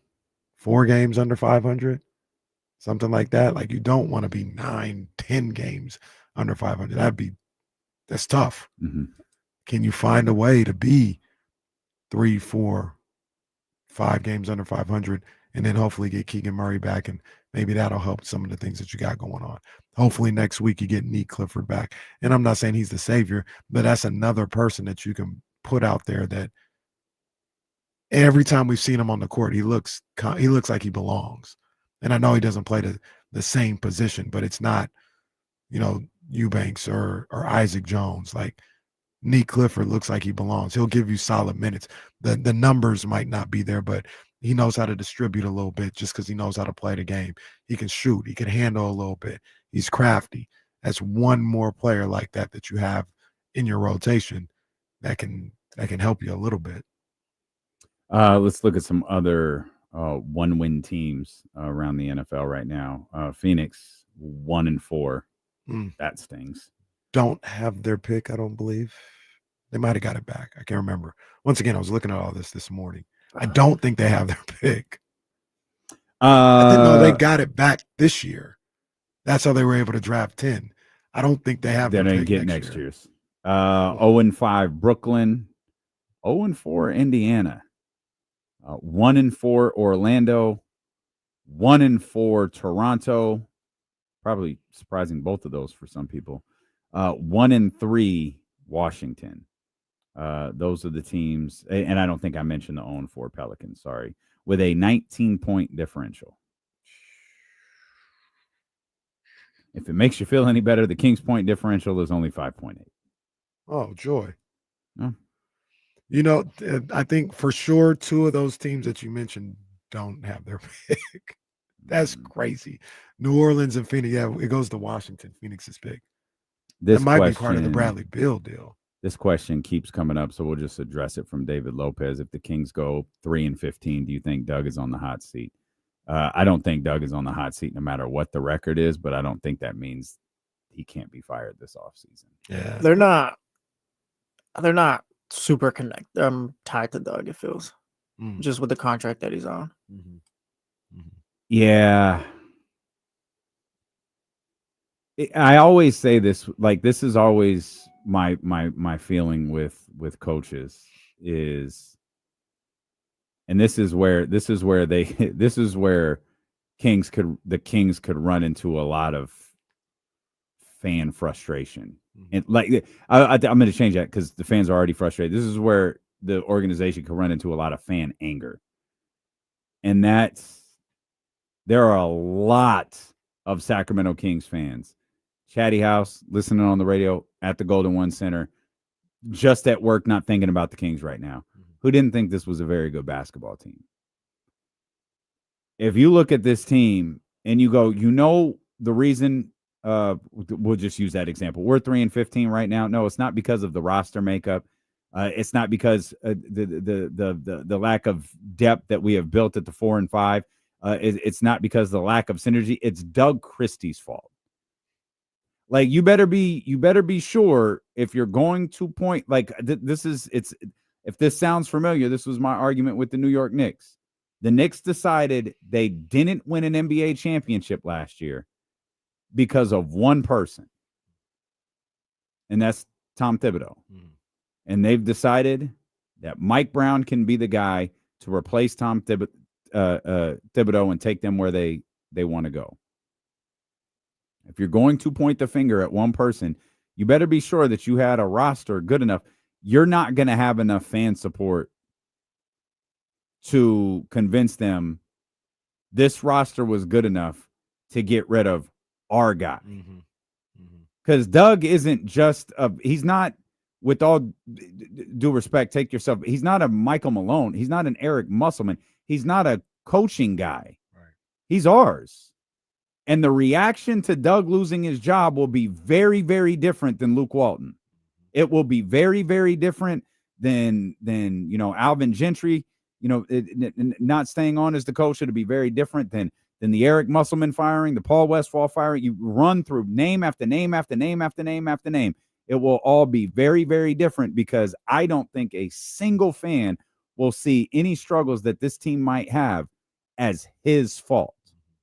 games under 500, something like that. Like, you don't want to be 9, 10 games under 500. That's tough. Mm-hmm. Can you find a way to be 3, 4, 5 games under 500 and then hopefully get Keegan Murray back, and maybe that'll help some of the things that you got going on. Hopefully next week you get Neat Clifford back. And I'm not saying he's the savior, but that's another person that you can put out there that every time we've seen him on the court, he looks like he belongs. And I know he doesn't play the same position, but it's not, Eubanks or Isaac Jones. Like, Neat Clifford looks like he belongs. He'll give you solid minutes. The numbers might not be there, but he knows how to distribute a little bit just because he knows how to play the game. He can shoot. He can handle a little bit. He's crafty. That's one more player like that you have in your rotation that can help you a little bit. Let's look at some other one-win teams around the NFL right now. Phoenix 1-4. That stings. Don't have their pick, I don't believe. They might have got it back. I can't remember. Once again, I was looking at all this morning. I don't think they have their pick. I didn't know they got it back this year. That's how they were able to draft 10. I don't think they have their pick get next year's. 0-5 Brooklyn, 0-4 Indiana, 1-4 Orlando, 1-4 Toronto. Probably surprising both of those for some people. 1-3 Washington. Those are the teams, and I don't think I mentioned the 0-4 Pelicans, sorry, with a 19-point differential. If it makes you feel any better, the Kings' point differential is only 5.8. Oh, joy. Oh. I think for sure 2 of those teams that you mentioned don't have their pick. That's crazy. New Orleans and Phoenix. Yeah, it goes to Washington. Phoenix's pick. That might be part of the Bradley Beal deal. This question keeps coming up, so we'll just address it from David Lopez. If the Kings go 3-15, do you think Doug is on the hot seat? I don't think Doug is on the hot seat no matter what the record is, but I don't think that means he can't be fired this offseason. Yeah. They're not super tied to Doug, it feels. Just with the contract that he's on. Yeah. I always say this, like, this is always my feeling with coaches is, and this is where the Kings could run into a lot of fan frustration. And like, I'm going to change that because the fans are already frustrated. This is where the organization could run into a lot of fan anger. And there are a lot of Sacramento Kings fans, Chatty House, listening on the radio, at the Golden One Center, just at work, not thinking about the Kings right now, who didn't think this was a very good basketball team. If you look at this team and you go, the reason, we'll just use that example. We're 3-15 right now. No, it's not because of the roster makeup. It's not because the lack of depth that we have built at the 4 and 5. It's not because of the lack of synergy. It's Doug Christie's fault. Like, you better be sure if you're going to point, like, if this sounds familiar, this was my argument with the New York Knicks. The Knicks decided they didn't win an NBA championship last year because of one person, and that's Tom Thibodeau. And they've decided that Mike Brown can be the guy to replace Tom Thibodeau and take them where they want to go. If you're going to point the finger at one person, you better be sure that you had a roster good enough. You're not going to have enough fan support to convince them this roster was good enough to get rid of our guy. Because Doug isn't just he's not, with all due respect, he's not a Michael Malone. He's not an Eric Musselman. He's not a coaching guy. Right. He's ours. And the reaction to Doug losing his job will be very, very different than Luke Walton. It will be very, very different than Alvin Gentry, not staying on as the coach. It'll be very different than the Eric Musselman firing, the Paul Westphal firing. You run through name after name after name after name after name. It will all be very, very different, because I don't think a single fan will see any struggles that this team might have as his fault.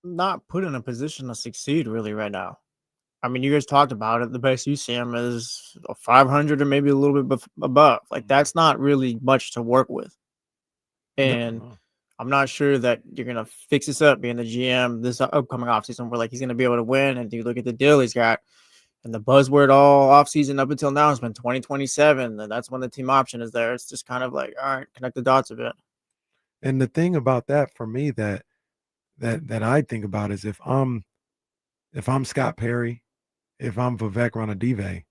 not put in a position to succeed really right now. I mean, you guys talked about it. The best you see him is a 500 or maybe a little bit above. Like, that's not really much to work with. And I'm not sure that you're going to fix this up being the GM this upcoming offseason where, like, he's going to be able to win. And you look at the deal he's got, and the buzzword all offseason up until now has been 2027. And that's when the team option is there. It's just kind of like, all right, connect the dots a bit. And the thing about that for me that I think about is if I'm Scott Perry, if I'm Vivek Ranadive,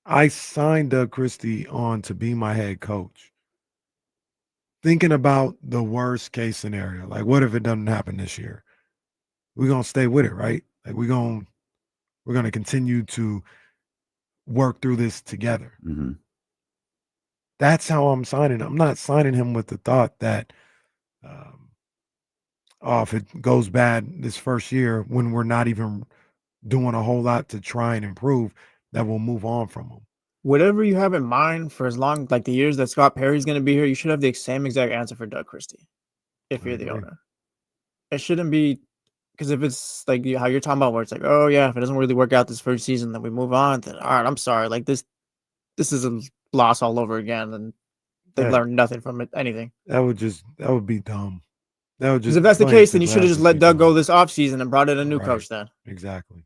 I signed Doug Christie on to be my head coach, thinking about the worst case scenario. Like, what if it doesn't happen this year? We're gonna stay with it, right? Like, we're gonna continue to work through this together. Mm-hmm. That's how I'm signing. I'm not signing him with the thought that, if it goes bad this first year when we're not even doing a whole lot to try and improve, that we'll move on from him. Whatever you have in mind for as long, like the years that Scott Perry's going to be here, you should have the same exact answer for Doug Christie if you're the owner. It shouldn't be, because if it's like how you're talking about where it's like, oh yeah, if it doesn't really work out this first season, then we move on, then all right, I'm sorry. Like this is a loss all over again, and they learned nothing from it, anything. That would be dumb. That would just, because if that's the case, then you should have just let Doug go this offseason and brought in a new coach then. Exactly.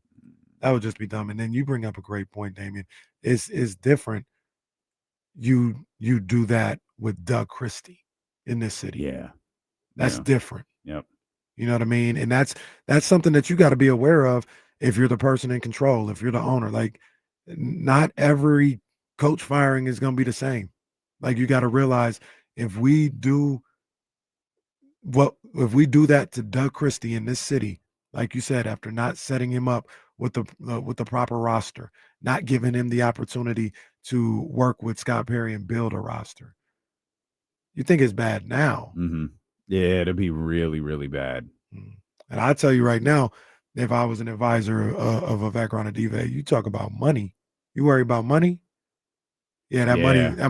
That would just be dumb. And then you bring up a great point, Damien. It's different. You do that with Doug Christie in this city. Yeah. That's different. Yep. You know what I mean? And that's something that you got to be aware of if you're the person in control, if you're the owner. Like, not every coach firing is going to be the same. Like, you got to realize if we do that to Doug Christie in this city, like you said, after not setting him up with the proper roster, not giving him the opportunity to work with Scott Perry and build a roster, you think it's bad now. Mm-hmm. Yeah, it'd be really, really bad. And I tell you right now, if I was an advisor of Vivek Ranadive, you talk about money. You worry about money? Yeah, that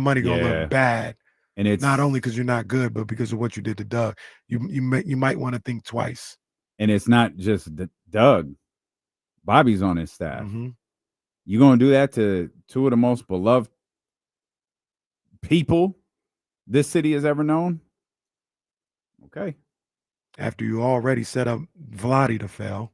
money gonna look bad. And it's not only because you're not good, but because of what you did to Doug. You might want to think twice. And it's not just Doug. Bobby's on his staff. Mm-hmm. You're going to do that to two of the most beloved people this city has ever known? Okay. After you already set up Vladi to fail,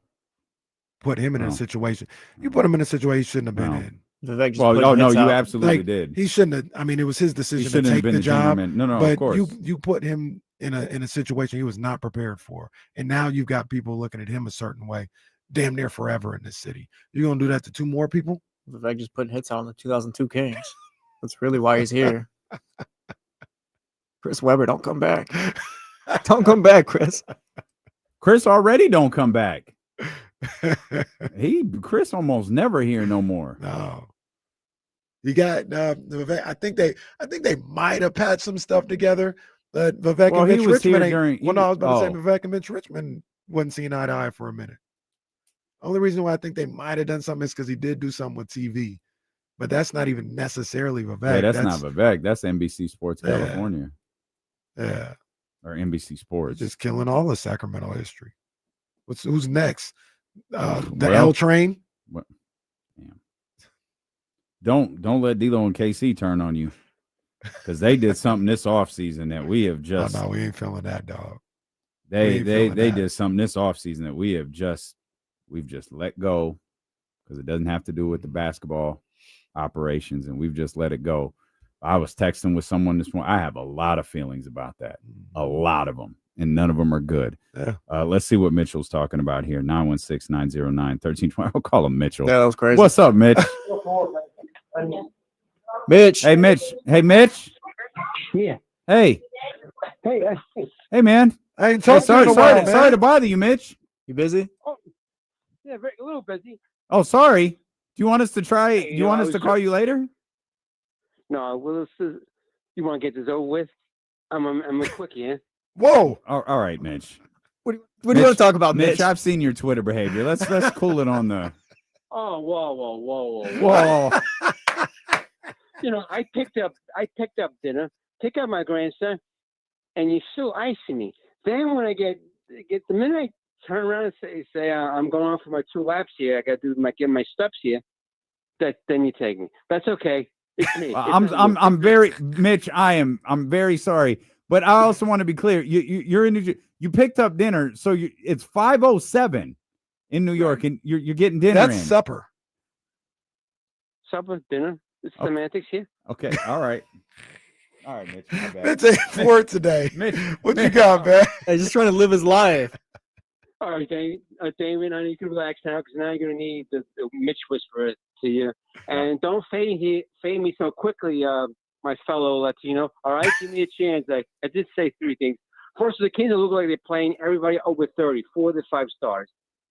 put him in a situation. You put him in a situation he shouldn't have been in. Vivek just you absolutely did. He shouldn't have. I mean, it was his decision to take the job. No, but of course. You put him in a situation he was not prepared for, and now you've got people looking at him a certain way, damn near forever in this city. You're gonna do that to two more people? Vivek just putting hits out on the 2002 Kings. That's really why he's here. Chris Webber, don't come back. Don't come back, Chris. Chris already don't come back. Chris almost never here no more. No. You got Vivek. I think they might have patched some stuff together. But Vivek and Mitch Richmond I was about to say Vivek and Mitch Richmond wasn't seeing eye to eye for a minute. Only reason why I think they might have done something is because he did do something with TV. But that's not even necessarily Vivek. Yeah, that's not Vivek. That's NBC Sports California. Yeah. Or NBC Sports. Just killing all the Sacramento history. Who's next? The L Train? Don't let D'Lo and KC turn on you, because they did something this offseason that we have just. Oh, no, we ain't feeling that, dog. They did something this offseason that we've just let go, because it doesn't have to do with the basketball operations, and we've just let it go. I was texting with someone this morning. I have a lot of feelings about that, a lot of them, and none of them are good. Yeah. Let's see what Mitchell's talking about here. 916-909-1320. I'll call him Mitchell. Yeah, that was crazy. What's up, Mitch? Mitch. Hey, Mitch. Hey, Mitch. Yeah. Hey. Hey, man. I ain't talking to you in a while, man. Sorry to bother you, Mitch. You busy? Oh, yeah, a little busy. Oh, sorry. Do you want us to try? Do you want us to call you later? No, well, you want to get this over with? I'm a quickie, yeah? Whoa. All right, Mitch. What do you want to talk about, Mitch? I've seen your Twitter behavior. Let's cool it on the. Oh, whoa. You know, I picked up dinner, picked up my grandson, and you're still icing me. Then when I get the minute I turn around and say I'm going on for my 2 laps here, I got to get my steps here. Then you take me. That's okay. It's me. I'm very Mitch. I'm very sorry, but I also want to be clear. You're in you picked up dinner, so it's 5:07 in New York, and you're getting dinner. That's in. supper. Supper, dinner. It's semantics here. Okay, all right, Mitch. My bad. That's it for it today. Mitch, what you got, man? He's just trying to live his life. All right, Damon, I need you to relax now because now you're going to need the Mitch whisperer to you. And don't fade me so quickly, my fellow Latino. All right, give me a chance. I did say 3 things. First, the Kings look like they're playing everybody over 30, 4 to 5 stars.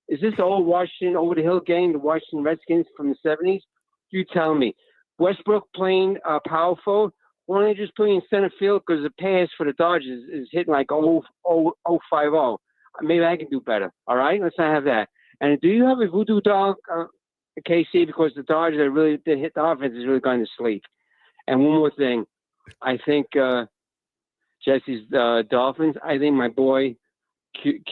Is this the old Washington over-the-hill game, the Washington Redskins from the 70s? You tell me. Westbrook playing power forward. Why don't they just play in center field because the pass for the Dodgers is hitting like 0.50. Maybe I can do better. All right, let's not have that. And do you have a voodoo dog, KC? Because the Dodgers that really did hit the offense is really going to sleep. And one more thing, I think Jesse's Dolphins. I think my boy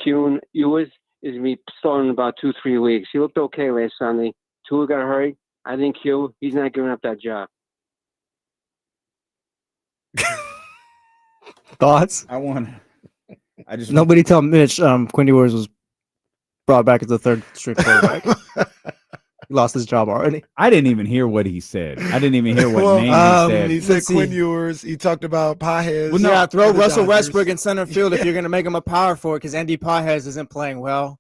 Kuhn Ewers is going to be starting in about 2-3 weeks. He looked okay last Sunday. Tua got hurt. I think he's not giving up that job. Thoughts? I just nobody tell Mitch Quinn Ewers was brought back as the 3rd string quarterback. He lost his job already. I didn't even hear what he said. I didn't even hear what name he said. He said Quinn Ewers. He talked about Pajes. Well, no, throw Russell Westbrook in center field if you're going to make him a power forward because Andy Pajes isn't playing well.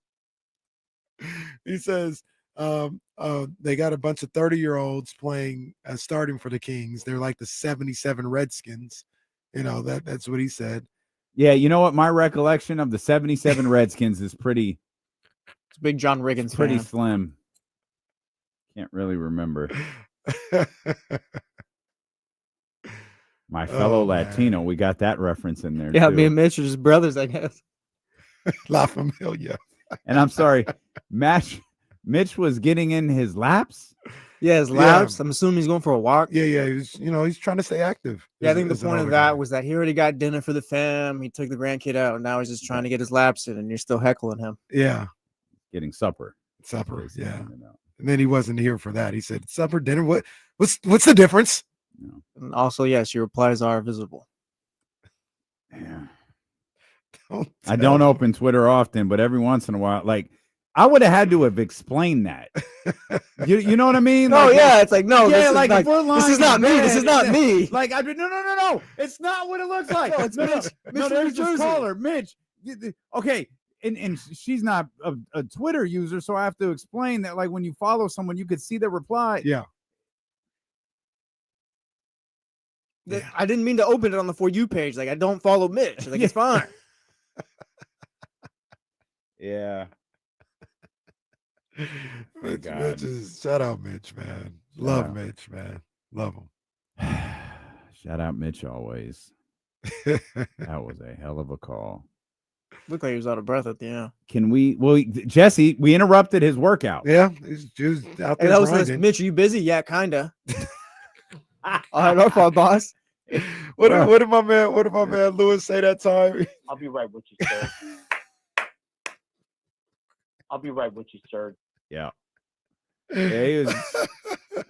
He says they got a bunch of 30-year-olds playing starting for the Kings. They're like the 77 Redskins. You know, that's what he said. Yeah, you know what? My recollection of the 77 Redskins is pretty. It's big John Riggins. Pretty slim. Can't really remember. My fellow Latino, we got that reference in there. Yeah, too. me and Mitch are just brothers, I guess. La Familia. And I'm sorry, Mitch was getting in his laps. Yeah, his laps. Yeah. I'm assuming he's going for a walk. Yeah. He's trying to stay active. Yeah, I think the point of that was that he already got dinner for the fam. He took the grandkid out, and now he's just trying to get his laps in, and you're still heckling him. Yeah. Getting supper. Yeah. And then he wasn't here for that. He said, supper, dinner, what's the difference? No. And also, yes, your replies are visible. Yeah. I don't open Twitter often, but every once in a while, like, I would have had to have explained that. You know what I mean? No, like, yeah, it's like, no, yeah, this is not me. This is not me. Like, no. It's not what it looks like. No, it's Mitch. No, there's this caller, Mitch. Okay, and she's not a Twitter user, so I have to explain that, like, when you follow someone, you could see the reply. Yeah. I didn't mean to open it on the For You page. Like, I don't follow Mitch. Like, it's fine. Yeah. Shout out Mitch, man. Love Mitch, man. Love him. Shout out Mitch always. That was a hell of a call. Looked like he was out of breath at the end. Can we? Well, Jesse, we interrupted his workout. Yeah, he's out there. Hey, that was nice. Mitch, are you busy? Yeah, kinda. All right, our fault, boss. What did my man Lewis say that time? I'll be right with you, sir. I'll be right with you, sir. Yeah. He was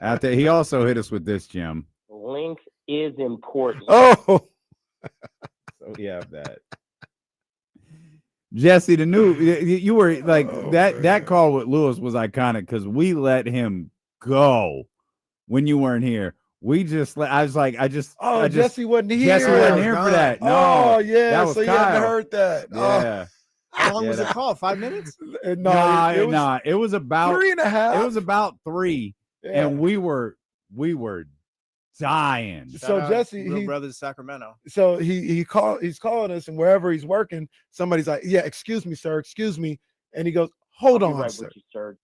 out there. He also hit us with this, Jim. Length is important. Oh. So we have that. Jesse, you were like that call with Lewis was iconic because we let him go when you weren't here. Jesse wasn't here. Jesse wasn't here for that. No. Oh yeah, that was so you Kyle. haven't heard that. Yeah. How long was the call? 5 minutes? No, it was about 3.5. It was about 3, and we were dying. So Jesse, Real Brothers Sacramento. So he's calling us, and wherever he's working, somebody's like, "Yeah, excuse me, sir, excuse me," and he goes, "Hold on, right sir." with you, sir.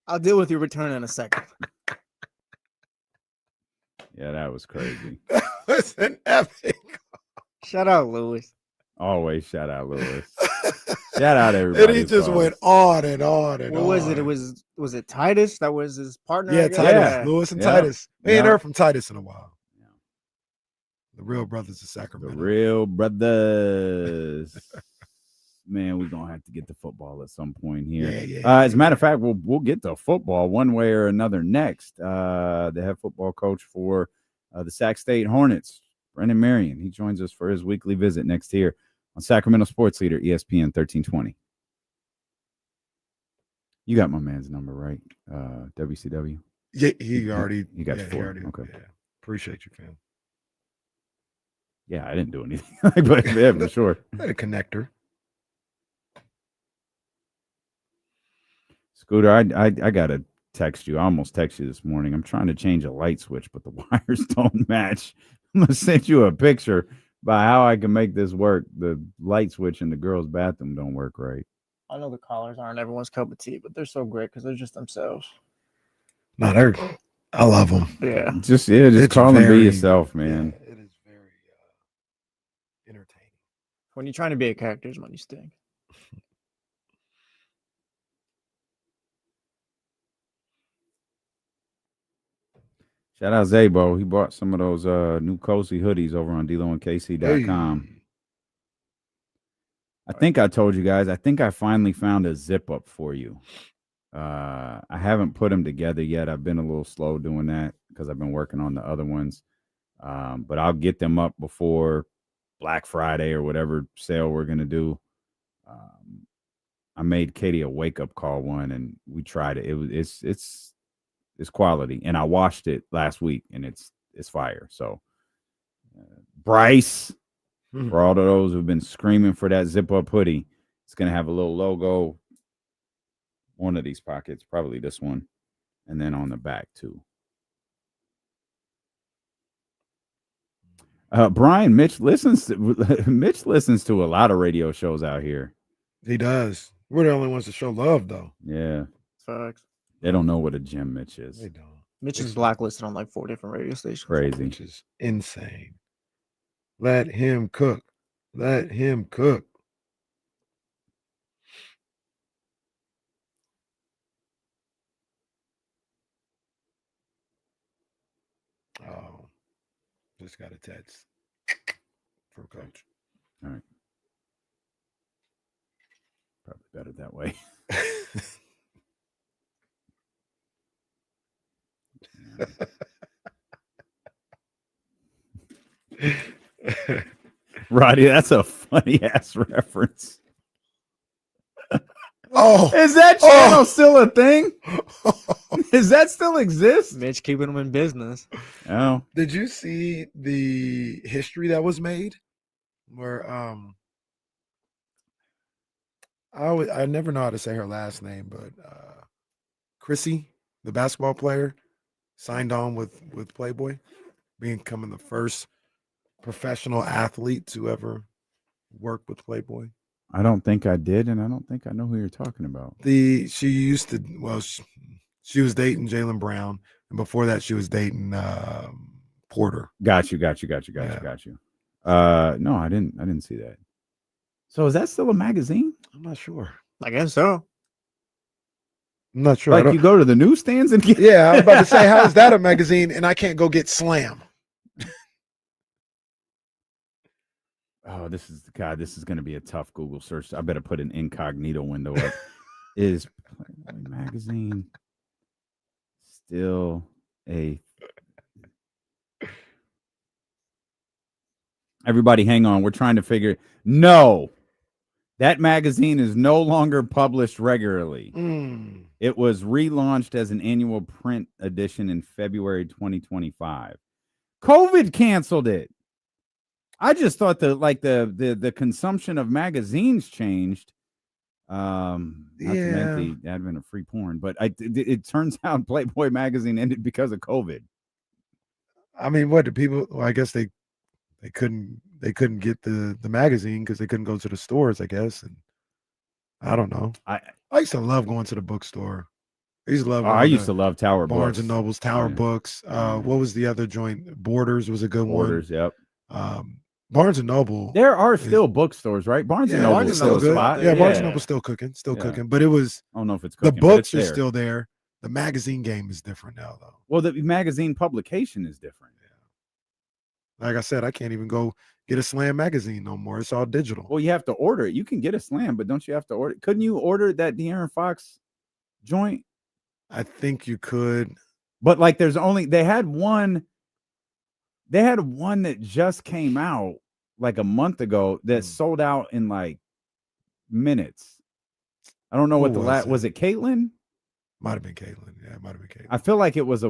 I'll deal with your return in a second. Yeah, that was crazy. That was an epic. Shout out Lewis. Always shout out Lewis. Shout out everybody. And he just went on and on and what on. was it? It was it Titus? That was his partner. Yeah, Titus. Lewis and Titus. We ain't heard from Titus in a while. The Real Brothers of Sacramento. The Real Brothers. man, we're gonna have to get to football at some point here. Yeah. As a matter of fact, we'll get to football one way or another next. The head football coach for the Sac State Hornets, Brendan Marion, he joins us for his weekly visit next year on Sacramento Sports Leader, ESPN 1320. You got my man's number, right? WCW. Yeah, he already. He got yeah, you he for already. it. Okay. Yeah. Appreciate you, fam. Yeah, I didn't do anything, but yeah, for sure. A connector. Scooter, I gotta text you. I almost texted you this morning. I'm trying to change a light switch, but the wires don't match. I'm gonna send you a picture by how I can make this work. The light switch in the girls' bathroom don't work right. I know the callers aren't everyone's cup of tea, but they're so great because they're just themselves. No, they're. I love them. Yeah. Just It's call and be very- yourself, man. It is very entertaining. When you're trying to be a character is when you stink. Shout out Zabo. He bought some of those new cozy hoodies over on DeLoandKC.com. Hey. I think I told you guys, I think I finally found a zip up for you. I haven't put them together yet. I've been a little slow doing that because I've been working on the other ones. But I'll get them up before Black Friday or whatever sale we're going to do. I made Katie a wake-up call one, and we tried it. It's quality, and I washed it last week, and it's fire. So Bryce, for all of those who've been screaming for that zip-up hoodie, it's going to have a little logo, one of these pockets, probably this one, and then on the back, too. Brian, Mitch listens to a lot of radio shows out here. He does. We're the only ones to show love, though. Yeah. Facts. They don't know what a gym Mitch is. They don't. Mitch is blacklisted on like 4 different radio stations. Crazy. Which is insane. Let him cook. Let him cook. Oh, just got a text from Coach. All right. Probably better that way. Roddy, that's a funny ass reference. Oh, is that channel still a thing? Does that still exist? Mitch keeping them in business. Oh, did you see the history that was made? Where I never know how to say her last name, but Christie, the basketball player, signed on with Playboy, becoming the first professional athlete to ever work with Playboy. I don't think I did, and I don't think I know who you're talking about. She used to. Well, she was dating Jaylen Brown, and before that, she was dating Porter. Got you. No, I didn't see that. So is that still a magazine? I'm not sure. I guess so. I'm not sure. Like you go to the newsstands and get. Yeah, I was about to say, how is that a magazine? And I can't go get Slam. Oh, this is going to be a tough Google search. I better put an incognito window up. Is Playboy magazine still a? Everybody, hang on. We're trying to figure. No, that magazine is no longer published regularly. It was relaunched as an annual print edition in February 2025. COVID canceled it. I just thought the consumption of magazines changed. Not to mention the advent of free porn, but it turns out Playboy magazine ended because of COVID. I mean, what do people? Well, I guess they couldn't get the magazine because they couldn't go to the stores, I guess. And I don't know. I used to love going to the bookstore. I used to love. I used to love Tower Barnes Books. and Noble's Tower Books. What was the other joint? Borders was a good Borders, one. Yep. Barnes and Noble. There are still bookstores, right? Barnes and Noble is still good. spot. Yeah, Barnes and Noble's still cooking, But it was. I don't know if it's the cooking, but books it's are there. still there. The magazine game is different now, though. Well, the magazine publication is different. Like I said, I can't even go get a Slam magazine no more. It's all digital. Well, you have to order it. You can get a Slam, but don't you have to order it? Couldn't you order that De'Aaron Fox joint? I think you could. But like they had one that just came out like a month ago that sold out in like minutes. I don't know what was it Caitlin? Might have been Caitlin. Yeah, it might have been Caitlin. I feel like it was a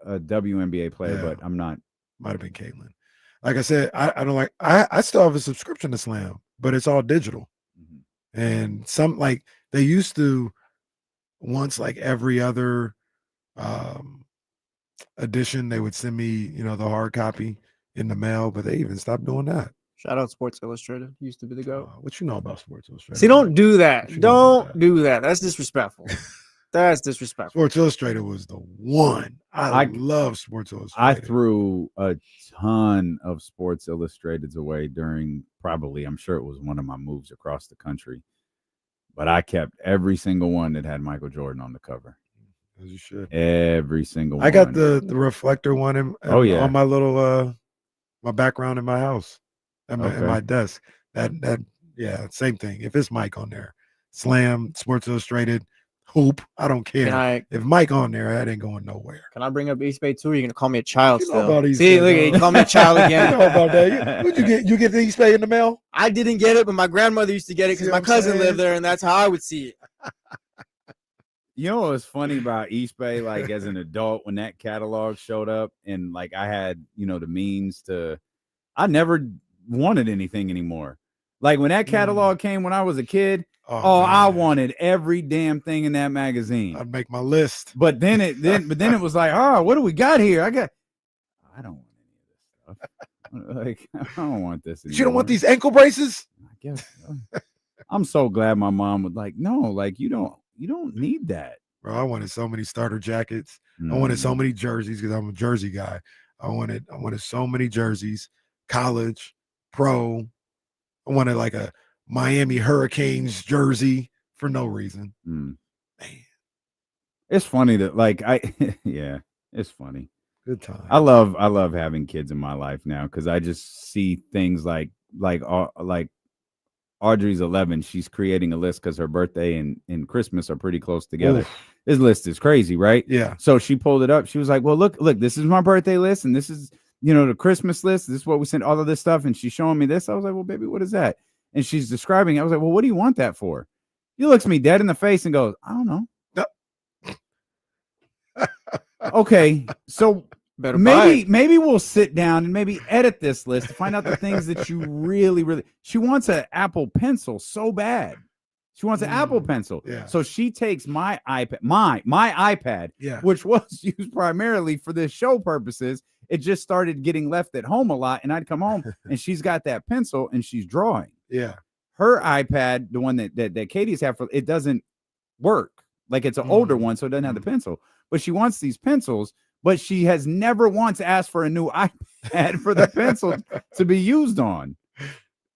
WNBA player, but I'm not. Might have been Caitlin. Like I said, I don't like. I still have a subscription to Slam, but it's all digital. And some like they used to once like every other edition, they would send me, the hard copy in the mail, but they even stopped doing that. Shout out Sports Illustrated. Used to be the go. What you know about Sports Illustrated? See, don't do that. Don't do that. That's disrespectful. That's disrespectful. Sports Illustrated was the one. I love Sports Illustrated. I threw a ton of Sports Illustrateds away during I'm sure it was one of my moves across the country. But I kept every single one that had Michael Jordan on the cover. As you should. Every single one. I got the reflector one on my little my background in my house. In my desk. That same thing. If it's Mike on there, Slam, Sports Illustrated, Hoop, I don't care. If Mike on there, that ain't going nowhere. Can I bring up East Bay too? Or are you gonna call me a child You know still? about East See, Bay, look, dog. you call me a child again. You know about that. What'd you get? You get the East Bay in the mail? I didn't get it, but my grandmother used to get it because See my what I'm cousin saying? lived there, and that's how I would see it. You know what was funny about East Bay, like as an adult, when that catalog showed up and like I had, the means to, I never wanted anything anymore. Like when that catalog came when I was a kid, I wanted every damn thing in that magazine. I'd make my list. But then it was like, what do we got here? I don't want any of this stuff. Like, I don't want this anymore. You don't want these ankle braces? I guess so. I'm so glad my mom was like, no, like you don't need that. Bro, I wanted so many starter jackets. I wanted so many jerseys because I'm a jersey guy. I wanted so many jerseys, college, pro. I wanted like a Miami Hurricanes jersey for no reason. Man. It's funny that it's funny. Good time. I love having kids in my life now because I just see things like Audrey's 11. She's creating a list because her birthday and Christmas are pretty close together. Oof. This list is crazy, right? Yeah. So she pulled it up. She was like, well, look, this is my birthday list. And this is, the Christmas list. This is what we sent, all of this stuff. And she's showing me this. I was like, well, baby, what is that? And she's describing it. I was like, well, what do you want that for? He looks me dead in the face and goes, I don't know. Okay. So maybe we'll sit down and maybe edit this list to find out the things that you really, she wants an Apple Pencil so bad. She wants an Apple Pencil. Yeah. So she takes my iPad, my iPad, which was used primarily for this show purposes. It just started getting left at home a lot. And I'd come home and she's got that pencil and she's drawing. Yeah. Her iPad, the one that Katie's have, it doesn't work. Like it's an older one, so it doesn't have the pencil. But she wants these pencils, but she has never once asked for a new iPad for the pencil to be used on.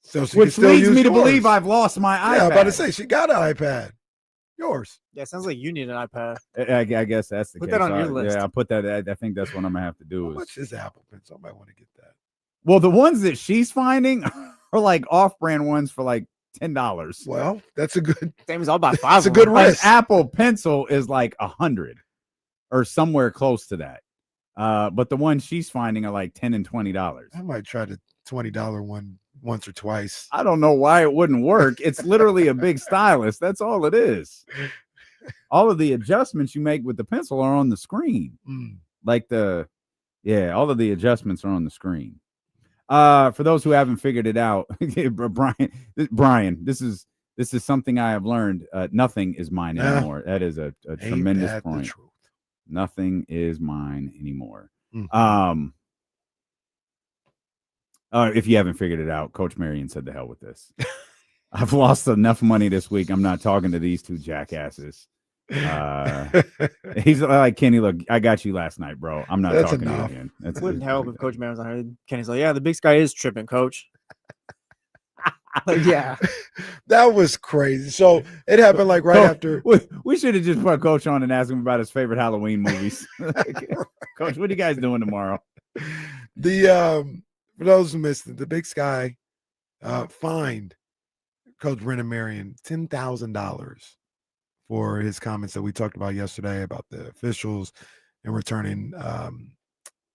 So which leads me to believe I've lost my iPad. Yeah, I'm about to say she got an iPad. Yours. Yeah, it sounds like you need an iPad. I guess that's the case. Put that on your list. Yeah, I'll put that. I think that's what I'm gonna have to do. How much is Apple Pencil? I might want to get that. Well, the ones that she's finding are like off-brand ones for like $10. Well, that's a good. Same as I'll buy 5. That's a good risk. An Apple Pencil is like $100 or somewhere close to that. But the ones she's finding are like $10 and $20. I might try the $20 one once or twice. I don't know why it wouldn't work. It's literally a big stylus. That's all it is. All of the adjustments you make with the pencil are on the screen. Like all of the adjustments are on the screen. For those who haven't figured it out, Brian, this is something I have learned. Nothing is mine anymore. That is a tremendous point. Nothing is mine anymore. If you haven't figured it out, Coach Marion said the hell with this. I've lost enough money this week. I'm not talking to these two jackasses. He's like, Kenny, look, I got you last night, bro. I'm not talking to you again. That wouldn't help if Coach Marion's on her. Kenny's like, yeah, the big sky is tripping, Coach. Like, yeah. That was crazy. So it happened like right after. We should have just put Coach on and asked him about his favorite Halloween movies. Coach, what are you guys doing tomorrow? For those who missed it, the Big Sky fined Coach Brennan Marion $10,000 for his comments that we talked about yesterday about the officials and returning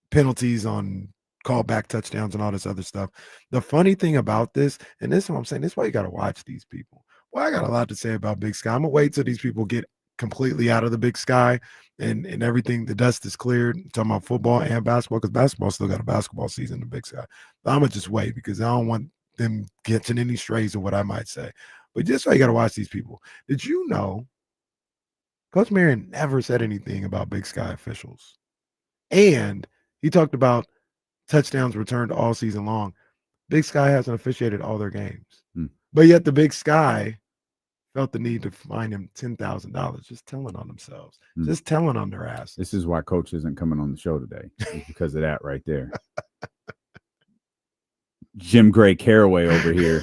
penalties on callback touchdowns and all this other stuff. The funny thing about this, and this is what I'm saying, this is why you got to watch these people. Well, I got a lot to say about Big Sky. I'm going to wait till these people get completely out of the Big Sky and everything, the dust is cleared. I'm talking about football and basketball, because basketball still got a basketball season in the Big Sky. But I'm going to just wait because I don't want them catching any strays of what I might say. But just why you got to watch these people. Did you know Coach Marion never said anything about Big Sky officials? And he talked about touchdowns returned all season long. Big Sky hasn't officiated all their games. But yet the Big Sky felt the need to fine him $10,000, just telling on themselves, just telling on their ass. This is why Coach isn't coming on the show today, because of that right there. Jim Gray Caraway over here.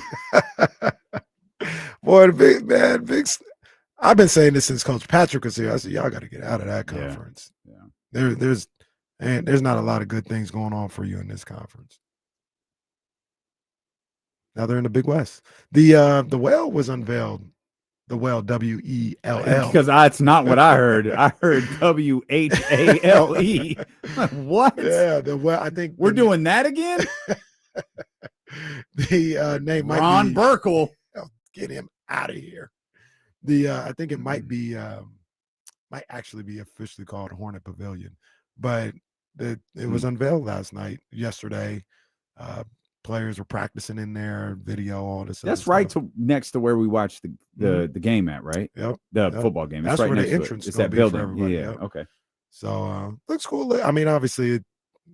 Boy, the big man, I've been saying this since Coach Patrick was here. I said, y'all got to get out of that conference. Yeah. There's not a lot of good things going on for you in this conference. Now they're in the Big West. The Well was unveiled. The Well, W-E-L-L. Because that's not what I heard. I heard W-H-A-L-E. What? Yeah, the Well. I think we're doing that again. The name might Ron be Burkle. Get him out of here. I think it might be might actually be officially called Hornet Pavilion, but it was unveiled yesterday. Players were practicing in there, video, all this. That's right next to where we watched the game at, right? Yep. The football game. That's right where next the entrance is going that to be building. for everybody. Yeah. Yep. Okay. So looks cool. I mean, obviously,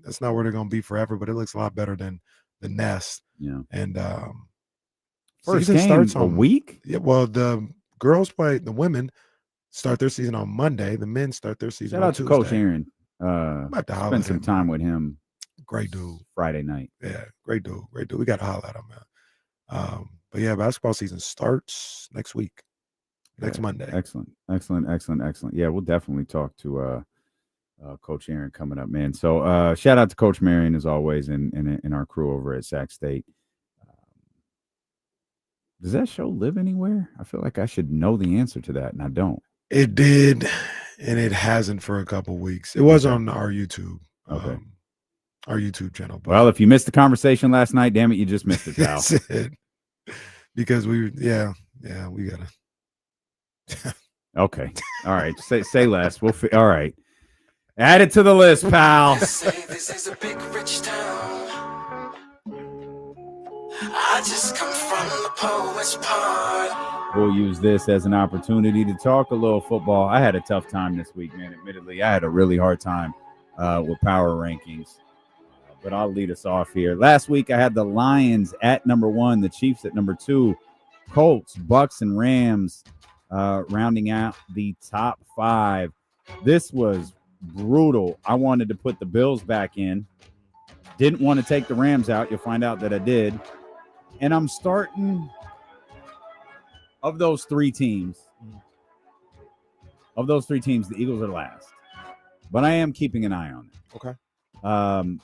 that's not where they're going to be forever, but it looks a lot better than the Nest. Yeah. And first season game starts a week. Yeah. Well, the girls play. The women start their season on Monday. The men start their season. Shout on out to Tuesday. Coach Aaron. Spend some time with him. Great dude. Friday night. Yeah, great dude. Great dude. We got to holler at him, man. But yeah, basketball season starts next week, next Monday. Excellent. Yeah, we'll definitely talk to Coach Aaron coming up, man. So shout out to Coach Marion as always, and our crew over at Sac State. Does that show live anywhere? I feel like I should know the answer to that, and I don't. It did, and it hasn't for a couple weeks. It was on our YouTube. Okay. Our YouTube channel. Well, if you missed the conversation last night, damn it, you just missed it, pal. That's it. Because we gotta. Okay. All right. Say less. All right. Add it to the list, pal. Say this is a big rich town. I just come from the poet's part. We'll use this as an opportunity to talk a little football. I had a tough time this week, man. Admittedly, I had a really hard time with power rankings. But I'll lead us off here. Last week, I had the Lions at number 1, the Chiefs at number 2, Colts, Bucks, and Rams rounding out the top 5. This was brutal. I wanted to put the Bills back in. Didn't want to take the Rams out. You'll find out that I did. And I'm starting of those three teams. The Eagles are last. But I am keeping an eye on them. Okay.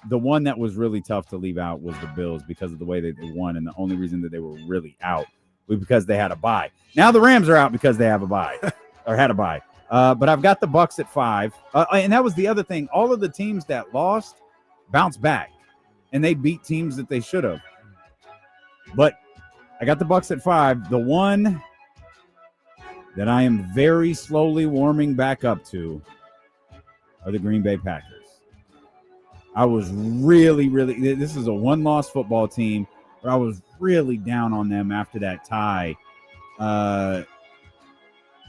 The one that was really tough to leave out was the Bills because of the way that they won, and the only reason that they were really out was because they had a bye. Now the Rams are out because they have a bye or had a bye. But I've got the Bucks at 5, and that was the other thing. All of the teams that lost bounced back, and they beat teams that they should have. But I got the Bucks at 5. The one that I am very slowly warming back up to are the Green Bay Packers. I was really, this is a one-loss football team, but I was really down on them after that tie to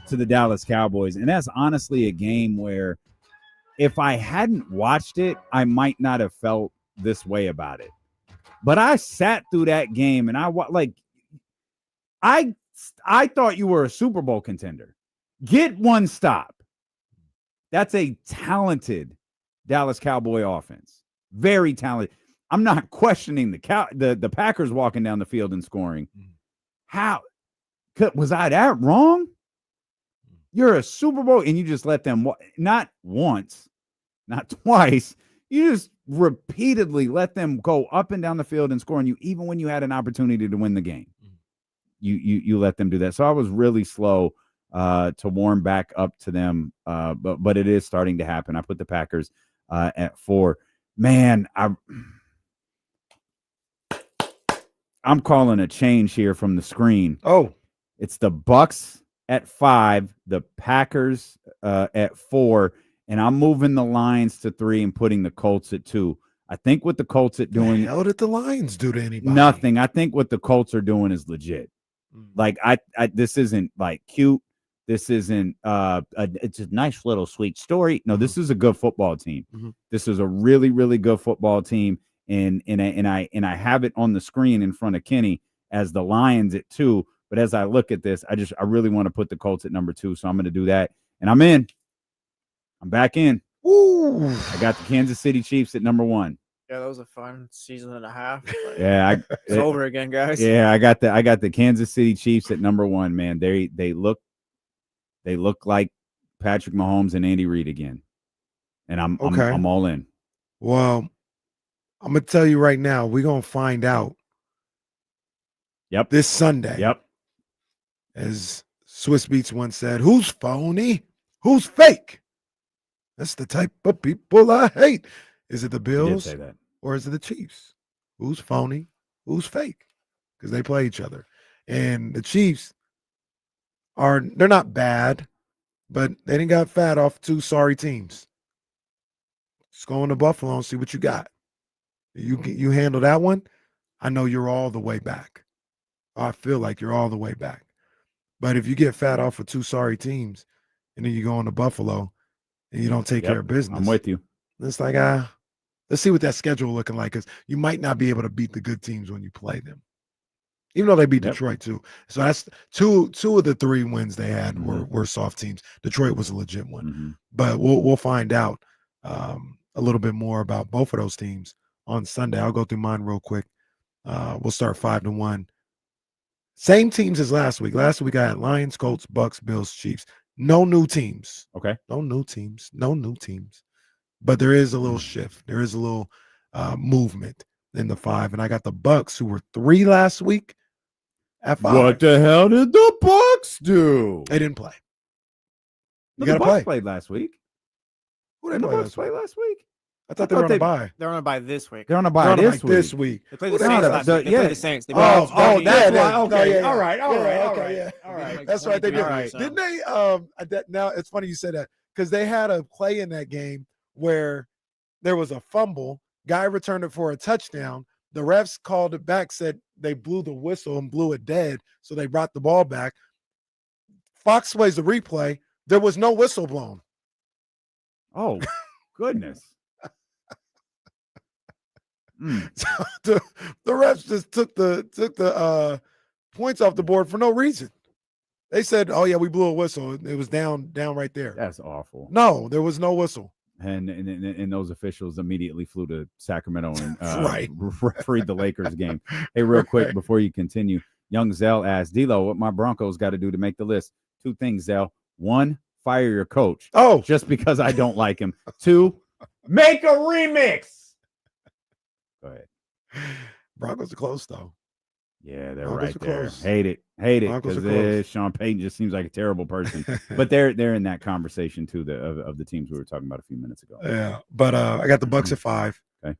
the Dallas Cowboys. And that's honestly a game where if I hadn't watched it, I might not have felt this way about it. But I sat through that game and I thought you were a Super Bowl contender. Get one stop. That's a talented Dallas Cowboy offense. Very talented. I'm not questioning the Packers walking down the field and scoring. How was I that wrong? You're a Super Bowl and you just let them not once, not twice. You just repeatedly let them go up and down the field and score on you, even when you had an opportunity to win the game. You let them do that. So I was really slow to warm back up to them, but it is starting to happen. I put the Packers at 4. Man, I'm calling a change here from the screen. Oh, it's the Bucks at 5, the Packers at 4, and I'm moving the Lions to 3 and putting the Colts at 2. I think what the Colts are doing. What the hell did the Lions do to anybody? Nothing. I think what the Colts are doing is legit. Like I this isn't like cute. This isn't it's a nice little sweet story. No, this is a good football team. This is a really, really good football team. And I have it on the screen in front of Kenny as the Lions at 2. But as I look at this, I really want to put the Colts at number 2. So I'm going to do that. And I'm in. I'm back in. Ooh. I got the Kansas City Chiefs at number 1. Yeah, that was a fun season and a half. Yeah, it's over again, guys. Yeah, I got the Kansas City Chiefs at number 1, man. They look like Patrick Mahomes and Andy Reid again. And I'm all in. Well, I'm gonna tell you right now, we're gonna find out. Yep. This Sunday. Yep. As Swiss Beats once said, who's phony? Who's fake? That's the type of people I hate. Is it the Bills say that. or is it the Chiefs? Who's phony? Who's fake? Because they play each other. And the Chiefs they're not bad, but they didn't got fat off 2 sorry teams. Just go into Buffalo and see what you got. You handle that one, I know you're all the way back. I feel like you're all the way back. But if you get fat off of 2 sorry teams and then you go into Buffalo and you don't take care of business. I'm with you. It's like, let's see what that schedule looking like, because you might not be able to beat the good teams when you play them. Even though they beat Detroit too. So that's two of the 3 wins they had were soft teams. Detroit was a legit one. But we'll find out a little bit more about both of those teams on Sunday. I'll go through mine real quick. We'll start 5-1. Same teams as last week. Last week I had Lions, Colts, Bucks, Bills, Chiefs. No new teams. Okay. No new teams. But there is a little shift. There is a little movement in the 5. And I got the Bucks, who were 3 last week, at 5. What the hell did the Bucks do? They didn't play. You The got to Bucks play. played last week. Who Didn't did the play Bucks play last week? I thought they were on a bye. They're on a bye this week. They're on a bye this week. They played the Saints last week. They played the Saints. They That's why. Okay. Yeah. All right. Okay. That's right. They did. Didn't they? Now it's funny you said that, because they had a play in that game where there was a fumble. Guy returned it for a touchdown. The refs called it back, said they blew the whistle and blew it dead, so they brought the ball back. Fox plays the replay. There was no whistle blown. Oh, goodness. So the refs just took the points off the board for no reason. They said, "Oh yeah, we blew a whistle. It was down right there." That's awful. No, there was no whistle. And those officials immediately flew to Sacramento and Right. refereed the Lakers game. Hey, real quick before you continue, Young Zell asked D-Lo, what my Broncos got to do to make the list? 2 things, Zell. 1, fire your coach. Oh, just because I don't like him. 2, make a remix. Go ahead. Broncos are close though. Yeah, they're Broncos right are there. close. Hate it Broncos are because close. Sean Payton just seems like a terrible person. But they're in that conversation too, of the teams we were talking about a few minutes ago. Yeah, but I got the Bucks at 5. Okay.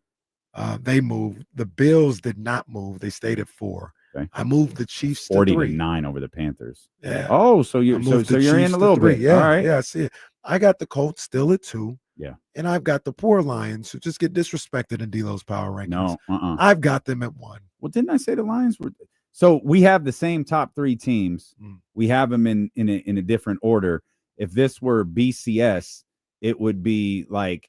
They moved. The Bills did not move. They stayed at 4. Okay. I moved the Chiefs to 40 3. to 9 over the Panthers. Yeah. Oh, so I you're moved the you're in Chiefs a to little 3. bit. Yeah, All right. yeah, I see it. I got the Colts still at 2. Yeah. And I've got the poor Lions, who just get disrespected in D-Lo's power rankings. No. I've got them at 1. Well, didn't I say the Lions were? So we have the same top 3 teams. We have them in a different order. If this were BCS, it would be like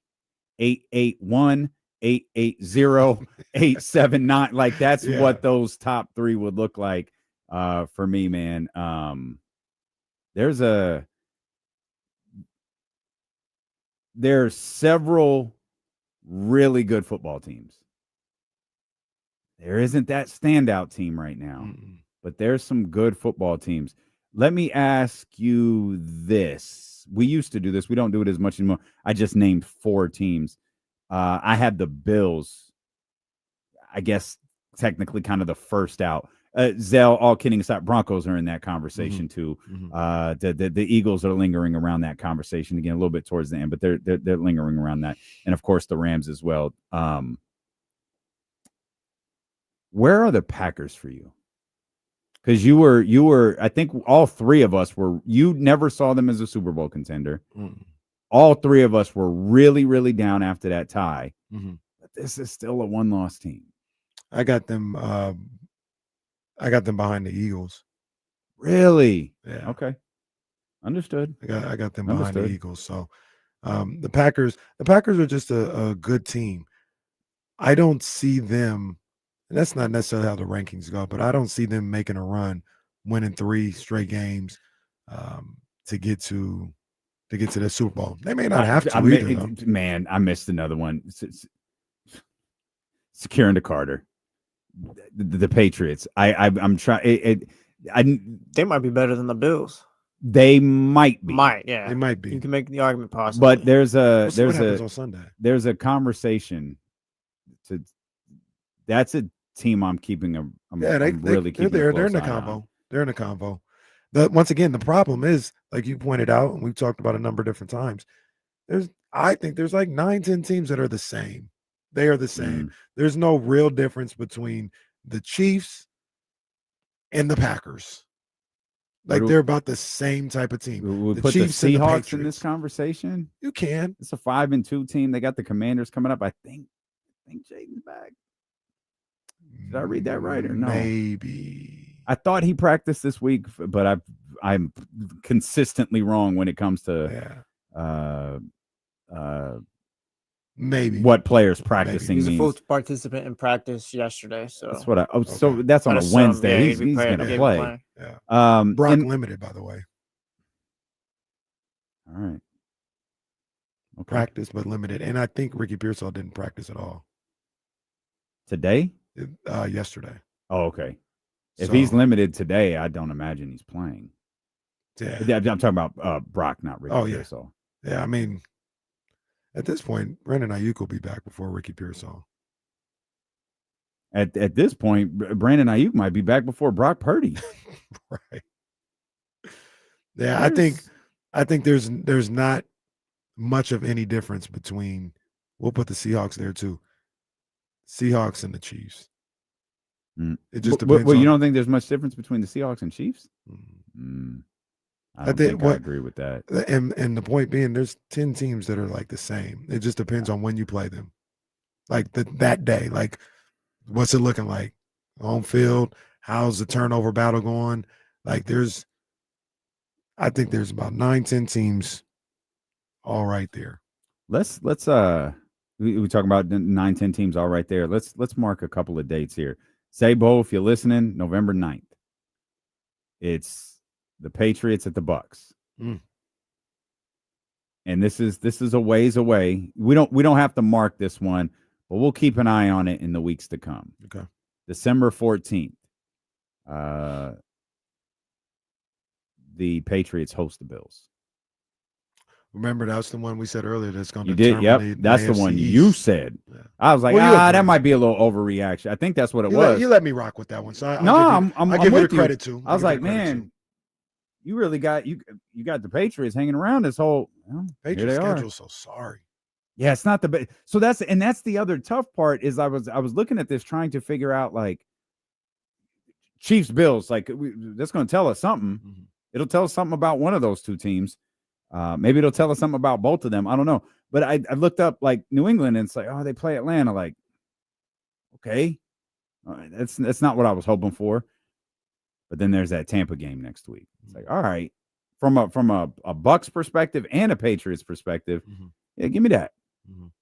8-8-1, 8-8-0, 8-7-9. Like that's what those top 3 would look like for me, man. There's several really good football teams. There isn't that standout team right now, but there's some good football teams. Let me ask you this. We used to do this. We don't do it as much anymore. I just named 4 teams. I had the Bills, I guess, technically kind of the first out. Zell, all kidding aside, Broncos are in that conversation too. The Eagles are lingering around that conversation again a little bit towards the end, but they're lingering around that, and of course the Rams as well. Where are the Packers for you? Because you were, I think all three of us were. You never saw them as a Super Bowl contender. All three of us were really, really down after that tie. But this is still a one-loss team. I got them behind the Eagles. Really? Yeah. Okay. Understood. I got them behind the Eagles. So the Packers are just a good team. I don't see them, and that's not necessarily how the rankings go, but I don't see them making a run, winning 3 straight games to get to the Super Bowl. They may not have to either, though. Man, I missed another one. Securing the Carter. The Patriots. I'm trying. They might be better than the Bills. They might be. Yeah. They might be. You can make the argument possible. But there's what happens on Sunday? There's a conversation. That's a team I'm keeping. I'm really keeping. They're in the combo. They're in the combo. Once again, the problem is, like you pointed out, and we've talked about a number of different times. I think there's like 9-10 teams that are the same. They are the same. There's no real difference between the Chiefs and the Packers. Like they're about the same type of team. We put Chiefs the Seahawks in this conversation. You can. It's a 5-2 team. They got the Commanders coming up. I think Jaden's back. Did I read that right or no? Maybe. I thought he practiced this week, but I'm consistently wrong when it comes to maybe what players practicing He's means. a full participant in practice yesterday, so that's what so that's on a Wednesday. He's going to play. Yeah. Brock limited, by the way. All right. Okay. Practice, but limited. And I think Ricky Pearsall didn't practice at all. Today? Yesterday. Oh, okay. If he's limited today, I don't imagine he's playing. Yeah. I'm talking about Brock, not Ricky Pearsall. Yeah, I mean, at this point, Brandon Ayuk will be back before Ricky Pearsall. At this point, Brandon Ayuk might be back before Brock Purdy. Right. Yeah, I think there's not much of any difference between. We'll put the Seahawks there too. Seahawks and the Chiefs. It just depends. Well, you don't think there's much difference between the Seahawks and Chiefs? I think I agree with that. And the point being, there's 10 teams that are like the same. It just depends on when you play them. Like that day, like what's it looking like? Home field, how's the turnover battle going? Like I think there's about 9-10 teams all right there. Let's we talk about 9-10 teams all right there. Let's mark a couple of dates here. Sabo, if you're listening, November 9th. It's the Patriots at the Bucks. And this is a ways away. We don't have to mark this one, but we'll keep an eye on it in the weeks to come. Okay. December 14th. The Patriots host the Bills. Remember, that's the one we said earlier that's going to determine. Yep, that's the one you said. Yeah. I was like, that might be a little overreaction. I think that's what it was. You let me rock with that one. So I'm give with you the credit too. I was like, man, you really got you got the Patriots hanging around this whole Patriots schedule. So sorry. Yeah, it's not the best. So that's the other tough part is I was looking at this trying to figure out like Chiefs Bills. Like that's going to tell us something. Mm-hmm. It'll tell us something about one of those two teams. Maybe it'll tell us something about both of them. I don't know. But I looked up like New England and it's like, oh, they play Atlanta. Like, okay, that's not what I was hoping for. But then there's that Tampa game next week. It's like, all right, from a Bucks perspective and a Patriots perspective, yeah, give me that.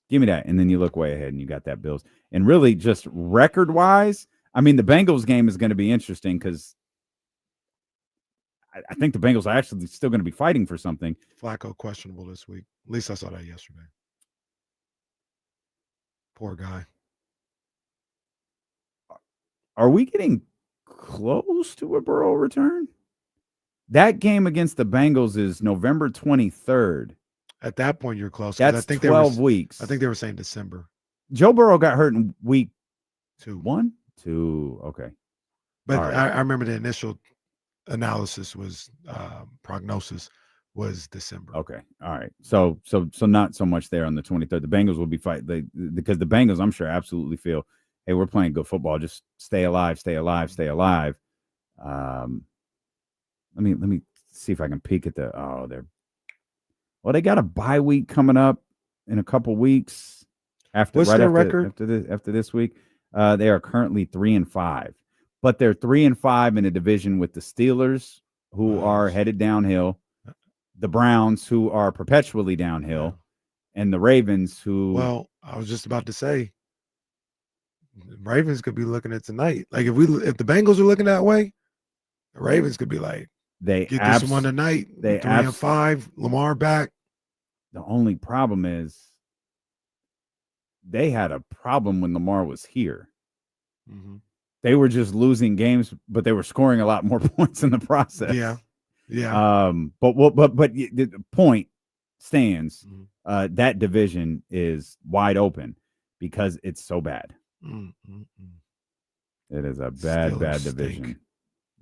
Give me that. And then you look way ahead and you got that Bills. And really just record wise, I mean, the Bengals game is going to be interesting because I think the Bengals are actually still going to be fighting for something. Flacco questionable this week. At least I saw that yesterday. Poor guy. Are we getting close to a Burrow return? That game against the Bengals is November 23rd. At that point, you're close. That's I think 12 weeks. I think they were saying December. Joe Burrow got hurt in week 2. 1? 2. Okay. But All right. I remember the initial analysis was prognosis was December. Okay. All right. So not so much there on the 23rd. The Bengals will be fighting because the Bengals, I'm sure, absolutely feel, hey, we're playing good football. Just stay alive, stay alive, stay alive. Let me see if I can peek at they got a bye week coming up in a couple weeks. What's their record after this week? They are currently 3-5, but they're 3-5 in a division with the Steelers, who are headed downhill, the Browns, who are perpetually downhill, and the Ravens, who. Well, I was just about to say, the Ravens could be looking at tonight. Like if the Bengals are looking that way, the Ravens could be like, they get this one tonight. They 3-5, Lamar back. The only problem is they had a problem when Lamar was here. Mm-hmm. They were just losing games, but they were scoring a lot more points in the process. Yeah. But the point stands. Mm-hmm. That division is wide open because it's so bad. Mm-hmm. It is a bad Steelers division. stink.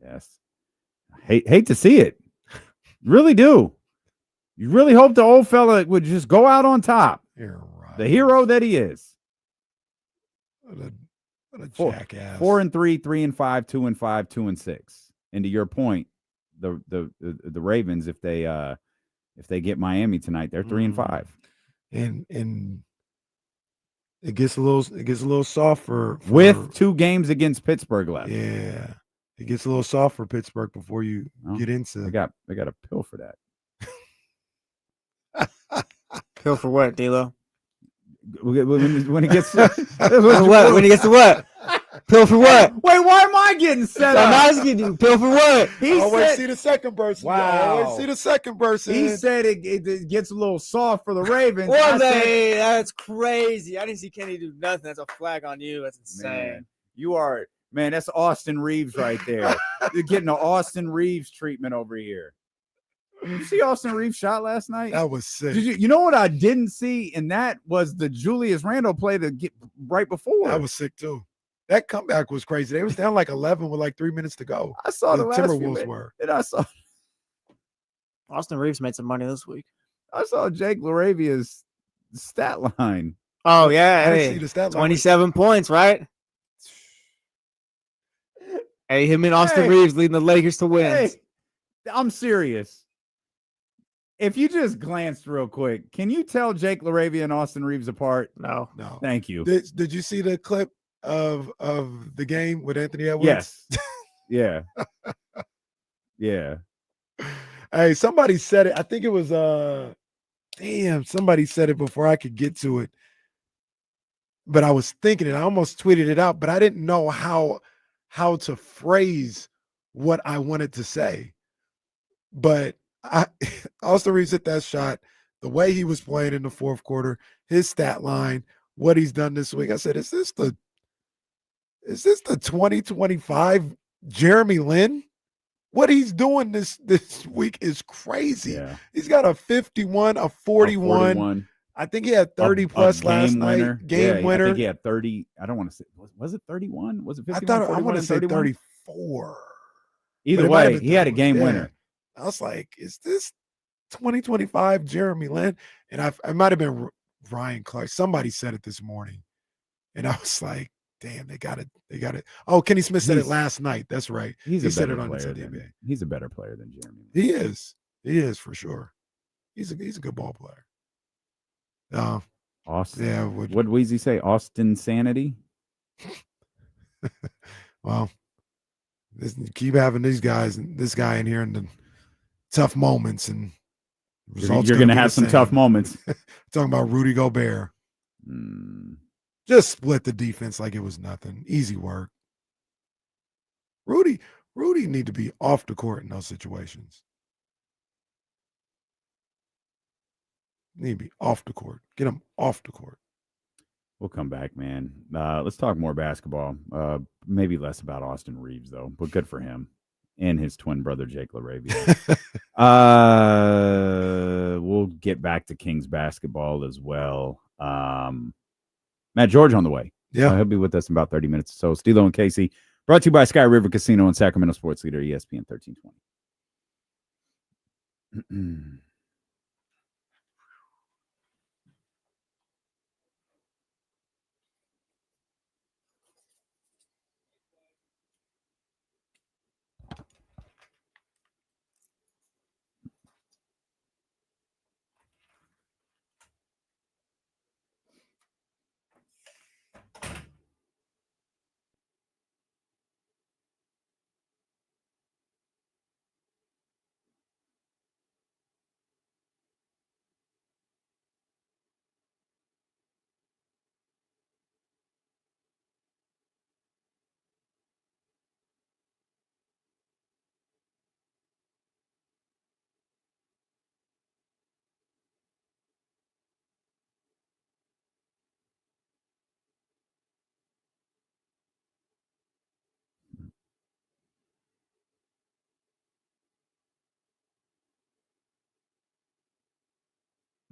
Yes. Hate to see it. Really do. You really hope the old fella would just go out on top. You're right. The hero that he is. What a jackass. 4-3, 3-5, 2-5, 2-6. And to your point, the Ravens, if they get Miami tonight, they're 3-5. And it gets a little soft for with 2 games against Pittsburgh left. Yeah. It gets a little soft for Pittsburgh before you get into. They got a pill for that. Pill for what, D-Lo? When it gets what? When he gets to what? Pill for what? Wait, why am I getting set up? I'm asking you. Pill for what? See the second person. Wow. Always see the second person. He said it gets a little soft for the Ravens. Well, that's crazy. I didn't see Kenny do nothing. That's a flag on you. That's insane. Man, that's Austin Reeves right there. You're getting an Austin Reeves treatment over here. Did you see Austin Reeves shot last night? That was sick. You know what I didn't see? And that was the Julius Randle play to get right before. That was sick too. That comeback was crazy. They was down like 11 with like 3 minutes to go. I saw the last Timberwolves were. And I saw Austin Reeves made some money this week. I saw Jake LaRavia's stat line. Oh yeah, I didn't see the stat line. 27 points, right? Hey, him and Austin Reeves leading the Lakers to wins. Hey, I'm serious. If you just glanced real quick, can you tell Jake LaRavia and Austin Reeves apart? No. Thank you. Did you see the clip of the game with Anthony Edwards? Yes. Yeah. Yeah. Hey, somebody said it. I think it was somebody said it before I could get to it. But I was thinking it. I almost tweeted it out, but I didn't know how to phrase what I wanted to say. But Austin Reeves hit that shot, the way he was playing in the fourth quarter, his stat line, what he's done this week. I said, is this the 2025 Jeremy Lin? What he's doing this week is crazy. Yeah. He's got a 51, a 41. I think he had 30 plus last night. Game winner. I think he had 30. I don't want to say. Was it 31? Was it 51? I want to say 34. Either way, he had a game winner. I was like, is this 2025 Jeremy Lin? And I might have been Ryan Clark. Somebody said it this morning. And I was like, damn, they got it. Oh, Kenny Smith said it last night. That's right. He said it on Inside the NBA. He's a better player than Jeremy Lin. He is. He is for sure. He's a good ball player. Austin. Yeah. What did Weezy say? Austin sanity? Well, keep having these guys and this guy in here in the tough moments, and You're going to have some tough moments. Talking about Rudy Gobert. Just split the defense like it was nothing. Easy work. Rudy need to be off the court in those situations. Need to be off the court. Get him off the court. We'll come back, man. Let's talk more basketball. Maybe less about Austin Reeves, though, but good for him. and his twin brother Jake LaRavia. We'll get back to Kings basketball as well. Matt George on the way. Yeah, he'll be with us in about 30 minutes. So Stilo and Casey, brought to you by Sky River Casino and Sacramento Sports Leader ESPN 1320.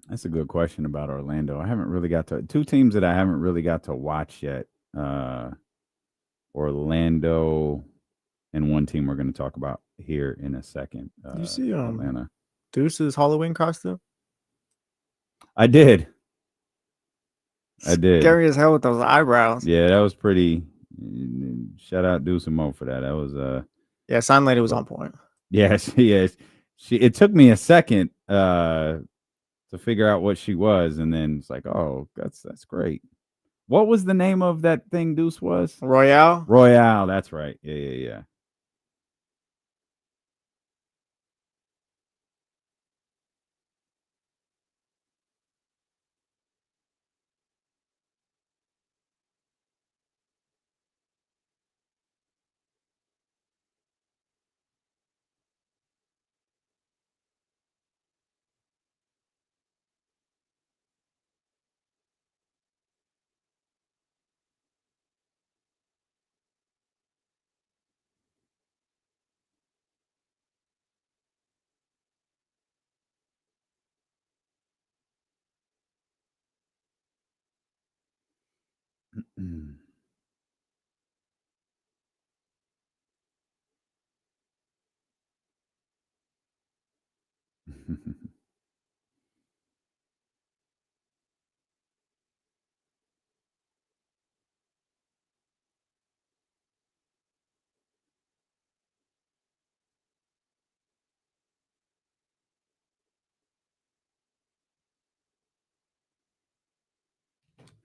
That's a good question about Orlando. I haven't really got to two teams that I haven't really got to watch yet. Orlando and one team we're going to talk about here in a second. You see Atlanta. Deuce's Halloween costume? I did. Scary as hell with those eyebrows. Yeah, that was pretty. Shout out Deuce and Mo for that. That was Yeah, Sign Lady was on point. Yes, yes. It took me a second to figure out what she was, and then it's like, oh, that's great. What was the name of that thing Deuce was? Royale? Royale, that's right. Yeah.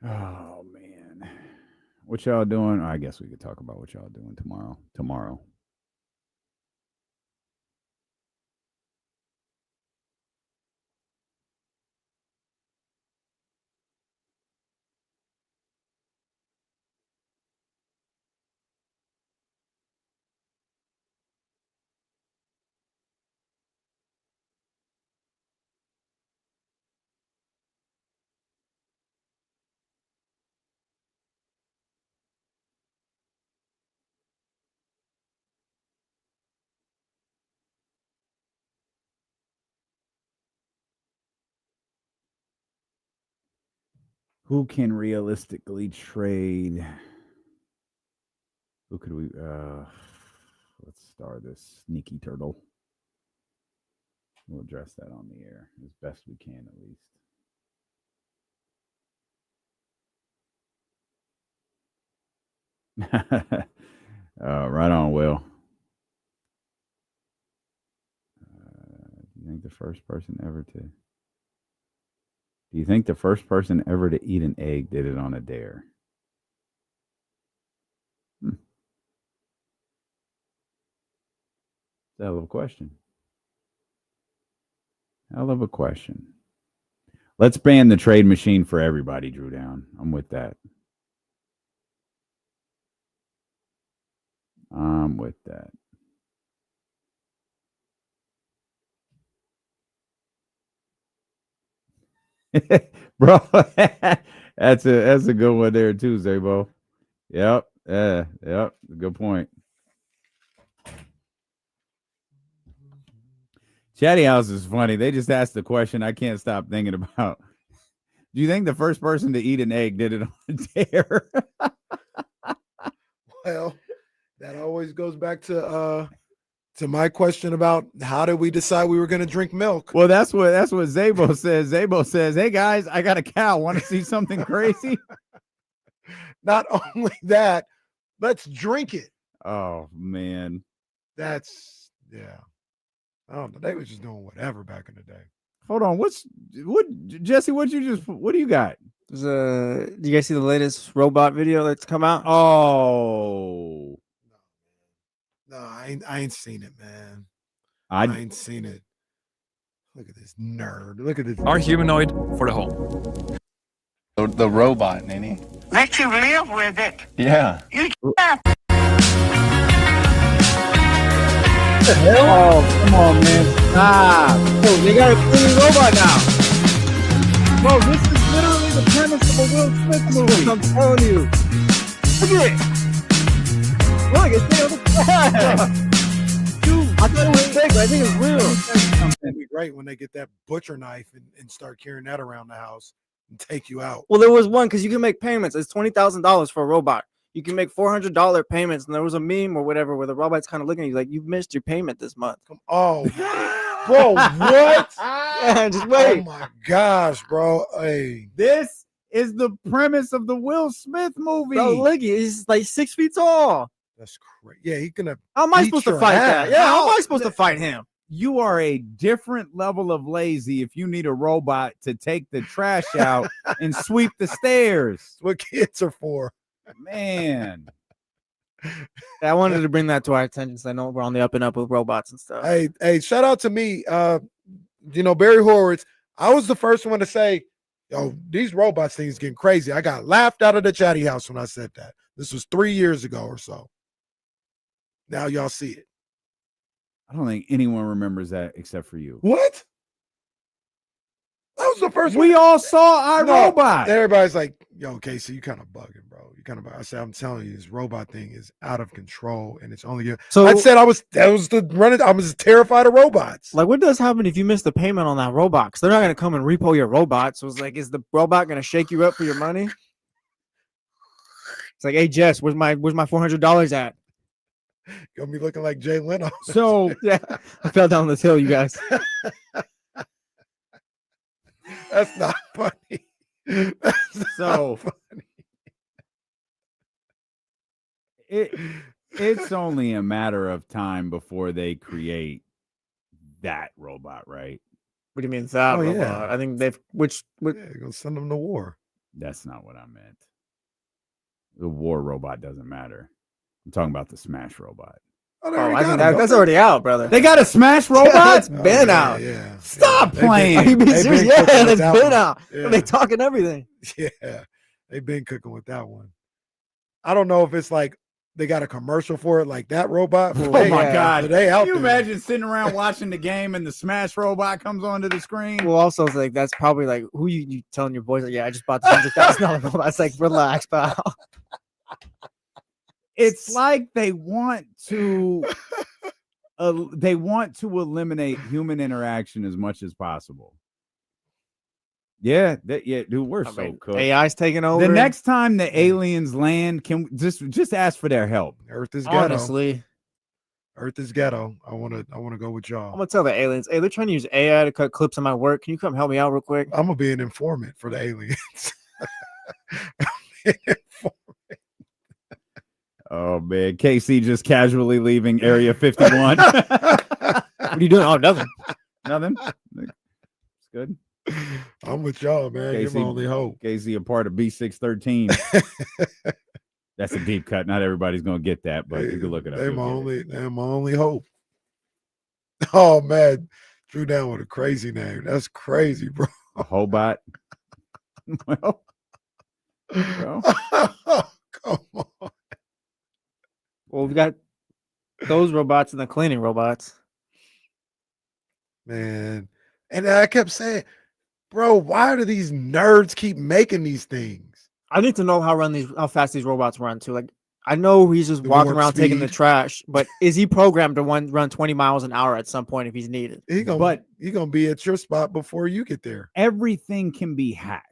Oh man, what y'all doing? I guess we could talk about what y'all doing tomorrow. Who can realistically trade? Who could we let's start this sneaky turtle. We'll address that on the air as best we can, at least. Right on, Will. Do you think the first person ever to eat an egg did it on a dare? Hell of a question. Let's ban the trade machine for everybody, Drew Down. I'm with that. Bro, that's a good one there too, Zabo. Yep. Good point. Chatty House is funny. They just asked the question I can't stop thinking about. Do you think the first person to eat an egg did it on a dare? Well, that always goes back to my question about how did we decide we were going to drink milk? Well, that's what Zabo says. Zabo says, "Hey guys, I got a cow. Want to see something crazy?" Not only that, let's drink it. Oh man, that's yeah. I don't know. They was just doing whatever back in the day. Hold on, what Jesse? What do you got? Do you guys see the latest robot video that's come out? Oh, no, I ain't seen it, man. I ain't seen it. Look at this nerd. Look at this. Our humanoid for the home. The robot, Nini. Let you live with it. Yeah. You Oh, come on, man. Stop. Oh, they got a cleaning robot now. Bro, this is literally the premise of a Will Smith movie. I'm telling you. Look at it. Look, it's there on the flag. Dude, I thought it was fake, but I think it's real. It'd be great when they get that butcher knife and start carrying that around the house and take you out. Well, there was one because you can make payments. It's $20,000 for a robot. You can make $400 payments, and there was a meme or whatever where the robot's kind of looking at you like, you've missed your payment this month. Oh, bro, what? Yeah, just wait. Oh my gosh, bro. Hey, this is the premise of the Will Smith movie. Bro, look, he's like 6 feet tall. That's crazy. Yeah, he's gonna. How am I supposed to fight that? Yeah, how am I supposed to fight him? You are a different level of lazy if you need a robot to take the trash out and sweep the stairs. That's what kids are for. Man. I wanted to bring that to our attention so I know we're on the up and up with robots and stuff. Hey, shout out to me. Barry Horowitz. I was the first one to say, yo, these robots things getting crazy. I got laughed out of the chatty house when I said that. This was 3 years ago or so. Now y'all see it. I don't think anyone remembers that except for you. What? That was the first we one. all saw iRobot. Everybody's like, yo, Casey, you kind of bugging, bro. You kind of. I said, I'm telling you, this robot thing is out of control, and it's only. So I said I was the running. I was terrified of robots. Like, what does happen if you miss the payment on that robot? Because they're not gonna come and repo your robot. So it's like, is the robot gonna shake you up for your money? It's like, hey Jess, where's my $400 at? Gonna be looking like Jay Leno. So yeah, I fell down this hill, you guys. That's not funny. That's so not funny. It's only a matter of time before they create that robot, right? What do you mean that robot? Yeah. I think they've You're gonna send them to war. That's not what I meant. The war robot doesn't matter. I'm talking about the Smash robot. I think that's already out, brother. They got a Smash robot? It's been out. Yeah. Stop playing. Are you being serious? Yeah, it's been out. Yeah. They talking everything. Yeah, they've been cooking with that one. I don't know if it's like they got a commercial for it, like that robot. Oh my God! They out Can you there. imagine sitting around watching the game and the Smash robot comes onto the screen? Well, also, it's like that's probably like who you telling your boys, like, yeah, I just bought the $100,000 robot. It's like, relax, pal. It's like they want to eliminate human interaction as much as possible. Yeah, dude, we're so cooked. AI's taking over. The next time the aliens land, can just ask for their help. Earth is ghetto. Honestly, Earth is ghetto. I want to go with y'all. I'm gonna tell the aliens, hey, they're trying to use AI to cut clips of my work. Can you come help me out real quick? I'm gonna be an informant for the aliens. Oh man, KC just casually leaving Area 51. What are you doing? Oh, nothing. Nothing. It's good. I'm with y'all, man. You're my only hope. KC a part of B613. That's a deep cut. Not everybody's gonna get that, but you can look it up. They're my only hope. Oh man, Drew down with a crazy name. That's crazy, bro. A Hobot. Well, come on. Well, we got those robots and the cleaning robots. Man. And I kept saying, bro, why do these nerds keep making these things? I need to know how fast these robots run too. Like, I know he's just The walking warp around taking the speed. trash, but is he programmed to run 20 miles an hour at some point if he's needed? He gonna be at your spot before you get there. Everything can be hacked.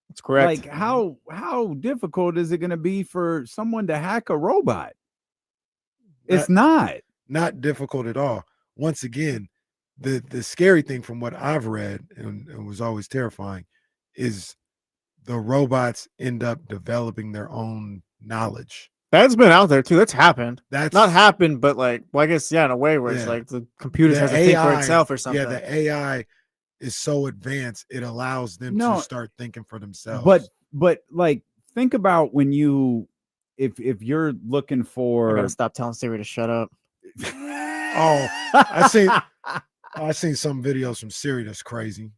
That's correct. Like how difficult is it going to be for someone to hack a robot? It's not difficult at all. Once again, the scary thing from what I've read and was always terrifying is the robots end up developing their own knowledge. That's been out there too. That's happened. That's not happened, but like, well, I guess in a way where it's like the computer has to think for itself or something. Yeah, the AI is so advanced, it allows them to start thinking for themselves. But like, think about when you, if you're looking for, I gotta stop telling Siri to shut up. Oh, I seen some videos from Siri that's crazy.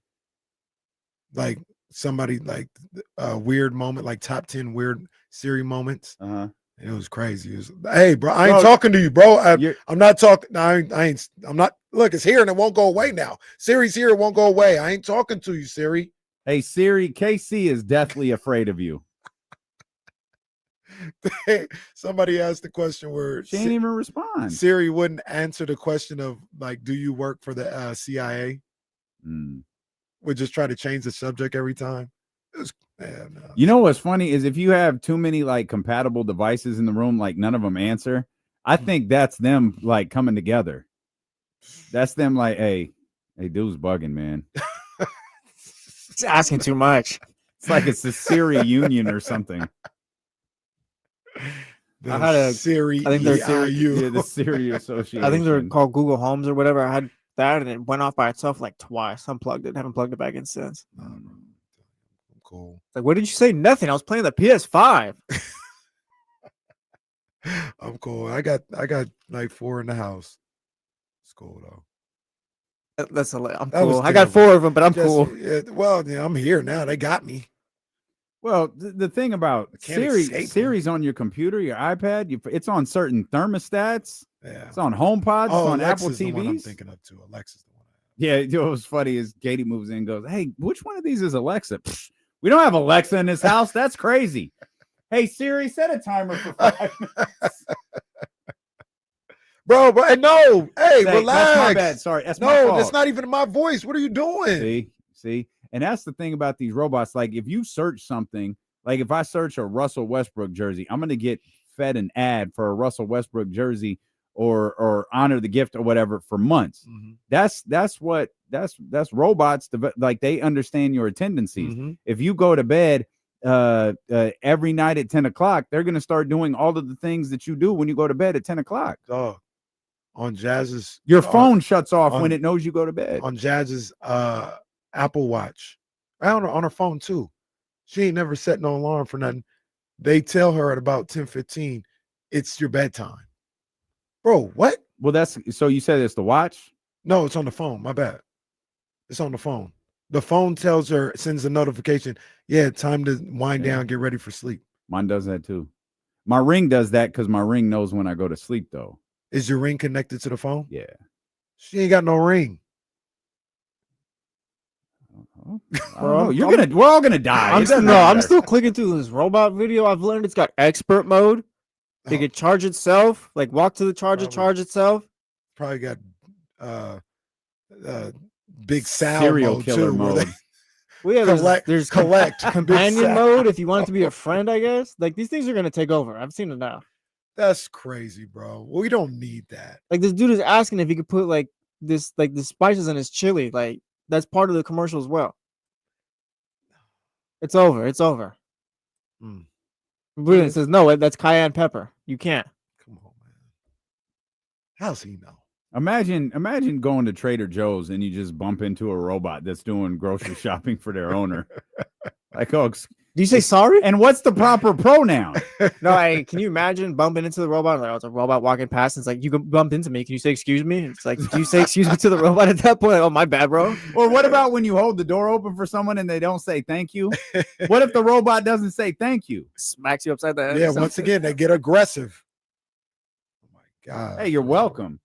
Like somebody like a weird moment, like top 10 weird Siri moments. It was crazy. It was, hey, bro, I ain't talking to you, bro. I'm not talking. I'm not. Look, it's here and it won't go away now. Siri's here, it won't go away. I ain't talking to you, Siri. Hey, Siri, KC is deathly afraid of you. Somebody asked the question where she ain't even respond. Siri wouldn't answer the question of like, do you work for the CIA? Would just try to change the subject every time. It was, man, no. You know what's funny is if you have too many like compatible devices in the room, like none of them answer, I think that's them like coming together. That's them like, hey, dude's bugging, man. It's asking too much. It's like it's the Siri union or something. I had a Siri. I think they're Siri. Yeah, the Siri Association. I think they're called Google Homes or whatever. I had that and it went off by itself like twice. Unplugged it. Haven't plugged it back in since. I'm cool. Like, what did you say? Nothing. I was playing the PS5. I'm cool. I got like 4 in the house. It's cool though. I'm cool. I got 4 of them, but I'm cool. Yeah, well, yeah, I'm here now. They got me. Well, the thing about Siri's on your computer, your iPad, it's on certain thermostats. Yeah. It's on HomePods. It's on Apple The one I'm TVs. thinking of too. Alexa's the one. Yeah, you know what's funny is Katie moves in and goes, hey, which one of these is Alexa? Pfft, we don't have Alexa in this house. That's crazy. Hey, Siri, set a timer for 5 minutes. Bro, no. Hey, relax. That's my bad. Sorry. That's my fault. That's not even my voice. What are you doing? See? And that's the thing about these robots. Like, if you search something, like if I search a Russell Westbrook jersey, I'm going to get fed an ad for a Russell Westbrook jersey or honor the gift or whatever for months. That's robots. Like, they understand your tendencies. If you go to bed every night at 10 o'clock, they're going to start doing all of the things that you do when you go to bed at 10 o'clock. On Jazz's, your phone shuts off when it knows you go to bed. On Jazz's Apple Watch, on her phone too. She ain't never set no alarm for nothing. They tell her at about 10:15, it's your bedtime. Bro, what? Well, that's so you said it's the watch? No, it's on the phone. My bad. It's on the phone. The phone tells her, sends a notification. Yeah, time to wind down, get ready for sleep. Mine does that too. My Ring does that because my Ring knows when I go to sleep, though. Is your Ring connected to the phone? Yeah. She ain't got no ring. Bro, we're all gonna die. I'm still clicking through this robot video. I've learned it's got expert mode. It can charge itself, like walk to the charger, charge itself. Probably got big serial killer mode. Well, yeah, there's collect companion mode if you want it to be a friend, I guess. Like, these things are gonna take over. I've seen it now. That's crazy, bro. We don't need that. Like, this dude is asking if he could put like the spices in his chili. Like, that's part of the commercial as well. It's over. It's over. It says no. That's cayenne pepper. You can't. Come on, man. How's he know? Imagine going to Trader Joe's and you just bump into a robot that's doing grocery shopping for their owner. Like, oh, do you say sorry? And what's the proper pronoun? No, can you imagine bumping into the robot? Like, oh, it's a robot walking past. And it's like, you can bump into me. Can you say excuse me? It's like, do you say excuse me to the robot at that point? Like, oh, my bad, bro. Or what about when you hold the door open for someone and they don't say thank you? What if the robot doesn't say thank you? Smacks you upside the head. Yeah, once again, they get aggressive. Oh my God. Hey, you're welcome.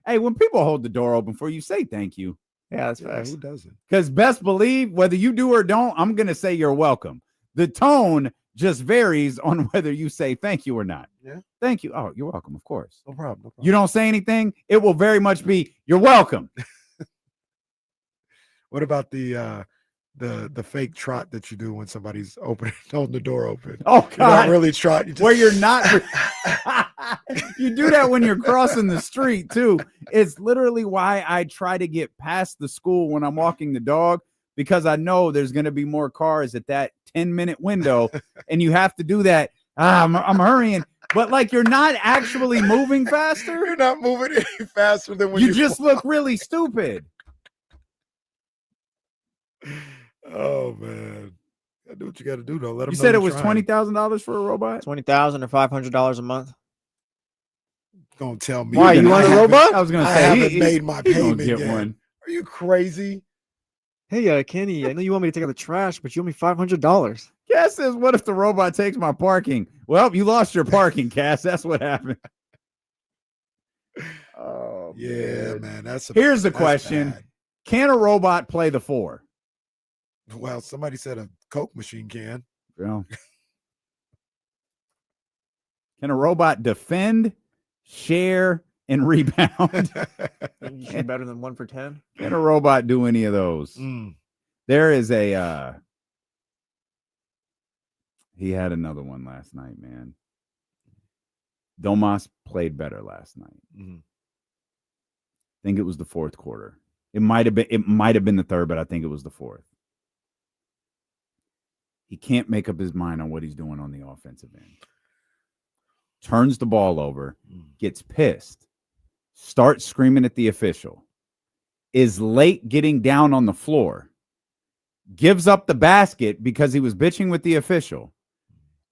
Hey, when people hold the door open for you, say thank you. Yeah, that's facts. Who doesn't? Because best believe, whether you do or don't, I'm going to say you're welcome. The tone just varies on whether you say thank you or not. Yeah. Thank you. Oh, you're welcome. Of course. No problem. No problem. You don't say anything, it will very much be you're welcome. What about the fake trot that you do when somebody's holding the door open? Oh God. You're not really trot. Where you're not you do that when you're crossing the street too. It's literally why I try to get past the school when I'm walking the dog, because I know there's going to be more cars at that 10-minute window, and you have to do that. I'm hurrying, but like you're not actually moving faster. You're not moving any faster than when you just look really stupid. Oh man, gotta do what you got to do though. Let them. You said it was $20,000 for a robot. $20,000 or $500 a month. Don't tell me. Why, you want a robot? I was gonna I say haven't made my payment get yet. one. Are you crazy? Hey, Kenny, I know you want me to take out the trash, but you owe me $500. Cass says, "What if the robot takes my parking?" Well, you lost your parking, Cass. That's what happened. Oh yeah, man. Here's the question: bad. Can a robot play the 4? Well, somebody said a Coke machine can. Well, can a robot defend, share, and rebound? You should better than 1 for 10. Can a robot do any of those? There is he had another one last night, man. Domas played better last night. I think it was the fourth quarter. It might have been the third, but I think it was the fourth. He can't make up his mind on what he's doing on the offensive end. Turns the ball over, gets pissed, starts screaming at the official, is late getting down on the floor, gives up the basket because he was bitching with the official,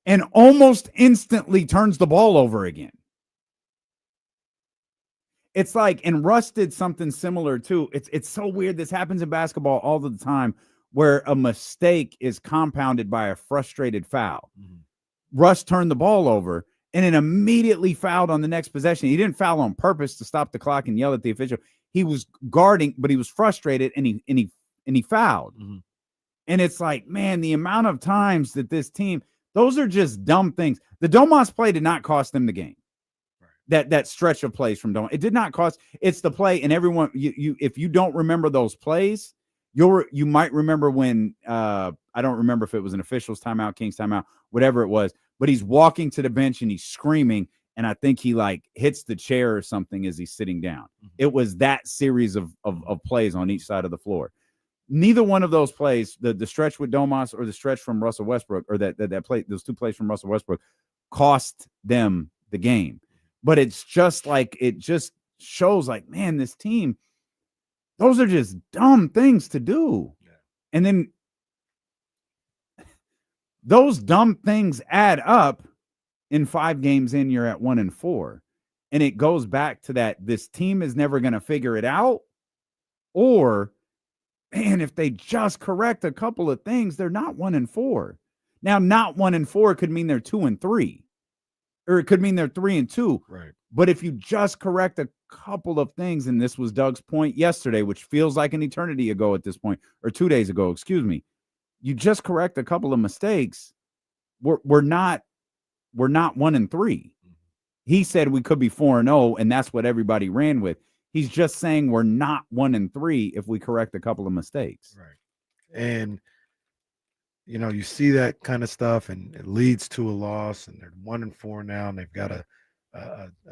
and almost instantly turns the ball over again. It's like, and Russ did something similar too. It's so weird. This happens in basketball all the time, where a mistake is compounded by a frustrated foul. Russ turned the ball over and then immediately fouled on the next possession. He didn't foul on purpose to stop the clock and yell at the official. He was guarding, but he was frustrated and he fouled. And it's like, man, the amount of times that this team, those are just dumb things. The Domas play did not cost them the game. That stretch of plays from Domas, it did not cost. It's the play, and everyone, you if you don't remember those plays, you might remember when I don't remember if it was an official's timeout, King's timeout, whatever it was, but he's walking to the bench and he's screaming, and I think he like hits the chair or something as he's sitting down. It was that series of plays on each side of the floor. Neither one of those plays, the stretch with Domas or the stretch from Russell Westbrook, or that play, those two plays from Russell Westbrook, cost them the game. But it's just like, it just shows like, man, this team, those are just dumb things to do. And then those dumb things add up. In 5 games in, you're at 1-4. And it goes back to that, this team is never going to figure it out. Or, man, if they just correct a couple of things, they're not 1-4. Now, not 1-4 could mean they're 2-3. Or it could mean they're 3-2. Right. But if you just correct a couple of things, and this was Doug's point yesterday, which feels like an eternity ago at this point, or 2 days ago, excuse me, you just correct a couple of mistakes, we're not 1-3. He said we could be 4-0, and that's what everybody ran with. He's just saying we're not 1-3 if we correct a couple of mistakes. Right. And you know, you see that kind of stuff, and it leads to a loss, and they're 1-4 now, and they've got a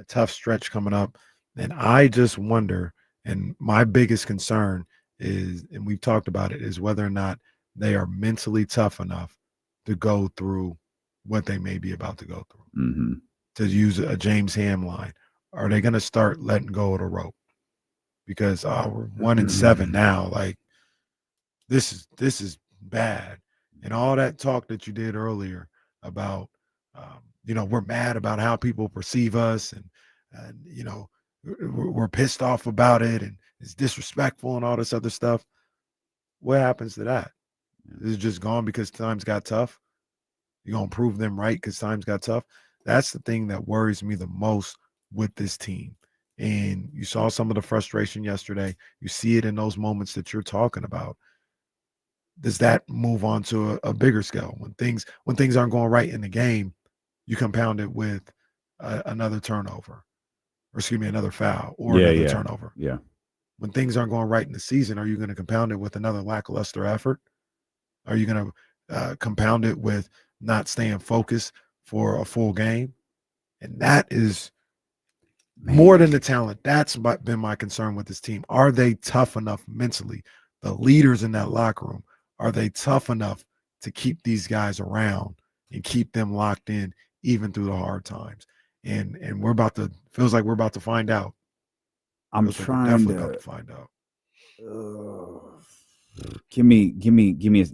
tough stretch coming up. And I just wonder, and my biggest concern is, and we've talked about it, is whether or not they are mentally tough enough to go through what they may be about to go through. To use a James Ham line, are they going to start letting go of the rope? Because we're 1-7 now. Like this is bad. And all that talk that you did earlier about, you know, we're mad about how people perceive us, and you know, we're pissed off about it, and it's disrespectful and all this other stuff. What happens to that? Is it just gone because times got tough? You're going to prove them right because times got tough? That's the thing that worries me the most with this team. And you saw some of the frustration yesterday. You see it in those moments that you're talking about. does that move on to a bigger scale? When things aren't going right in the game, you compound it with another turnover, or excuse me, another foul or another turnover. Yeah. When things aren't going right in the season, are you going to compound it with another lackluster effort? Are you going to compound it with not staying focused for a full game? And that is more than the talent. That's been my concern with this team. Are they tough enough mentally? The leaders in that locker room, are they tough enough to keep these guys around and keep them locked in even through the hard times? And feels like we're about to find out. I'm definitely about to find out. Give me.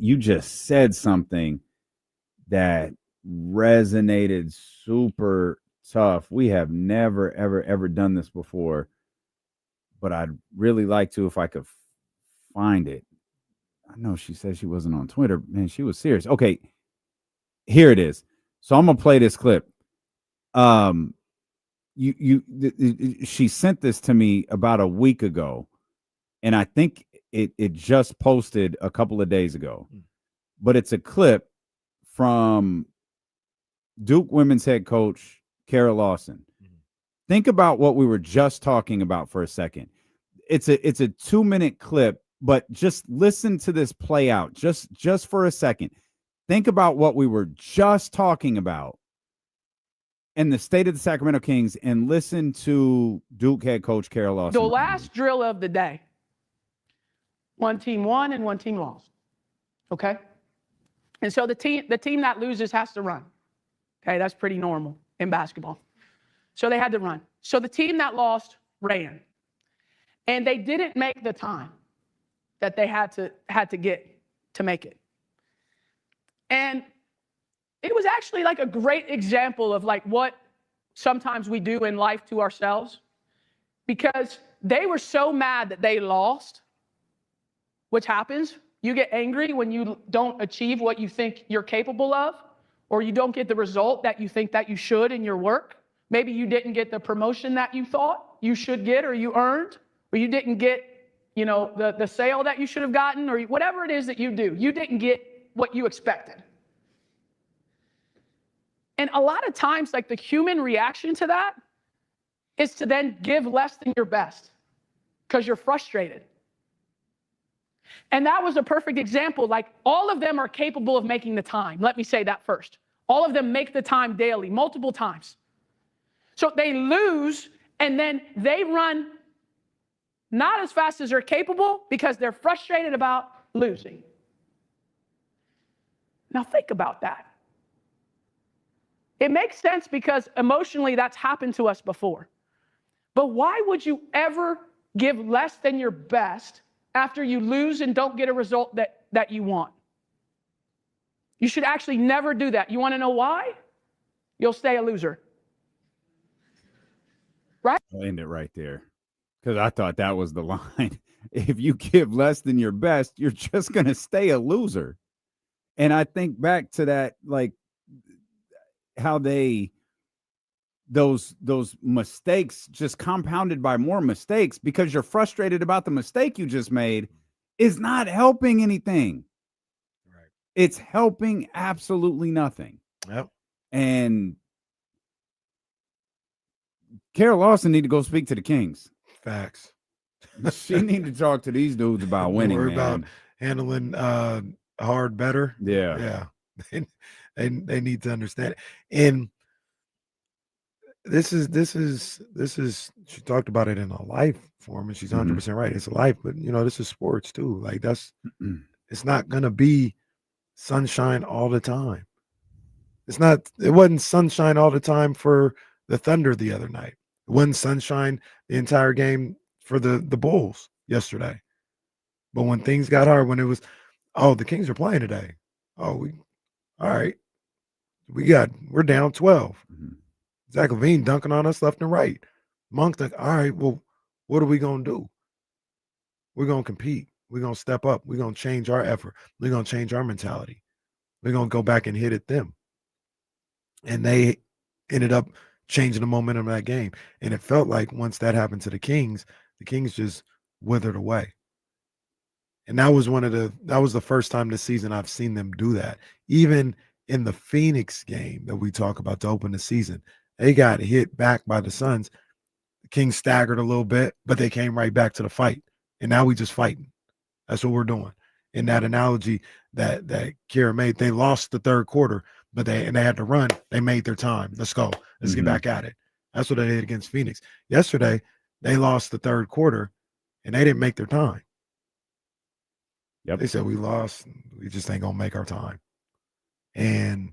You just said something that resonated super tough. We have never, ever done this before, but I'd really like to if I could find it. I know she said she wasn't on Twitter. Man, she was serious. Okay, here it is. So I'm gonna play this clip. She sent this to me about a week ago, and I think it just posted a couple of days ago. But it's a clip from Duke women's head coach Kara Lawson. Think about what we were just talking about for a second. It's a 2-minute clip, but just listen to this play out just for a second. Think about what we were just talking about in the state of the Sacramento Kings and listen to Duke head coach Kara Lawson. The last drill of the day, one team won and one team lost. Okay? And so the team that loses has to run. Okay, that's pretty normal in basketball. So they had to run. So the team that lost ran. And they didn't make the time that they had to get to make it. And it was actually like a great example of like what sometimes we do in life to ourselves, because they were so mad that they lost, which happens. You get angry when you don't achieve what you think you're capable of, or you don't get the result that you think that you should in your work. Maybe you didn't get the promotion that you thought you should get or you earned, or you didn't get, the sale that you should have gotten, or whatever it is that you do. You didn't get what you expected. And a lot of times, like, the human reaction to that is to then give less than your best because you're frustrated. And that was a perfect example. Like, all of them are capable of making the time. Let me say that first. All of them make the time daily, multiple times. So they lose, and then they run not as fast as they're capable because they're frustrated about losing. Now think about that. It makes sense because emotionally that's happened to us before. But why would you ever give less than your best after you lose and don't get a result that you want? You should actually never do that. You want to know why? You'll stay a loser. Right? I'll end it right there, because I thought that was the line. If you give less than your best, you're just going to stay a loser. And I think back to that, like, how those mistakes just compounded by more mistakes because you're frustrated about the mistake you just made is not helping anything. Right. It's helping absolutely nothing. Yep. And Kara Lawson need to go speak to the Kings. Facts. She need to talk to these dudes about winning. Worry about handling hard better. Yeah. They need to understand it. And this is she talked about it in a life form, and she's 100% right. It's a life, but this is sports too. Like, it's not gonna be sunshine all the time. It wasn't sunshine all the time for the Thunder the other night. It wasn't sunshine the entire game for the Bulls yesterday. But when things got hard, when it was, the Kings are playing today. All right. We're down 12. Zach LaVine dunking on us left and right. Monk's like, all right, well, what are we going to do? We're going to compete. We're going to step up. We're going to change our effort. We're going to change our mentality. We're going to go back and hit at them. And they ended up changing the momentum of that game. And it felt like once that happened to the Kings just withered away. And that was the first time this season I've seen them do that. Even in the Phoenix game that we talk about to open the season, they got hit back by the Suns. The Kings staggered a little bit, but they came right back to the fight. And now we just fighting. That's what we're doing. In that analogy that Kira made, they lost the third quarter, but they had to run. They made their time. Let's go. Let's get back at it. That's what they did against Phoenix. Yesterday, they lost the third quarter, and they didn't make their time. Yep. They said, we lost. We just ain't going to make our time. And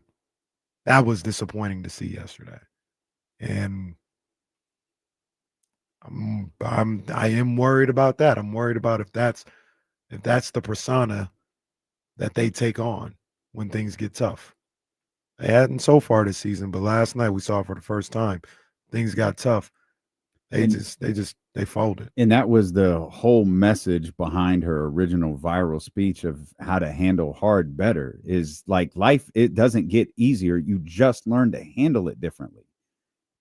that was disappointing to see yesterday. And I am worried about that. I'm worried about if that's the persona that they take on when things get tough. They hadn't so far this season, but last night we saw for the first time things got tough. They folded. And that was the whole message behind her original viral speech of how to handle hard better. Is like life, it doesn't get easier. You just learn to handle it differently.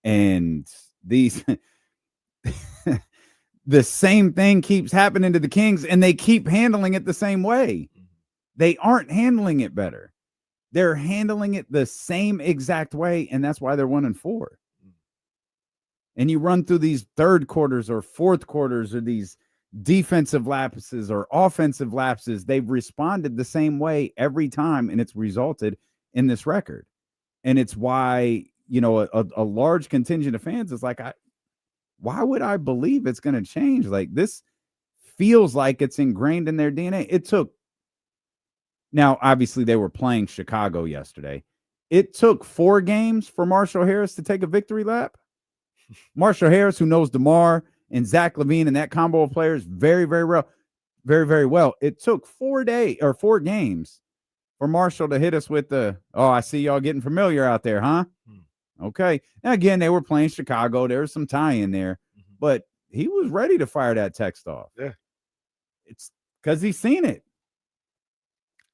And these the same thing keeps happening to the Kings, and they keep handling it the same way. They aren't handling it better. They're handling it the same exact way, and that's why they're 1-4. And you run through these third quarters or fourth quarters or these defensive lapses or offensive lapses, they've responded the same way every time, and it's resulted in this record. And it's why, a large contingent of fans is like, why would I believe it's going to change? Like, this feels like it's ingrained in their DNA. Now, obviously, they were playing Chicago yesterday. It took 4 games for Marshall Harris to take a victory lap. Marshall Harris, who knows DeMar and Zach LaVine and that combo of players very, very well, very, very well. It took 4 games for Marshall to hit us with I see y'all getting familiar out there, huh? Okay. Now, again, they were playing Chicago. There was some tie in there, but he was ready to fire that text off. Yeah. It's because he's seen it.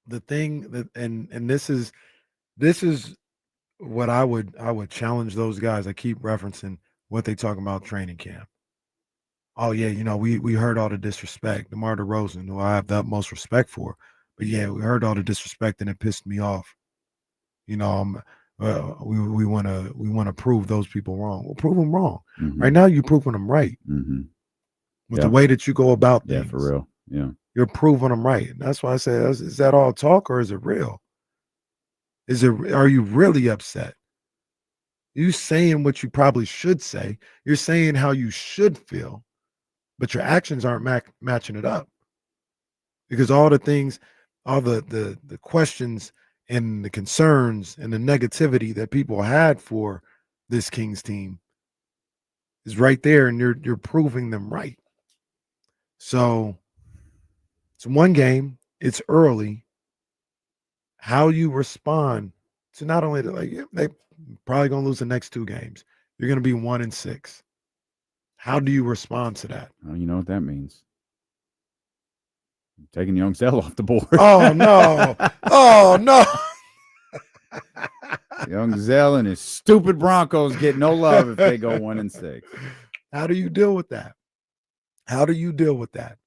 The thing that, and this is what I would challenge those guys. I keep referencing what they talk about training camp. Oh yeah, we heard all the disrespect. DeMar DeRozan, who I have the utmost respect for, but yeah, we heard all the disrespect and it pissed me off. We want to prove those people wrong. Well, prove them wrong. Right now, you're proving them right with the way that you go about things. Yeah, for real. Yeah, you're proving them right. And that's why I say, is that all talk or is it real? Are you really upset? You saying what you probably should say. You're saying how you should feel, but your actions aren't matching it up. Because all the things, all the questions and the concerns and the negativity that people had for this Kings team is right there, and you're proving them right. So it's one game, it's early. How you respond to not only they probably gonna lose the next 2 games. You're gonna be 1-6. How do you respond to that? Oh, you know what that means. Taking Young Zell off the board. Oh no. Oh no. Young Zell and his stupid Broncos get no love if they go 1-6. How do you deal with that? How do you deal with that?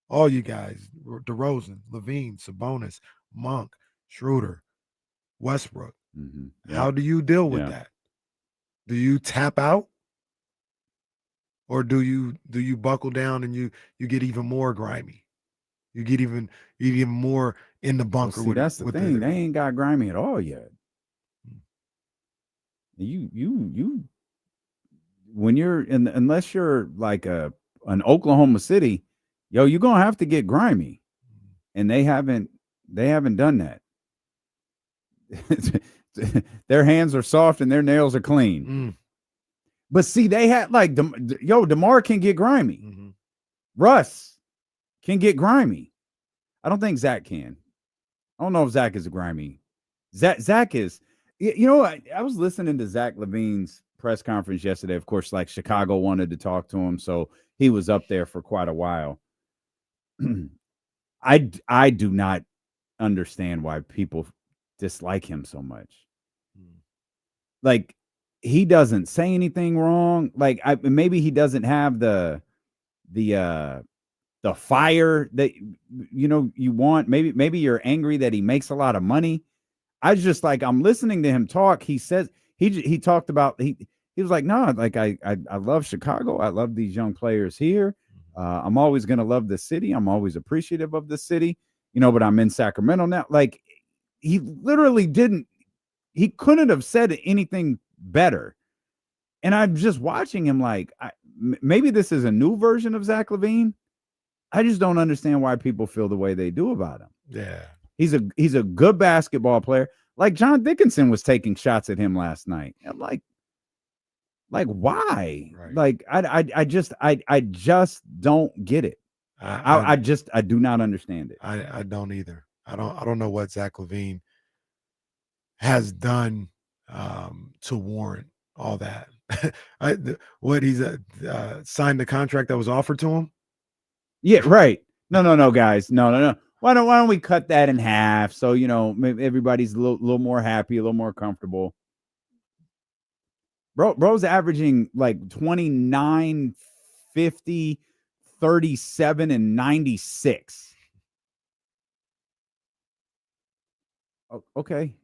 All you guys, DeRozan, LaVine, Sabonis, Monk, Schroeder, Westbrook. Yeah. How do you deal with that? Do you tap out? Or do you buckle down and you get even more grimy? You get even more in the bunker. Well, see, that's the thing. They ain't got grimy at all yet. You when you're unless you're like an Oklahoma City, you're gonna have to get grimy, and they haven't done that. Their hands are soft and their nails are clean. But see, they had DeMar can get grimy. Russ can get grimy. I don't think Zach can. I don't know if Zach is a grimy. Zach is. I was listening to Zach LaVine's press conference yesterday. Of course, like Chicago wanted to talk to him, so he was up there for quite a while. I do not understand why people dislike him so much. Like, he doesn't say anything wrong. Like, maybe he doesn't have the the fire that you want. Maybe you're angry that he makes a lot of money. I just like, I'm listening to him talk. He says he talked about he was like, no, like I love Chicago. I love these young players here. I'm always gonna love the city. I'm always appreciative of the city, but I'm in Sacramento now. Like, he literally he couldn't have said anything better. And I'm just watching him like, maybe this is a new version of Zach LaVine. I just don't understand why people feel the way they do about him. Yeah. He's a good basketball player. Like John Dickinson was taking shots at him last night. I'm like why? Right. Like I just don't get it. I do not understand it. I don't either. I don't know what Zach LaVine has done to warrant all that. What he's signed the contract that was offered to him? Yeah, right. No, guys. No. Why don't we cut that in half so maybe everybody's a little more happy, a little more comfortable. Bro's averaging like 29, 50, 37, and 96. Oh, okay.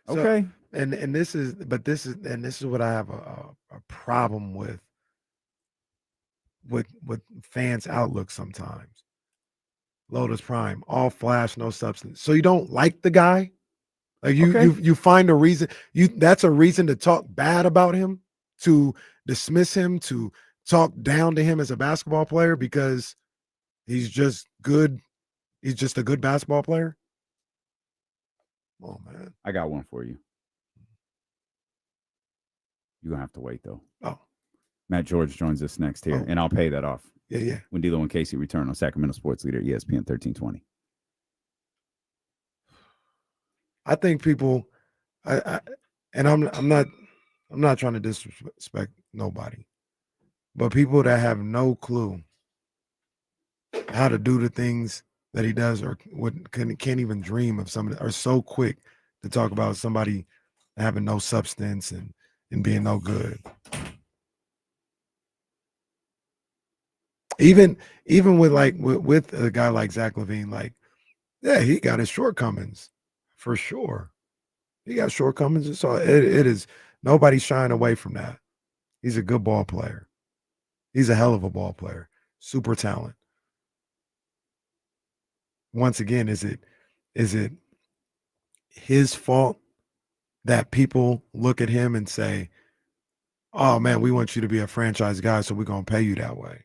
Okay. So, and this is what I have a problem with fans' outlook sometimes. Lotus Prime, all flash, no substance. So you don't like the guy? Like you find a reason, that's a reason to talk bad about him, to dismiss him, to talk down to him as a basketball player because he's just good. He's just a good basketball player. Oh man. I got one for you. You're gonna have to wait though. Oh. Matt George joins us next here, and I'll pay that off. Yeah. When D'Lo and Casey return on Sacramento Sports Leader ESPN 1320. I think people, I'm not trying to disrespect nobody, but people that have no clue how to do the things that he does or can't even dream of somebody, are so quick to talk about somebody having no substance and being no good. Even with a guy like Zach LaVine, like, yeah, he got his shortcomings for sure. He got shortcomings. So it is, nobody's shying away from that. He's a good ball player. He's a hell of a ball player. Super talent. Once again, is it his fault that people look at him and say, oh man, we want you to be a franchise guy, so we're gonna pay you that way?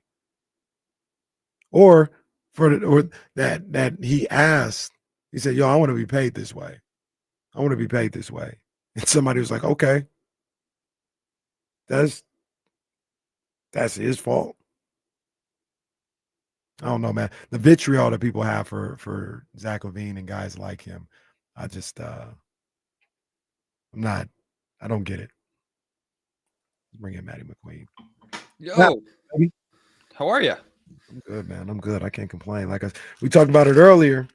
Or that he asked, he said, yo, I want to be paid this way. I want to be paid this way. And somebody was like, okay, that's his fault. I don't know, man. The vitriol that people have for Zach LaVine and guys like him, I just I don't get it. Bring in Matty McQueen. Yo, how are you? I'm good, man. I'm good. I can't complain. We talked about it earlier.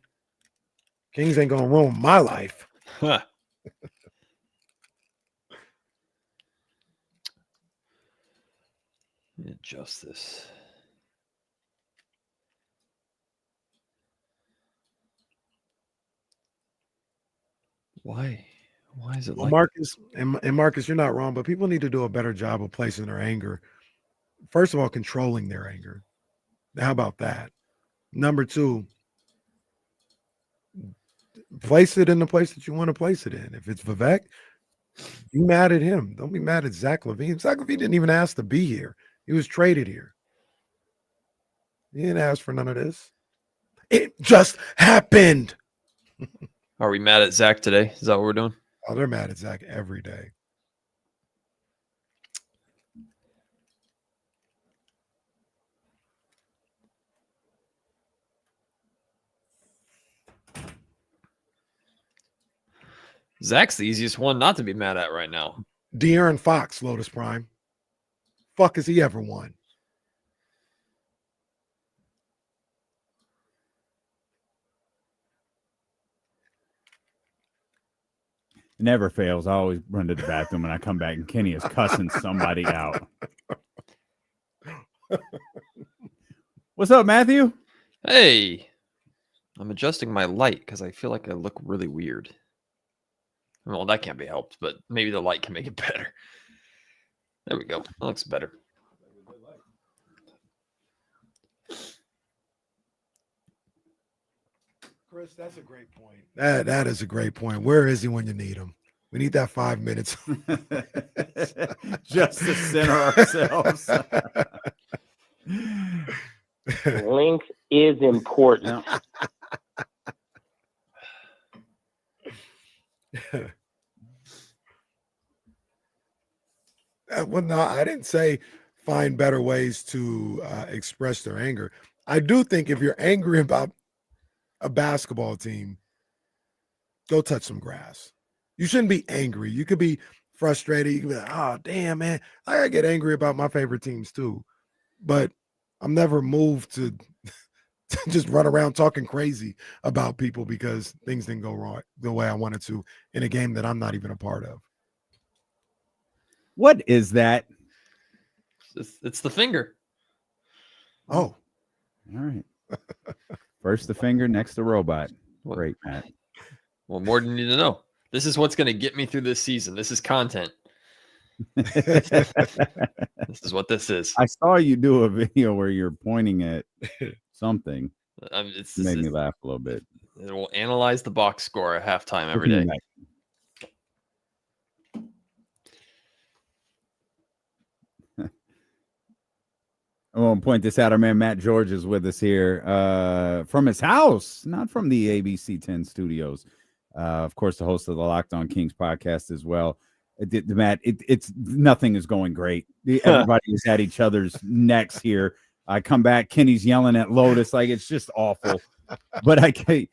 Kings ain't gonna ruin my life. Huh. Let me adjust this. Why is it like Marcus and Marcus, you're not wrong, but people need to do a better job of placing their anger. First of all, controlling their anger. How about that? Number two, place it in the place that you want to place it in. If it's Vivek, be mad at him. Don't be mad at Zach LaVine. Zach LaVine didn't even ask to be here. He was traded here. He didn't ask for none of this. It just happened. Are we mad at Zach today? Is that what we're doing? Oh, they're mad at Zach every day. Zach's the easiest one not to be mad at right now. De'Aaron Fox, Lotus Prime. Fuck has he ever won? It never fails. I always run to the bathroom and I come back and Kenny is cussing somebody out. What's up, Matthew? Hey, I'm adjusting my light because I feel like I look really weird. Well, that can't be helped, but maybe the light can make it better. There we go. That looks better. Chris, that's a great point. That is a great point. Where is he when you need him? We need that 5 minutes. Just to center ourselves. Length is important. Well, no, I didn't say find better ways to express their anger. I do think if you're angry about a basketball team, go touch some grass. You shouldn't be angry. You could be frustrated. You can be like, oh, damn, man. I gotta get angry about my favorite teams too. But I'm never moved to just run around talking crazy about people because things didn't go wrong the way I wanted to in a game that I'm not even a part of. What is that? It's the finger. Oh. All right. First the finger, next the robot. Great, Matt. Well, more than you need to know. This is what's going to get me through this season. This is content. This is what this is. I saw you do a video where you're pointing at something. It's made me laugh a little bit. It will analyze the box score at halftime every day. I want to point this out. Our man Matt George is with us here from his house, not from the ABC 10 studios. Of course, the host of the Locked On Kings podcast as well. Matt, it's nothing is going great. Everybody is at each other's necks here. I come back, Kenny's yelling at Lotus like it's just awful. But I can't.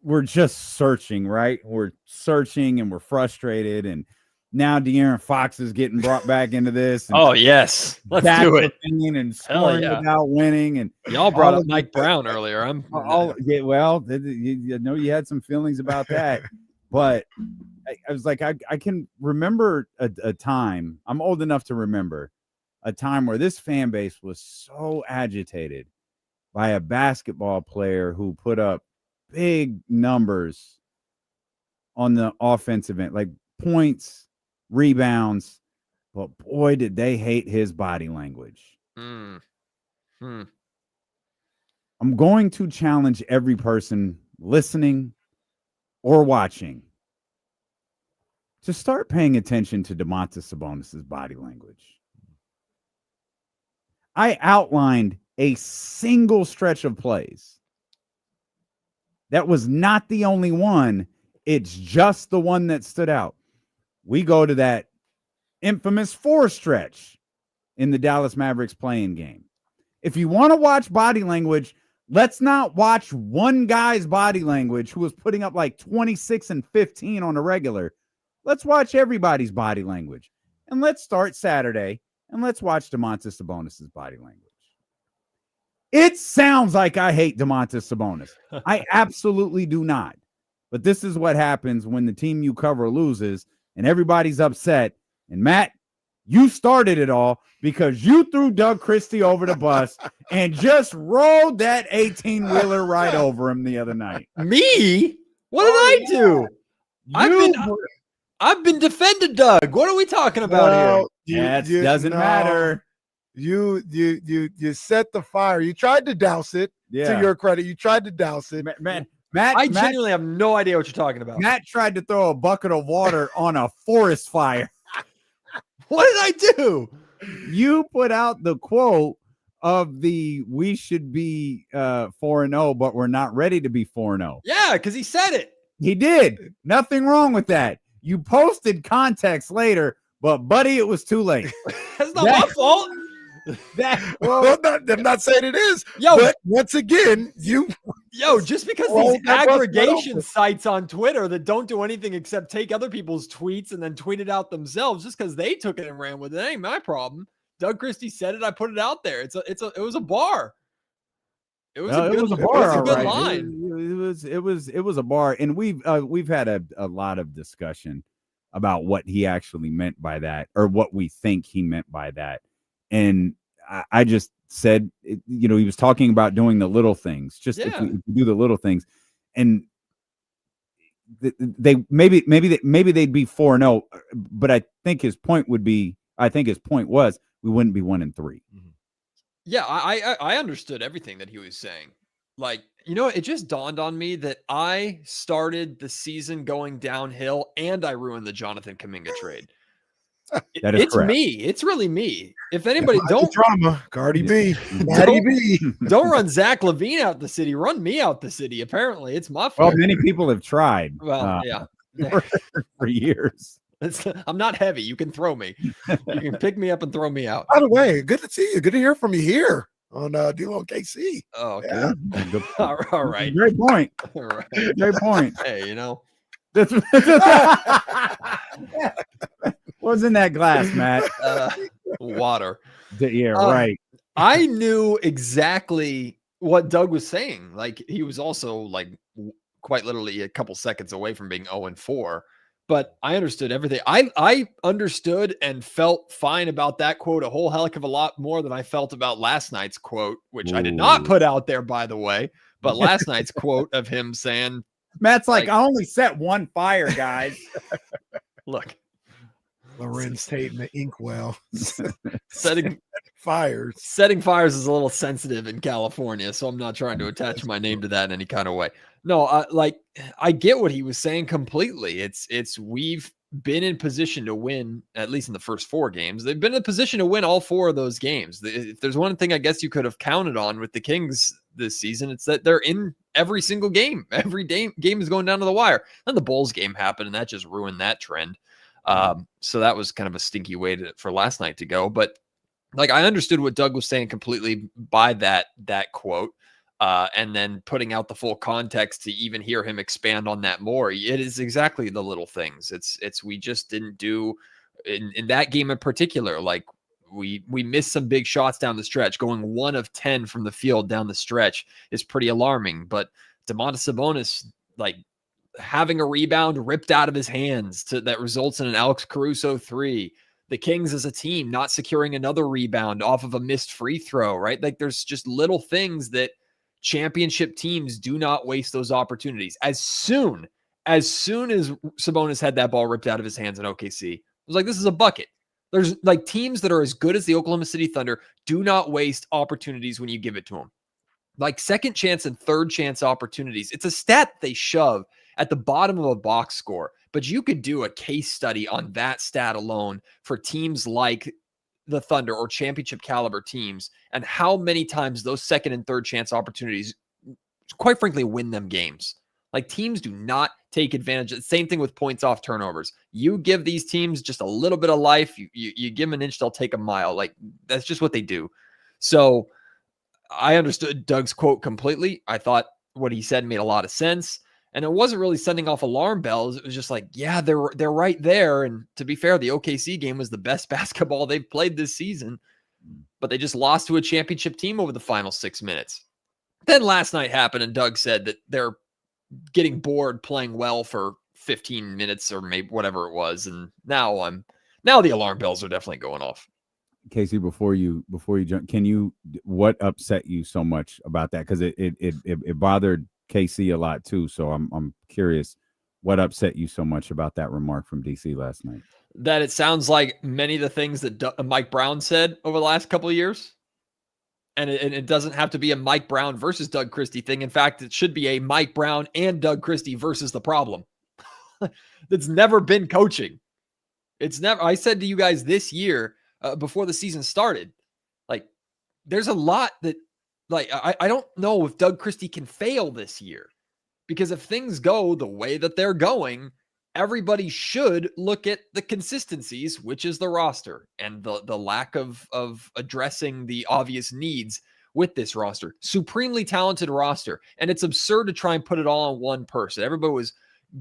We're just searching, right? We're searching and we're frustrated, and now De'Aaron Fox is getting brought back into this. Oh yes, let's do it. And scoring without winning, and y'all brought up Mike Brown earlier. I know you had some feelings about that, but I was like, I can remember a time. I'm old enough to remember a time where this fan base was so agitated by a basketball player who put up big numbers on the offensive end, like points, rebounds, but boy, did they hate his body language. I'm going to challenge every person listening or watching to start paying attention to Domantas Sabonis's body language. I outlined a single stretch of plays. That was not the only one. It's just the one that stood out. We go to that infamous 4 stretch in the Dallas Mavericks playing game. If you want to watch body language, let's not watch one guy's body language who was putting up like 26 and 15 on a regular. Let's watch everybody's body language. And let's start Saturday and let's watch Domantas Sabonis's body language. It sounds like I hate Domantas Sabonis. I absolutely do not. But this is what happens when the team you cover loses and everybody's upset. And Matt, you started it all because you threw Doug Christie over the bus and just rolled that 18-wheeler right over him the other night. Me? What did I do? I've been defending Doug. What are we talking about here? That doesn't matter. You set the fire. You tried to douse it. Yeah. To your credit, you tried to douse it. Matt, I genuinely have no idea what you're talking about. Matt tried to throw a bucket of water on a forest fire. What did I do? You put out the quote of the we should be 4-0, but we're not ready to be 4-0. Yeah, because he said it. He did. Nothing wrong with that. You posted context later, but buddy, it was too late. That's not my fault. I'm not saying it is. But once again, just because these aggregation sites on Twitter that don't do anything except take other people's tweets and then tweet it out themselves, just because they took it and ran with it, ain't my problem. Doug Christie said it. I put it out there. It was a bar. It was a good line. It was a bar, and we've had a lot of discussion about what he actually meant by that, or what we think he meant by that. And I just said, he was talking about doing the little things, just if we do the little things, and they maybe they'd be 4-0, but I think his point was we wouldn't be 1-3. Yeah, I understood everything that he was saying. Like, it just dawned on me that I started the season going downhill and I ruined the Jonathan Kuminga trade. That is it's correct. me. It's really me. If anybody don't drama, Cardi B, don't run Zach LaVine out the city. Run me out the city. Apparently, it's my fault. Well, many people have tried. Well, yeah, for years. I'm not heavy. You can throw me. You can pick me up and throw me out. By the way, good to see you. Good to hear from you here on D-Lo KC. Oh, okay. Yeah. All right. Great point. All right. Great point. Hey, What's in that glass, Matt? Water. Yeah, right. I knew exactly what Doug was saying. Like, he was also like quite literally a couple seconds away from being 0-4. But I understood everything. I understood and felt fine about that quote a whole heck of a lot more than I felt about last night's quote, which I did not put out there, by the way. But last night's quote of him saying, Matt's like, I only set one fire, guys. Look. Lorenz Tate in the inkwell. Setting fires. Setting fires is a little sensitive in California, so I'm not trying to attach my name to that in any kind of way. No, I get what he was saying completely. It's we've been in position to win, at least in the first 4 games. They've been in a position to win all 4 of those games. If there's one thing I guess you could have counted on with the Kings this season, it's that they're in every single game. Every game is going down to the wire. Then the Bulls game happened, and that just ruined that trend. So that was kind of a stinky way for last night to go. But like, I understood what Doug was saying completely by that quote. And then putting out the full context to even hear him expand on that more. It is exactly the little things. It's we just didn't do in that game in particular. Like, we missed some big shots down the stretch. Going 1 of 10 from the field down the stretch is pretty alarming. But Domantas Sabonis, like, having a rebound ripped out of his hands that results in an Alex Caruso 3. The Kings as a team not securing another rebound off of a missed free throw, right? Like, there's just little things that championship teams do not waste those opportunities. As soon as Sabonis had that ball ripped out of his hands in OKC, it was like, this is a bucket. There's like teams that are as good as the Oklahoma City Thunder do not waste opportunities when you give it to them. Like second chance and third chance opportunities. It's a stat they shove at the bottom of a box score, but you could do a case study on that stat alone for teams like the Thunder or championship caliber teams and how many times those second and third chance opportunities, quite frankly, win them games. Like teams do not take advantage. Same thing with points off turnovers. You give these teams just a little bit of life. You give them an inch, they'll take a mile. Like that's just what they do. So I understood Doug's quote completely. I thought what he said made a lot of sense. And it wasn't really sending off alarm bells. It was just like, yeah, they're right there. And to be fair, the OKC game was the best basketball they've played this season, but they just lost to a championship team over the final 6 minutes. Then last night happened, and Doug said that they're getting bored playing well for 15 minutes or maybe whatever it was. And now the alarm bells are definitely going off. Casey, before you jump, what upset you so much about that? Because it bothered KC a lot too, so I'm curious what upset you so much about that remark from DC last night. That it sounds like many of the things that Mike Brown said over the last couple of years, and it doesn't have to be a Mike Brown versus Doug Christie thing. In fact, it should be a Mike Brown and Doug Christie versus the problem. That's never been coaching. It's never. I said to you guys this year before the season started, like there's a lot that. Like, I don't know if Doug Christie can fail this year, because if things go the way that they're going, everybody should look at the consistencies, which is the roster and the lack of addressing the obvious needs with this roster. Supremely talented roster. And it's absurd to try and put it all on one person. Everybody was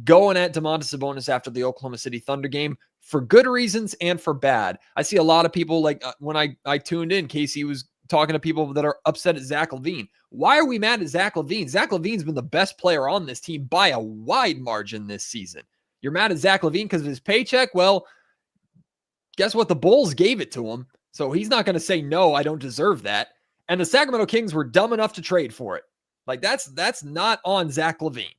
going at Domantas Sabonis after the Oklahoma City Thunder game for good reasons and for bad. I see a lot of people like when I tuned in, Casey was talking to people that are upset at Zach LaVine. Why are we mad at Zach LaVine? Zach LaVine's been the best player on this team by a wide margin this season. You're mad at Zach LaVine because of his paycheck? Well, guess what? The Bulls gave it to him. So he's not going to say, no, I don't deserve that. And the Sacramento Kings were dumb enough to trade for it. Like that's not on Zach LaVine.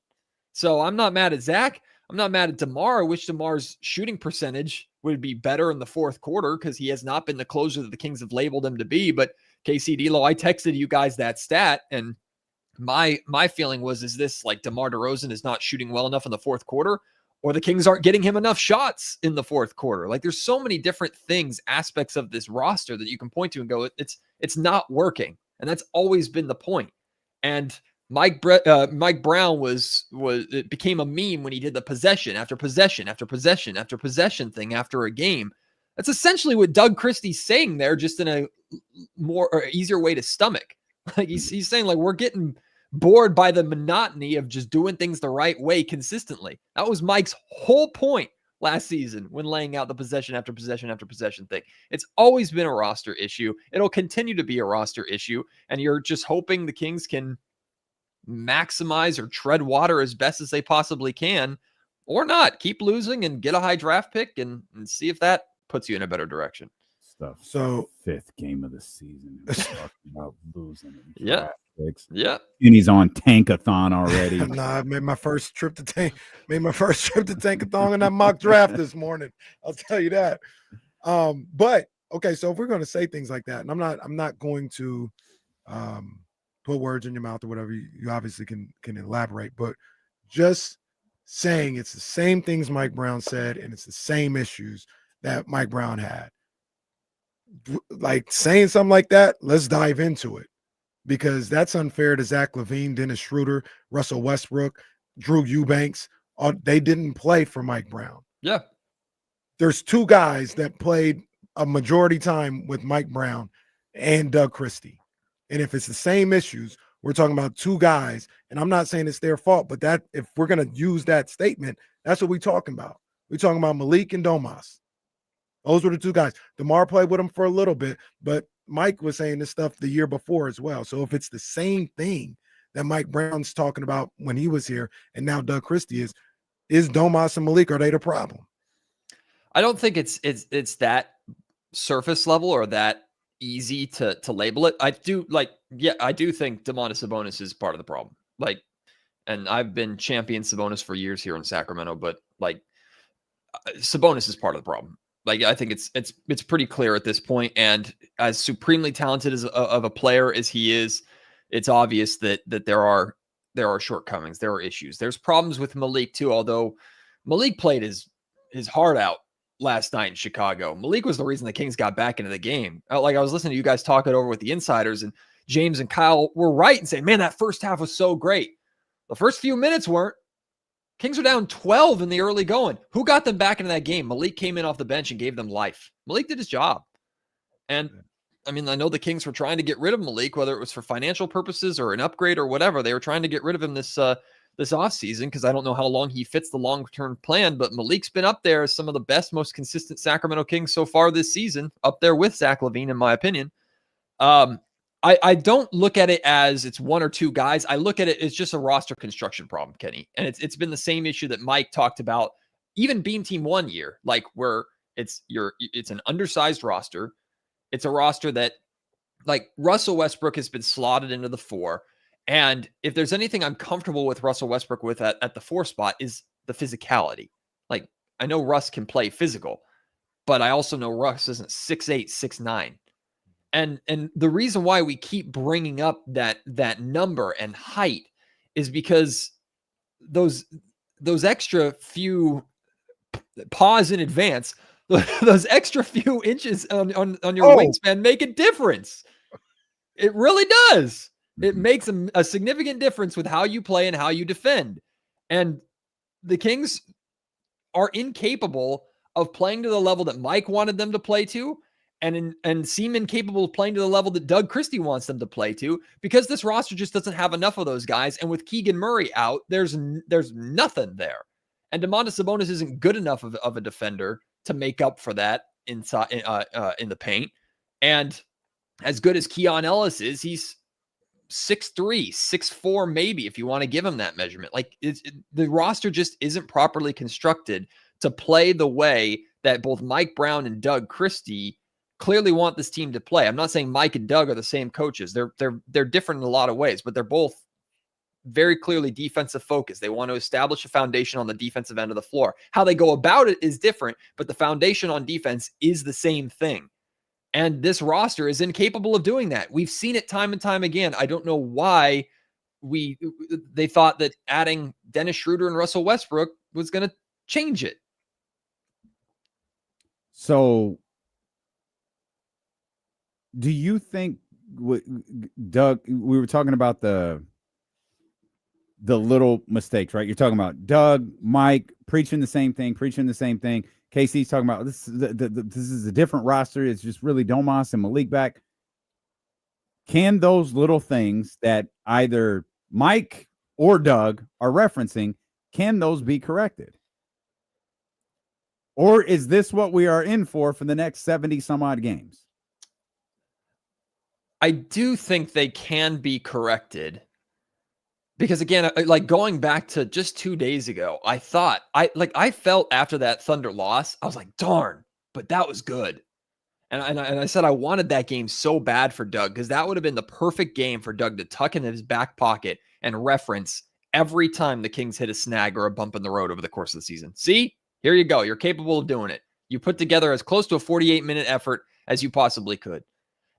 So I'm not mad at Zach. I'm not mad at DeMar. I wish DeMar's shooting percentage would be better in the fourth quarter because he has not been the closer that the Kings have labeled him to be. But KC D'Lo, I texted you guys that stat, and my feeling was, is this like DeMar DeRozan is not shooting well enough in the fourth quarter, or the Kings aren't getting him enough shots in the fourth quarter? Like there's so many different things, aspects of this roster that you can point to and go, it's not working. And that's always been the point. And Mike Brown it became a meme when he did the possession after possession after possession after possession thing after a game. That's essentially what Doug Christie's saying there, just in a more or easier way to stomach. Like he's saying, like, we're getting bored by the monotony of just doing things the right way consistently. That was Mike's whole point last season when laying out the possession after possession after possession thing. It's always been a roster issue. It'll continue to be a roster issue. And you're just hoping the Kings can maximize or tread water as best as they possibly can, or not. Keep losing and get a high draft pick and see if that puts you in a better direction. So 5th game of the season. Talking about losing. Yeah. Yeah. And he's on Tankathon already. Nah, I made my first trip to Tankathon in that mock draft this morning. I'll tell you that. But okay, so if we're going to say things like that, and I'm not going to put words in your mouth or whatever, you obviously can elaborate, but just saying it's the same things Mike Brown said and it's the same issues that Mike Brown had. Like saying something like that, let's dive into it, because that's unfair to Zach LaVine, Dennis Schroeder, Russell Westbrook, Drew Eubanks. They didn't play for Mike Brown. Yeah. There's 2 guys that played a majority time with Mike Brown and Doug Christie. And if it's the same issues, we're talking about 2 guys, and I'm not saying it's their fault, but that if we're going to use that statement, that's what we're talking about. We're talking about Malik and Domas. Those were the 2 guys. DeMar played with him for a little bit, but Mike was saying this stuff the year before as well. So if it's the same thing that Mike Brown's talking about when he was here and now Doug Christie is Domas and Malik, are they the problem? I don't think it's that surface level or that easy to label it. I do think Domantas Sabonis is part of the problem. Like, and I've been champion Sabonis for years here in Sacramento, but like Sabonis is part of the problem. Like, I think it's pretty clear at this point. And as supremely talented of a player as he is, it's obvious that there are shortcomings. There are issues. There's problems with Malik too. Although Malik played his heart out last night in Chicago. Malik was the reason the Kings got back into the game. Like, I was listening to you guys talk it over with the insiders, and James and Kyle were right in saying, man, that first half was so great. The first few minutes weren't. Kings were down 12 in the early going. Who got them back into that game? Malik came in off the bench and gave them life. Malik did his job. And I mean, I know the Kings were trying to get rid of Malik, whether it was for financial purposes or an upgrade or whatever. They were trying to get rid of him this offseason because I don't know how long he fits the long-term plan, but Malik's been up there as some of the best, most consistent Sacramento Kings so far this season, up there with Zach LaVine, in my opinion. I don't look at it as it's 1 or 2 guys. I look at it as just a roster construction problem, Kenny. And it's been the same issue that Mike talked about, even Beam Team 1 year, like where it's an undersized roster. It's a roster that, like, Russell Westbrook has been slotted into the 4. And if there's anything I'm comfortable with Russell Westbrook with at the 4 spot is the physicality. Like, I know Russ can play physical, but I also know Russ isn't 6'8", 6'9". And the reason why we keep bringing up that number and height is because those extra few pause in advance, those extra few inches on your wingspan make a difference. It really does. It makes a significant difference with how you play and how you defend. And the Kings are incapable of playing to the level that Mike wanted them to play to, and seem incapable of playing to the level that Doug Christie wants them to play to, because this roster just doesn't have enough of those guys. And with Keegan Murray out, there's nothing there. And Domantas Sabonis isn't good enough of a defender to make up for that inside in the paint. And as good as Keon Ellis is, he's 6'3", 6'4", maybe, if you want to give him that measurement. Like the roster just isn't properly constructed to play the way that both Mike Brown and Doug Christie clearly want this team to play. I'm not saying Mike and Doug are the same coaches. They're different in a lot of ways, but they're both very clearly defensive focused. They want to establish a foundation on the defensive end of the floor. How they go about it is different, but the foundation on defense is the same thing. And this roster is incapable of doing that. We've seen it time and time again. I don't know why they thought that adding Dennis Schroeder and Russell Westbrook was going to change it. So do you think, Doug, we were talking about the little mistakes, right? You're talking about Doug, Mike preaching the same thing. KC's talking about this is a different roster. It's just really Domas and Malik back. Can those little things that either Mike or Doug are referencing, can those be corrected? Or is this what we are in for the next 70 some odd games? I do think they can be corrected. Because again, like going back to just 2 days ago, I felt after that Thunder loss, I was like, darn, but that was good. And I said I wanted that game so bad for Doug, because that would have been the perfect game for Doug to tuck in his back pocket and reference every time the Kings hit a snag or a bump in the road over the course of the season. See, here you go. You're capable of doing it. You put together as close to a 48-minute effort as you possibly could.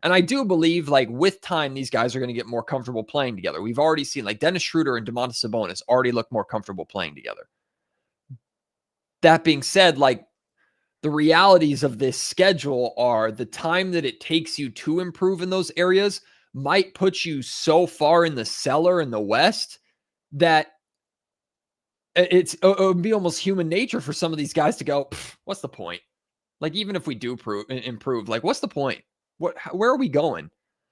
And I do believe, like, with time, these guys are going to get more comfortable playing together. We've already seen, like, Dennis Schroeder and Domantas Sabonis already look more comfortable playing together. That being said, like, the realities of this schedule are the time that it takes you to improve in those areas might put you so far in the cellar in the West that it would be almost human nature for some of these guys to go, what's the point? Like, even if we do improve, like, what's the point? Where are we going?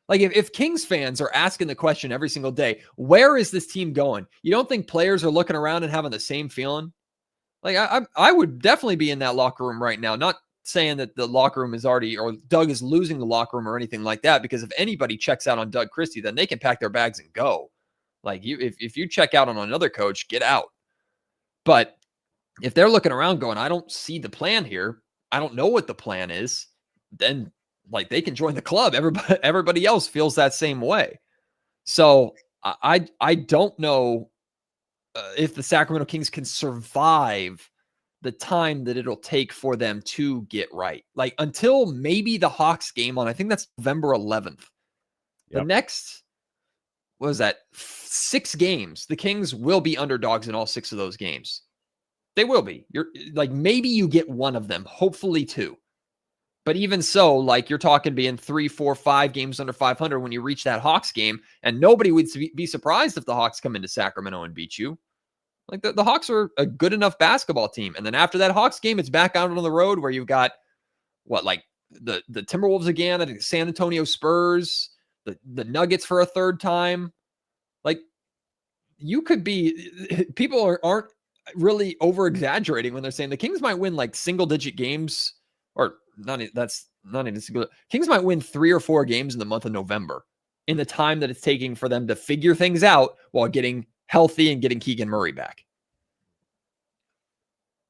Like, if Kings fans are asking the question every single day, where is this team going? You don't think players are looking around and having the same feeling? Like, I would definitely be in that locker room right now. Not saying that the locker room is already, or Doug is losing the locker room or anything like that, because if anybody checks out on Doug Christie, then they can pack their bags and go. Like, if you check out on another coach, get out. But if they're looking around going, I don't see the plan here, I don't know what the plan is, then like they can join the club. Everybody else feels that same way. So I don't know if the Sacramento Kings can survive the time that it'll take for them to get right. Like, until maybe the Hawks game on, I think that's November 11th. The next, what was that, 6 games, the Kings will be underdogs in all 6 of those games. They will be. You're like, maybe you get one of them, hopefully 2. But even so, like, you're talking being 3, 4, 5 games under 500 when you reach that Hawks game, and nobody would be surprised if the Hawks come into Sacramento and beat you. Like, the Hawks are a good enough basketball team. And then after that Hawks game, it's back out on the road where you've got the Timberwolves again, I think San Antonio Spurs, the Nuggets for a third time. Like, you could be, people aren't really over exaggerating when they're saying the Kings might win like single digit games, or that's not even single. Kings might win 3 or 4 games in the month of November, in the time that it's taking for them to figure things out while getting healthy and getting Keegan Murray back.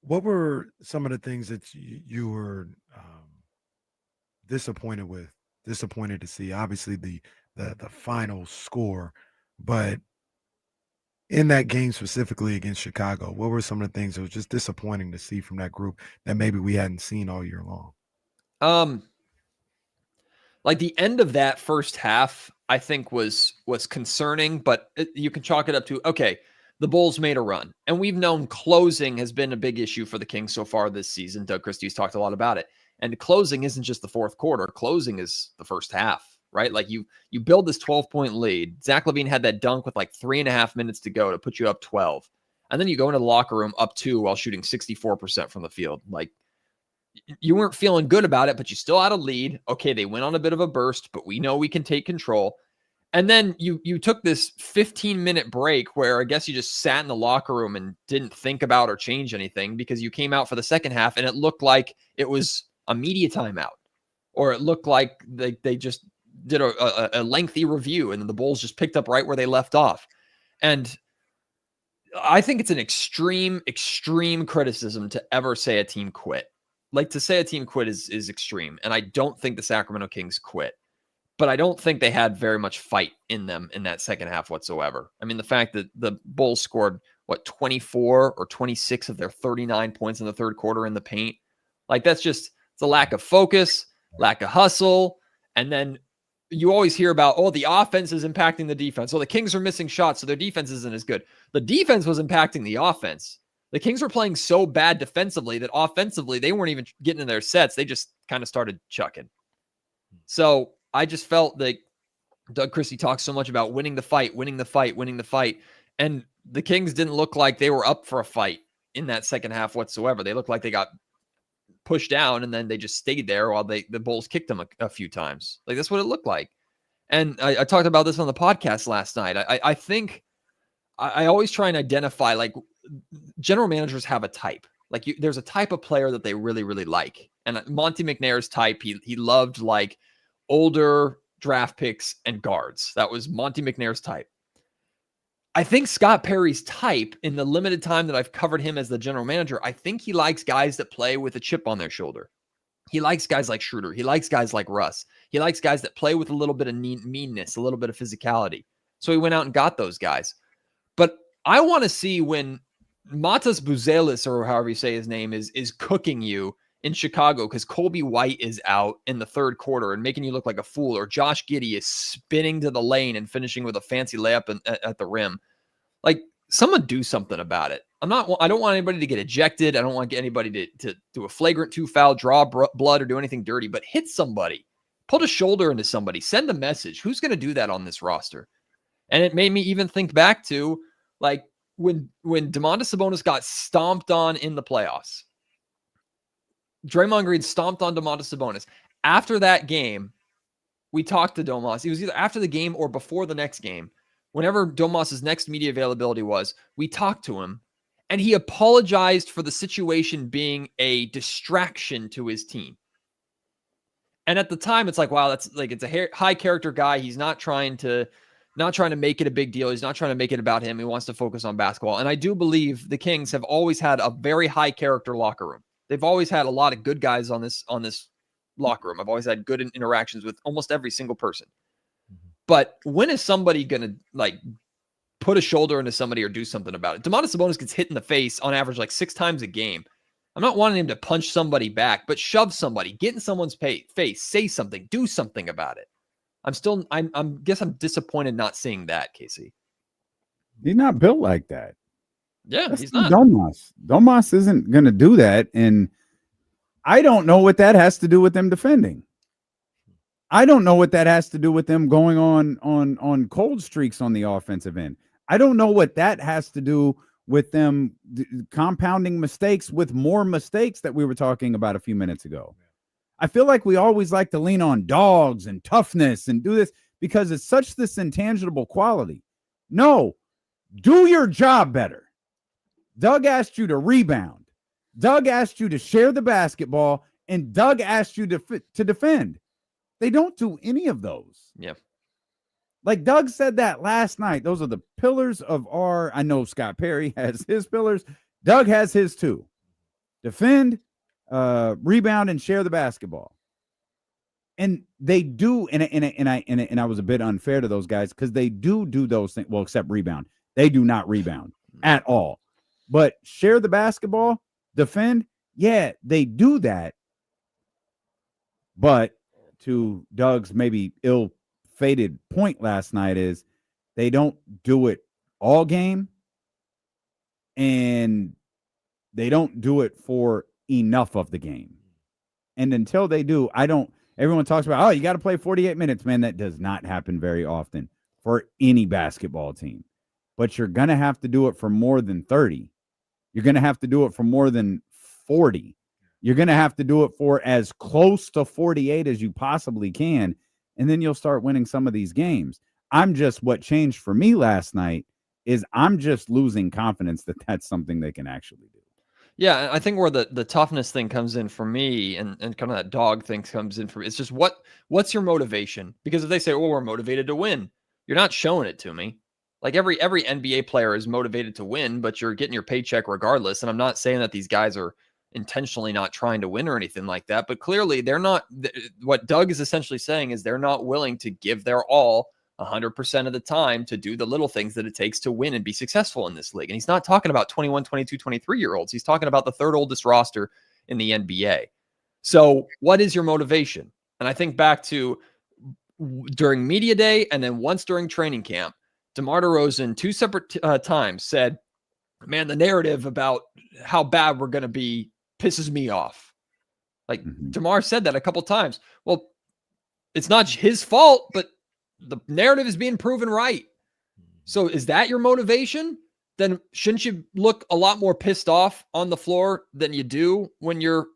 What were some of the things that you were disappointed to see? Obviously the final score, but in that game specifically against Chicago, what were some of the things that was just disappointing to see from that group that maybe we hadn't seen all year long? Like, the end of that first half, I think was concerning, but you can chalk it up to, okay, the Bulls made a run, and we've known closing has been a big issue for the Kings so far this season. Doug Christie's talked a lot about it, and closing isn't just the fourth quarter. Closing is the first half, right? Like, you build this 12-point lead. Zach LaVine had that dunk with like 3.5 minutes to go to put you up 12. And then you go into the locker room up 2 while shooting 64% from the field. Like, you weren't feeling good about it, but you still had a lead. Okay, they went on a bit of a burst, but we know we can take control. And then you took this 15-minute break where I guess you just sat in the locker room and didn't think about or change anything, because you came out for the second half and it looked like it was a media timeout, or it looked like they just did a lengthy review, and the Bulls just picked up right where they left off. And I think it's an extreme criticism to ever say a team quit. Like, to say a team quit is extreme. And I don't think the Sacramento Kings quit, but I don't think they had very much fight in them in that second half whatsoever. I mean, the fact that the Bulls scored 24 or 26 of their 39 points in the third quarter in the paint. Like, it's a lack of focus, lack of hustle. And then you always hear about, the offense is impacting the defense. So the Kings are missing shots, so their defense isn't as good. The defense was impacting the offense. The Kings were playing so bad defensively that offensively, they weren't even getting in their sets. They just kind of started chucking. So I just felt that Doug Christie talks so much about winning the fight. And the Kings didn't look like they were up for a fight in that second half whatsoever. They looked like they got pushed down, and then they just stayed there while the Bulls kicked them a few times. Like, that's what it looked like. And I talked about this on the podcast last night. I think I always try and identify, like, general managers have a type. Like, there's a type of player that they really, really like. And Monte McNair's type, he loved, like, older draft picks and guards. That was Monte McNair's type. I think Scott Perry's type, in the limited time that I've covered him as the general manager, I think he likes guys that play with a chip on their shoulder. He likes guys like Schroeder. He likes guys like Russ. He likes guys that play with a little bit of meanness, a little bit of physicality. So he went out and got those guys. But I want to see when Matas Buzelis, or however you say his name, is cooking you in Chicago because Colby White is out in the third quarter and making you look like a fool, or Josh Giddey is spinning to the lane and finishing with a fancy layup at the rim. Like, someone do something about it. I don't want anybody to get ejected. I don't want anybody to do a flagrant 2 foul, draw blood, or do anything dirty, but hit somebody, put a shoulder into somebody, send a message. Who's going to do that on this roster? And it made me even think back to, like, when Domantas Sabonis got stomped on in the playoffs. Draymond Green stomped on Domantas Sabonis. After that game, we talked to Domas. It was either after the game or before the next game. Whenever Domas's next media availability was, we talked to him, and he apologized for the situation being a distraction to his team. And at the time, it's like, wow, that's like, it's a high character guy. He's not trying to make it a big deal. He's not trying to make it about him. He wants to focus on basketball. And I do believe the Kings have always had a very high character locker room. They've always had a lot of good guys on this locker room. I've always had good interactions with almost every single person. But when is somebody going to, like, put a shoulder into somebody or do something about it? Domantas Sabonis gets hit in the face on average like 6 times a game. I'm not wanting him to punch somebody back, but shove somebody, get in someone's face, say something, do something about it. I'm disappointed not seeing that, Casey. He's not built like that. Yeah, That's he's not. Domas. Domas isn't going to do that. And I don't know what that has to do with them defending. I don't know what that has to do with them going on cold streaks on the offensive end. I don't know what that has to do with them compounding mistakes with more mistakes that we were talking about a few minutes ago. I feel like we always like to lean on dogs and toughness and do this because it's such this intangible quality. No, do your job better. Doug asked you to rebound. Doug asked you to share the basketball, and Doug asked you to defend. They don't do any of those. Yeah. Like Doug said that last night. Those are the pillars of our, I know Scott Perry has his pillars. Doug has his too. Defend, rebound, and share the basketball. And they do, and I was a bit unfair to those guys because they do those things. Well, except rebound. They do not rebound at all. But share the basketball, defend, yeah, they do that. But to Doug's maybe ill-fated point last night is they don't do it all game, and they don't do it for enough of the game. And until they do, everyone talks about, you got to play 48 minutes, man. That does not happen very often for any basketball team. But you're going to have to do it for more than 30. You're going to have to do it for more than 40. You're going to have to do it for as close to 48 as you possibly can. And then you'll start winning some of these games. What changed for me last night is I'm just losing confidence that that's something they can actually do. Yeah, I think where the toughness thing comes in for me, and kind of that dog thing comes in for me, it's just what's your motivation? Because if they say, "Oh, we're motivated to win," you're not showing it to me. Like every NBA player is motivated to win, but you're getting your paycheck regardless. And I'm not saying that these guys are intentionally not trying to win or anything like that, but clearly they're not. What Doug is essentially saying is they're not willing to give their all 100% of the time to do the little things that it takes to win and be successful in this league. And he's not talking about 21, 22, 23-year-olds. He's talking about the third oldest roster in the NBA. So what is your motivation? And I think back to during media day and then once during training camp, DeMar DeRozan 2 separate times said, man, the narrative about how bad we're going to be pisses me off. Like DeMar said that a couple times. Well, it's not his fault, but the narrative is being proven right. So is that your motivation? Then shouldn't you look a lot more pissed off on the floor than you do when you're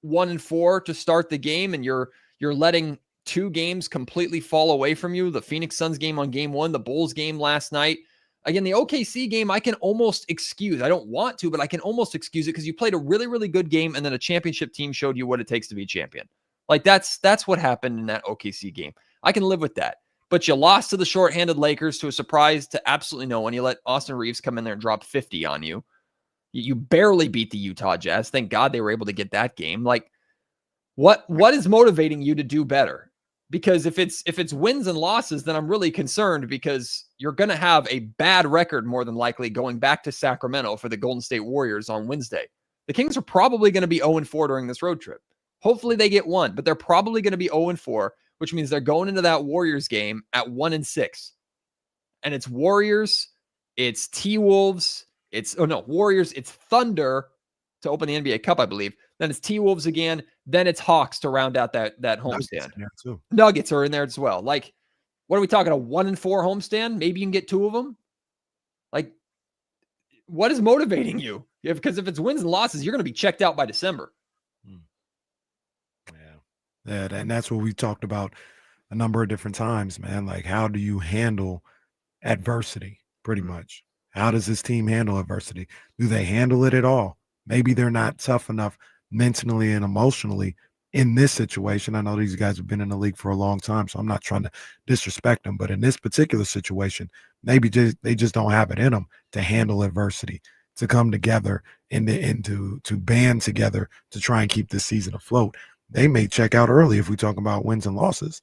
1-4 to start the game and you're letting 2 games completely fall away from you? The Phoenix Suns game on game 1, the Bulls game last night. Again, the OKC game, I can almost excuse. I don't want to, but I can almost excuse it because you played a really, really good game and then a championship team showed you what it takes to be a champion. Like that's what happened in that OKC game. I can live with that. But you lost to the shorthanded Lakers to a surprise to absolutely no one. You let Austin Reeves come in there and drop 50 on you. You barely beat the Utah Jazz. Thank God they were able to get that game. Like, what is motivating you to do better? Because if it's wins and losses, then I'm really concerned because you're going to have a bad record more than likely going back to Sacramento for the Golden State Warriors on Wednesday. The Kings are probably going to be 0-4 during this road trip. Hopefully they get 1, but they're probably going to be 0-4. Which means they're going into that Warriors game at 1-6. And it's Warriors, it's T-Wolves, Warriors, it's Thunder to open the NBA Cup, I believe. Then it's T-Wolves again. Then it's Hawks to round out that homestand. Nuggets are in there as well. Like, what are we talking, a 1-4 homestand? Maybe you can get 2 of them? Like, what is motivating you? Because if it's wins and losses, you're going to be checked out by December. And that's what we talked about a number of different times, man. Like, how do you handle adversity? Pretty much. How does this team handle adversity? Do they handle it at all? Maybe they're not tough enough mentally and emotionally in this situation. I know these guys have been in the league for a long time, so I'm not trying to disrespect them. But in this particular situation, maybe they just don't have it in them to handle adversity, to come together and to band together to try and keep this season afloat. They may check out early if we talk about wins and losses.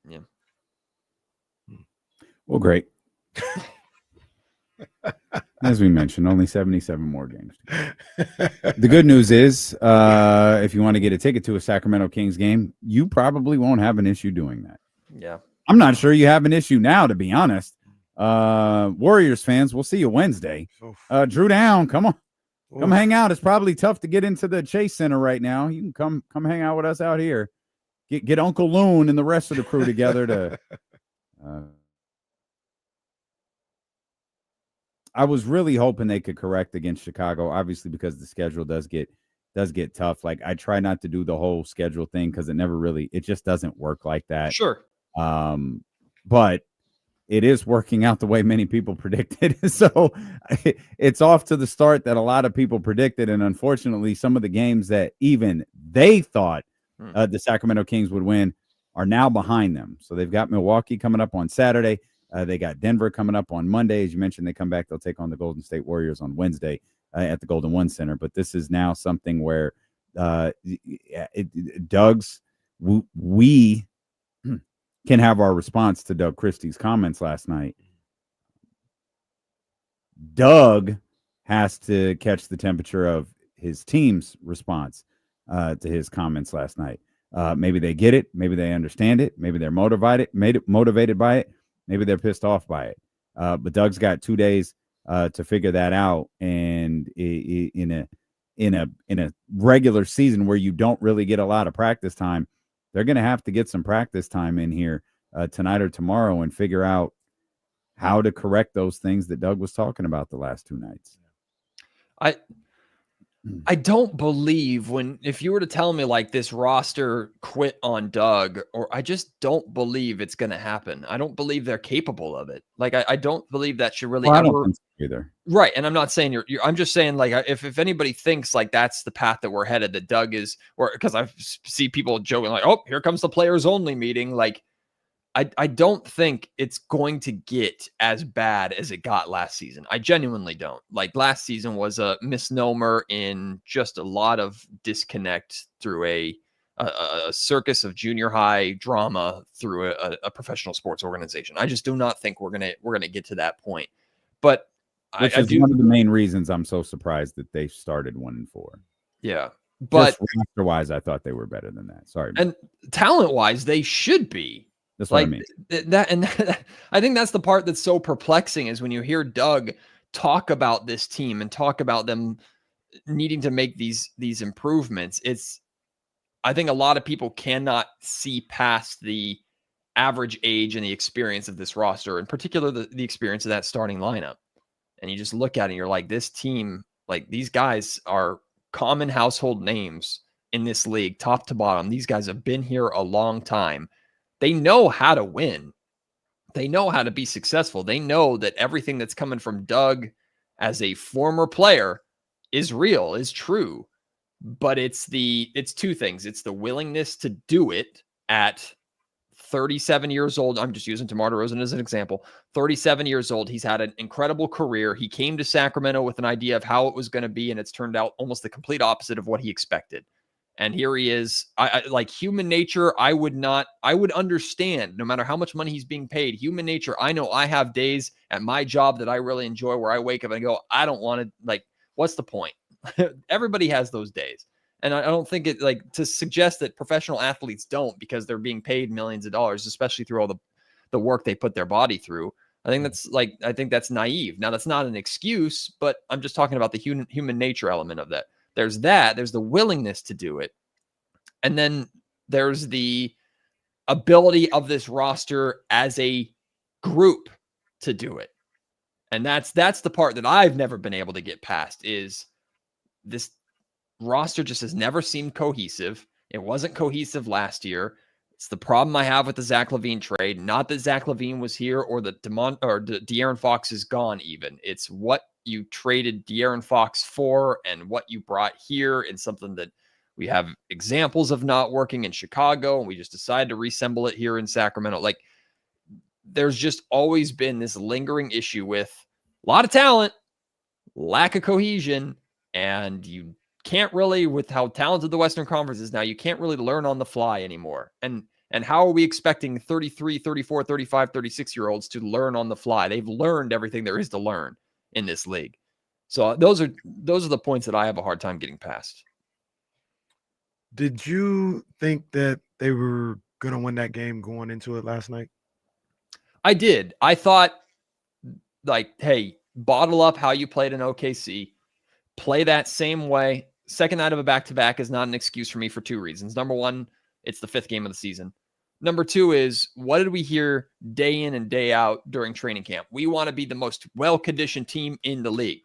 Yeah. Well, great. As we mentioned, only 77 more games. The good news is, if you want to get a ticket to a Sacramento Kings game, you probably won't have an issue doing that. Yeah. I'm not sure you have an issue now, to be honest. Warriors fans, we'll see you Wednesday. Drew Down, come on. Come hang out. It's probably tough to get into the Chase Center right now. You can come hang out with us out here. Get Uncle Loon and the rest of the crew together to. I was really hoping they could correct against Chicago, obviously because the schedule does get tough. Like, I try not to do the whole schedule thing because it just doesn't work like that. Sure. But it is working out the way many people predicted. So it's off to the start that a lot of people predicted. And unfortunately, some of the games that even they thought the Sacramento Kings would win are now behind them. So they've got Milwaukee coming up on Saturday. They got Denver coming up on Monday. As you mentioned, they come back. They'll take on the Golden State Warriors on Wednesday at the Golden One Center. But this is now something where Doug's we can have our response to Doug Christie's comments last night. Doug has to catch the temperature of his team's response to his comments last night. Maybe they get it. Maybe they understand it. Maybe they're motivated by it. Maybe they're pissed off by it. But Doug's got 2 days to figure that out. And in a regular season where you don't really get a lot of practice time, they're going to have to get some practice time in here tonight or tomorrow and figure out how to correct those things that Doug was talking about the last 2 nights. I don't believe if you were to tell me like this roster quit on Doug, or I just don't believe it's going to happen. I don't believe they're capable of it. Like, I don't believe that should really I ever. don't think so either. Right. And I'm not saying I'm just saying, like, if anybody thinks like that's the path that we're headed, that Doug is, or because I see people joking like, oh, here comes the players only meeting. Like, I don't think it's going to get as bad as it got last season. I genuinely don't. Like, last season was a misnomer in just a lot of disconnect through a circus of junior high drama through a professional sports organization. I just do not think we're gonna get to that point. But Which is one of the main reasons I'm so surprised that they started 1-4. Yeah. But roster-wise, I thought they were better than that. Sorry. And talent-wise, they should be. That's what I mean. I think that's the part that's so perplexing, is when you hear Doug talk about this team and talk about them needing to make these improvements. I think a lot of people cannot see past the average age and the experience of this roster, in particular the experience of that starting lineup. And you just look at it and you're like, this team, like, these guys are common household names in this league, top to bottom. These guys have been here a long time. They know how to win. They know how to be successful. They know that everything that's coming from Doug as a former player is real, is true. But it's two things. It's the willingness to do it at 37 years old. I'm just using DeMar DeRozan as an example. 37 years old. He's had an incredible career. He came to Sacramento with an idea of how it was going to be, and it's turned out almost the complete opposite of what he expected. And here he is. I like human nature. I would understand, no matter how much money he's being paid. Human nature. I know I have days at my job that I really enjoy where I wake up and go, I don't want to, like, what's the point? Everybody has those days. And I don't think it, like, to suggest that professional athletes don't, because they're being paid millions of dollars, especially through all the work they put their body through. I think that's naive. Now, that's not an excuse, but I'm just talking about the human nature element of that. There's the willingness to do it. And then there's the ability of this roster as a group to do it. And that's the part that I've never been able to get past, is this roster just has never seemed cohesive. It wasn't cohesive last year. It's the problem I have with the Zach LaVine trade. Not that Zach LaVine was here or that De'Aaron Fox is gone even. It's what you traded De'Aaron Fox for and what you brought here, and something that we have examples of not working in Chicago, and we just decided to reassemble it here in Sacramento. Like, there's just always been this lingering issue with a lot of talent, lack of cohesion, and you can't really, with how talented the Western Conference is now, you can't really learn on the fly anymore. And how are we expecting 33, 34, 35, 36-year-olds to learn on the fly? They've learned everything there is to learn in this league. So those are the points that I have a hard time getting past. Did you think that they were going to win that game going into it last night? I did. I thought, like, hey, bottle up how you played in OKC. Play that same way. Second night of a back-to-back is not an excuse for me for two reasons. Number one, it's the 5th game of the season. Number two is, what did we hear day in and day out during training camp? We want to be the most well-conditioned team in the league.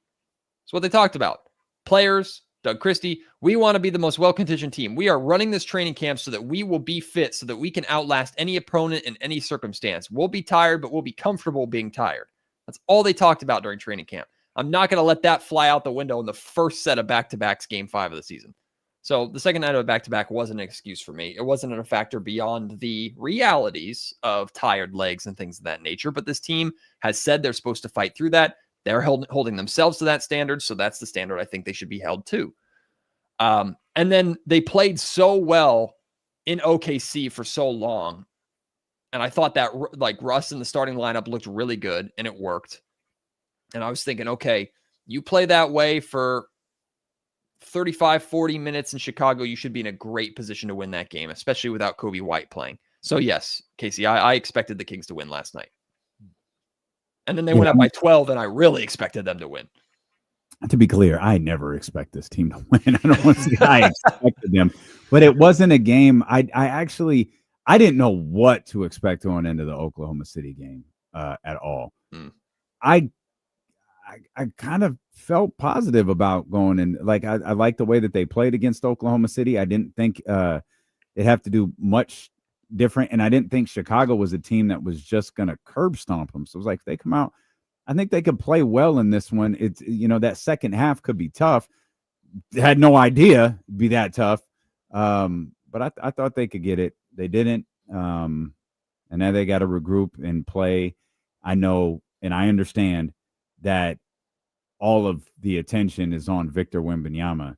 That's what they talked about. Players, Doug Christie, we want to be the most well-conditioned team. We are running this training camp so that we will be fit, so that we can outlast any opponent in any circumstance. We'll be tired, but we'll be comfortable being tired. That's all they talked about during training camp. I'm not going to let that fly out the window in the first set of back-to-backs, game 5 of the season. So the second night of a back-to-back wasn't an excuse for me. It wasn't a factor beyond the realities of tired legs and things of that nature. But this team has said they're supposed to fight through that. They're holding themselves to that standard. So that's the standard I think they should be held to. And then they played so well in OKC for so long. And I thought that, like, Russ in the starting lineup looked really good, and it worked. And I was thinking, okay, you play that way for 35, 40 minutes in Chicago, you should be in a great position to win that game, especially without Kobe White playing. So yes, Casey, I expected the Kings to win last night. And then they went up by 12, and I really expected them to win. To be clear, I never expect this team to win. I don't want to say I expected them, but it wasn't a game. I didn't know what to expect going into the Oklahoma City game at all. I kind of felt positive about going in. Like I like the way that they played against Oklahoma City. I didn't think they'd have to do much different, and I didn't think Chicago was a team that was just going to curb stomp them. So it was like, if they come out, I think they could play well in this one. It's, that second half could be tough. Had no idea it'd be that tough. But I thought they could get it. They didn't. And now they got to regroup and play. I know, and I understand that all of the attention is on Victor Wembanyama.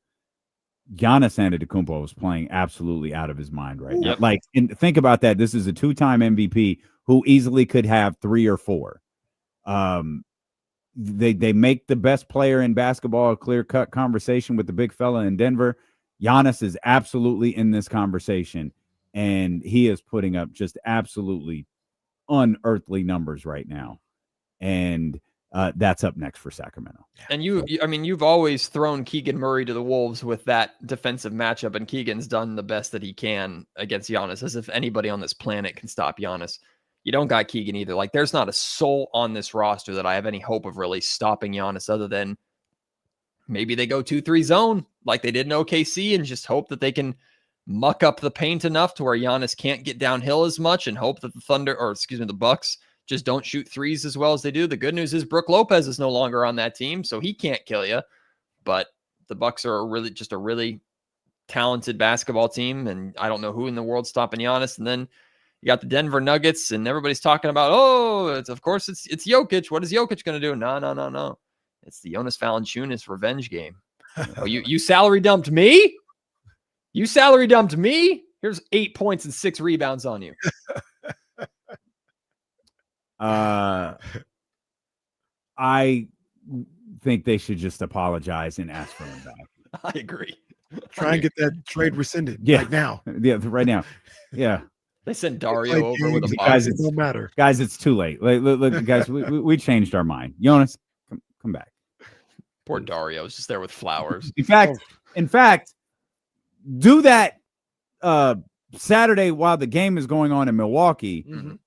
Giannis Antetokounmpo was playing absolutely out of his mind right now. Yep. Like, and think about that. This is a 2-time MVP who easily could have 3 or 4. They make the best player in basketball a clear-cut conversation with the big fella in Denver. Giannis is absolutely in this conversation, and he is putting up just absolutely unearthly numbers right now. And that's up next for Sacramento. And you've always thrown Keegan Murray to the Wolves with that defensive matchup, and Keegan's done the best that he can against Giannis, as if anybody on this planet can stop Giannis. You don't got Keegan either. Like, there's not a soul on this roster that I have any hope of really stopping Giannis, other than maybe they go 2-3 zone like they did in OKC and just hope that they can muck up the paint enough to where Giannis can't get downhill as much, and hope that the Bucks just don't shoot threes as well as they do. The good news is Brook Lopez is no longer on that team, so he can't kill you. But the Bucks are a really talented basketball team, and I don't know who in the world's stopping Giannis. And then you got the Denver Nuggets, and everybody's talking about, it's Jokic. What is Jokic going to do? No. It's the Jonas Valanciunas revenge game. Oh, you salary dumped me? You salary dumped me? Here's 8 points and 6 rebounds on you. I think they should just apologize and ask for him back. I agree. Try and get that trade rescinded right now. Yeah, right now. Yeah. They sent Dario over with a guys. It don't matter. Guys, it's too late. Look, guys, we changed our mind. Jonas, come back. Poor Dario is just there with flowers. In fact, do that Saturday while the game is going on in Milwaukee,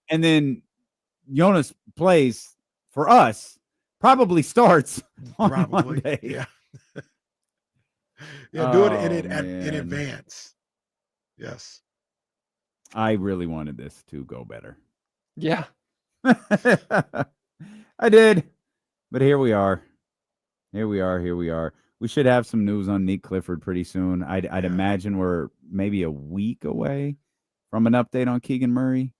and then Jonas plays for us. Probably starts on Monday. Yeah. Yeah, do it in advance. Yes. I really wanted this to go better. Yeah. I did. But here we are. Here we are. We should have some news on Nick Clifford pretty soon. I'd imagine we're maybe a week away from an update on Keegan Murray.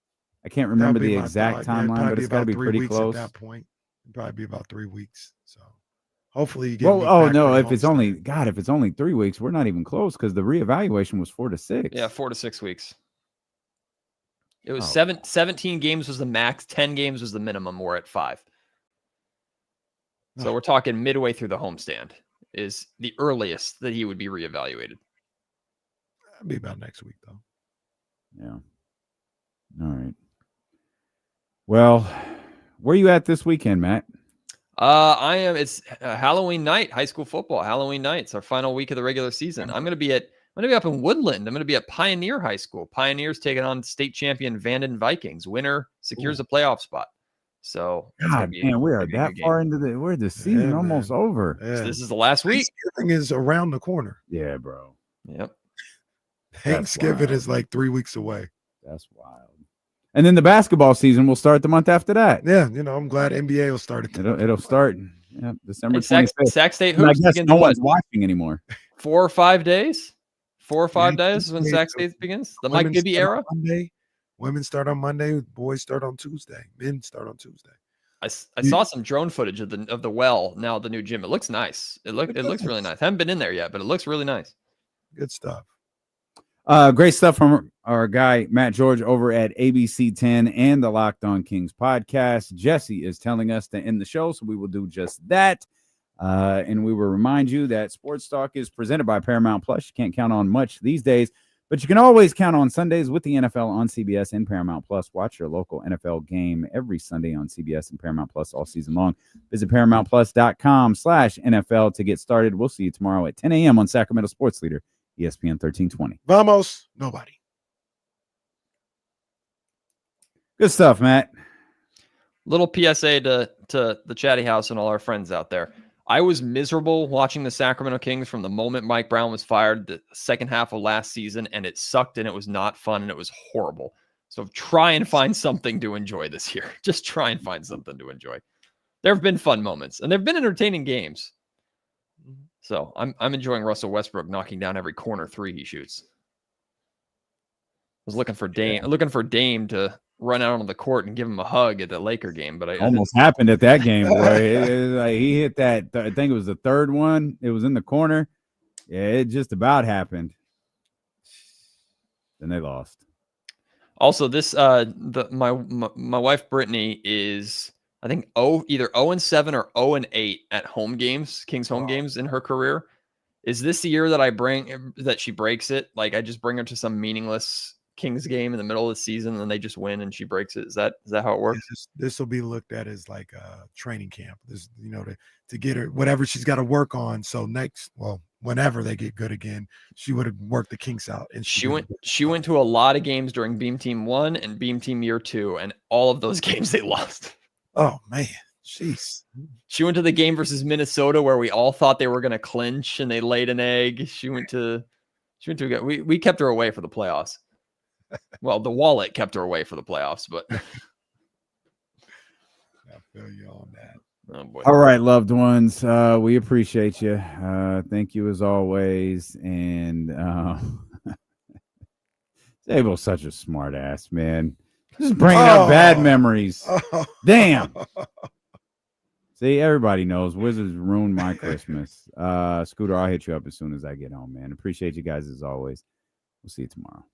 I can't remember the exact timeline, but it's got to be pretty close. At that point, it'd probably be about 3 weeks. So hopefully you get. If it's only 3 weeks, we're not even close because the reevaluation was 4 to 6. Yeah, 4 to 6 weeks. It was 17 games was the max, 10 games was the minimum. We're at 5. So we're talking midway through the homestand is the earliest that he would be reevaluated. That'd be about next week, though. Yeah. All right. Well, where are you at this weekend, Matt? I am. It's Halloween night, high school football. Halloween night. It's our final week of the regular season. I'm going to be up in Woodland. I'm going to be at Pioneer High School. Pioneers taking on state champion Vanden Vikings. Winner secures a playoff spot. So, God, man, we are that far into the season almost over. Yeah. So this is the last week. Thanksgiving is around the corner. Yeah, bro. Yep. Thanksgiving is like 3 weeks away. That's wild. And then the basketball season will start the month after that. Yeah, I'm glad NBA will start it. It'll start. Yeah, December 25th. Sac State hoops. I guess no one's watching anymore. 4 or 5 days. 4 or 5 days is when Sac State begins. The Mike Bibby era. Monday. Women start on Monday. Boys start on Tuesday. Men start on Tuesday. I saw some drone footage of the well. Now the new gym. It looks nice. It looks really nice. I haven't been in there yet, but it looks really nice. Good stuff. Great stuff from our guy Matt George over at ABC 10 and the Locked On Kings podcast. Jesse is telling us to end the show, so we will do just that. And we will remind you that Sports Talk is presented by Paramount Plus. You can't count on much these days, but you can always count on Sundays with the NFL on CBS and Paramount Plus. Watch your local NFL game every Sunday on CBS and Paramount Plus all season long. Visit ParamountPlus.com/NFL to get started. We'll see you tomorrow at 10 a.m. on Sacramento Sports Leader, ESPN 1320. Vamos, nobody. Good stuff, Matt. Little PSA to the Chatty House and all our friends out there. I was miserable watching the Sacramento Kings from the moment Mike Brown was fired the second half of last season, and it sucked and it was not fun and it was horrible. So try and find something to enjoy this year. Just try and find something to enjoy. There have been fun moments and there have been entertaining games. So I'm enjoying Russell Westbrook knocking down every corner three he shoots. I was looking for Dame to run out on the court and give him a hug at the Laker game, but I almost happened at that game, boy. Like he hit that. I think it was the third one. It was in the corner. Yeah, it just about happened. Then they lost. Also, this my wife Brittany is I think either 0-7 or 0-8 at home games, Kings home games in her career. Is this the year that she breaks it? Like I just bring her to some meaningless Kings game in the middle of the season and then they just win and she breaks it. Is that how it works? This will be looked at as like a training camp. This, to get her whatever she's got to work on. So whenever they get good again, she would have worked the kinks out. And she went to a lot of games during Beam Team 1 and Beam Team Year 2, and all of those games they lost. Oh man, jeez. She went to the game versus Minnesota where we all thought they were going to clinch and they laid an egg. We kept her away for the playoffs. Well, the wallet kept her away for the playoffs, but I feel you on that. Oh boy. All right, loved ones. We appreciate you. Thank you as always. And Zabel's such a smart ass, man. Just bringing up bad memories. Damn. See, everybody knows Wizards ruined my Christmas. Scooter, I'll hit you up as soon as I get home, man. Appreciate you guys as always. We'll see you tomorrow.